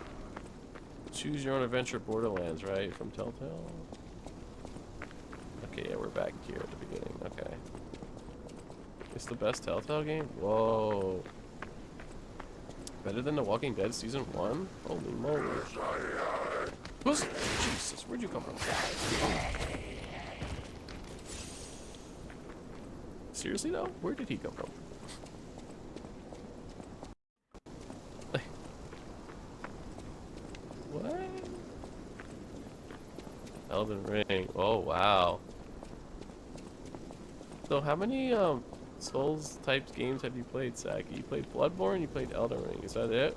Choose Your Own Adventure Borderlands, right? From Telltale? Okay, yeah, we're back here at the beginning. Okay. It's the best Telltale game? Whoa. Better than The Walking Dead Season 1? Holy moly. Jesus, where'd you come from? Seriously, though? Where did he come from? What? Elden Ring. Oh, wow. So how many Souls type games have you played, Saki? You played Bloodborne, you played Elden Ring. Is that it?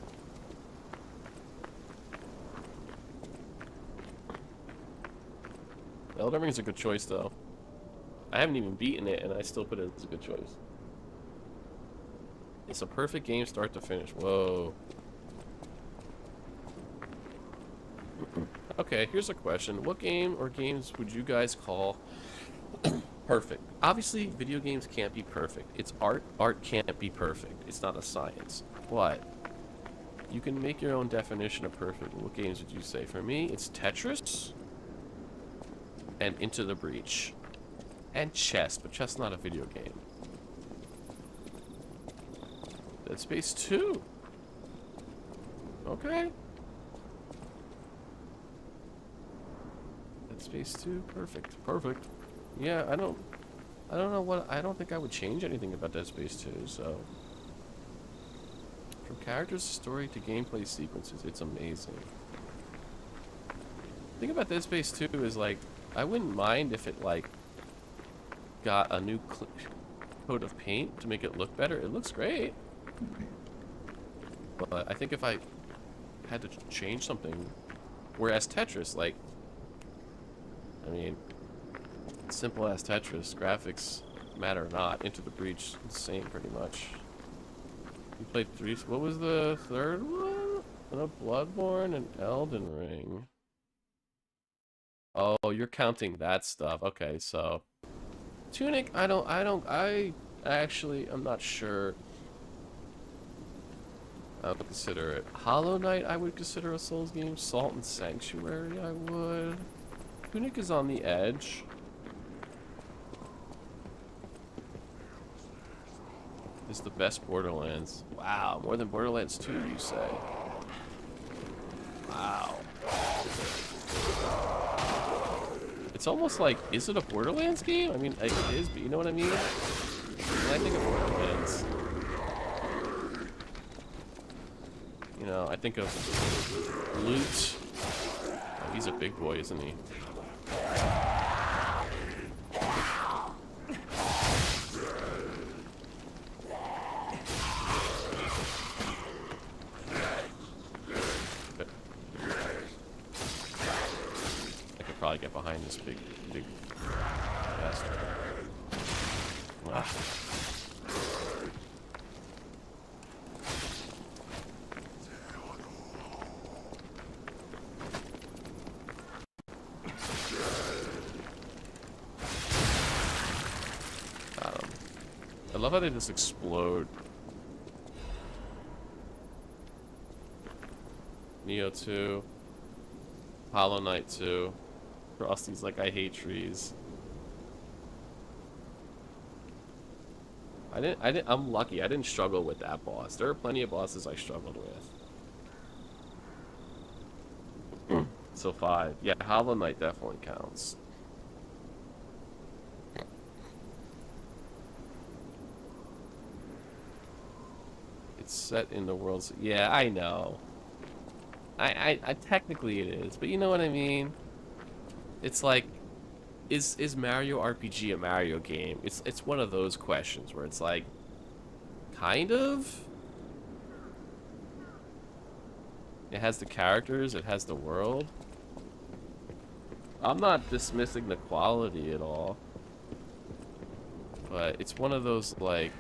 Elden Ring is a good choice, though. I haven't even beaten it, and I still put it as a good choice. It's a perfect game start to finish. Whoa. Okay, here's a question. What game or games would you guys call perfect? Obviously, video games can't be perfect. It's art. Art can't be perfect. It's not a science. But you can make your own definition of perfect. What games would you say? For me, it's Tetris and Into the Breach. And chess, but chess not a video game. Dead Space 2. Okay. Dead Space 2, perfect. Perfect. Yeah, I don't know what, I don't think I would change anything about Dead Space 2, so. From characters to story to gameplay sequences, it's amazing. The thing about Dead Space 2 is, like, I wouldn't mind if it, like, got a new coat of paint to make it look better. It looks great. But I think if I had to change something, whereas Tetris, like, I mean, simple as Tetris, graphics matter not. Into the Breach, the same pretty much. You played 3, what was the third one? Bloodborne and Elden Ring. Oh, you're counting that stuff. Okay, so Tunic, I actually, I'm not sure. I would consider it. Hollow Knight, I would consider a Souls game. Salt and Sanctuary, I would. Tunic is on the edge. It's the best Borderlands. Wow, more than Borderlands 2, you say? Wow. It's almost like, is it a Borderlands game? I mean, it is, but you know what I mean? When I think of Borderlands, you know, I think of loot. Oh, he's a big boy, isn't he? Probably get behind this big bastard. Wow. I love how they just explode. Neo 2. Hollow Knight 2. Frosty's like, I hate trees. I'm lucky. I didn't struggle with that boss. There are plenty of bosses I struggled with. So 5. Yeah, Hollow Knight definitely counts. It's set in the world. Yeah, I know. I technically it is, but you know what I mean? It's like, is Mario RPG a Mario game? It's one of those questions where it's like, kind of. It has the characters, it has the world. I'm not dismissing the quality at all. But it's one of those, like,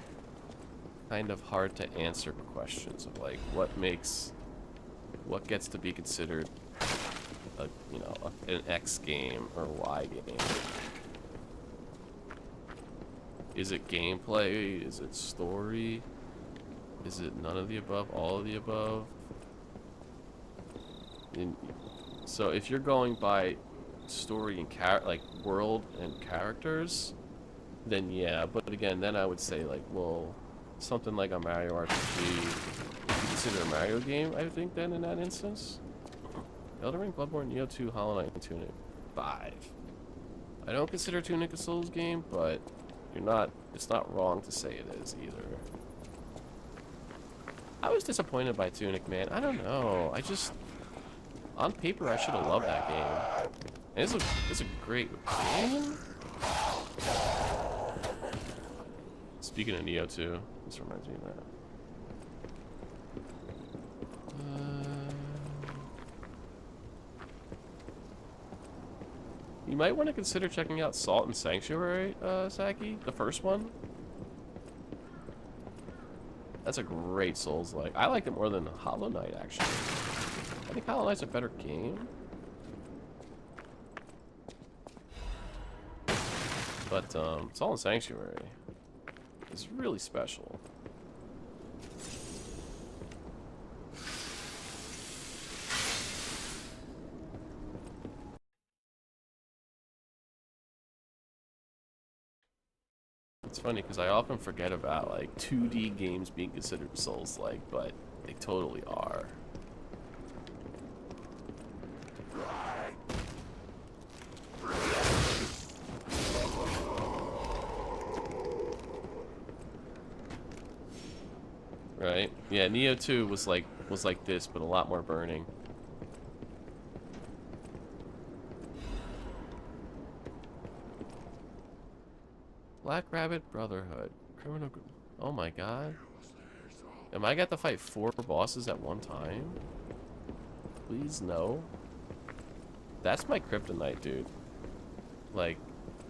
kind of hard to answer questions of, like, what gets to be considered an X game or Y game. Is it gameplay? Is it story? Is it none of the above? All of the above? So if you're going by story and like world and characters, then yeah. But again, then I would say like, well, something like a Mario RPG, you consider a Mario game, I think, then in that instance. Elden Ring, Bloodborne, Nioh 2, Hollow Knight, and Tunic. 5. I don't consider Tunic a Souls game, but it's not wrong to say it is either. I was disappointed by Tunic, man. I don't know. On paper, I should have loved that game. And it's a great game. Speaking of Nioh 2, this reminds me of that. You might want to consider checking out Salt and Sanctuary, Saki, the first one. That's a great Souls-like. I like it more than Hollow Knight, actually. I think Hollow Knight's a better game. But Salt and Sanctuary is really special. It's funny because I often forget about like 2D games being considered Souls-like, but they totally are. Right? Yeah, Nioh 2 was like this, but a lot more burning. Black Rabbit Brotherhood. Criminal group. Oh my god. Am I got to fight 4 bosses at one time? Please no. That's my kryptonite, dude. Like,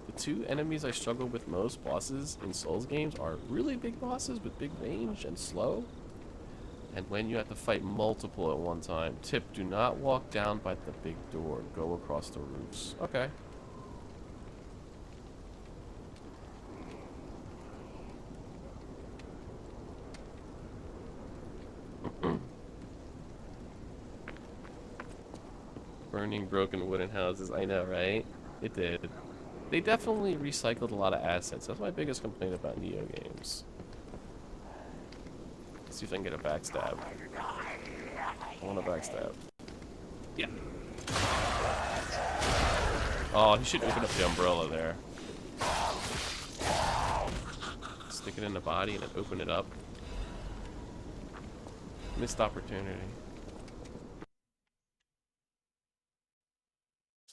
the 2 enemies I struggle with most bosses in Souls games are really big bosses with big range and slow. And when you have to fight multiple at one time. Tip, do not walk down by the big door. Go across the roofs. Okay. Burning broken wooden houses. I know, right? It did. They definitely recycled a lot of assets. That's my biggest complaint about Nioh games. Let's see if I can get a backstab. I want a backstab. Yeah. Oh, he should open up the umbrella there. Stick it in the body and then open it up. Missed opportunity.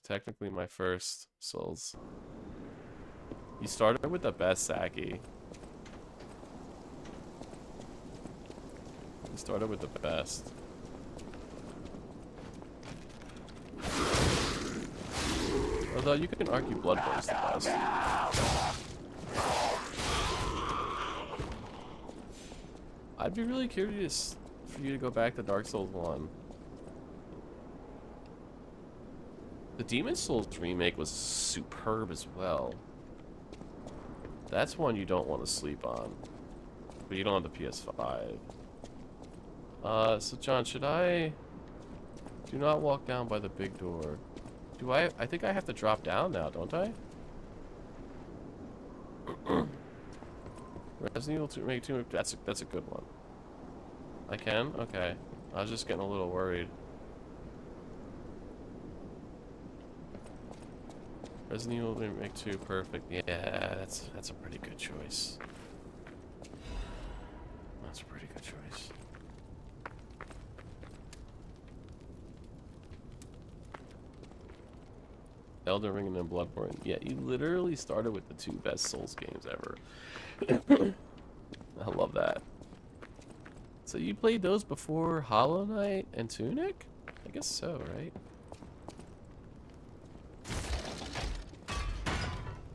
Technically my first Souls. You started with the best, Saki. You started with the best. Although you can argue Bloodborne's the best. I'd be really curious for you to go back to Dark Souls 1. The Demon's Souls remake was superb as well. That's one you don't want to sleep on. But you don't have the PS5. So John, should I... Do not walk down by the big door. Do I think I have to drop down now, don't I? Resident Evil 2 Remake 2, that's a good one. I can? Okay. I was just getting a little worried. Resident Evil Remake 2, perfect. Yeah, that's a pretty good choice. That's a pretty good choice. Elden Ring and then Bloodborne. Yeah, you literally started with the 2 best Souls games ever. I love that. So you played those before Hollow Knight and Tunic? I guess so, right?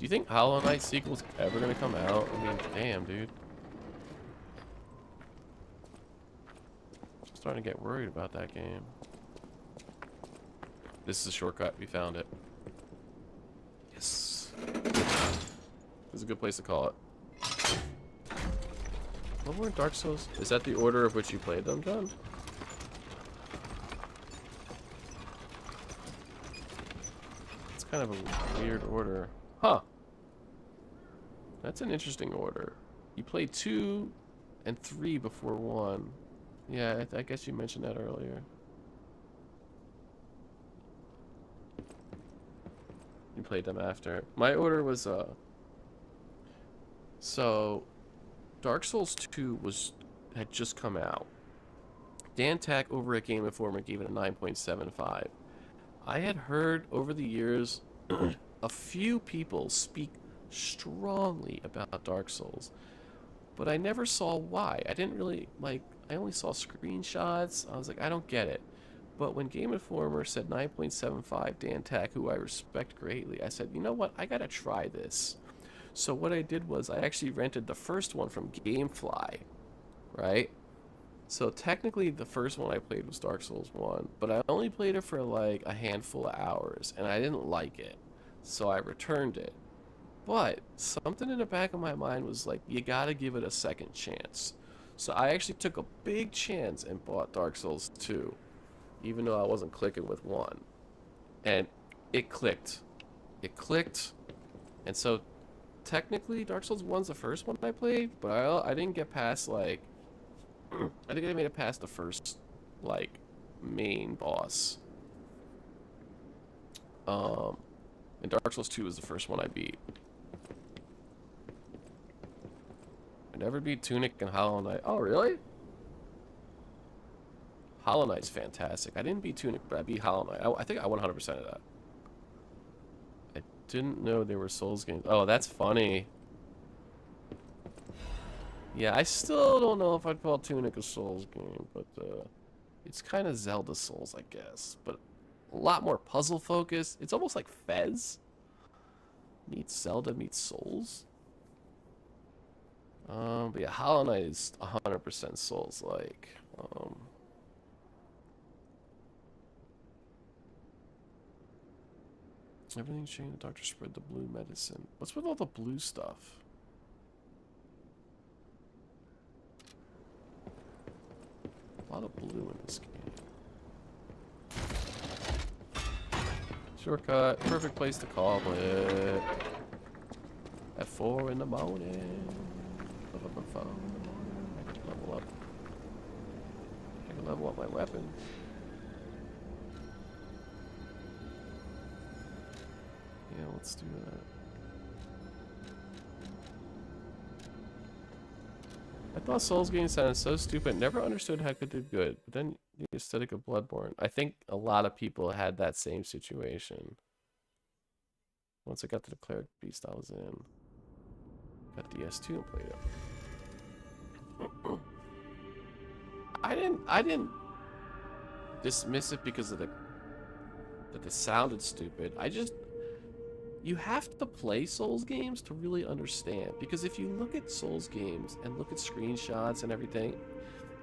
Do you think Hollow Knight sequel's ever gonna come out? I mean, damn, dude. I'm starting to get worried about that game. This is a shortcut. We found it. Yes. This is a good place to call it. What were Dark Souls? Is that the order of which you played them, John? It's kind of a weird order. Huh. That's an interesting order. You played 2 and 3 before 1. Yeah, I guess you mentioned that earlier. You played them after. My order was, so, Dark Souls 2 had just come out. Dan Tack over at Game Informer gave it a 9.75. I had heard over the years a few people speak strongly about Dark Souls, but I never saw why. I didn't really, like, I only saw screenshots. I was like, I don't get it. But when Game Informer said 9.75, Dan Tack, who I respect greatly, I said, you know what, I gotta try this. So what I did was I actually rented the first one from GameFly, right? So technically the first one I played was Dark Souls 1, but I only played it for like a handful of hours, and I didn't like it. So I returned it. But something in the back of my mind was like, you gotta give it a second chance. So I actually took a big chance and bought Dark Souls 2, even though I wasn't clicking with 1. And it clicked. It clicked. And so technically Dark Souls 1's the first one I played, but I didn't get past like, I think I made it past the first like main boss. And Dark Souls 2 was the first one I beat. I never beat Tunic and Hollow Knight. Oh, really? Hollow Knight's fantastic. I didn't beat Tunic, but I beat Hollow Knight. I think I won 100% of that. I didn't know they were Souls games. Oh, that's funny. Yeah, I still don't know if I'd call Tunic a Souls game, but it's kind of Zelda Souls, I guess. But a lot more puzzle focused. It's almost like Fez meets Zelda meets Souls. But yeah, Hollow Knight is 100% Souls-like. Everything changed. The doctor spread the blue medicine. What's with all the blue stuff? A lot of blue in this game. Shortcut. Perfect place to call it. At 4 in the morning. I can level up. I can level up my weapon. Yeah, let's do that. I thought Souls games sounded so stupid. Never understood how could do good. But then the aesthetic of Bloodborne. I think a lot of people had that same situation. Once I got to the Cleric Beast, I was in. Got the S2 and played it. I didn't dismiss it because of that it sounded stupid. You have to play Souls games to really understand, because if you look at Souls games and look at screenshots and everything,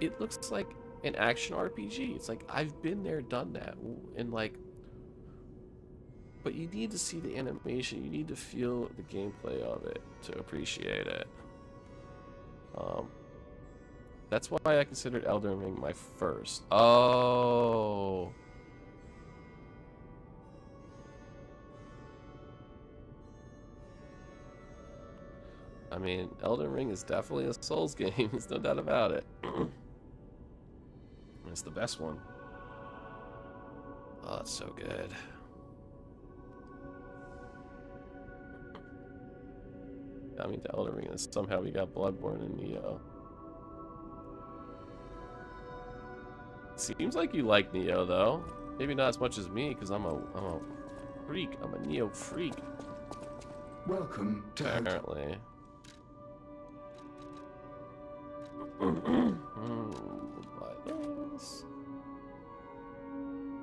it looks like an action RPG. It's like, I've been there, done that, and like, but you need to see the animation, you need to feel the gameplay of it to appreciate it. That's why I considered Elden Ring my first. Oh. I mean, Elden Ring is definitely a Souls game. There's no doubt about it. It's the best one. Oh, it's so good. I mean, the Elden Ring is somehow we got Bloodborne and Neo. Seems like you like Neo, though. Maybe not as much as me, because I'm a freak. I'm a Neo freak. Welcome to... Apparently.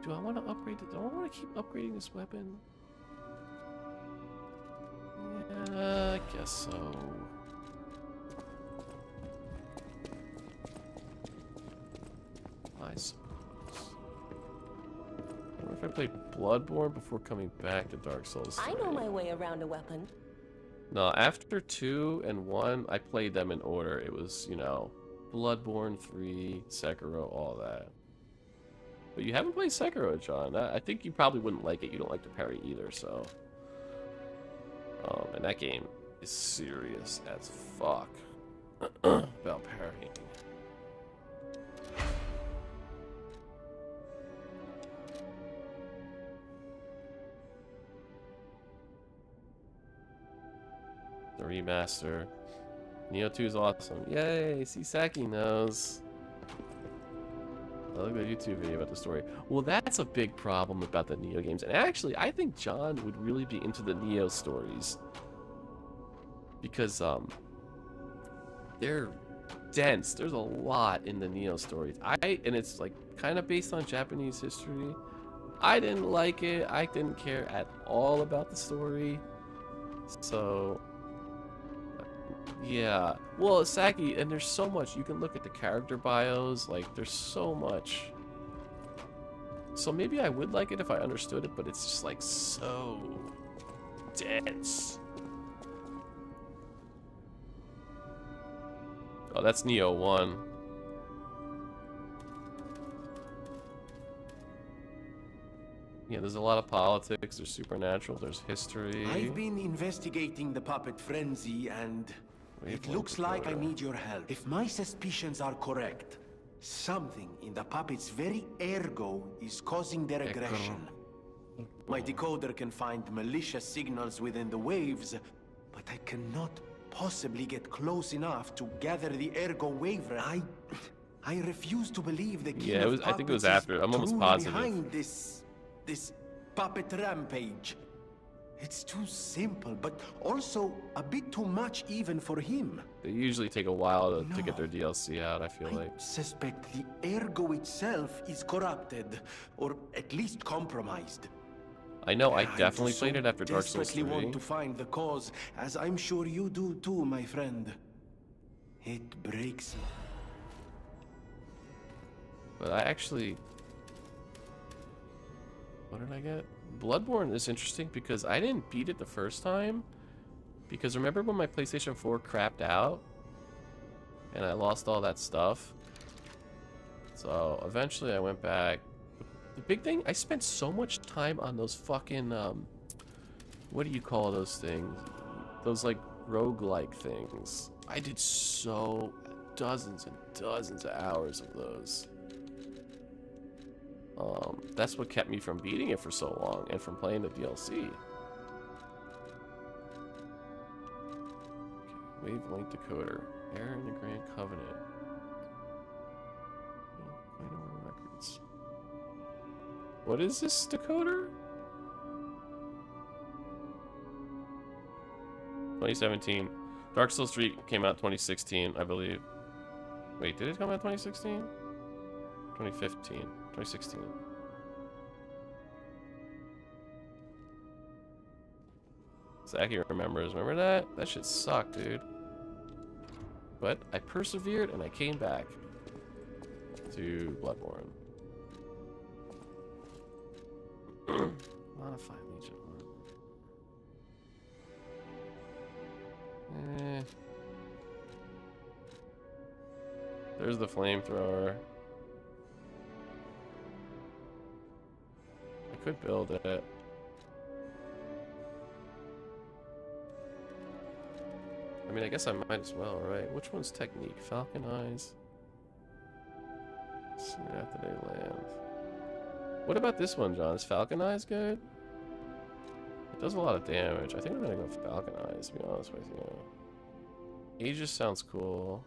Do I want to upgrade it? Do I want to keep upgrading this weapon? I guess so. I suppose. I wonder if I played Bloodborne before coming back to Dark Souls 3. I know my way around a weapon. No, after 2 and 1, I played them in order. It was, you know, Bloodborne 3, Sekiro, all that. But you haven't played Sekiro, John. I think you probably wouldn't like it. You don't like to parry either, so... and that game is serious as fuck about parrying. The remaster. Neo 2 is awesome. Yay! See, Saki knows. I looked at a YouTube video about the story. Well, that's a big problem about the Neo games. And actually, I think John would really be into the Neo stories. Because, they're dense. There's a lot in the Neo stories. And it's, like, kind of based on Japanese history. I didn't like it. I didn't care at all about the story. So... yeah, well, Saki, and there's so much. You can look at the character bios, like, there's so much. So maybe I would like it if I understood it, but it's just, like, so dense. Oh, that's Neo 1. Yeah, there's a lot of politics, there's supernatural, there's history. I've been investigating the puppet frenzy, and it looks like I need your help. If my suspicions are correct, something in the puppet's very ergo is causing their aggression. My decoder can find malicious signals within the waves, but I cannot possibly get close enough to gather the ergo wavelet. I refuse to believe the king of I think it was puppets after. I'm almost truly positive. behind this puppet rampage. It's too simple, but also a bit too much even for him. They usually take a while to get their DLC out, I feel like. I suspect the ergo itself is corrupted, or at least compromised. I know, I definitely played it after Dark Souls 3. I desperately want to find the cause, as I'm sure you do too, my friend. It breaks me. But I actually... what did I get? Bloodborne is interesting because I didn't beat it the first time. Because remember when my PlayStation 4 crapped out? And I lost all that stuff? So eventually I went back. The big thing, I spent so much time on those fucking, what do you call those things? Those, like, roguelike things. I did dozens and dozens of hours of those. That's what kept me from beating it for so long and from playing the DLC. Okay, Wavelength Decoder. Error in the Grand Covenant. Records. What is this decoder? 2017. Dark Souls 3 came out 2016, I believe. Wait, did it come out 2016? 2015. 2016. Saki remembers. Remember that? That shit sucked, dude. But I persevered and I came back to Bloodborne. Modify Legion. There's the flamethrower. I could build it. I mean, I guess I might as well, right? Which one's Technique? Falcon Eyes. Soon after they land. What about this one, John? Is Falcon Eyes good? It does a lot of damage. I think I'm gonna go Falcon Eyes, to be honest with you. Aegis sounds cool.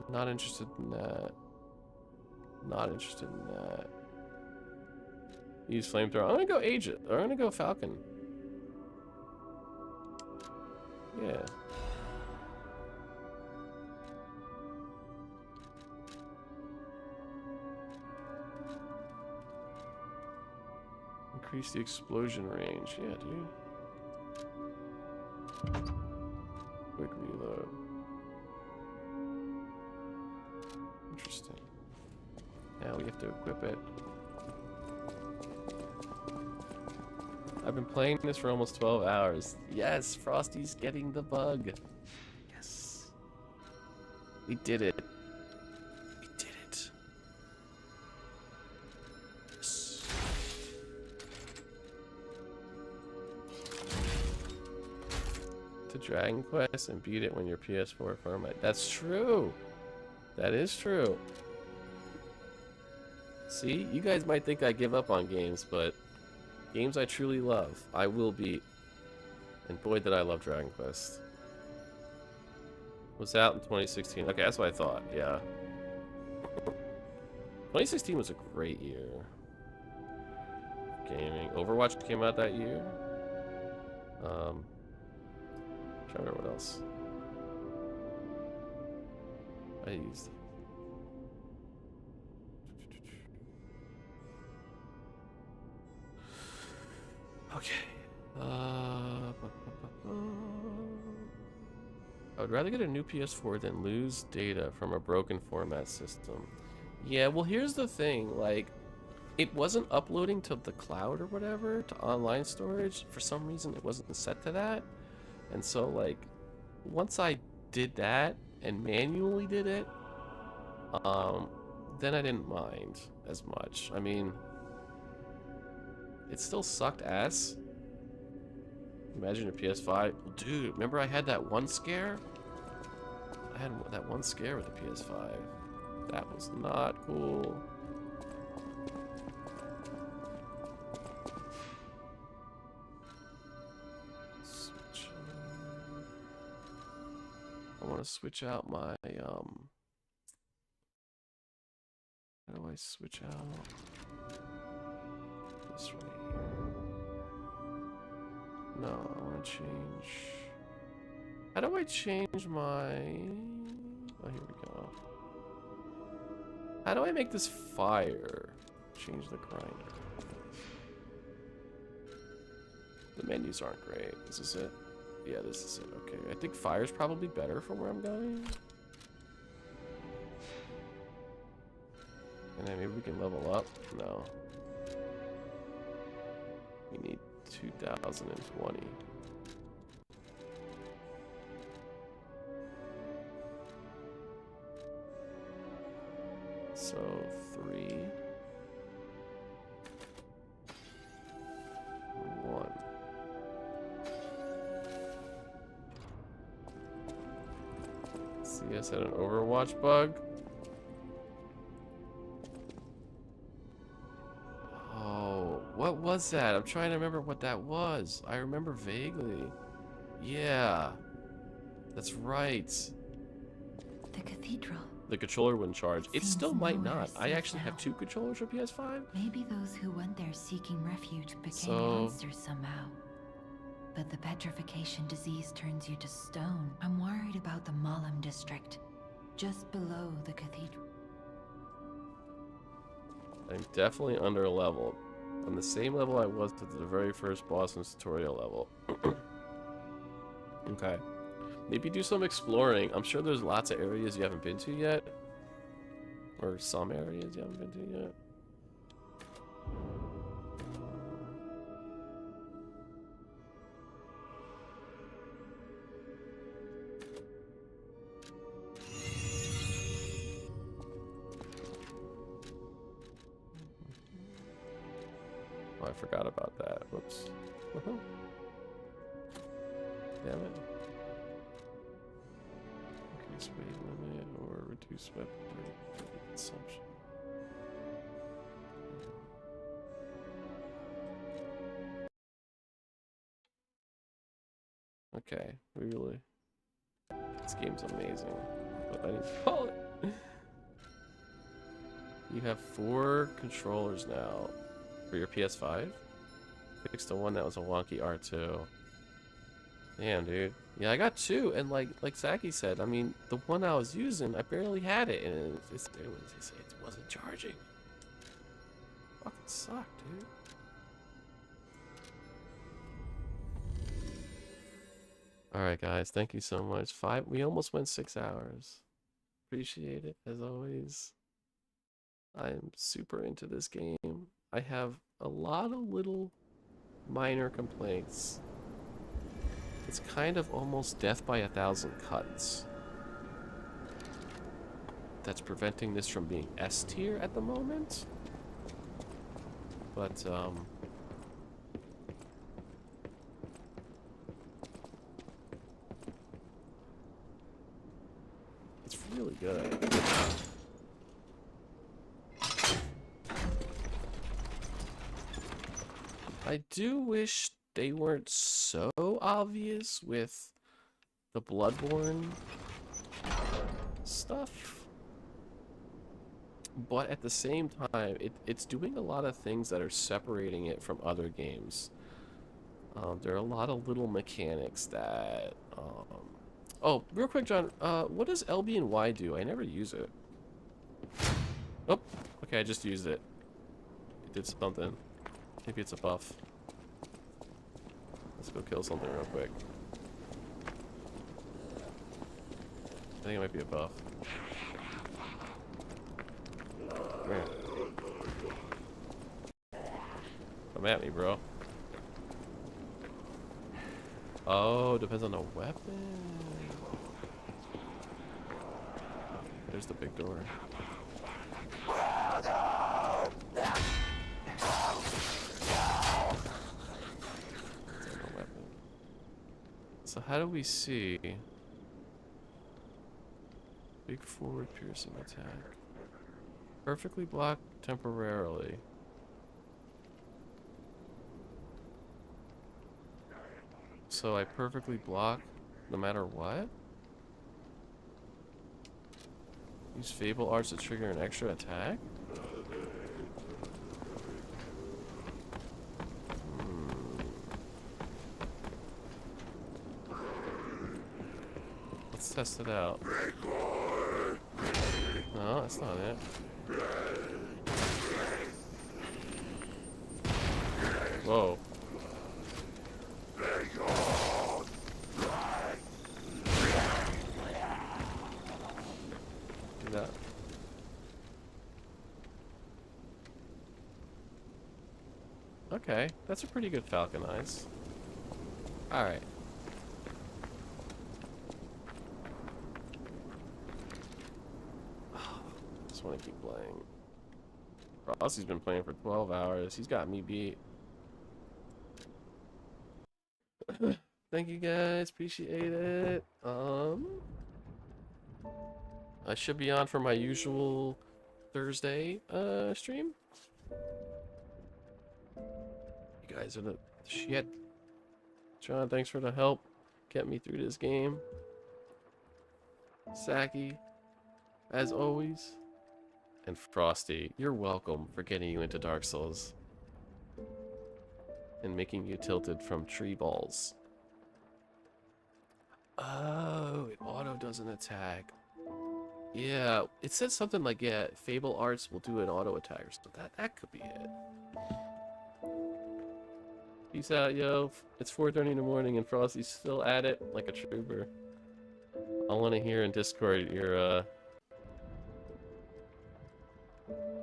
Not interested in that. Not interested in that. Use Flamethrower. I'm gonna go Aegis. I'm gonna go Falcon. Yeah. Increase the explosion range. Yeah, dude. Quick reload. Interesting. Now we have to equip it. I've been playing this for almost 12 hours. Yes, Frosty's getting the bug. Yes. We did it. We did it. Yes. To Dragon Quest and beat it when your PS4 format. That's true. That is true. See, you guys might think I give up on games, but games I truly love, I will beat. And boy, did I love Dragon Quest. Was out in 2016. Okay, that's what I thought. Yeah. 2016 was a great year. Gaming. Overwatch came out that year. Trying to remember what else. I used. Okay. I would rather get a new PS4 than lose data from a broken format system. Yeah, well, here's the thing. Like, it wasn't uploading to the cloud or whatever, to online storage. For some reason, it wasn't set to that. And so, like, once I did that and manually did it, then I didn't mind as much. I mean, it still sucked ass. Imagine a PS5. Dude, remember I had that one scare? I had that one scare with the PS5. That was not cool. Switch. I want to switch out my, how do I switch out? This right here. No, I want to change. How do I change my... Oh, here we go. How do I make this fire? Change the grinder. The menus aren't great. Is this it? Yeah, this is it. Okay, I think fire's probably better for where I'm going. And then maybe we can level up. No. We need 2020. So 3, 1. CS had an Overwatch bug. What was that? I'm trying to remember what that was. I remember vaguely. Yeah. That's right. The cathedral. The controller wouldn't charge. It still might not. I actually have 2 controllers for PS5. Maybe those who went there seeking refuge became monsters somehow. But the petrification disease turns you to stone. I'm worried about the Malam district, just below the cathedral. I'm definitely under leveled. On the same level I was at the very first boss in tutorial level. Okay. Maybe do some exploring. I'm sure there's lots of areas you haven't been to yet. Or some areas you haven't been to yet. Oh, I forgot about that. Whoops. Damn it. Increase weight limit or reduce weapon consumption. Okay, we really... This game's amazing. But I need to call it. You have 4 controllers now for your PS5. Fixed the one that was a wonky R2. Damn, dude. Yeah, I got 2, and like Zaki said, I mean, the one I was using, I barely had it, and it wasn't charging. Fucking sucked, dude. Alright, guys. Thank you so much. We almost went 6 hours. Appreciate it, as always. I'm super into this game. I have a lot of little minor complaints. It's kind of almost death by 1,000 cuts. That's preventing this from being S tier at the moment. But, it's really good. I do wish they weren't so obvious with the Bloodborne stuff. But at the same time, it's doing a lot of things that are separating it from other games. There are a lot of little mechanics that... Oh, real quick, John, what does LB and Y do? I never use it. Oh, okay, I just used it. It did something. Maybe it's a buff. Let's go kill something real quick. I think it might be a buff. Man. Come at me, bro. Oh, depends on the weapon. There's the big door. So how do we see big forward piercing attack? Perfectly blocked temporarily. So I perfectly block no matter what? Use Fable Arts to trigger an extra attack? Let's test it out. No, that's not it. Whoa. Do that. Okay, that's a pretty good Falcon Eyes. Alright. Just want to keep playing. Rossi's been playing for 12 hours. He's got me beat. Thank you guys, appreciate it. I should be on for my usual Thursday stream. You guys are the shit. John, thanks for the help. Get me through this game. Saki, as always. And Frosty, you're welcome for getting you into Dark Souls. And making you tilted from tree balls. Oh, it auto does an attack. Yeah, it said something like, yeah, Fable Arts will do an auto attack or something. That could be it. Peace out, yo. It's 4:30 in the morning and Frosty's still at it like a trooper. I want to hear in Discord your,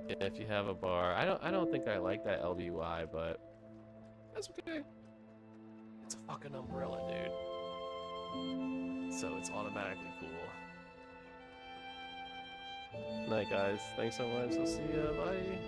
if you have a bar. I don't think I like that LBY, but that's okay. It's a fucking umbrella, dude. So it's automatically cool. Night, guys. Thanks so much. I'll see ya. Bye.